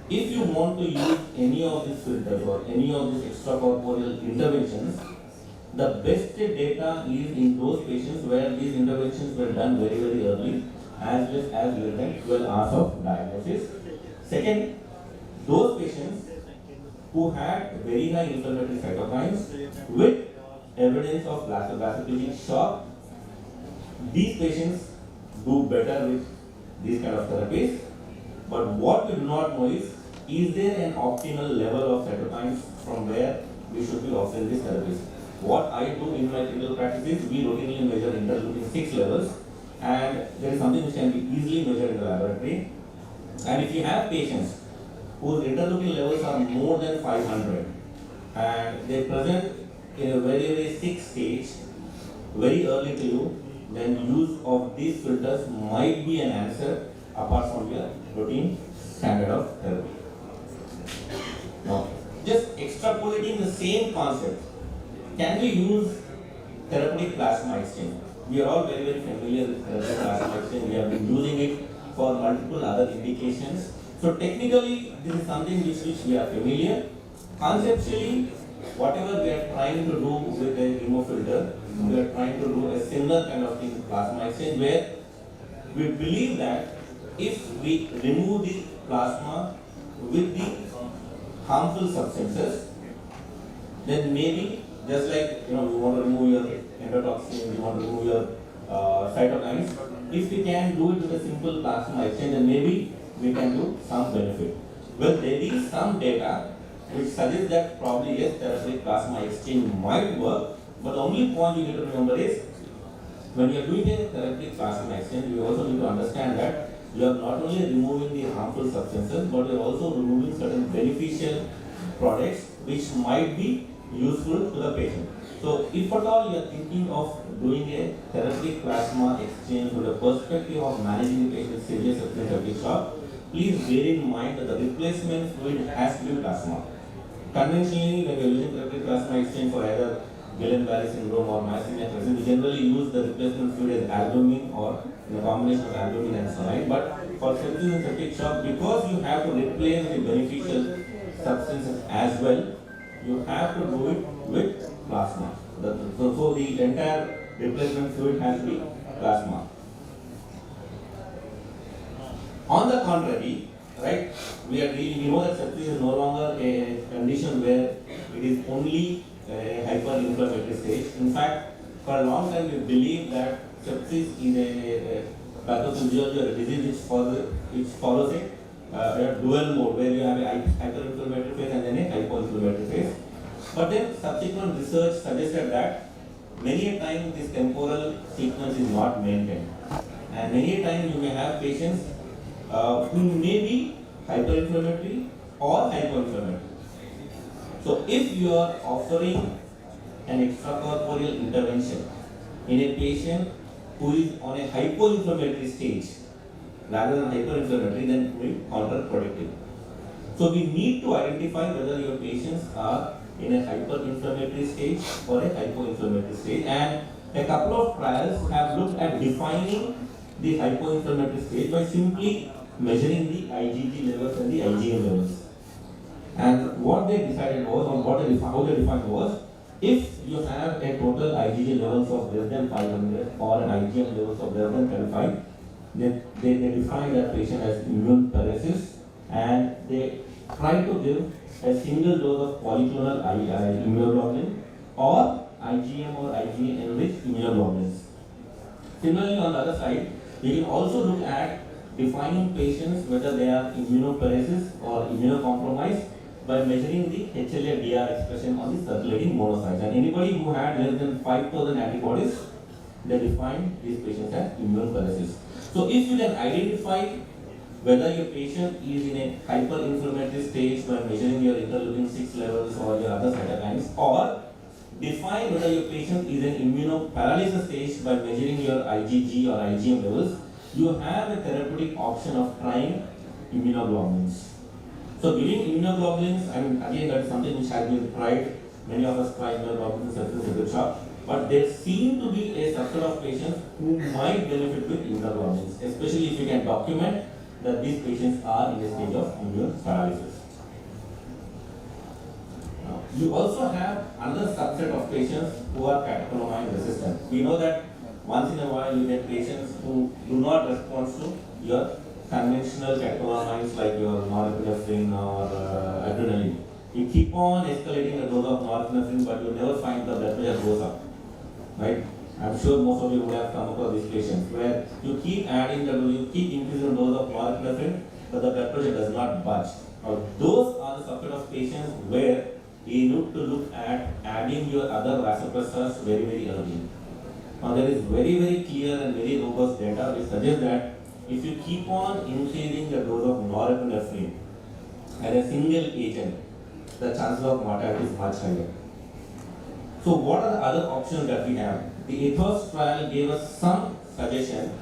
if you want to use any of these filters or any of these extracorporeal interventions, the best data is in those patients where these interventions were done very, very early, as well as less than 12 hours of diagnosis. Second, those patients who had very high inflammatory cytokines with evidence of vaso-vasopressor shock, these patients do better with these kind of therapies. But what we do not know is there an optimal level of cytokines from where we should be offering these therapies? What I do in my clinical practice is we routinely measure interleukin-6 levels, and there is something which can be easily measured in the laboratory. And if you have patients whose interleukin levels are more than 500 and they present in a very, very sick stage, very early to you, then use of these filters might be an answer apart from your routine standard of therapy. Now, just extrapolating the same concept, can we use therapeutic plasma exchange? We are all very, very familiar with therapeutic plasma exchange. We have been using it for multiple other indications. So technically, this is something which we are familiar. Conceptually, whatever we are trying to do with a hemofilter, we are trying to do a similar kind of thing with plasma exchange, where we believe that if we remove the plasma with the harmful substances, then maybe just like we want to remove your endotoxin, we want to remove your cytokines, if we can do it with a simple plasma exchange, then maybe we can do some benefit. Well, there is some data which suggests that probably yes, therapeutic plasma exchange might work, but the only point you need to remember is when you are doing a therapeutic plasma exchange, you also need to understand that you are not only removing the harmful substances, but you are also removing certain beneficial products which might be useful to the patient. So if at all you are thinking of doing a therapeutic plasma exchange with the perspective of managing the patient's severe septic shock, please bear in mind that the replacement fluid has to be plasma. Conventionally, when we are using therapeutic plasma exchange for either Guillain-Barré syndrome or myasthenia gravis, we generally use the replacement fluid as albumin or in a combination of albumin and saline. But for sepsis and septic shock, because you have to replace the beneficial substances as well, you have to do it with plasma. So the entire replacement fluid has to be plasma. On the contrary, right, we know that sepsis is no longer a condition where it is only a hyperinflammatory stage. In fact, for a long time we believe that sepsis is a pathophysiology or a disease which follows a dual mode where you have a hyperinflammatory phase and then a hypoinflammatory phase. But then subsequent research suggested that many a time this temporal sequence is not maintained, and many a time you may have patients who may be hyperinflammatory or hypoinflammatory. So if you are offering an extracorporeal intervention in a patient who is on a hypoinflammatory stage rather than hyperinflammatory, then it will be counterproductive. So we need to identify whether your patients are in a hyperinflammatory stage or a hypoinflammatory stage, and a couple of trials have looked at defining the hypoinflammatory stage by simply measuring the IgG levels and the IgM levels. And what they decided was, or how they defined was, if you have a total IgG levels of less than 500 or an IgM levels of less than 35, they define that patient as immune paresis, and they try to give a single dose of polyclonal immunoglobulin or IgM or IgA enriched immunoglobulins. Similarly, on the other side, we can also look at defining patients whether they are immunoparesis or immunocompromised by measuring the HLA-DR expression on the circulating monocytes. And anybody who had less than 5,000 antibodies, they define these patients as immunoparesis. So if you can identify whether your patient is in a hyperinflammatory stage by measuring your interleukin-6 levels or your other cytokines, or define whether your patient is in immunoparalysis stage by measuring your IgG or IgM levels, you have a therapeutic option of trying immunoglobulins. So giving immunoglobulins, I mean, again, that is something which has been tried. Many of us try immunoglobulins at the shop, but there seem to be a subset of patients who might benefit with immunoglobulins, especially if you can document that these patients are in a stage of immune paralysis. You also have another subset of patients who are catecholamine resistant. We know that once in a while you get patients who do not respond to your conventional catecholamines like your norepinephrine or adrenaline. You keep on escalating the dose of norepinephrine, but you never find the blood pressure goes up, right? I'm sure most of you would have come across these patients where you keep adding the dose, you keep increasing the dose of norepinephrine, but the blood pressure does not budge. Now, those are the subset of patients where you need to look at adding your other vasopressors very, very early. Now, there is very, very clear and very robust data which suggests that if you keep on increasing the dose of norepinephrine as a single agent, the chances of mortality is much higher. So what are the other options that we have? The ethos trial gave us some suggestion,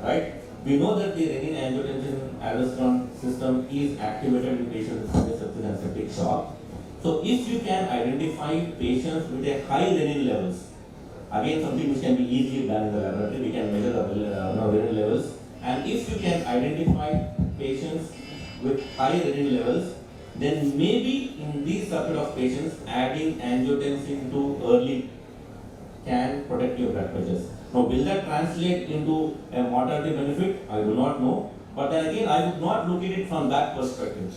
right? We know that the renin-angiotensin-aldosterone system is activated in patients with sepsis and septic shock. So if you can identify patients with a high renin levels, again something which can be easily done in the laboratory, we can measure the renin levels. And if you can identify patients with high renin levels, then maybe in these subset of patients, adding angiotensin too early can protect your blood pressures. Now, will that translate into a mortality benefit? I do not know. But then again, I would not look at it from that perspective.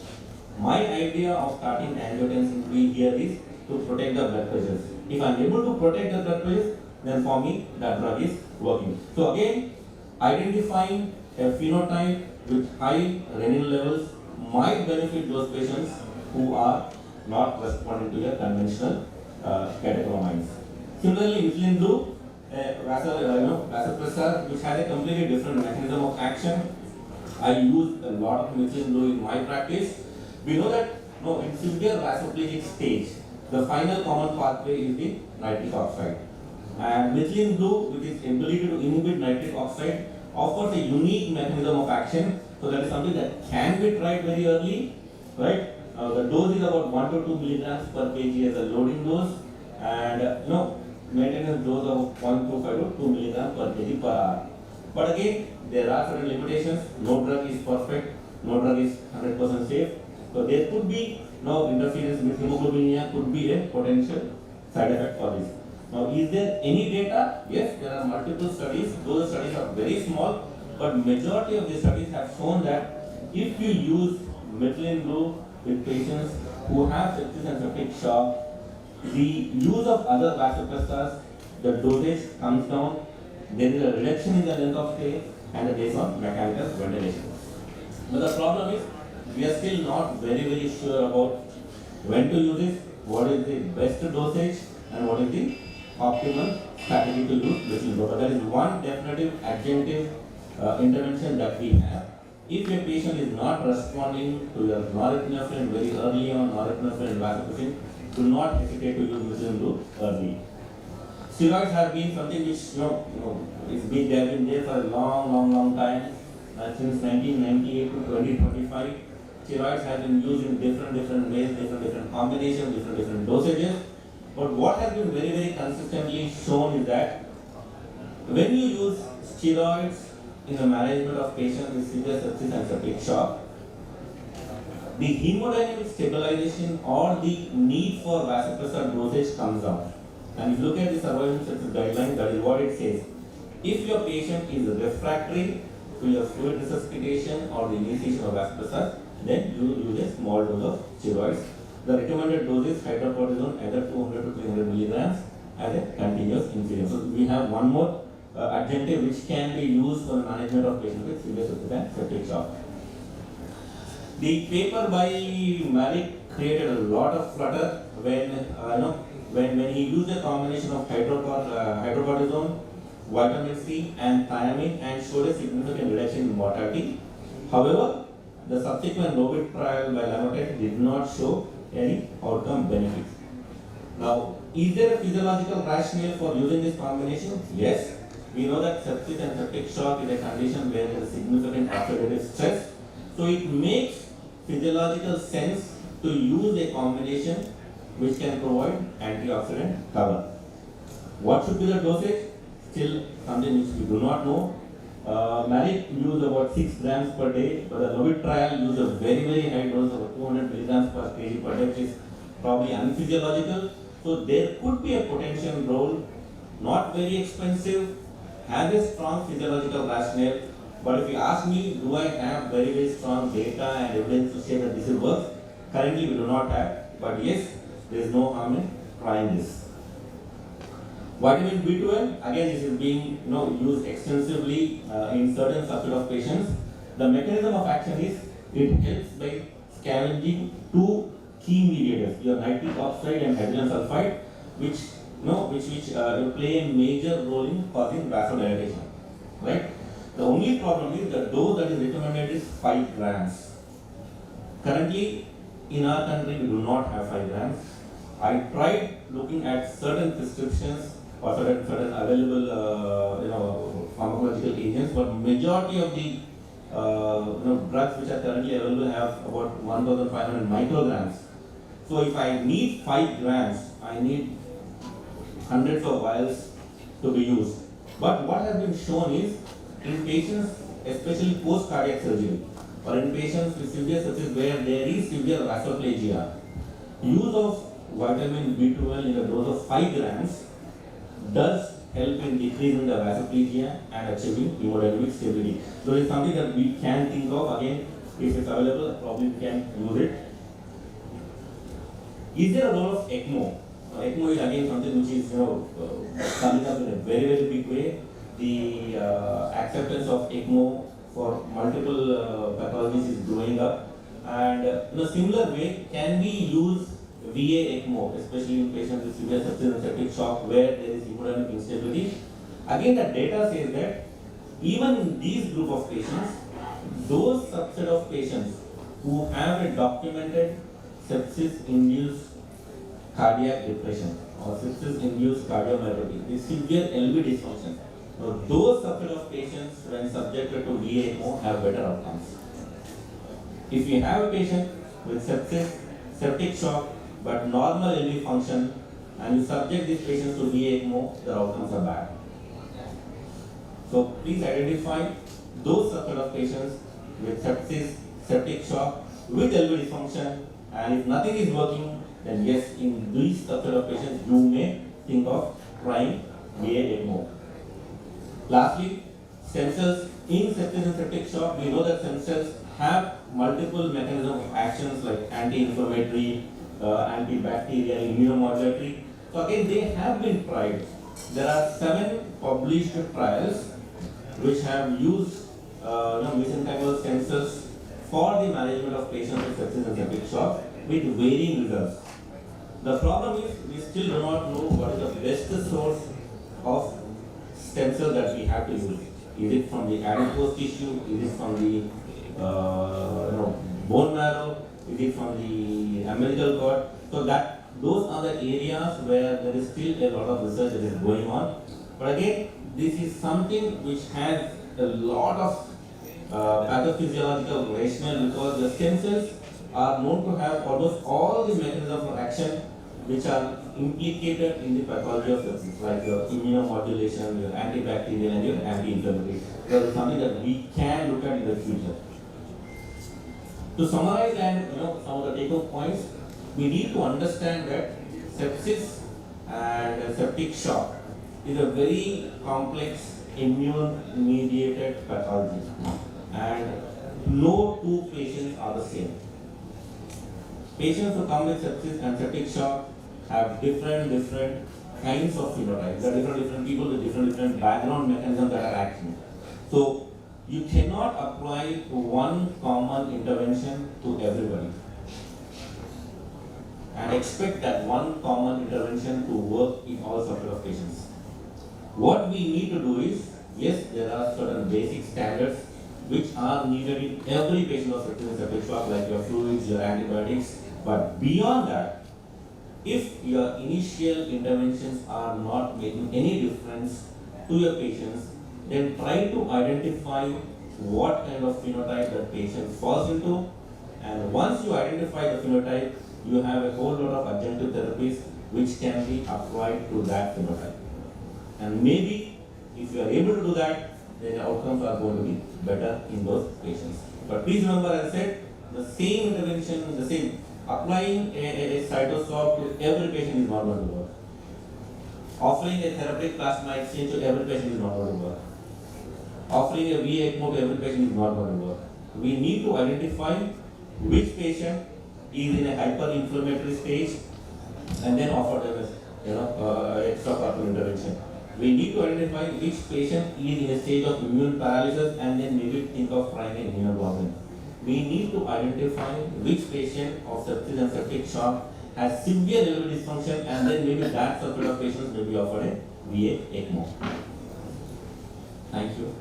My idea of starting angiotensin 3 here is to protect the blood pressures. If I am able to protect the blood pressures, then for me, that drug is working. So again, identifying a phenotype with high renin levels might benefit those patients who are not responding to your conventional catecholamines. Similarly, insulin blue, vasopressor, which has a completely different mechanism of action. I use a lot of insulin blue in my practice. We know that in severe vasoplegic stage, the final common pathway is the nitric oxide. And methylene blue, with its ability to inhibit nitric oxide, offers a unique mechanism of action. So that is something that can be tried very early, right? The dose is about 1 to 2 milligrams per kg as a loading dose, and maintenance dose of 1.25 to 2 milligrams per kg per hour. But again, there are certain limitations. No drug is perfect. No drug is 100% safe. So there could be interference with hemoglobinemia, could be a potential side effect for this. Now, is there any data? Yes, there are multiple studies. Those studies are very small, but majority of the studies have shown that if you use methylene blue with patients who have sepsis and septic shock, the use of other vasopressors, the dosage comes down, there is a reduction in the length of stay and the days of mechanical ventilation. But the problem is, we are still not very sure about when to use it, what is the best dosage, and what is the optimal strategy to use methylene blue. But there is one definitive adjunctive intervention that we have. If a patient is not responding to your norepinephrine very early on, norepinephrine and vasopressin, do not hesitate to use methylene blue early. Steroids have been something which they have been there for a long time. Since 1998 to 2025, steroids have been used in different ways, different combinations, different dosages. But what has been very consistently shown is that when you use steroids in the management of patients with severe sepsis and septic shock, the hemodynamic stabilization or the need for vasopressor dosage comes down. And if you look at the survival sepsis guideline, that is what it says. If your patient is refractory to your fluid resuscitation or the initiation of vasopressor, then you use a small dose of steroids. The recommended dose is hydrocortisone either 200 to 300 milligrams as a continuous infusion. So we have one more adjunctive which can be used for the management of patients with severe sepsis and septic shock. The paper by Malik created a lot of flutter when he used a combination of hydrocortisone, vitamin C and thiamine and showed a significant reduction in mortality. However, the subsequent Novit trial by Lamotet did not show any outcome benefits. Now, is there a physiological rationale for using this combination? Yes. We know that sepsis and septic shock is a condition where there is significant oxidative stress. So it makes physiological sense to use a combination which can provide antioxidant cover. What should be the dosage? Still something which we do not know. Malik used about 6 grams per day, but the Novit trial used a very high dose of 200 milligrams per kg per day, which is probably unphysiological. So there could be a potential role, not very expensive, has a strong physiological rationale. But if you ask me, do I have very strong data and evidence to say that this works? Currently we do not have, but yes, there is no harm in trying this. Vitamin B12, again this is being used extensively in certain subset of patients. The mechanism of action is it helps by scavenging two key mediators, your nitric oxide and hydrogen sulfide, which play a major role in causing vasodilatation. Right? The only problem is the dose that is recommended is 5 grams. Currently, in our country, we do not have 5 grams. I tried looking at certain prescriptions or certain available pharmacological agents, but majority of the drugs which are currently available have about 1,500 micrograms. So if I need 5 grams, I need hundreds of vials to be used. But what has been shown is in patients, especially post cardiac surgery, or in patients with severe sepsis where there is severe vasoplegia, use of vitamin B12 in a dose of 5 grams does help in decreasing the vasoplegia and achieving hemodynamic stability. So it's something that we can think of. Again, if it's available, probably we can use it. Is there a role of ECMO? ECMO is again something which is coming up in a very big way. The acceptance of ECMO for multiple pathologies is growing up, and in a similar way, can we use VA ECMO, especially in patients with severe sepsis and septic shock where there is hemodynamic instability? Again, the data says that even in these group of patients, those subset of patients who have a documented sepsis-induced cardiac depression or sepsis-induced cardiomyopathy, the severe LV dysfunction, those subset of patients when subjected to VA ECMO have better outcomes. If you have a patient with sepsis, septic shock, but normal LV function, and you subject these patients to VA ECMO, their outcomes are bad. So please identify those subset of patients with sepsis, septic shock, with LV dysfunction, and if nothing is working, then yes, in these subset of patients, you may think of trying VA ECMO. Lastly, stem cells in sepsis and septic shock, we know that stem cells have multiple mechanisms of actions like anti-inflammatory, antibacterial, immunomodulatory. So again, they have been tried. There are 7 published trials which have used mesenchymal stem cells for the management of patients with sepsis and septic shock with varying results. The problem is we still do not know what is the best source of stem cell that we have to use. Is it from the adipose tissue? Is it from the bone marrow? Is it from the umbilical cord? So that those are the areas where there is still a lot of research that is going on. But again, this is something which has a lot of pathophysiological rationale, because the stem cells are known to have almost all the mechanisms of action which are implicated in the pathology of sepsis, like your immunomodulation, your antibacterial, and your anti-inflammatory. That is something that we can look at in the future. To summarize and some of the take-home points, we need to understand that sepsis and septic shock is a very complex immune-mediated pathology, and no two patients are the same. Patients who come with sepsis and septic shock have different kinds of phenotypes. There are different people with different background mechanisms that are acting. So you cannot apply one common intervention to everybody and expect that one common intervention to work in all sorts of patients. What we need to do is, yes, there are certain basic standards which are needed in every patient of septic and septic shock, like your fluids, your antibiotics. But beyond that, if your initial interventions are not making any difference to your patients, then try to identify what kind of phenotype that patient falls into. And once you identify the phenotype, you have a whole lot of adjunctive therapies which can be applied to that phenotype. And maybe if you are able to do that, then the outcomes are going to be better in those patients. But please remember, as I said, the same intervention, the same applying a cytosol to every patient is not going to work. Offering a therapeutic plasma exchange to every patient is not going to work. Offering a VA ECMO to every patient is not going to work. We need to identify which patient is in a hyperinflammatory stage and then offer them extracorporeal intervention. We need to identify which patient is in a stage of immune paralysis and then maybe think of trying an immunoglobulin. We need to identify which patient of sepsis and septic shock has severe liver dysfunction, and then maybe that subset of patients may be offered a VA ECMO. Thank you.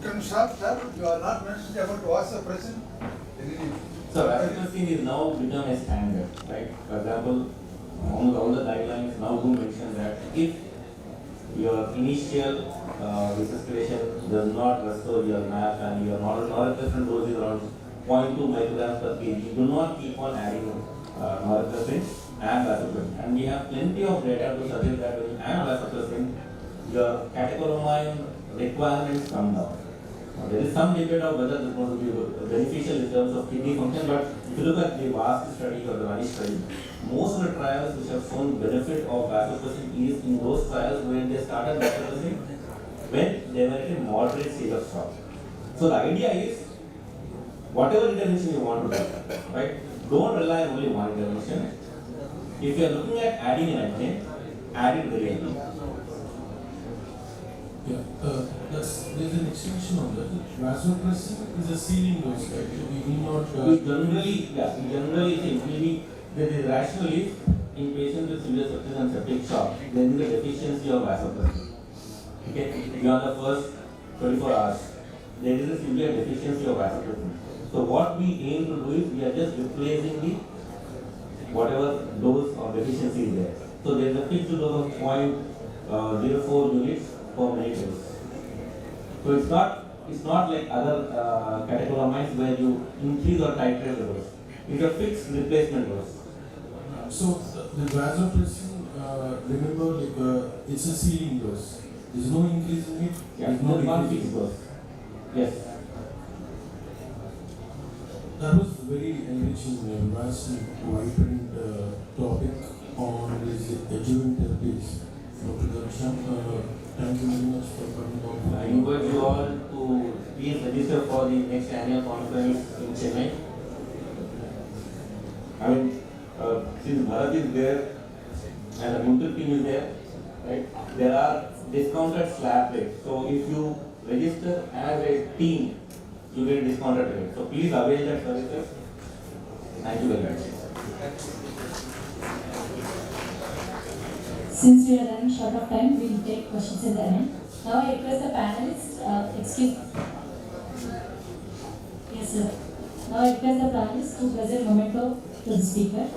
Can you stop, sir? You are not mentioning about what's the present. So vaccine is now become a standard, right? For example, all the guidelines now do mention that if your initial resuscitation does not restore your MAP and your norepinephrine dose is around 0.2 micrograms per kg, you do not keep on adding norepinephrine and vasopressin. And we have plenty of data to suggest that when you add vasopressin, your catecholamine requirements come down. There is some debate of whether this is going to be beneficial in terms of kidney function, but if you look at the VAST study or the VANISH study, most of the trials which have shown benefit of vasopressin is in those trials when they started vasopressin when they were at a moderate stage of shock. So the idea is, whatever intervention you want to do, right, don't rely on only one intervention. If you are looking at adding an agent, add it very early. Yeah, there's an extension on that. Vasopressin is a ceiling dose, right? We need not. We generally think there is rationally in patients with severe sepsis and septic shock, there is a deficiency of vasopressin. Okay, beyond the first 24 hours, there is a severe deficiency of vasopressin. So what we aim to do is we are just replacing the whatever dose or deficiency is there. So there is a fixed dose of 0.04 units per minute dose. So it's not like other catecholamines where you increase or titrate the dose. It's a fixed replacement dose. So the vasopressin, remember, it's a ceiling dose. There's no increase in it. Yeah, there's no one fixed dose. Yes. That was very enriching, vastly vibrant topic on this adjuvant therapies. Dr. Darshan, thank you very much for coming on. I invite you all to please register for the next annual conference in Chennai. I mean, since Bharat is there and the GUNTUR team is there, right, there are discounted slab rates. So if you register as a team, you get discounted rate. So please avail that services. Thank you very much. Since we are running short of time, we will take questions in the end. Now I request the panelists, excuse me. sir. Now I request the panelists to present memento to the speaker.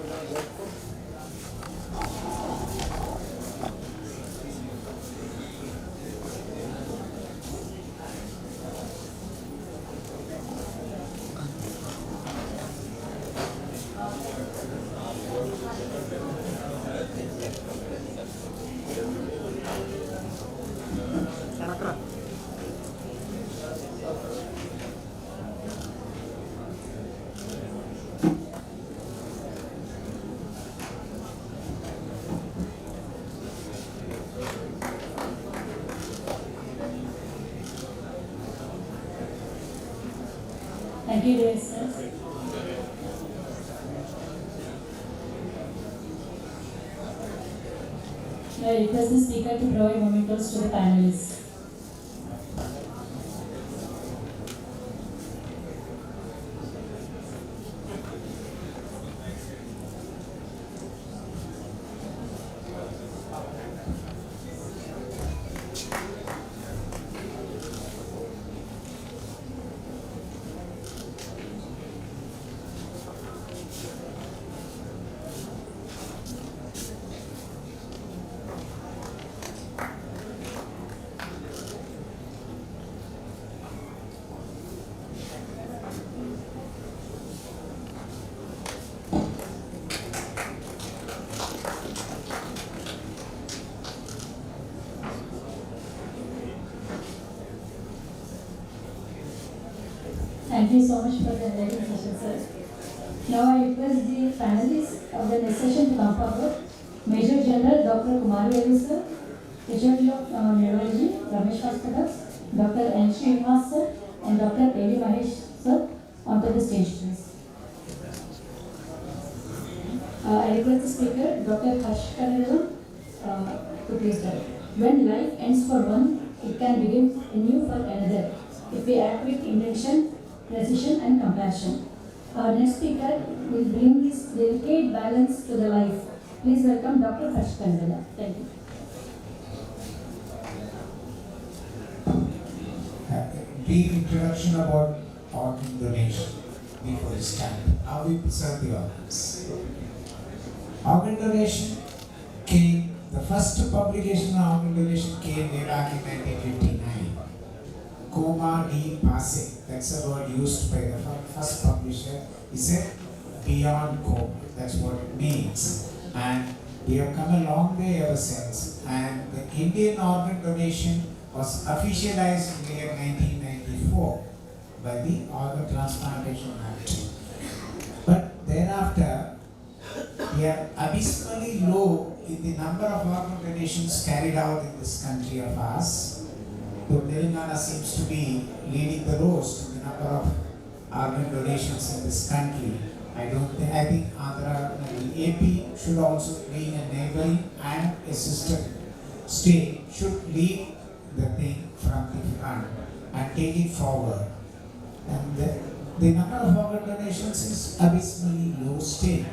Thank you, dear sir. I request the speaker to provide mementos to the panelists. Thank you so much for the enlightening session, sir. Now I request the panelists of the next session to come forward. Major General Dr. Kumar sir, HOD of Neurology, Ramesh Hospitals, Dr. N. Srinivas sir, and Dr. A.V. Mahesh sir onto the stage, please. I request the speaker, Dr. Harsh Kannada, to please start. When life ends for one, it can begin anew for another, if we act with intention, precision and compassion. Our next speaker will bring this delicate balance to the life. Please welcome Dr. Harsh Kannada. Thank you. Brief introduction about organ donation before we start. How we preserve the organs. Organ donation came, the first publication of organ donation came way back in 1959. Coma di passe, that's a word used by the first publisher. He said beyond coma, that's what it means. And we have come a long way ever since. And the Indian organ donation was officialized in the year 1994 by the Organ Transplantation Act. But thereafter, we are abysmally low in the number of organ donations carried out in this country of ours. So Telangana seems to be leading the rows in the number of organ donations in this country. I think Andhra and AP should also, being a neighboring and a sister state, should lead the thing from the front and take it forward. And the number of organ donations is abysmally low still.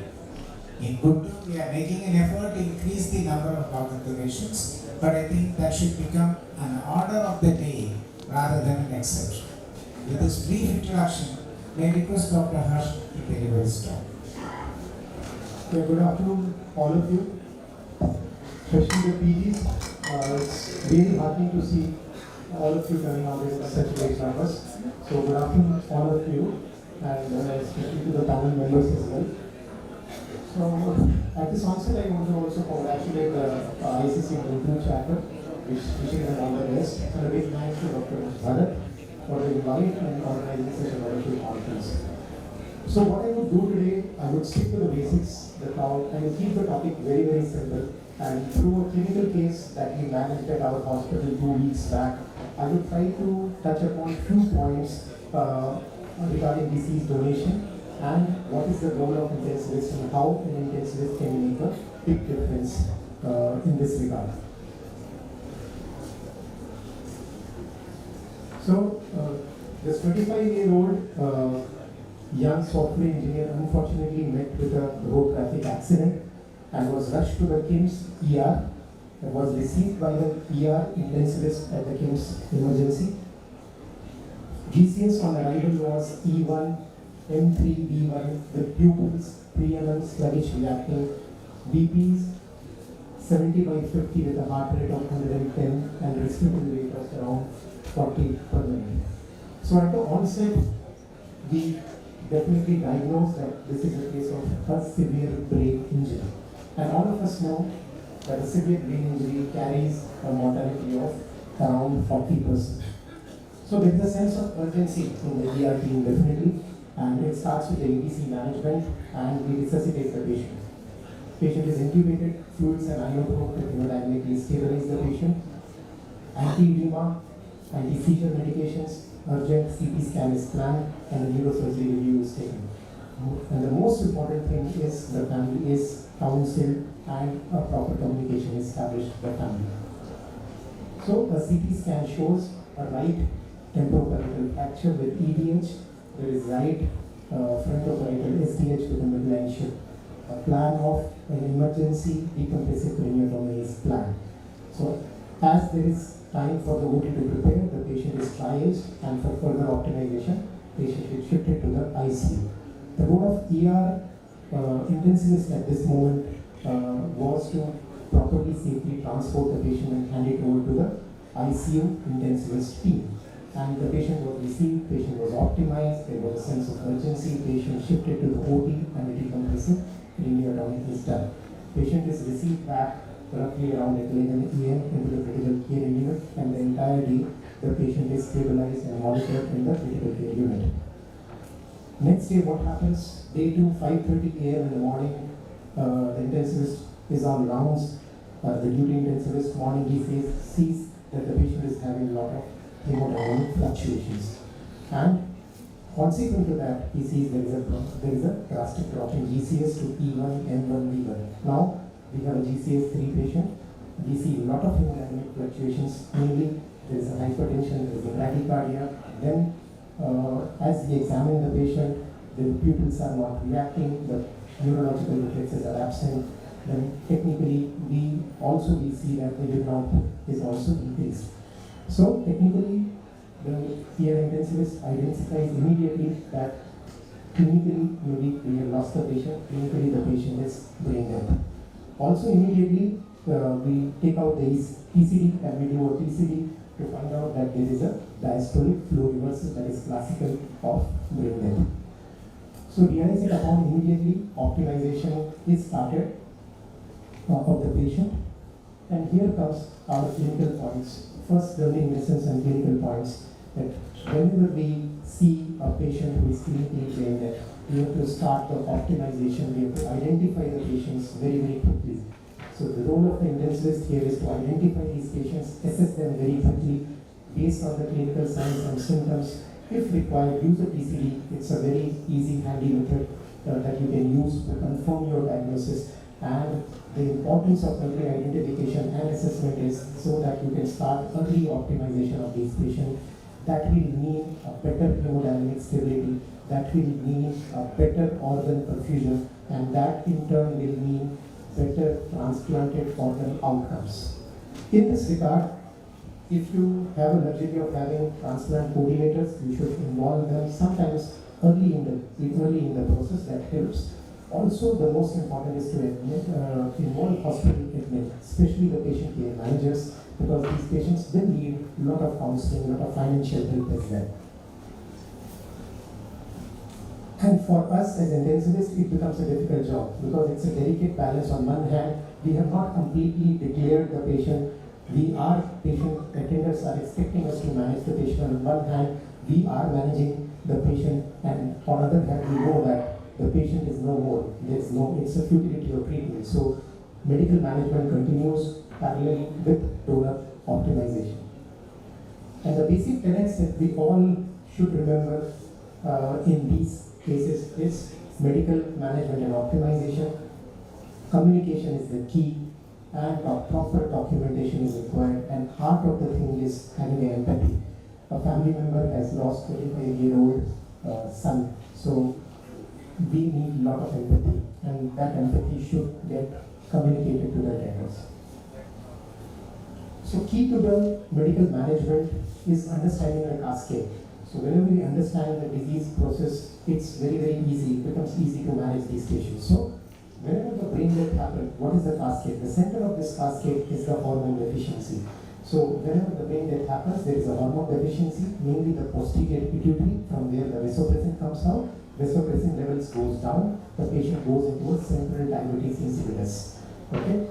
In GUNTUR, we are making an effort to increase the number of organ donations, but I think that should become an order of the day rather than an exception. With this brief introduction, may I request Dr. Harsh to deliver his talk. Good afternoon, all of you, especially the PGs. It's really heartening to see all of you coming out in such great numbers. So good afternoon, all of you, and especially to the panel members as well. So at this onset, I want to also congratulate the ISCCM GUNTUR chapter, wishing them all the best, and a big thanks to Dr. Bharat for the invite and organizing such a wonderful conference. So what I would do today, I would stick to the basics, I will keep the topic very, very simple, and through a clinical case that we managed at our hospital 2 weeks back, I will try to touch upon few points regarding disease donation and what is the role of intensivist and how an intensivist can make a big difference in this regard. So, this 25-year-old young software engineer unfortunately met with a road traffic accident and was rushed to the KIMS ER and was received by the ER intensivist at the KIMS emergency. GCS on arrival was E1, M3, B1 with pupils, preeminent, sluggish reacting, BPs 70 by 50 with a heart rate of 110 and respiratory rate of around 40 per minute. So at the onset, we definitely diagnosed that this is a case of a severe brain injury. And all of us know that a severe brain injury carries a mortality of around 40%. So there is a sense of urgency in the ER team definitely, and it starts with the ATC management and we resuscitate the patient. Patient is intubated, fluids and inotrope to hemodynamically stabilize the patient. Anti-edema, anti-seizure medications, urgent CT scan is planned, and a neurosurgery review is taken. And the most important thing is the family is counseled and a proper communication is established with the family. So a CT scan shows a right temporoparietal fracture with EDH. There is right frontoparietal SDH with a midline shift. A plan of an emergency decompressive craniotomy is planned. So as there is time for the OT to prepare, the patient is triaged, and for further optimization, patient is shifted to the ICU. The role of ER intensivist at this moment was to properly safely transport the patient and hand it over to the ICU intensivist team. And the patient was received, patient was optimized, there was a sense of urgency, patient shifted to the OT and the decompressive craniotomy is done. Patient is received back roughly around 11 AM into the critical care unit, and the entire day the patient is stabilized and monitored in the critical care unit. Next day what happens? Day 2, 5:30 AM in the morning, the intensivist is on rounds. The duty intensivist morning he sees that the patient is having a lot of hemodynamic fluctuations, and consequent to that he sees there is a drastic drop in GCS to E1, M1, B1. Now we have a GCS 3 patient. We see a lot of hemodynamic fluctuations, mainly there is a hypertension, there is a bradycardia. Then as we examine the patient, the pupils are not reacting, the neurological reflexes are absent. Then technically we see that the lymph node is also increased. So technically the ER intensivist identifies immediately that clinically maybe we have lost the patient, clinically the patient is brain dead. Also immediately we take out the PCD and we do a PCD to find out that there is a diastolic flow reversal that is classical of brain death. So realizing upon immediately optimization is started of the patient, and here comes our clinical points. First, learning lessons and clinical points. That whenever we see a patient who is clinically brain dead, we have to start the optimization. We have to identify the patients very, very quickly. So the role of the intensivist here is to identify these patients, assess them very quickly based on the clinical signs and symptoms. If required, use a PCD. It's a very easy, handy method that you can use to confirm your diagnosis. And the importance of early identification and assessment is so that you can start early optimization of these patients. That will mean a better hemodynamic stability, that will mean a better organ perfusion, and that in turn will mean better transplanted organ outcomes. In this regard, if you have a luxury of having transplant coordinators, you should involve them sometimes early in the process. That helps. Also, the most important is to involve hospital admin, especially the patient care managers, because these patients will need a lot of counseling, a lot of financial help as well. And for us as intensivists, it becomes a difficult job because it's a delicate balance. On one hand, we have not completely declared the patient. Patient attenders are expecting us to manage the patient. On one hand, we are managing the patient, and on the other hand, we know that the patient is no more. It's a futility of treatment. So medical management continues parallel with donor optimization. And the basic tenets that we all should remember in these cases is medical management and optimization. Communication is the key, and proper documentation is required. And heart of the thing is having empathy. A family member has lost a 35-year-old son, so we need a lot of empathy, and that empathy should get communicated to the attenders. So key to the medical management is understanding the cascade. So whenever we understand the disease process, it's very, very easy, it becomes easy to manage these patients. So whenever the brain death happens, what is the cascade? The center of this cascade is the hormone deficiency. So whenever the brain death happens, there is a hormone deficiency, mainly the posterior pituitary, from where the vasopressin comes out. Vasopressin levels goes down, the patient goes into a central diabetes insipidus. Okay?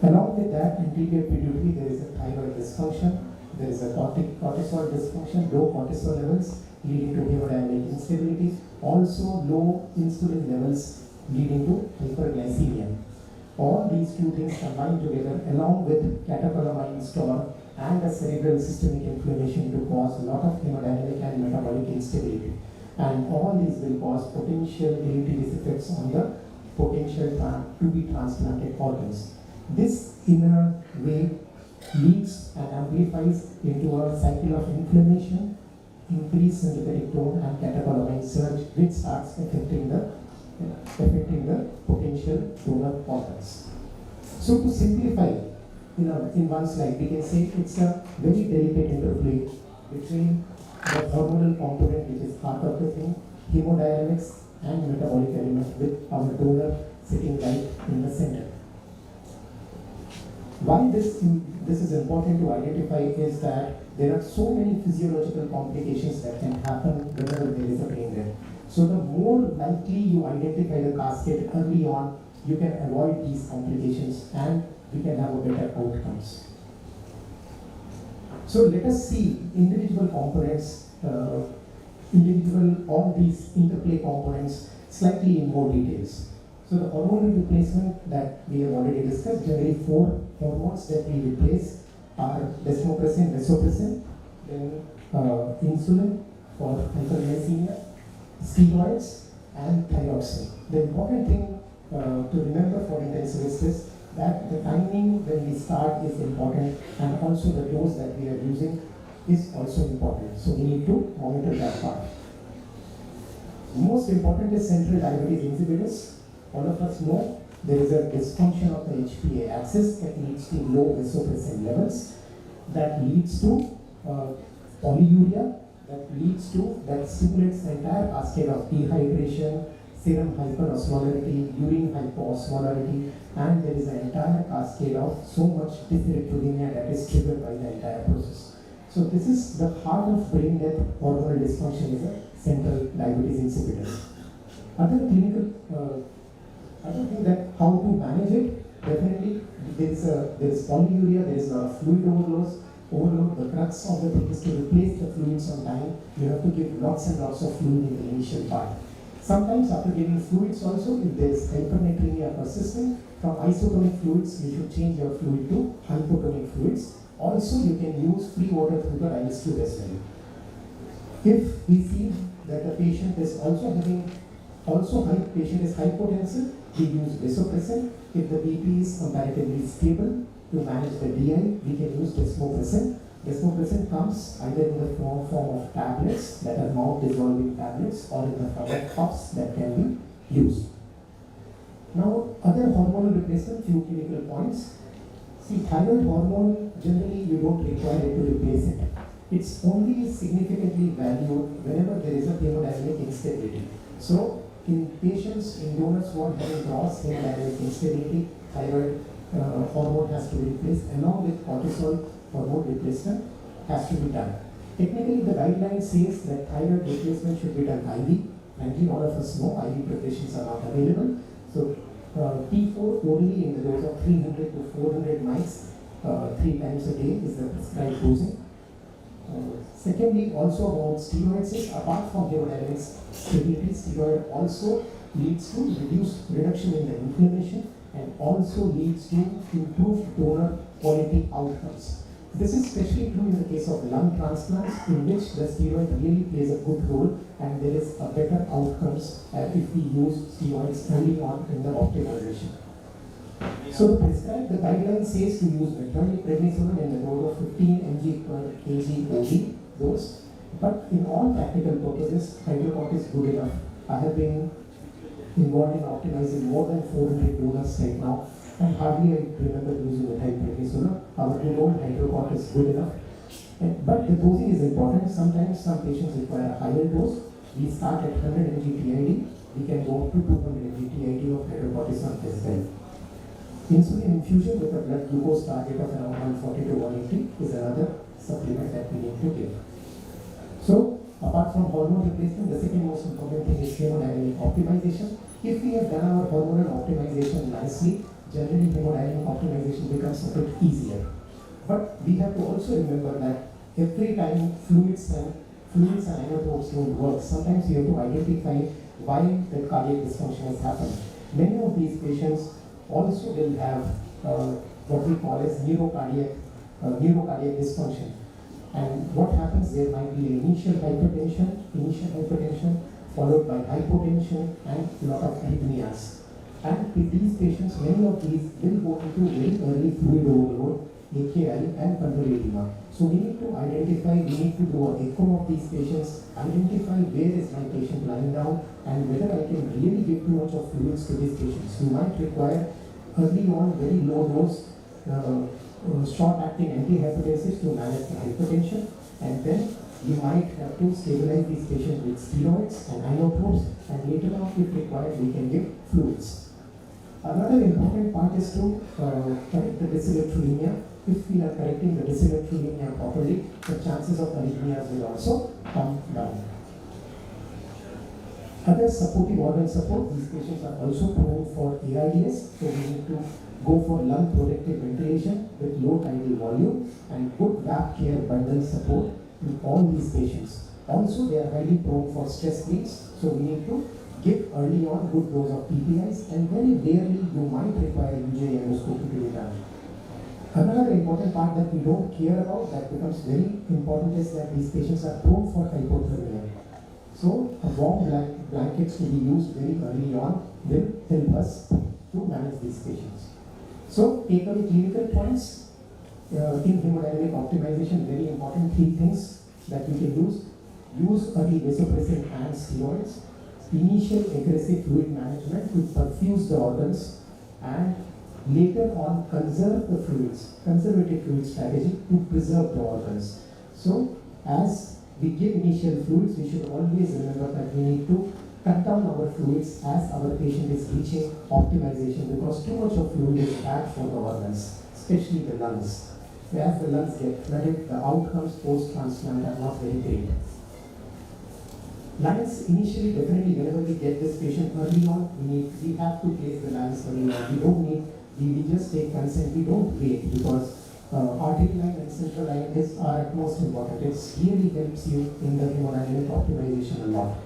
Along with that, anterior pituitary, there is a thyroid dysfunction, there is a cortisol dysfunction, low cortisol levels leading to hemodynamic instability, also low insulin levels leading to hyperglycemia. All these two things combined together, along with catecholamine storm and a cerebral systemic inflammation, to cause a lot of hemodynamic and metabolic instability. And all these will cause potential deleterious effects on the potential to be transplanted organs. This in a way leads and amplifies into a cycle of inflammation, increased sympathetic tone and catecholamine surge, which starts affecting the potential donor organs. So to simplify, in one slide, we can say it's a very delicate interplay between the hormonal component, which is part of the thing, hemodynamics and metabolic element, with our donor sitting right in the center. Why this is important to identify is that there are so many physiological complications that can happen whenever there is a brain death. So the more likely you identify the cascade early on, you can avoid these complications and we can have a better outcomes. So let us see individual components, all these interplay components slightly in more details. So the hormonal replacement that we have already discussed, generally 4 hormones that we replace are desmopressin, vasopressin, then insulin for hyperglycemia, steroids, and thyroxine. The important thing to remember for intensivists is that the timing when we start is important, and also the dose that we are using is also important. So we need to monitor that part. Most important is central diabetes insipidus. All of us know there is a dysfunction of the HPA axis that leads to low vasopressin levels, that leads to polyuria, that stimulates the entire cascade of dehydration, serum hyperosmolarity, urine hypoosmolarity, and there is an entire cascade of so much dyslipidemia that is triggered by the entire process. So this is the heart of brain death. Hormonal dysfunction is a central diabetes insipidus. Other thing that how to manage it, definitely there is polyuria, there is a lot of fluid overload. The crux of the thing is to replace the fluids on time. You have to give lots and lots of fluid in the initial part. Sometimes after giving fluids also, if there is hypernatremia persisting, from isotonic fluids you should change your fluid to hypotonic fluids. Also you can use free water through the ice tube as well. If we see that the patient is patient is hypotensive, we use vasopressin. If the BP is comparatively stable, to manage the DI, we can use desmopressin. Desmopressin comes either in the form of tablets that are mouth-dissolving tablets, or in the form of puffs that can be used. Now, other hormonal replacement, few clinical points. See, thyroid hormone, generally you don't require it to replace it. It's only significantly valued whenever there is a hemodynamic instability. So, in patients, in donors who are having gross hemodynamic instability, thyroid hormone has to be replaced, along with cortisol hormone replacement has to be done. Technically, the guideline says that thyroid replacement should be done IV. Frankly, all of us know IV preparations are not available. So, T4 orally in the dose of 300 to 400 mics 3 times a day is the prescribed dosing. Secondly, also about steroids is, apart from hemodynamic stability, steroid also leads to reduction in the inflammation, and also leads to improved donor quality outcomes. This is especially true in the case of lung transplants, in which the steroid really plays a good role, and there is a better outcomes if we use steroids early on in the optimization. So the guideline says to use metformin prednisolone in the dose of 15 mg per kg OD dose, but in all practical purposes, hydrocort is good enough. I have been involved in optimizing more than 400 donors right now, and hardly I remember using methyl prednisolone. Our good old hydrocort is good enough. But the dosing is important. Sometimes some patients require a higher dose. We start at 100 mg TID. We can go up to 200 mg TID of hydrocortisone as well. Insulin infusion with a blood glucose target of around 140 to 180 is another supplement that we need to give. So, apart from hormone replacement, the second most important thing is hemodynamic optimization. If we have done our hormonal optimization nicely, generally hemodynamic optimization becomes a bit easier. But we have to also remember that every time fluids and inotropes don't work, sometimes we have to identify why the cardiac dysfunction has happened. Many of these patients also will have what we call as neurocardiac dysfunction. And what happens, there might be initial hypertension followed by hypotension and a lot of arrhythmias. And with these patients, many of these will go into very early fluid overload, AKI and pulmonary edema. So we need to identify, we need to do an echo of these patients, identify where is my patient lying down and whether I can really give too much of fluids to these patients. You might require early on very low dose short-acting antihypertensives to manage the hypertension, and then you might have to stabilize these patients with steroids and inotropes, and later on, if required, we can give fluids. Another important part is to correct the dyslipidemia. If we are correcting the dyslipidemia properly, the chances of arrhythmias will also come down. Other supportive organ support, these patients are also prone for ARDS, so we need to go for lung protective ventilation with low tidal volume and good VAP care bundle support in all these patients. Also, they are highly prone for stress bleeds, so we need to give early on good dose of PPIs, and very rarely you might require UJ endoscopy to be done. Another important part that we don't care about that becomes very important is that these patients are prone for hypothermia. So, a warm blankets to be used very early on will help us to manage these patients. So, take away clinical points in hemodynamic optimization, very important 3 things that we can use. Use early vasopressin and steroids, initial aggressive fluid management to perfuse the organs, and later on conserve the fluids, conservative fluid strategy to preserve the organs. So, as we give initial fluids, we should always remember that we need to cut down our fluids as our patient is reaching optimization, because too much of fluid is bad for the organs, especially the lungs. As the lungs get flooded, the outcomes post-transplant are not very great. Lines initially, definitely whenever we get this patient early on, we have to place the lines early on. We don't need, we just take consent, we don't wait, because arterial line and central line are at most important. It really helps you in the hemodynamic optimization a lot.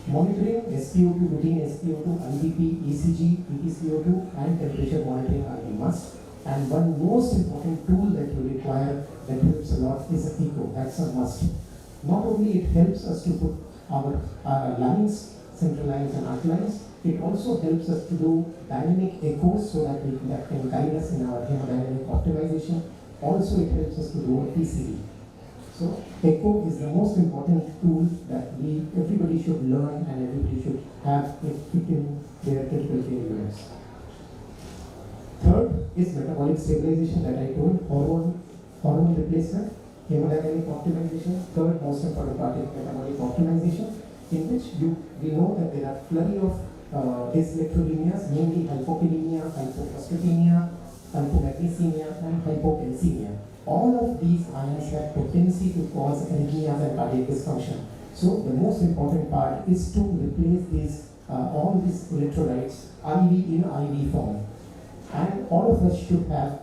Monitoring SpO2, routine SpO2, IBP, ECG, PTCO2 and temperature monitoring are a must. And one most important tool that you require that helps a lot is an echo. That's a must. Not only it helps us to put our lines, central lines and arc lines, it also helps us to do dynamic echoes so that that can guide us in our hemodynamic optimization. Also, it helps us to do a PCD. So, echo is the most important tool that everybody should learn and everybody should have it in their critical care units. Third is metabolic stabilization that I told, hormone replacement, hemodynamic optimization. Third most important part is metabolic optimization, in which we know that there are flurry of dyslipidemias, mainly hypokalemia, hypophosphatemia, hypomagnesemia and hypocalcemia. All of these ions have potency to cause arrhythmias and cardiac dysfunction. So the most important part is to replace these all these electrolytes in IV form. And all of us should have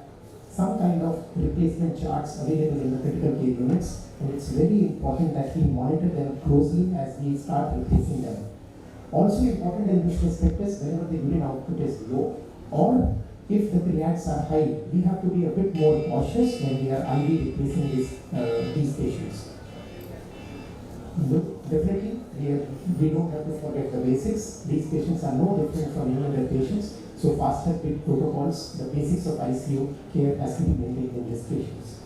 some kind of replacement charts available in the critical care units, and it's very important that we monitor them closely as we start replacing them. Also important in this respect is whenever the urine output is low, or if the creats are high, we have to be a bit more cautious when we are IV replacing these patients. Definitely, we don't have to forget the basics. These patients are no different from any other patients. So faster bit protocols, the basics of ICU care has to be maintained in these patients.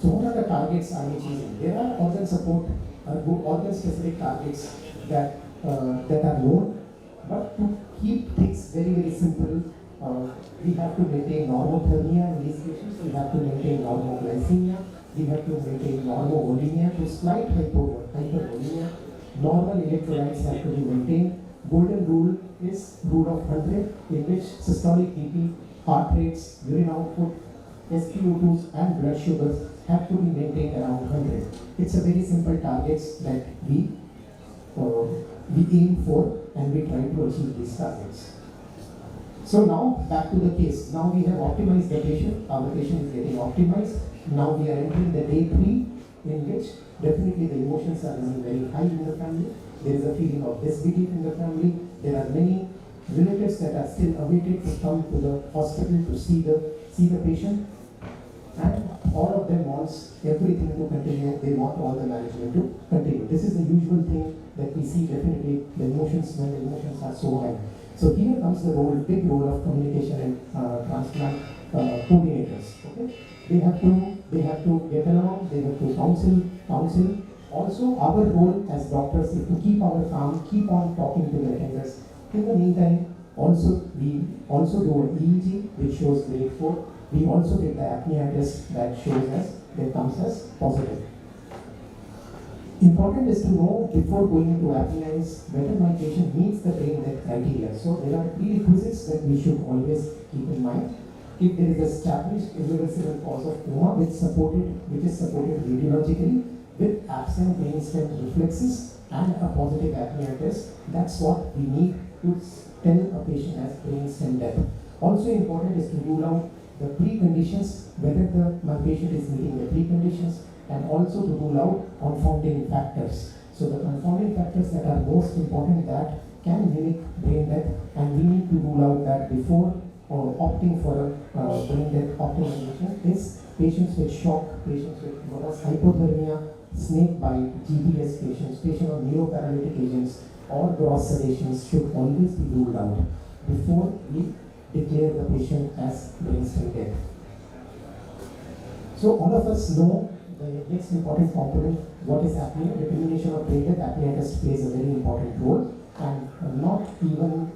So what are the targets are we choosing? There are organ support, organ-specific targets that are known, but to keep things very, very simple, we have to maintain normothermia in these patients, we have to maintain normoglycemia, we have to maintain normovolemia to slight hypervolemia. Normal electrolytes have to be maintained. Golden rule is rule of 100, in which systolic BP, heart rates, urine output, SpO2s and blood sugars have to be maintained around 100. It's a very simple targets that we aim for, and we try to achieve these targets. So now back to the case. Now we have optimized the patient. Our patient is getting optimized. Now we are entering the day 3, in which definitely the emotions are running very high in the family. There is a feeling of disbelief in the family. There are many relatives that are still awaited to come to the hospital to see the patient. And all of them wants everything to continue. They want all the management to continue. This is the usual thing that we see. Definitely the emotions, when the emotions are so high. So here comes the big role of communication and transplant coordinators. Okay, they have to get along. They have to counsel. Also, our role as doctors is to keep our calm, keep on talking to the attenders. In the meantime, we also do an EEG, which shows grade 4. We also did the apnea test that shows us that comes as positive. Important is to know before going into apnea is whether my patient meets the brain death criteria. So there are prerequisites that we should always keep in mind. If there is established irreversible cause of coma which is supported radiologically with absent brainstem reflexes and a positive apnea test, that's what we need to tell a patient as brainstem death. Also important is to rule out the preconditions, whether my patient is meeting the preconditions, and also to rule out confounding factors. So the confounding factors that are most important that can mimic brain death, and we need to rule out that before opting for a brain death optimization is patients with shock, patients with hypothermia, snake bite, GPS patients, patients on neuroparalytic agents or gross sedations should always be ruled out before we declare the patient as brainstem death. So all of us know the next important component, what is apnea. Determination of brain death, apnea test plays a very important role, and not even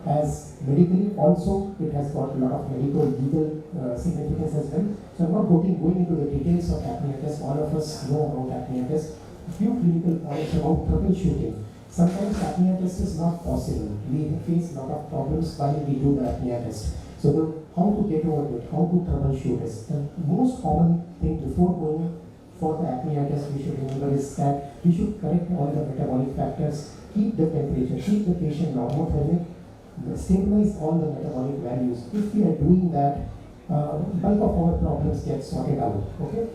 as medically, also it has got a lot of medical, legal significance as well. So I'm not going into the details of apnea test. All of us know about apnea test. A few clinical points about troubleshooting. Sometimes apnea test is not possible. We face a lot of problems while we do the apnea test. So how to get over it, how to troubleshoot is the most common thing before going for the apnea test. We should remember is that we should correct all the metabolic factors, keep the temperature, keep the patient normothermic, stabilize all the metabolic values. If we are doing that, bulk of our problems get sorted out. Okay.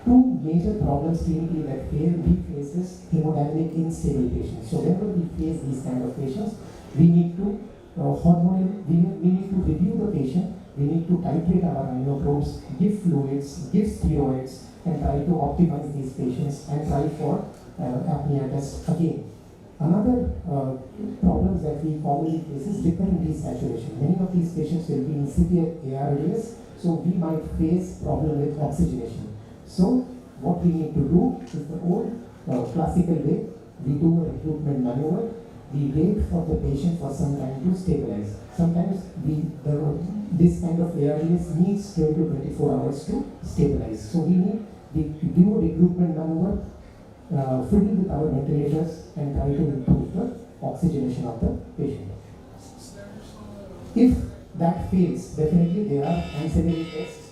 Two major problems clinically that we face is hemodynamic instable patients. So whenever we face these kind of patients, we need to we need to review the patient, we need to titrate our inoprobes, give fluids, give steroids, and try to optimize these patients and try for apnea test again. Another problem that we commonly face is different desaturation. Many of these patients will be in severe ARDS, so we might face problem with oxygenation. So what we need to do is the old classical way. We do a recruitment maneuver. We wait for the patient for some time to stabilize. Sometimes this kind of ARDS needs 12 to 24 hours to stabilize. So we do a recruitment maneuver, fiddle with our ventilators and try to improve the oxygenation of the patient. If that fails, definitely there are ancillary tests.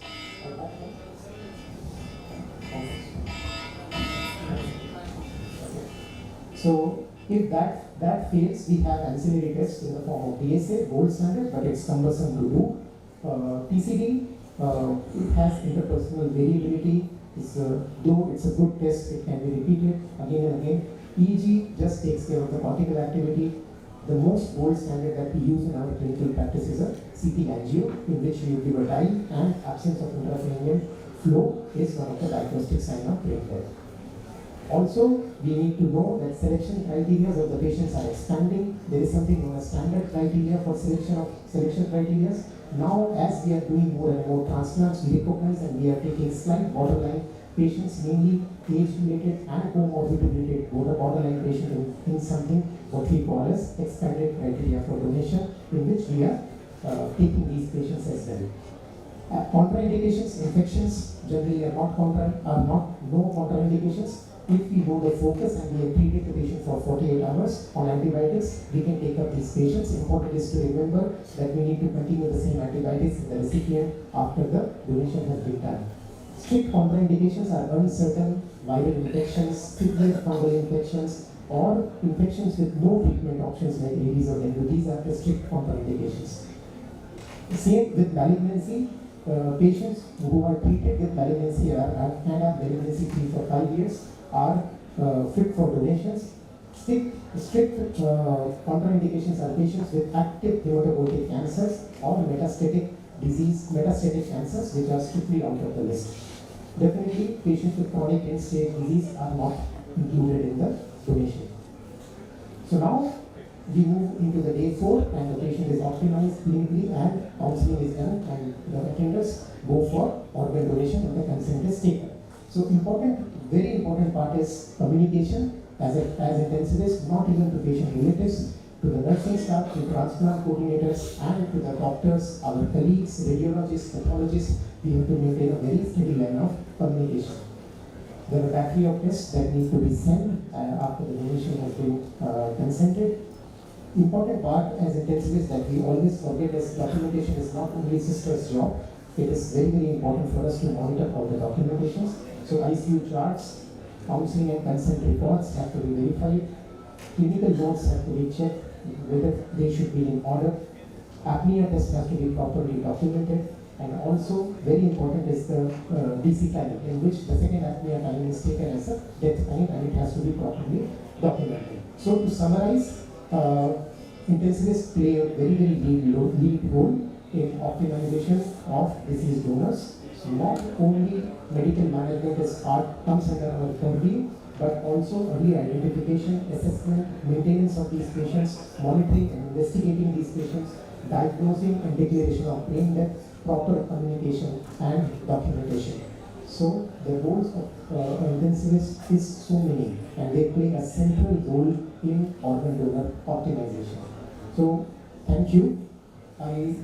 So if that fails, we have ancillary tests in the form of DSA, gold standard, but it's cumbersome to do. TCD, it has interpersonal variability. Though it's a good test, it can be repeated again and again. EEG just takes care of the cortical activity. The most gold standard that we use in our clinical practice is a CT angio, in which we give a dye, and absence of intracranial flow is one of the diagnostic signs of brain death. Also, we need to know that selection criteria of the patients are expanding. There is something known as standard criteria for selection criteria. Now, as we are doing more and more transplants, we recognize and we are taking slight borderline patients, mainly age-related and comorbid-related borderline patients in something what we call as expanded criteria for donation, in which we are taking these patients as well. Contraindications, infections generally are not no contraindications. If we go the focus and we have treated the patient for 48 hours on antibiotics, we can take up these patients. Important is to remember that we need to continue the same antibiotics in the recipient after the donation has been done. Strict contraindications are uncertain viral infections, severe fungal infections, or infections with no treatment options like rabies or dengue. These are the strict contraindications. Same with malignancy. Patients who are treated with malignancy and have malignancy free for 5 years are fit for donations. Strict contraindications are patients with active hematopoietic cancers or metastatic cancers, which are strictly out of the list. Definitely, patients with chronic end-stage disease are not included in the donation. So now we move into the day 4 and the patient is optimized clinically and counseling is done and the attenders go for organ donation and the consent is taken. So very important part is communication as intensivist, not even to patient relatives, to the nursing staff, to transplant coordinators and to the doctors, our colleagues, radiologists, pathologists. We have to maintain a very steady line of communication. There are a battery of tests that need to be sent after the donation has been consented. Important part as intensivists that we always forget is documentation is not only sister's job. It is very, very important for us to monitor all the documentations. So ICU charts, counseling and consent reports have to be verified. Clinical notes have to be checked whether they should be in order. Apnea test has to be properly documented. And also very important is the DC timing, in which the second apnea timing is taken as a death time and it has to be properly documented. So to summarize, intensivists play a very, very lead role in optimization of deceased donors. So not only medical management comes under our purview, but also early identification, assessment, maintenance of these patients, monitoring and investigating these patients, diagnosing and declaration of brain death, proper communication and documentation. So the roles of intensivists is so many and they play a central role in organ donor optimization. So thank you. I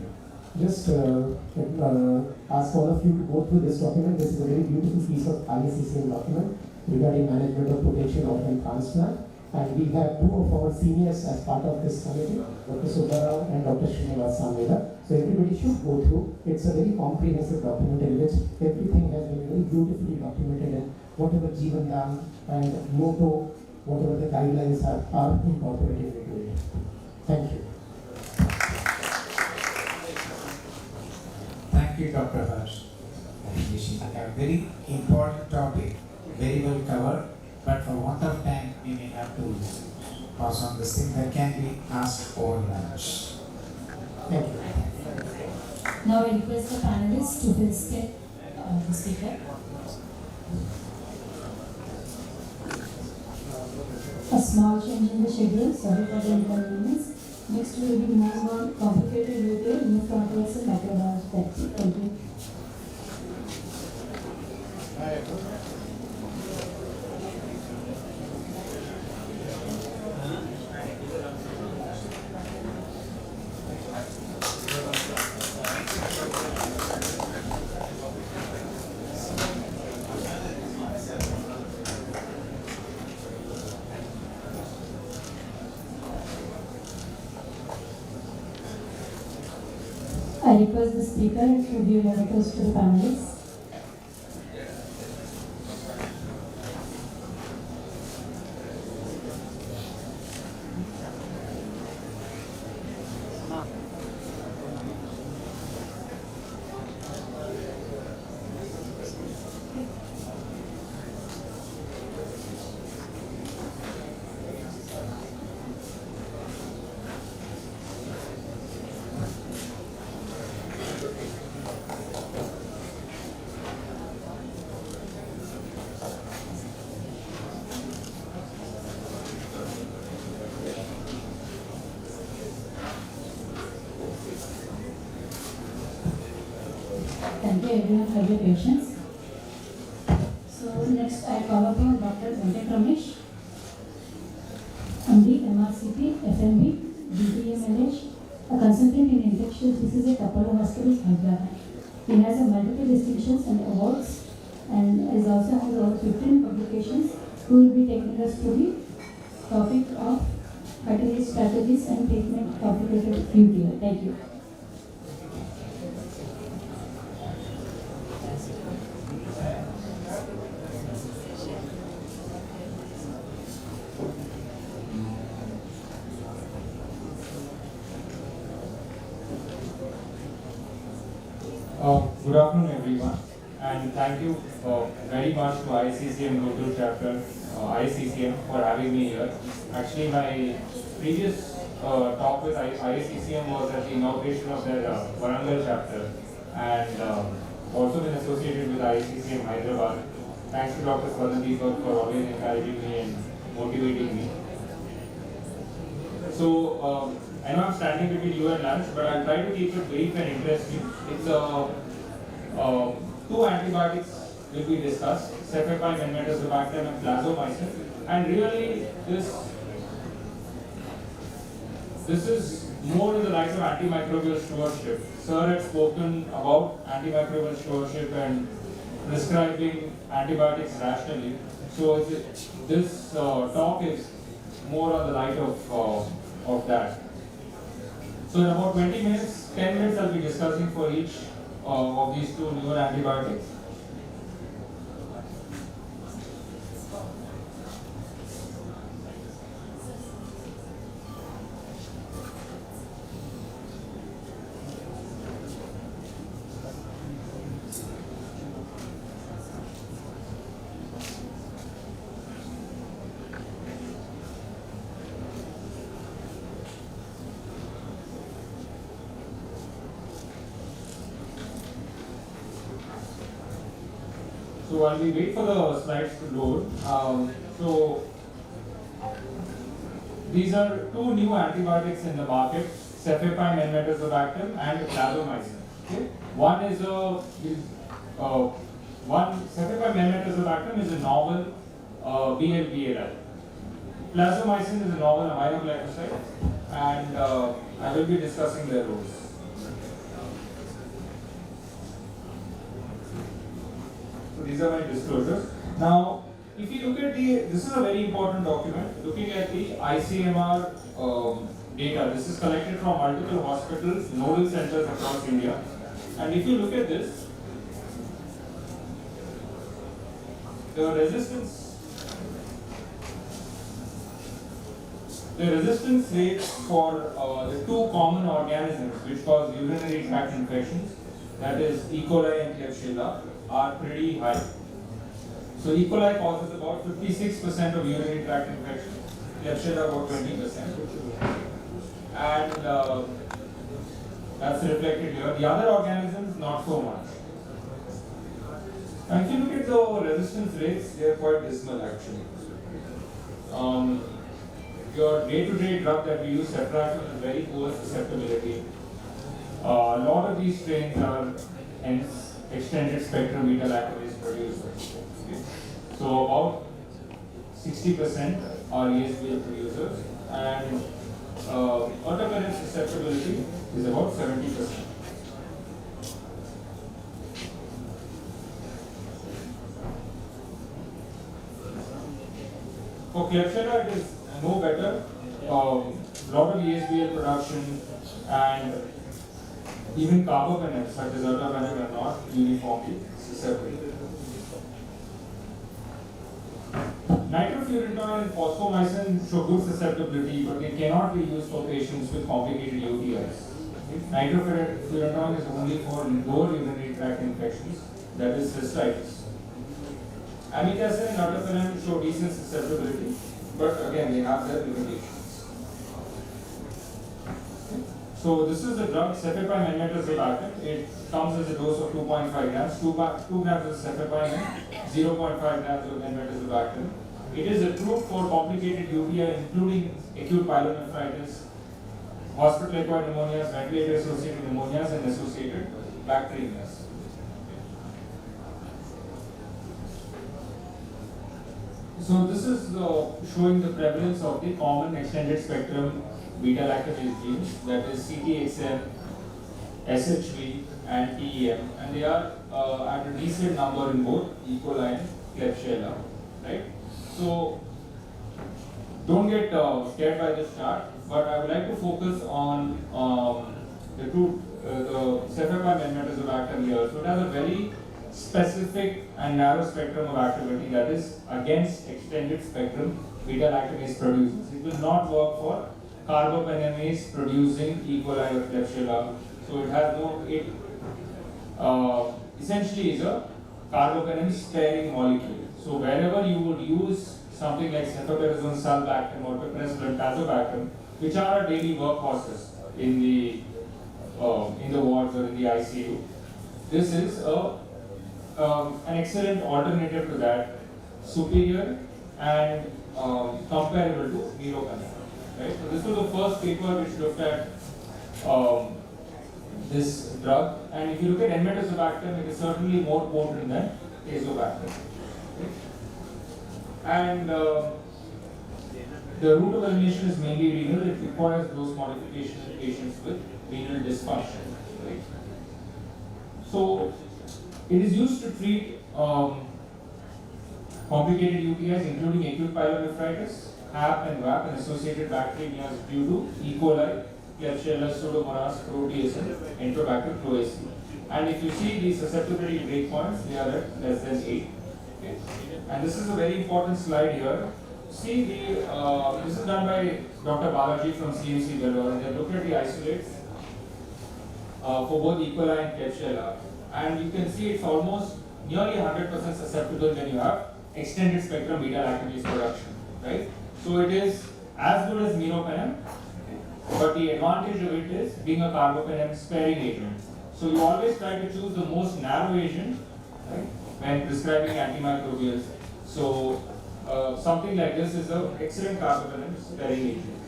just ask all of you to go through this document. This is a very beautiful piece of ISCCM document regarding management of potential organ transplant. And we have 2 of our seniors as part of this committee, Dr. Subbarao and Dr. Srinivas Samveda. So everybody should go through. It's a very comprehensive document in which everything has been very beautifully documented and whatever Jeevan Dam and motto, whatever the guidelines are incorporated into it. Thank you. Thank you, Dr. Harsh. A very important topic, very well covered, but for want of time, we may have to pass on this thing that can be asked over lunch. Thank you. Now I request the panelists to visit the speaker. A small change in the schedule, sorry for the inconvenience. Next we will be moving on complicated retail, new controversial microbiology. Thank you. I request the speaker to give a toast to the panelists. Thank you everyone for your patience. So next I call upon Dr. Ramesh, MD, MRCP, FMB, DTMLH, a consultant in infectious diseases at Apollo Hospitals, Hyderabad. He has a multiple distinctions and awards, and is also has over 15 publications, who will be taking us to the topic of cutting-edge strategies and treatment complicated UTI. Thank you. Good afternoon, everyone, and thank you very much to ISCCM GUNTUR chapter, ISCCM, for having me here. Actually, my previous talk with ISCCM was at the inauguration of their Renal chapter, and also been associated with ISCCM Hyderabad. Thanks to Dr. Swarnadeepak for always encouraging me and motivating me. So, I know I'm standing between you and lunch, but I'll try to keep it brief and interesting. It's two antibiotics will be discussed, cefepime, enmetazobactam, and plazomicin. And really, this is more in the light of antimicrobial stewardship. Sir had spoken about antimicrobial stewardship and prescribing antibiotics rationally. So this talk is more on the light of that. So in about 20 minutes, 10 minutes I'll be discussing for each of these two newer antibiotics. So while we wait for the slides to load, so these are two new antibiotics in the market, cefepime, enmetazobactam, and plazomicin. Okay? One is cefepime, enmetazobactam is a novel BLBLI. Plazomicin is a novel aminoglycoside, and I will be discussing their roles. So these are my disclosures. Now, if you look at this is a very important document, looking at the ICMR data. This is collected from multiple hospitals, nodal centers across India. And if you look at this, the resistance rates for the two common organisms which cause urinary tract infections, that is E. coli and Klebsiella, are pretty high. So E. coli causes about 56% of urinary tract infections, Klebsiella about 20%. And that's reflected here. The other organisms, not so much. And if you look at the resistance rates, they are quite dismal actually. Your day-to-day drug that we use, ceftriaxone, is very poor susceptibility. A lot of these strains are hence extended spectrum beta lactamase producers. Okay. So about 60% are ESBL producers, and autocurrent susceptibility is about 70%. For Klebsiella, it is no better. Lot of ESBL production, and even carbapenems such as ertapenem are not uniformly susceptible. Nitrofurantoin and phosphomycin show good susceptibility, but they cannot be used for patients with complicated UTIs. Nitrofurantoin is only for lower urinary tract infections, that is cystitis. Amikacin and ertapenem show decent susceptibility, but again they have their limitations. So this is the drug cefepime enmetazobactam. It comes as a dose of 2.5 grams, 2 grams of cefepime and 0.5 grams of enmetazobactam. It is approved for complicated UTI including acute pyelonephritis, hospital-acquired pneumonias, ventilator-associated pneumonias, and associated bacteriemias. So this is showing the prevalence of the common extended spectrum beta lactamase genes, that is CTXN, SHV and TEM, and they are at a decent number in both E. coli and Klebsiella, right? So don't get scared by this chart, but I would like to focus on the Cefepime and Enmetazobacter here. So it has a very specific and narrow spectrum of activity, that is against extended spectrum beta-lactamase producers. It will not work for carbapenemase producing E. coli or Klebsiella. So it has no, it essentially is a carbapenem sparing molecule. So wherever you would use something like cefepime sulbactam or piperacillin tazobactam, which are our daily workhorses in the wards or in the ICU, this is an excellent alternative to that, superior and comparable to meropenem. Right? So this was the first paper which looked at this drug, and if you look at enmetazobactam, it is certainly more potent than azobactam. Okay? And the route of elimination is mainly renal. It requires dose modification in patients with renal dysfunction. Right? So it is used to treat complicated UTIs, including acute pyelonephritis, HAP and VAP, and associated bacteria due to E. coli, Klebsiella, Pseudomonas, Proteus, and Enterobacter cloacae. And if you see the susceptibility breakpoints, they are at less than 8. Okay. And this is a very important slide here. See, this is done by Dr. Balaji from CMC Vellore, and they looked at the isolates for both E. coli and Klebsiella. And you can see it's almost nearly 100% susceptible when you have extended spectrum beta-lactamase production, right? So it is as good as meropenem, but the advantage of it is being a carbapenem sparing agent. So you always try to choose the most narrow agent, right, when prescribing antimicrobials. So something like this is an excellent carbapenem sparing agent.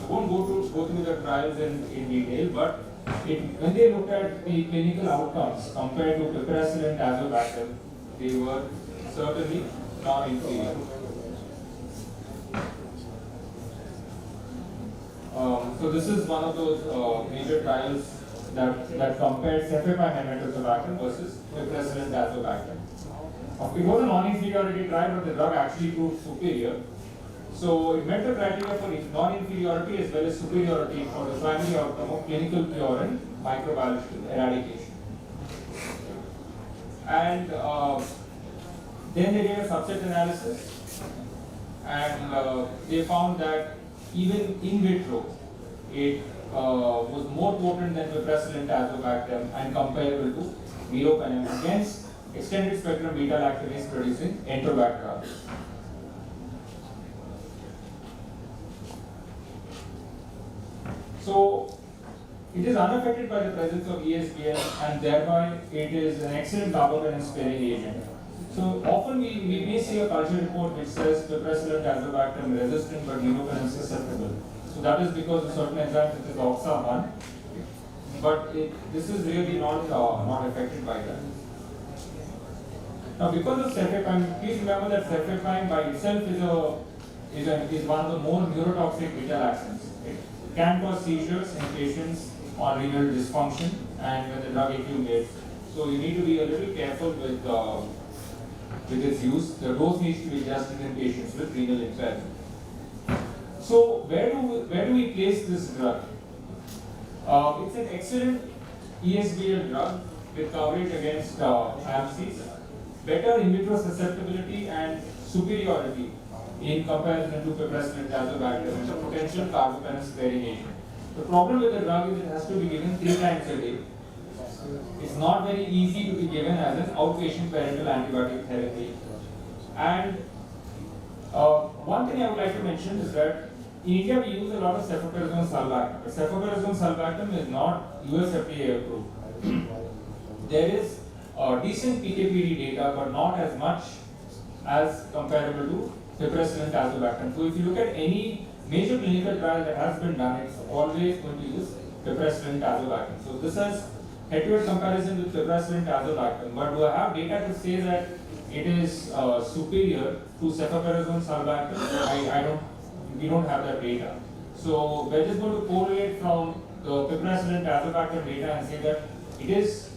I won't go through the trials in detail, but when they looked at the clinical outcomes compared to piperacillin tazobactam, they were certainly non-inferior. So this is one of those major trials that compared cefepime and enmetazobactam versus piperacillin tazobactam. It was a non-inferiority trial, but the drug actually proved superior. So it met the criteria for non-inferiority as well as superiority for the primary outcome of clinical cure and microbiological eradication. And then they did a subset analysis, and they found that even in vitro, it was more potent than piperacillin tazobactam and comparable to meropenem against extended spectrum beta-lactamase producing Enterobacter. So it is unaffected by the presence of ESBL, and thereby it is an excellent carbapenem sparing agent. So often we may see a culture report which says piperacillin tazobactam resistant but meropenem susceptible. So that is because of certain enzymes such as OXA1, but this is really not affected by that. Now, because of cefepime, please remember that cefepime by itself is one of the more neurotoxic beta-lactams. It can cause seizures in patients on renal dysfunction and when the drug accumulates. So you need to be a little careful with its use. The dose needs to be adjusted in patients with renal impairment. So where do we place this drug? It's an excellent ESBL drug with coverage against AMCs, better in vitro susceptibility and superiority in comparison to piperacillin tazobactam and a potential carbapenem sparing agent. The problem with the drug is it has to be given 3 times a day. It's not very easy to be given as an outpatient parenteral antibiotic therapy. And one thing I would like to mention is that in India we use a lot of cefepime sulbactam. But cefepime sulbactam is not US FDA approved. There is decent PKPD data, but not as much as comparable to piperacillin tazobactam. So if you look at any major clinical trial that has been done, it's always going to use piperacillin tazobactam. So this has head-to-head comparison with piperacillin tazobactam. But do I have data to say that it is superior to cefepime sulbactam? We don't have that data. So we're just going to correlate from the piperacillin tazobactam data and say that it is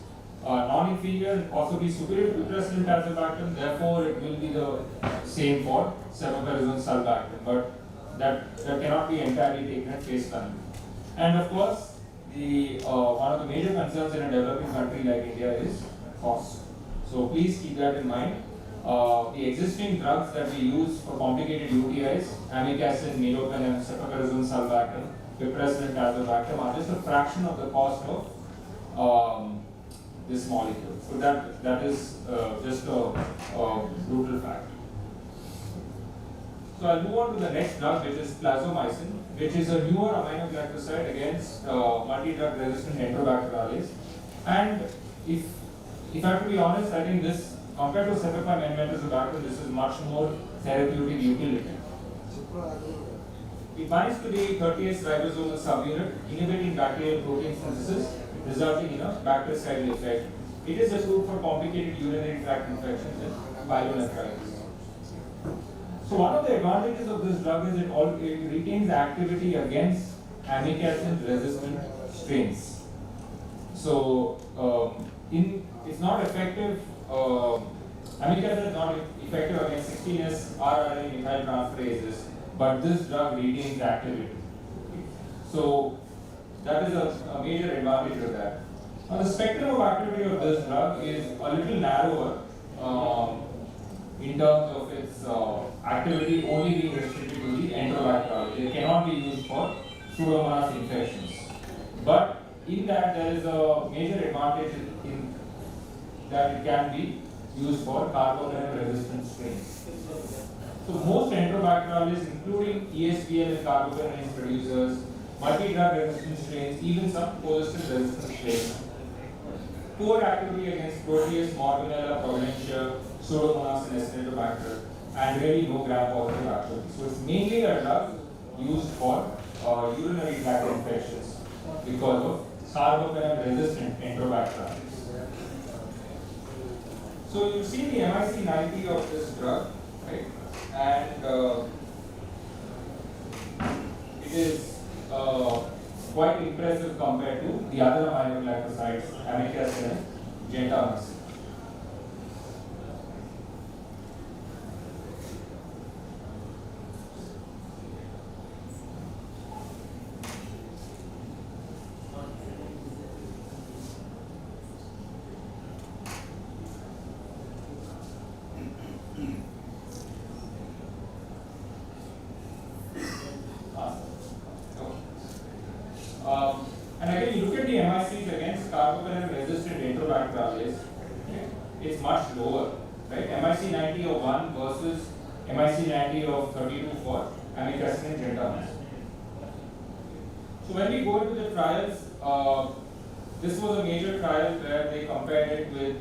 non-inferior and possibly superior to piperacillin tazobactam, therefore it will be the same for cefoperazone sulbactam, but that cannot be entirely taken at face value. And of course, the one of the major concerns in a developing country like India is cost. So please keep that in mind. The existing drugs that we use for complicated UTIs, amikacin, meropenem, cefoperazone sulbactam, piperacillin tazobactam, are just a fraction of the cost of this molecule. So that is just a brutal fact. So I'll move on to the next drug, which is plasmomycin, which is a newer aminoglycoside against multi-drug resistant Enterobacterales. And if I have to be honest, I think this, compared to cefepime and mentazobactam, this is much more therapeutic utility. It binds to the 30S ribosomal subunit, inhibiting bacterial protein synthesis, resulting in a bactericidal effect. It is approved for complicated urinary tract infections and pyelonephritis. So one of the advantages of this drug is it retains activity against amikacin resistant strains. So it's not effective. Amikacin is not effective against 16S RRA methyltransferases, but this drug retains activity. So that is a major advantage of that. Now the spectrum of activity of this drug is a little narrower in terms of its activity only being restricted to the Enterobacterales. It cannot be used for Pseudomonas infections. But in that there is a major advantage in that it can be used for carbapenem resistant strains. So most Enterobacterales, including ESBL and carbapenem producers, multi-drug resistant strains, even some colistin resistant strains, poor activity against Proteus, Morganella, Providencia, Pseudomonas and Acinetobacter, and really no gram-positive activity. So it's mainly a drug used for urinary tract infections because of carbapenem resistant Enterobacterales. So you see the MIC 90 of this drug, right? And it is quite impressive compared to the other aminoglycosides, amikacin and gentamicin. And again, you look at the MICs against carbapenem resistant Enterobacterales, it's much lower, right? MIC 90 of 1 versus MIC 90 of 32 for amikacin and gentamicin. So when we go into the trials, this was a major trial where they compared it with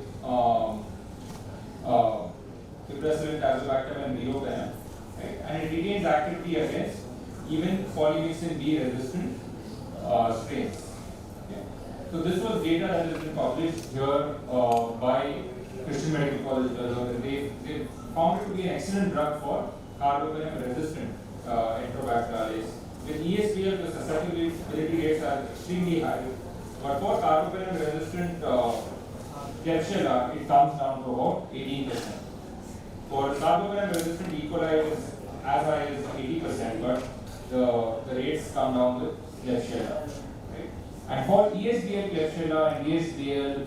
piperacillin tazobactam and meropenem, right? And it retains activity against even polymyxin B resistant strains. Okay. So this was data that has been published here by Christian Medical College. They found it to be an excellent drug for carbapenem resistant Enterobacterales. With ESBL, the susceptibility rates are extremely high, but for carbapenem resistant Klebsiella, it comes down to about 18%. For carbapenem resistant E. coli, it is as high as 80%, but the rates come down with Klebsiella. Right? And for ESBL Klebsiella and ESBL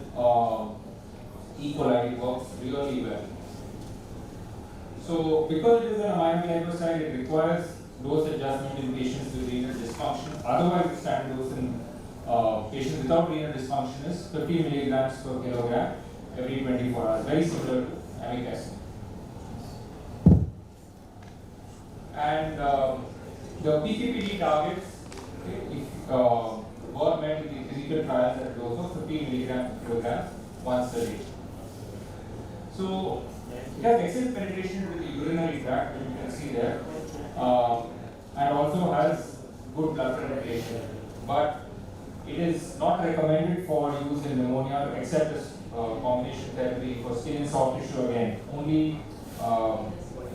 E. coli, it works really well. So because it is an aminoglycoside, it requires dose adjustment in patients with renal dysfunction. Otherwise, the standard dose in patients without renal dysfunction is 50 milligrams per kilogram every 24 hours, very similar to amikacin. And the PKPD targets were met in the clinical trials at a dose of 50 milligrams per kilogram once a day. So it has excellent penetration into the urinary tract, as you can see there, and also has good blood penetration. But it is not recommended for use in pneumonia except as combination therapy for skin and soft tissue again. Only,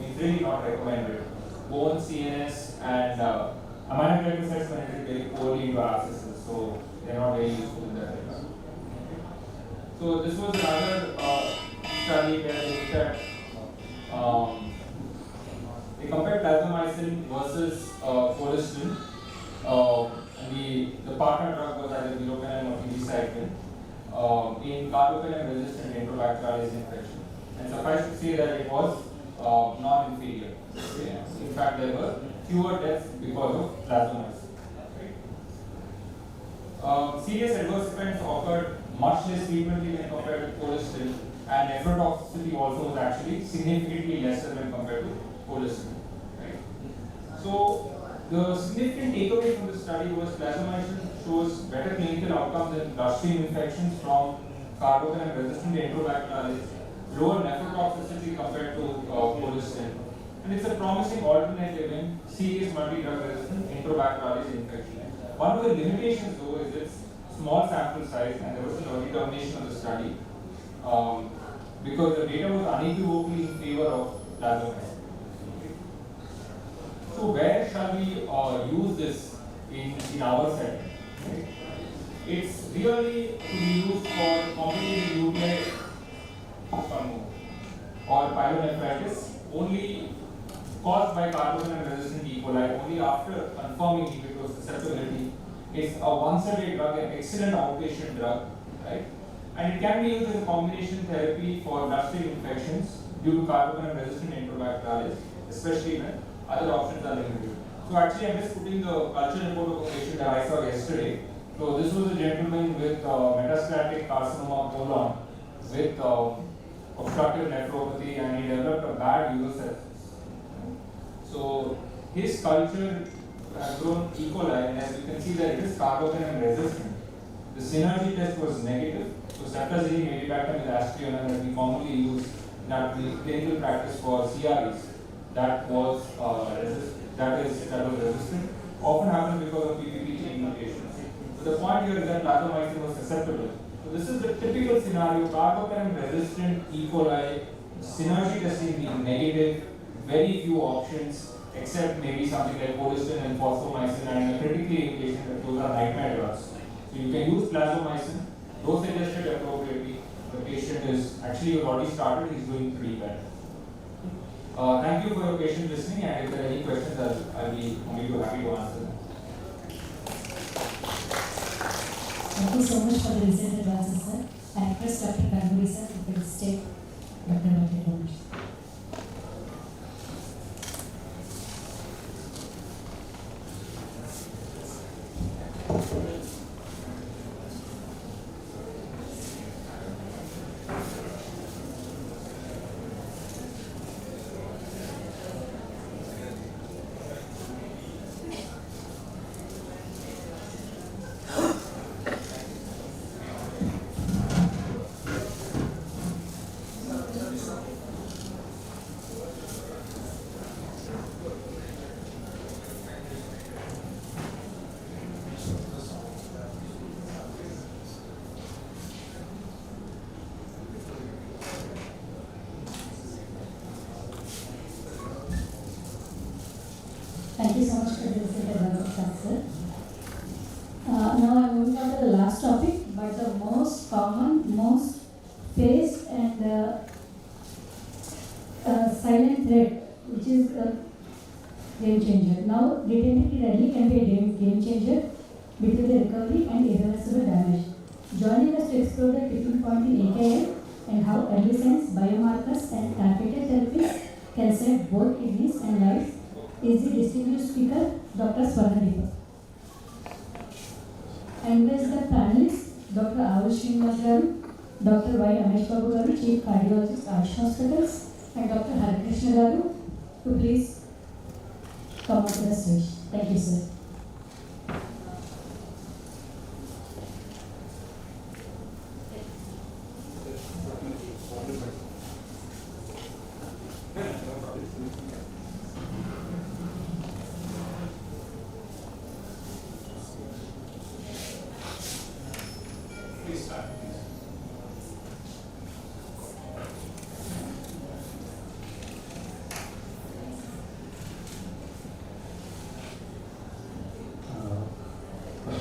it's really not recommended. Bone, CNS, and amino glycosides penetrate very poorly into abscesses, so they are not very useful in that regard. So this was another study where they looked at they compared plasmamycin versus colistin. The partner drug was either meropenem or tigecycline in carbapenem-resistant enterobacteriaceae infection. And suffice to say that it was non-inferior. In fact, there were fewer deaths because of plasmamycin. Serious adverse events occurred much less frequently when compared to colistin, and nephrotoxicity also was actually significantly lesser when compared to colistin. So the significant takeaway from the study was plasmamycin shows better clinical outcomes in bloodstream infections from carbapenem-resistant enterobacteriaceae, lower nephrotoxicity compared to colistin, and it's a promising alternative in serious multi-drug resistant enterobacteriaceae infection. One of the limitations though is its small sample size, and there was an early termination of the study because the data was unequivocally in favor of plasmamycin. So where shall we use this in our setting? It's really to be used for complicated UTI or pyelonephritis only caused by carbapenem-resistant E. coli only after confirming in vitro susceptibility. It's a once-a-day drug, an excellent outpatient drug, right? And it can be used as a combination therapy for bloodstream infections due to carbapenem-resistant enterobacteriaceae, especially when other options are limited. So actually, I'm just putting the culture report of a patient that I saw yesterday. So this was a gentleman with metastatic carcinoma colon with obstructive nephropathy, and he developed a bad sepsis. So his culture has grown E. coli, and as you can see that it is carbapenem resistant. The synergy test was negative. So ceftazidime avibactam is astrione that we commonly use in our clinical practice for CREs. That was resistant. Often happens because of PPP mutations. So the point here is that plasmamycin was susceptible. So this is the typical scenario: carbapenem-resistant E. coli, synergy testing being negative, very few options, except maybe something like colistin and phosphomycin, and a critically ill patient that those are nightmare drugs. So you can use plasmamycin, dose adjusted appropriately. The patient is actually already started; he's doing pretty well. Thank you for your patient listening, and if there are any questions, I'll be only happy to answer them. Thank you so much for the recent advances, sir. I request Dr. Ganguly, sir, to please take Dr. Ganguly. Thank you so much for this sir. Now I'm moving on to the last topic, but the most common, most faced and silent threat, which is a game changer. Now, degenerative rarely can be a game changer between the recovery and irreversible damage. Joining us to explore the tipping point in AKI and how early signs, biomarkers, and targeted therapies can save both kidneys and lives is the distinguished speaker, Dr. Swarnadeepa. And with the panelists, Dr. Avush Srinivas, Dr. Y. Amesh Babu Garu, Chief Cardiologist, Ayush Hospitals, and Dr. Harikrishna Garu, to please come up to the stage. Thank you, sir.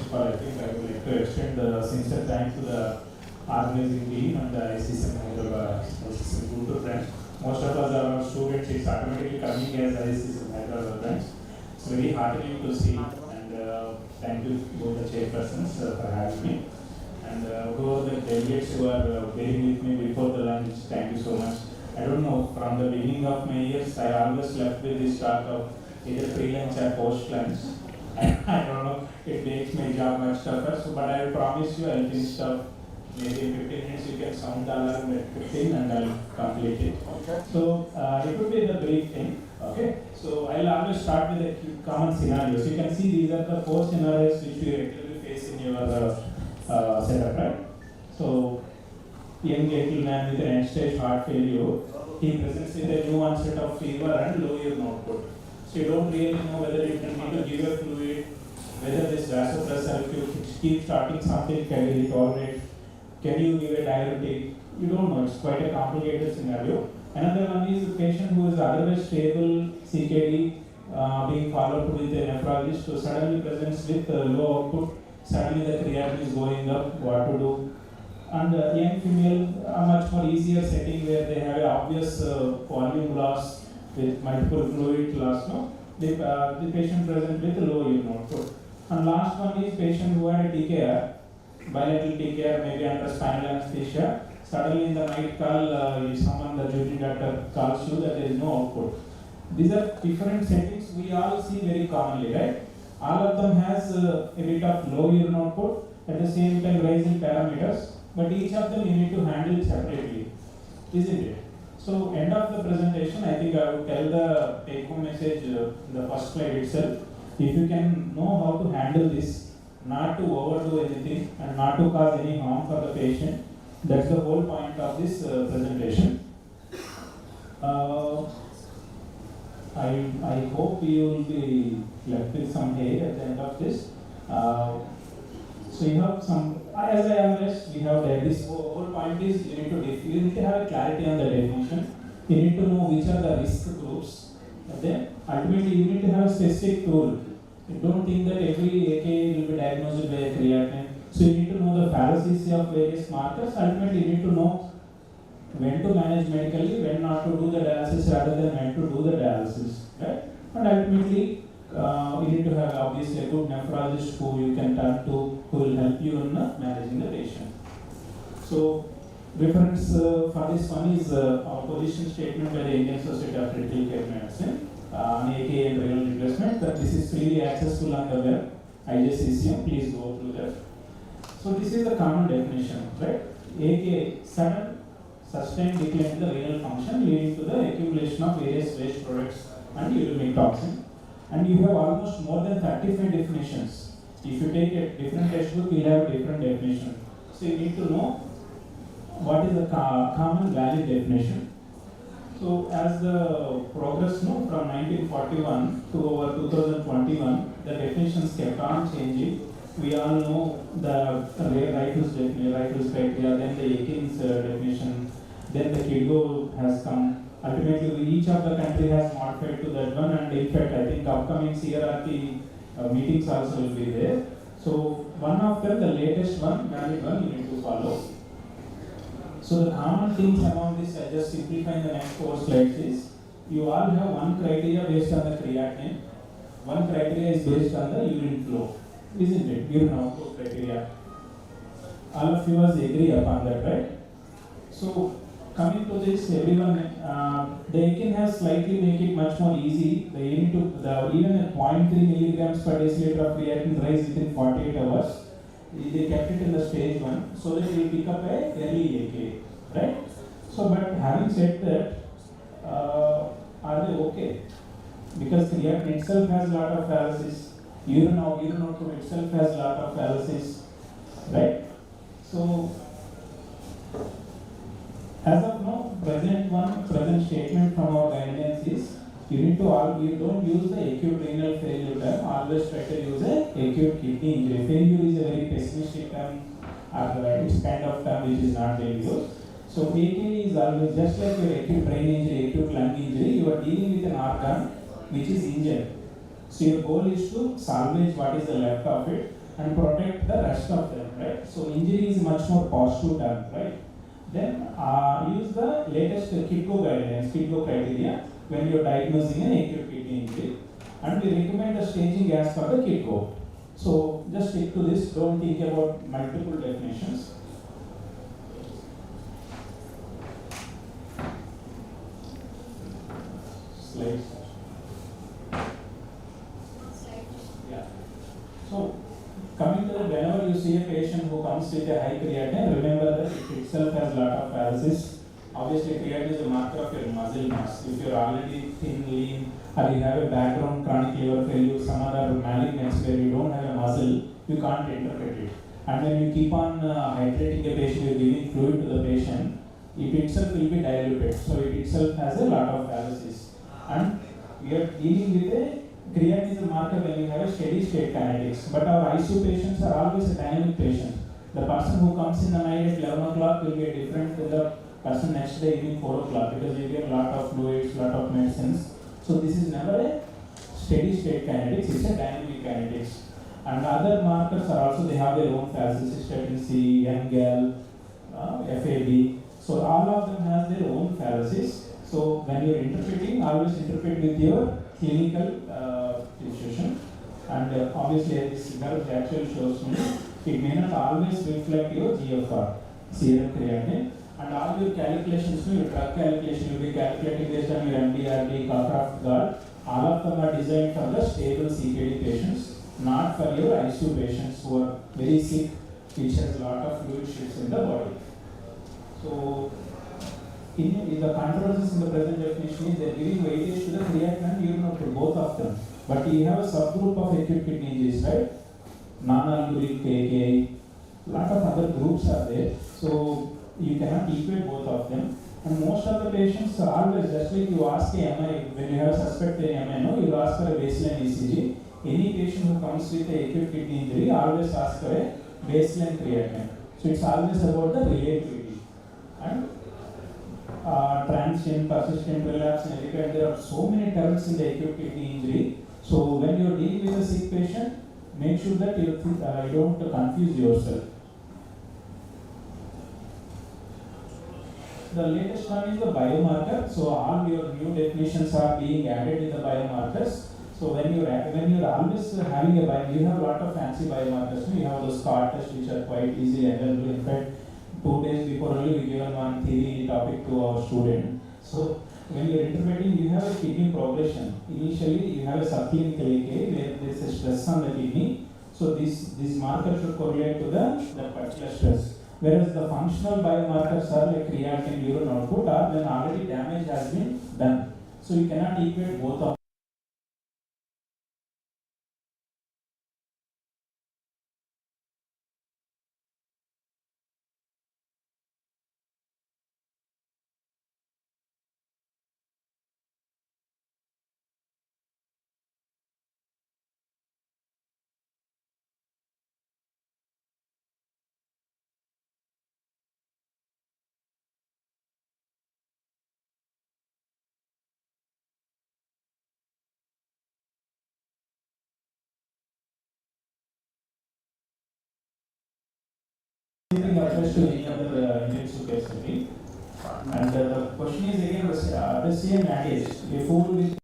of all, I think I would like to extend the sincere thanks to the organizing team and the ISCCM Guntur branch. Most of us are students, it's automatically coming as ISCCM Hyderabad branch. It's very heartening to see, and thank you both the chairpersons for having me. And who are the delegates who are bearing with me before the lunch, thank you so much. I don't know, from the beginning of my years, I always left with this thought of either pre-lunch or post-lunch. I don't know, it makes my job much tougher, so, but I promise you I'll finish up maybe in 15 minutes. You can sound the alarm at 15 and I'll complete it. Okay. So it would be the brief thing. Okay. So I'll always start with the common scenarios. You can see these are the 4 scenarios which we regularly face in your setup, right? So young gentleman with an end-stage heart failure, he presents with a new onset of fever and low urine output. So you don't really know whether you can need to give a fluid, whether this vasopressor, if you keep starting something, can you tolerate, can you give a diuretic? You don't know, it's quite a complicated scenario. Another one is a patient who is otherwise stable, CKD, being followed with a nephrologist, so suddenly presents with low output, suddenly the creatinine is going up, what to do? And young female, a much more easier setting where they have an obvious volume loss with multiple fluid loss. No? The patient present with low urine output. And last one is patient who had a TKR, bilateral TKR, maybe under spinal anesthesia. Suddenly in the night call, someone, the duty doctor calls you that there is no output. These are different settings we all see very commonly, right? All of them has a bit of low urine output, at the same time rise in parameters, but each of them you need to handle separately, isn't it? So end of the presentation, I think I would tell the take-home message in the first slide itself. If you can know how to handle this, not to overdo anything and not to cause any harm for the patient, that's the whole point of this presentation. I hope you will be left with some hay at the end of this. So you have some, as I always, we have this whole point is you need to have a clarity on the definition. You need to know which are the risk groups. And then ultimately you need to have a specific tool. You don't think that every AK will be diagnosed by a creatinine. So you need to know the fallacies of various markers. Ultimately you need to know when to manage medically, when not to do the dialysis rather than when to do the dialysis. Right? And ultimately you need to have obviously a good nephrologist who you can turn to, who will help you in managing the patient. So reference for this one is our position statement by the Indian Society of Critical Care Medicine on AK and renal replacement, that this is freely accessible on the web, ISCCM, please go through that. So this is the common definition, right? AK, sudden sustained decline in the renal function leading to the accumulation of various waste products and uremic toxin. And you have almost more than 35 definitions. If you take a different textbook, you will have a different definition. So you need to know what is the common valid definition. So as the progress from 1941 to over 2021, the definitions kept on changing. We all know the Ryfus criteria, then the Akin's definition, then the KIDGO has come. Ultimately, each of the country has modified to that one, and in fact, I think upcoming CRRT meetings also will be there. So one of them, the latest one, valid one, you need to follow. So the common things among this, I just simplify in the next 4 slides is, you all have one criteria based on the creatinine, one criteria is based on the urine flow, isn't it? Urine output criteria. All of you agree upon that, right? So coming to this, everyone, the Akin has slightly make it much more easy. Even at 0.3 milligrams per deciliter of creatinine rise within 48 hours. They kept it in the stage 1 so that we pick up a early AK, right? So, but having said that, are they okay? Because creatinine itself has a lot of fallacies. Urine output itself has a lot of fallacies, right? So, as of now, present statement from our guidelines is, you don't use the acute renal failure term, always try to use a acute kidney injury. Failure is a very pessimistic term, it's kind of term which is not very good. So AK is always just like your acute brain injury, acute lung injury, you are dealing with an organ which is injured. So your goal is to salvage what is the left of it. and protect the rest of them, right? So injury is much more positive term, right? Then use the latest KITCO guidelines, KITCO criteria when you are diagnosing an acute kidney injury, and we recommend the staging as per the KITCO. So just stick to this, don't think about multiple definitions. Slides. Yeah. So coming to the, whenever you see a patient who comes with a high creatinine, remember that it itself has a lot of paralysis. Obviously, creatinine is a marker of your muscle mass. If you are already thin, lean, or you have a background chronic liver failure, some other malignancy where you don't have a muscle, you can't interpret it. And when you keep on hydrating a patient, you are giving fluid to the patient, it itself will be diluted. So it itself has a lot of paralysis. And we are dealing with a creatinine is a marker when you have a steady state kinetics. But our ICU patients are always a dynamic patient. The person who comes in the night at 11 o'clock will be different than the person next day evening 4 o'clock, because you get a lot of fluids, lot of medicines. So this is never a steady state kinetics, it's a dynamic kinetics. And other markers are also, they have their own phases, cystatin C, NGAL, FAB. So all of them have their own phases. So when you are interpreting, always interpret with your clinical situation. And obviously this curve actually shows me, it may not always reflect your GFR, serum creatinine. And all your calculations, your drug calculation, you will be calculating based on your MDRD, Cockcroft guard. All of them are designed for the stable CKD patients, not for your ICU patients who are very sick, which has a lot of fluid shifts in the body. So, in the controversies in the present definition is they are giving weightage to the creatinine and urine to both of them. But you have a subgroup of acute kidney injuries, right? Non-alcoholic KK, lot of other groups are there. So, you cannot equate both of them. And most of the patients are always, just like you ask a MI, when you have suspected MI, no, you ask for a baseline ECG. Any patient who comes with a acute kidney injury always ask for a baseline creatinine. So it's always about the relativity. And transient, persistent relapse, and recurrent, there are so many terms in the acute kidney injury. So when you are dealing with a sick patient, make sure that you don't confuse yourself. The latest one is the biomarker. So all your new definitions are being added in the biomarkers. So when you're always having a you have a lot of fancy biomarkers. You have those card tests which are quite easy available. In fact, 2 days before only we given one theory topic to our student. So when you're interpreting, you have a kidney progression. Initially, you have a subclinical AK where there is a stress on the kidney. So this marker should correlate to the particular stress. Whereas the functional biomarkers are like creatinine, urine output, or when already damage has been done. So you cannot equate both of. Addressed to any other intensive care setting. And the question is again the same adage. A fool with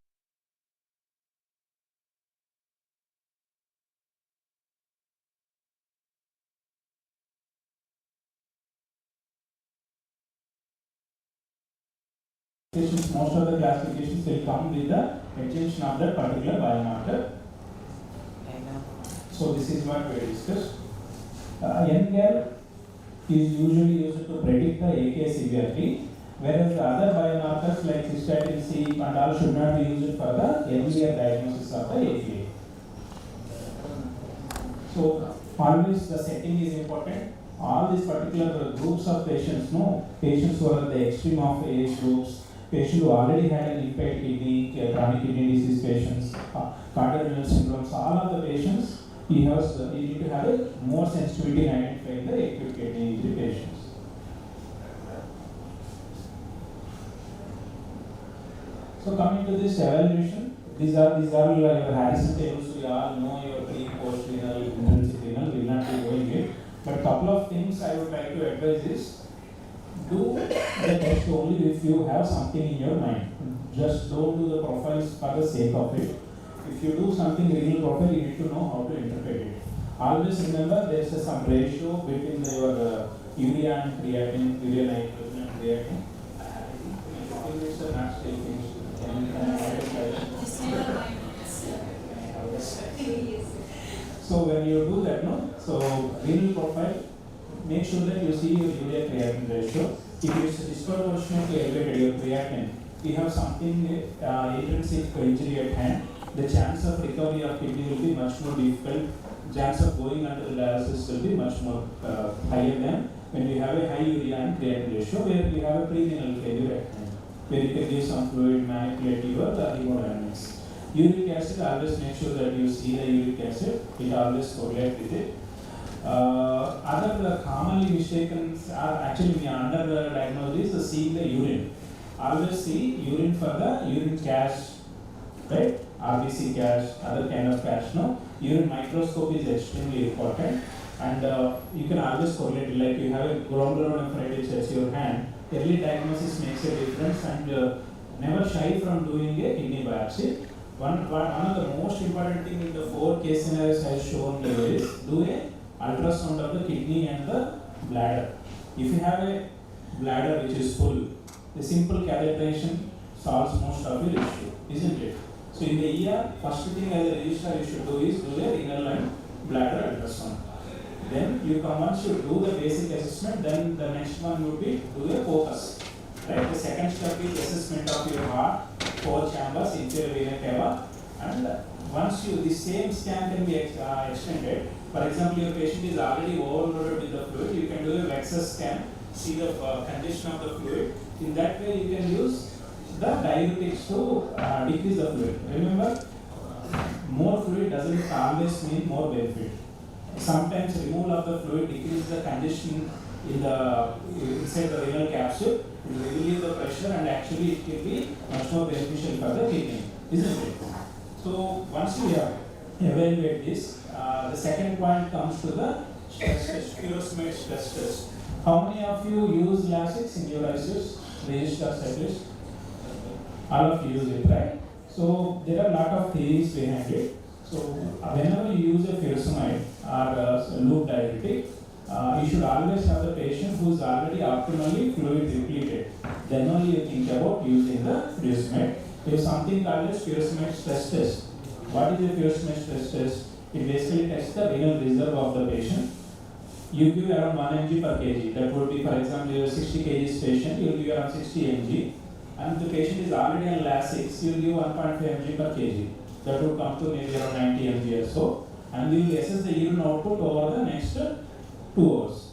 most of the classifications will come with the attention of that particular biomarker. So this is what we discussed. NGAL is usually used to predict the AK severity, whereas the other biomarkers like cystatin C and all should not be used for the earlier diagnosis of the AKA. So always the setting is important. All these particular groups of patients, patients who are at the extreme of age groups, patients who already had an impaired kidney, chronic kidney disease patients, cardiorenal syndromes, all of the patients, you need to have a more sensitivity in identifying the acute kidney injury patients. So coming to this evaluation, these are your Harrison tables. So you all know your pre, post renal, intrinsic renal. not be going it. But couple of things I would like to advise is, do the test only if you have something in your mind. Just don't do the profiles for the sake of it. If you do something renal profile, you need to know how to interpret it. Always remember there is some ratio between your urea and creatinine, urea nitrogen and creatinine. It's a not still finished. So when you do that, no, so renal profile, make sure that you see your urea creatinine ratio. If it is disproportionately elevated, your creatinine, you have something intrinsic injury at hand, the chance of recovery of kidney will be much more difficult. Chance of going under the dialysis will be much more higher than when you have a high urea and creatinine ratio, where you have a pre-renal failure at hand, where you can give some fluid, manipulate your hemodynamics. Uric acid, always make sure that you see the uric acid, it always correlate with it. Other commonly mistaken are actually under diagnosis is seeing the urine. Always see urine for the urine cache, right? RBC cache, other kind of cache, no? Urine microscope is extremely important, and you can always correlate it. Like you have a glomerulonephritis at your hand, early diagnosis makes a difference, and never shy from doing a kidney biopsy. One of the most important thing in the 4 case scenarios I have shown here is do a ultrasound of the kidney and the bladder. If you have a bladder which is full, the simple calibration solves most of your issue, isn't it? So in the ER, first thing as a registrar you should do is do a renal and bladder ultrasound. Then you come once you do the basic assessment, then the next one would be do a focus. Right? The second step is assessment of your heart, 4 chambers, inferior vena cava, and once you, the same scan can be extended. For example, your patient is already overloaded with the fluid, you can do a Vexus scan, see the condition of the fluid. In that way, you can use the diuretics to decrease the fluid. Remember, more fluid doesn't always mean more benefit. Sometimes removal of the fluid decreases the condition in the inside the renal capsule, it will relieve the pressure, and actually it can be much more beneficial for the kidney, isn't it? So once you evaluate this, the second point comes to the stress test, furosemide stress test. How many of you use Lasix in your ICUs? Registrars at least. All of you use it, right? So there are a lot of theories behind it. So whenever you use a furosemide or a loop diuretic, you should always have the patient who is already optimally fluid depleted. Then only you think about using the furosemide. There is something called as furosemide stress test. What is a furosemide stress test? It basically tests the renal reserve of the patient. You give around 1 mg per kg. That would be, for example, you have a 60 kg patient, you will give around 60 mg. And the patient is already on Lasix, you will give 1.5 mg per kg. That would come to maybe around 90 mg or so. And we will assess the urine output over the next 2 hours.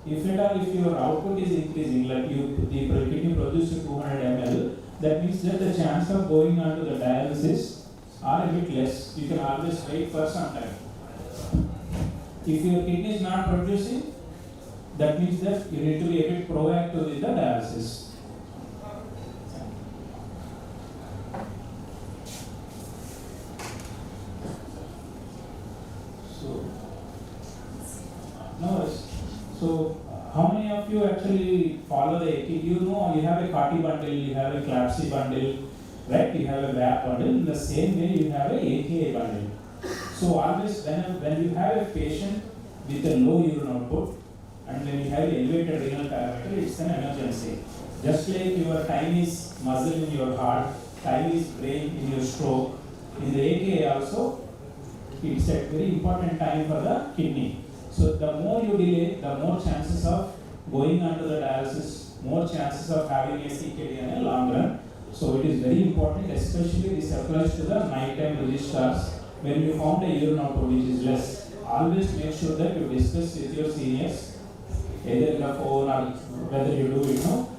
If your output is increasing, like the kidney produces 200 ml, that means that the chance of going on to the dialysis are a bit less. You can always wait for some time. If your kidney is not producing, that means that you need to be a bit proactive with the dialysis. So, how many of you actually follow the AT? You know, you have a CARTI bundle, you have a CLAPSI bundle, right? You have a VAP bundle. In the same way, you have a AKI bundle. So, always when you have a patient with a low urine output and when you have elevated renal parameter, it's an emergency. Just like your time is muscle in your heart, time is brain in your stroke, in the AKI also, it's a very important time for the kidney. So the more you delay, the more chances of going under the dialysis, more chances of having a CKD in a long run. So it is very important, especially this applies to the nighttime registrars. When you found a urine output which is less, always make sure that you discuss with your seniors, either in a phone or whether you do it now.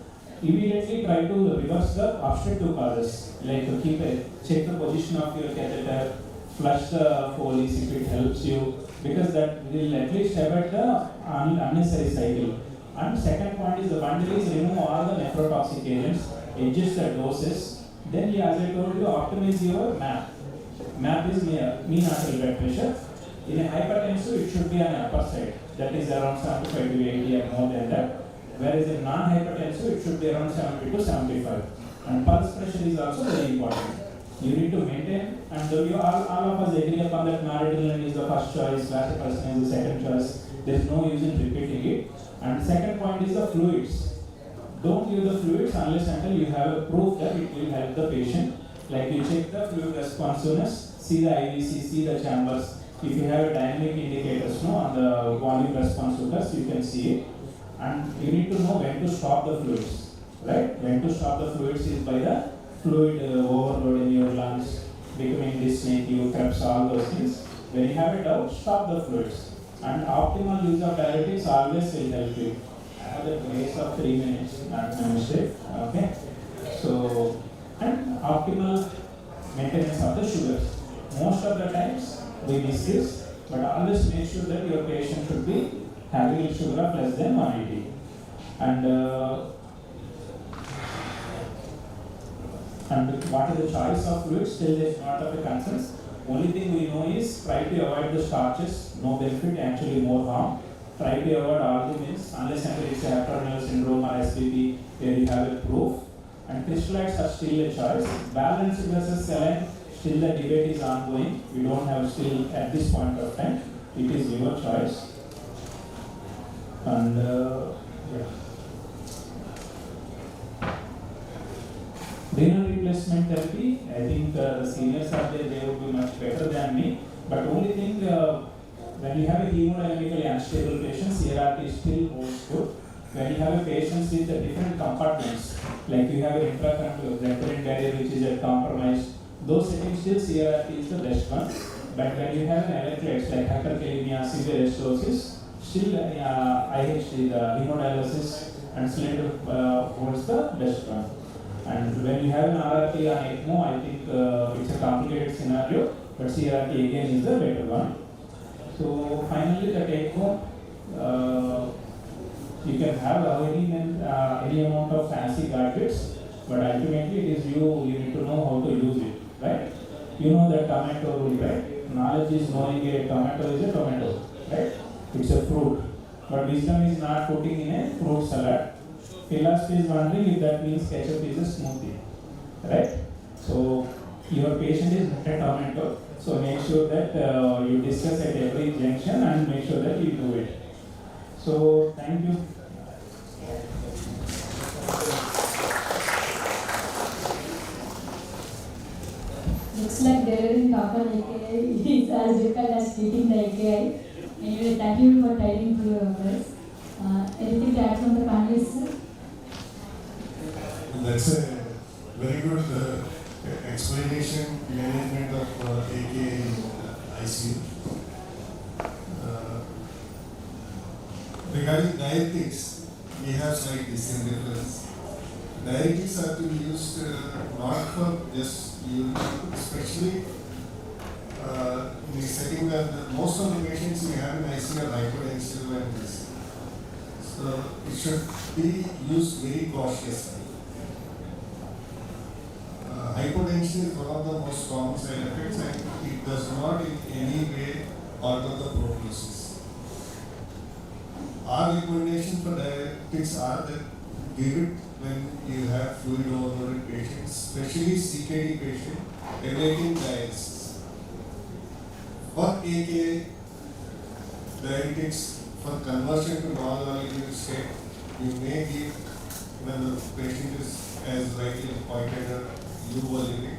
Immediately try to reverse the obstructive causes, like check the position of your catheter, flush the Foley's if it helps you, because that will at least avoid the unnecessary cycle. And second point is the bundle is remove all the nephrotoxic agents, adjust the doses. Then as I told you, optimize your MAP. MAP is mean arterial blood pressure. In a hypertensive, it should be on the upper side, that is around 75 to 80 and more than that. Whereas in non-hypertensive, it should be around 70 to 75. And pulse pressure is also very important. You need to maintain, and all of us agree upon that noradrenaline is the first choice, vasopressin is the second choice. There is no use in repeating it. And second point is the fluids. Don't give the fluids unless until you have a proof that it will help the patient. Like you check the fluid responsiveness, see the IVC, see the chambers. If you have a dynamic indicators on the volume responsiveness, you can see it. And you need to know when to stop the fluids, right? When to stop the fluids is by the fluid overload in your lungs, becoming dyspneic, you Krebs, all those things. When you have a doubt, stop the fluids. And optimal use of diuretics always will help you. I have the grace of 3 minutes, not my mistake. Okay. So, and optimal maintenance of the sugars. Most of the times we miss this, but always make sure that your patient should be having a sugar of less than 180. And what is the choice of fluids? Still is not of a concern. Only thing we know is try to avoid the starches, no benefit, actually more harm. Try to avoid arguments unless it's a hepatorenal syndrome or SBP where you have a proof. And crystallites are still a choice. Balanced versus saline, still the debate is ongoing. We don't have still at this point of time. It is your choice. And yeah. Renal replacement therapy, I think the seniors are there, they will be much better than me. But only thing, when you have a hemodynamically unstable patient, CRRT still holds good. When you have a patient with different compartments, like you have an intracranial blood-brain barrier which is compromised, those settings still CRRT is the best one. But when you have an electrolytes like hyperkalemia, severe acidosis, still IHD, the hemodialysis and cylinder holds the best one. And when you have an RRT on ECMO, I think it's a complicated scenario, but CRRT again is the better one. So finally, the take home, you can have any amount of fancy gadgets, but ultimately it is you need to know how to use it, right? You know that tomato rule, right? Knowledge is knowing a tomato is a tomato, right? It's a fruit. But wisdom is not putting in a fruit salad. Philosophy is wondering if that means ketchup is a smoothie, right? So your patient is not a tomato, so make sure that you discuss at every junction and make sure that you do it. So thank you. Looks like delivering copper AKI is as difficult as treating the AKI. Anyway, thank you for tidying through your words. Anything to add from the panelists? That's a very good explanation, management of AKI in ICU. Regarding diuretics, we have slight difference. Diuretics are to be used not for just urine, especially in the setting that most of the patients we have in ICU are hypertensive and this. So it should be used very cautiously. Hypotension is one of the most common side effects and it does not in any way alter the prognosis. Our recommendation for diuretics are that give it when you have fluid overloaded patients, especially CKD patient, awaiting dialysis. For AKI diuretics, for conversion to non-alcoholic state, you may give when the patient is, as rightly pointed out, euvolemic,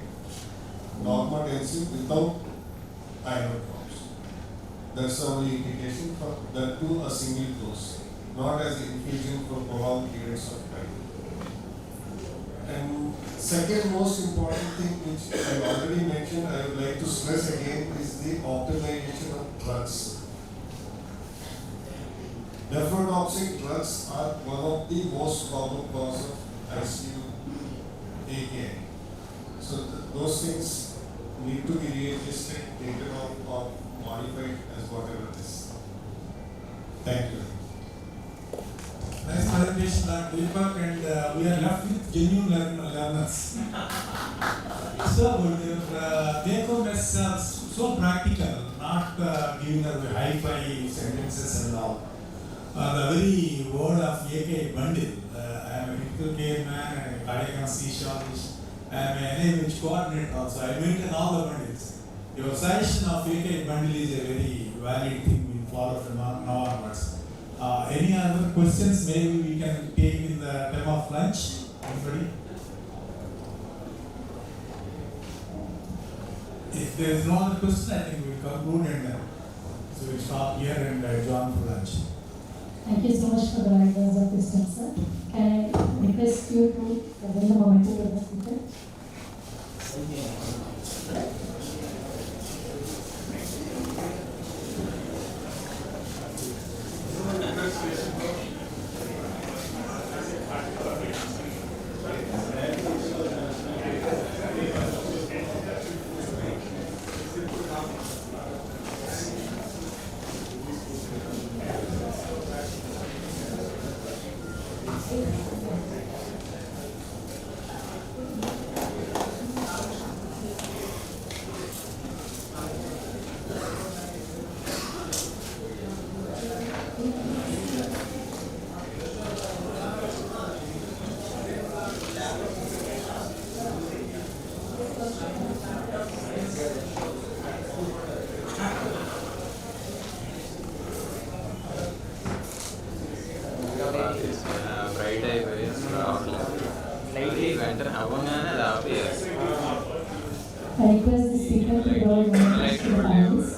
normotensive without iron drops. That's the only indication for that to a single dose, not as infusion for prolonged periods of time. And second most important thing, which I already mentioned, I would like to stress again, is the optimization of drugs. Nephrotoxic drugs are one of the most common cause of ICU AKI. So those things need to be readjusted, taken off, or modified as whatever it is. Thank you. Nice presentation, Dr. Deepak, and we are left with genuine learners. So good. Take home messages so practical. not giving her high-fi sentences and all. The very word of AK bundle, I am a critical care man, a cardiac anesthesiologist, I am an NIH coordinator also. I maintain all the bundles. Your suggestion of AK bundle is a very valid thing we follow from now onwards. Any other questions maybe we can take in the time of lunch? Anybody? If there is no other question, I think we will conclude and so we will stop here and join for lunch. Thank you so much for the ideas of wisdom, sir. Can I request you to present the moment to the speaker? I request the speaker to provide moments to the panelists.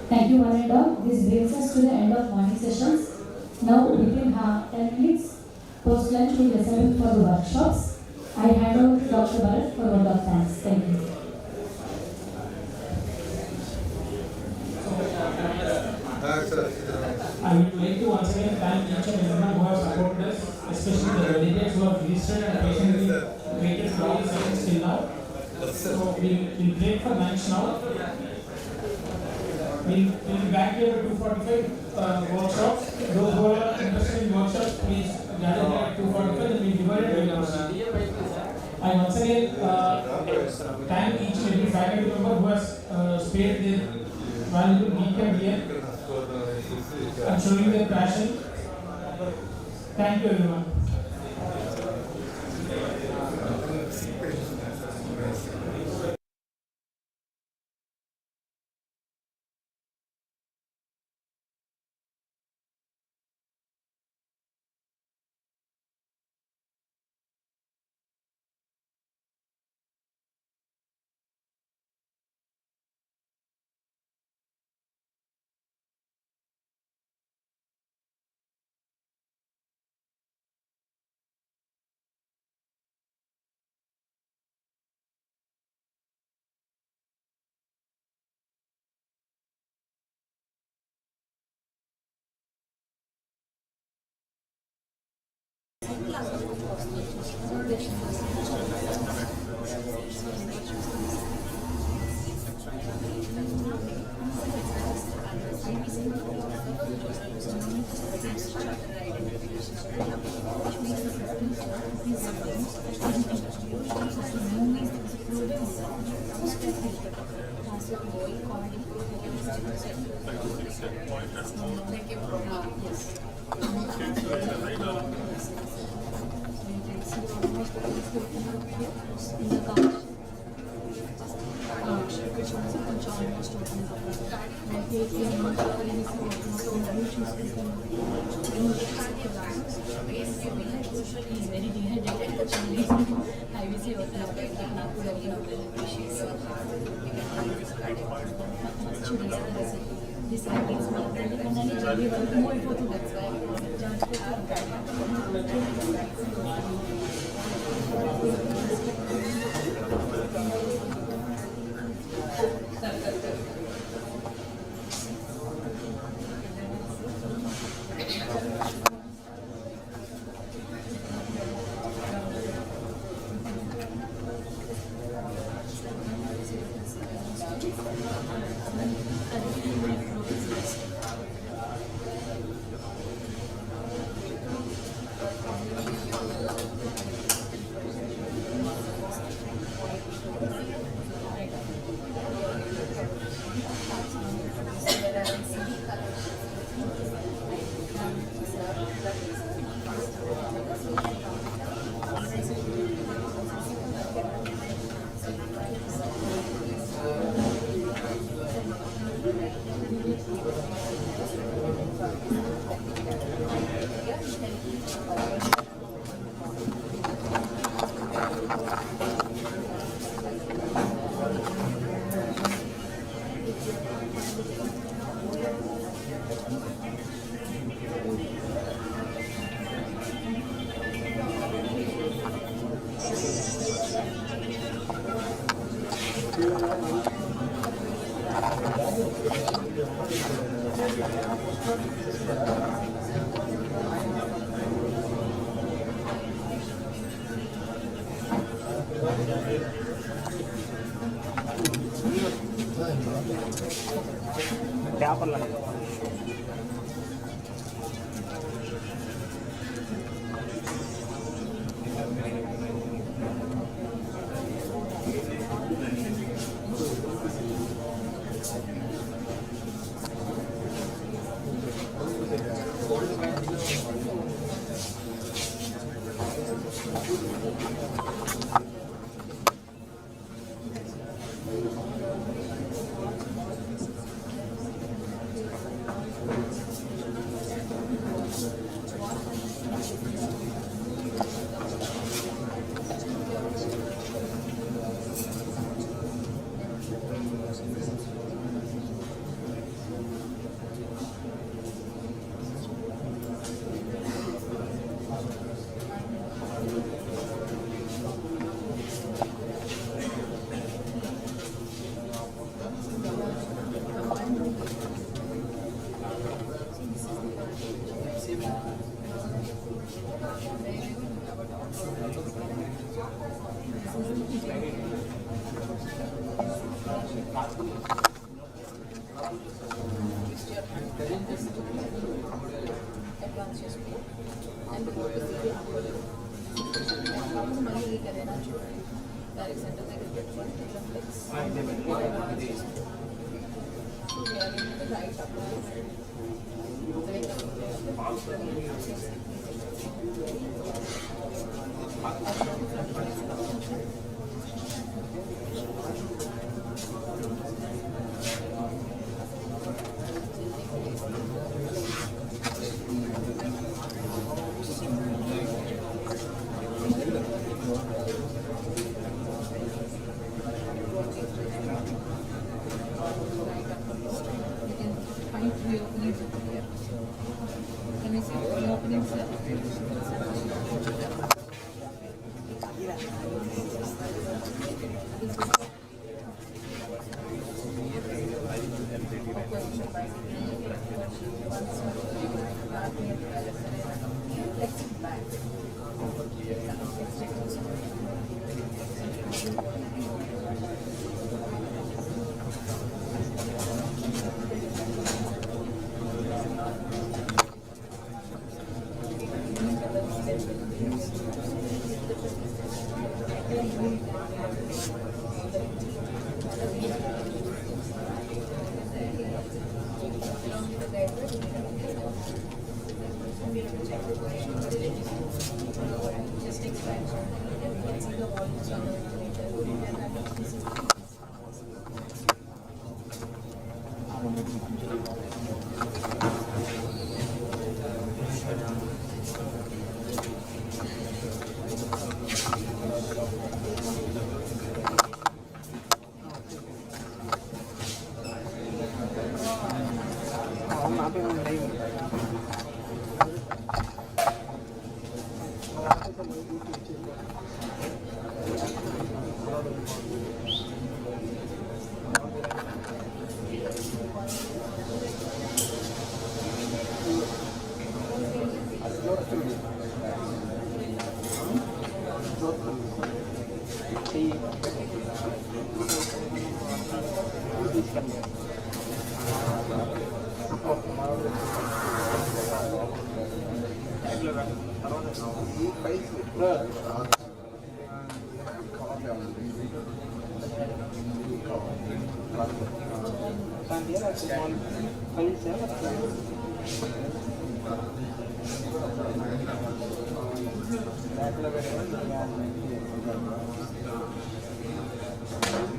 Thank you, one and all. This brings us to the end of morning sessions. Now we can have 10 minutes. Post lunch we will assemble for the workshops. I hand over to Dr. Bharat for word of thanks. Thank you. I would like to once again thank each and everyone who have supported us, especially the delegates who have registered and patiently waited for all the sessions till now. So we'll break for lunch now. We'll be back here at 2:45 workshops. Those who are interested in workshops, please gather here at 2:45 and we'll divide it. I once again thank each and every faculty member who has spared their valuable weekend here and showing their passion. Thank you everyone.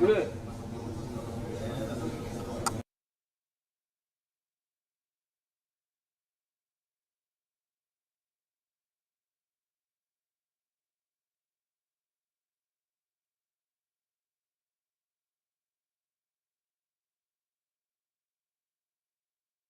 Good.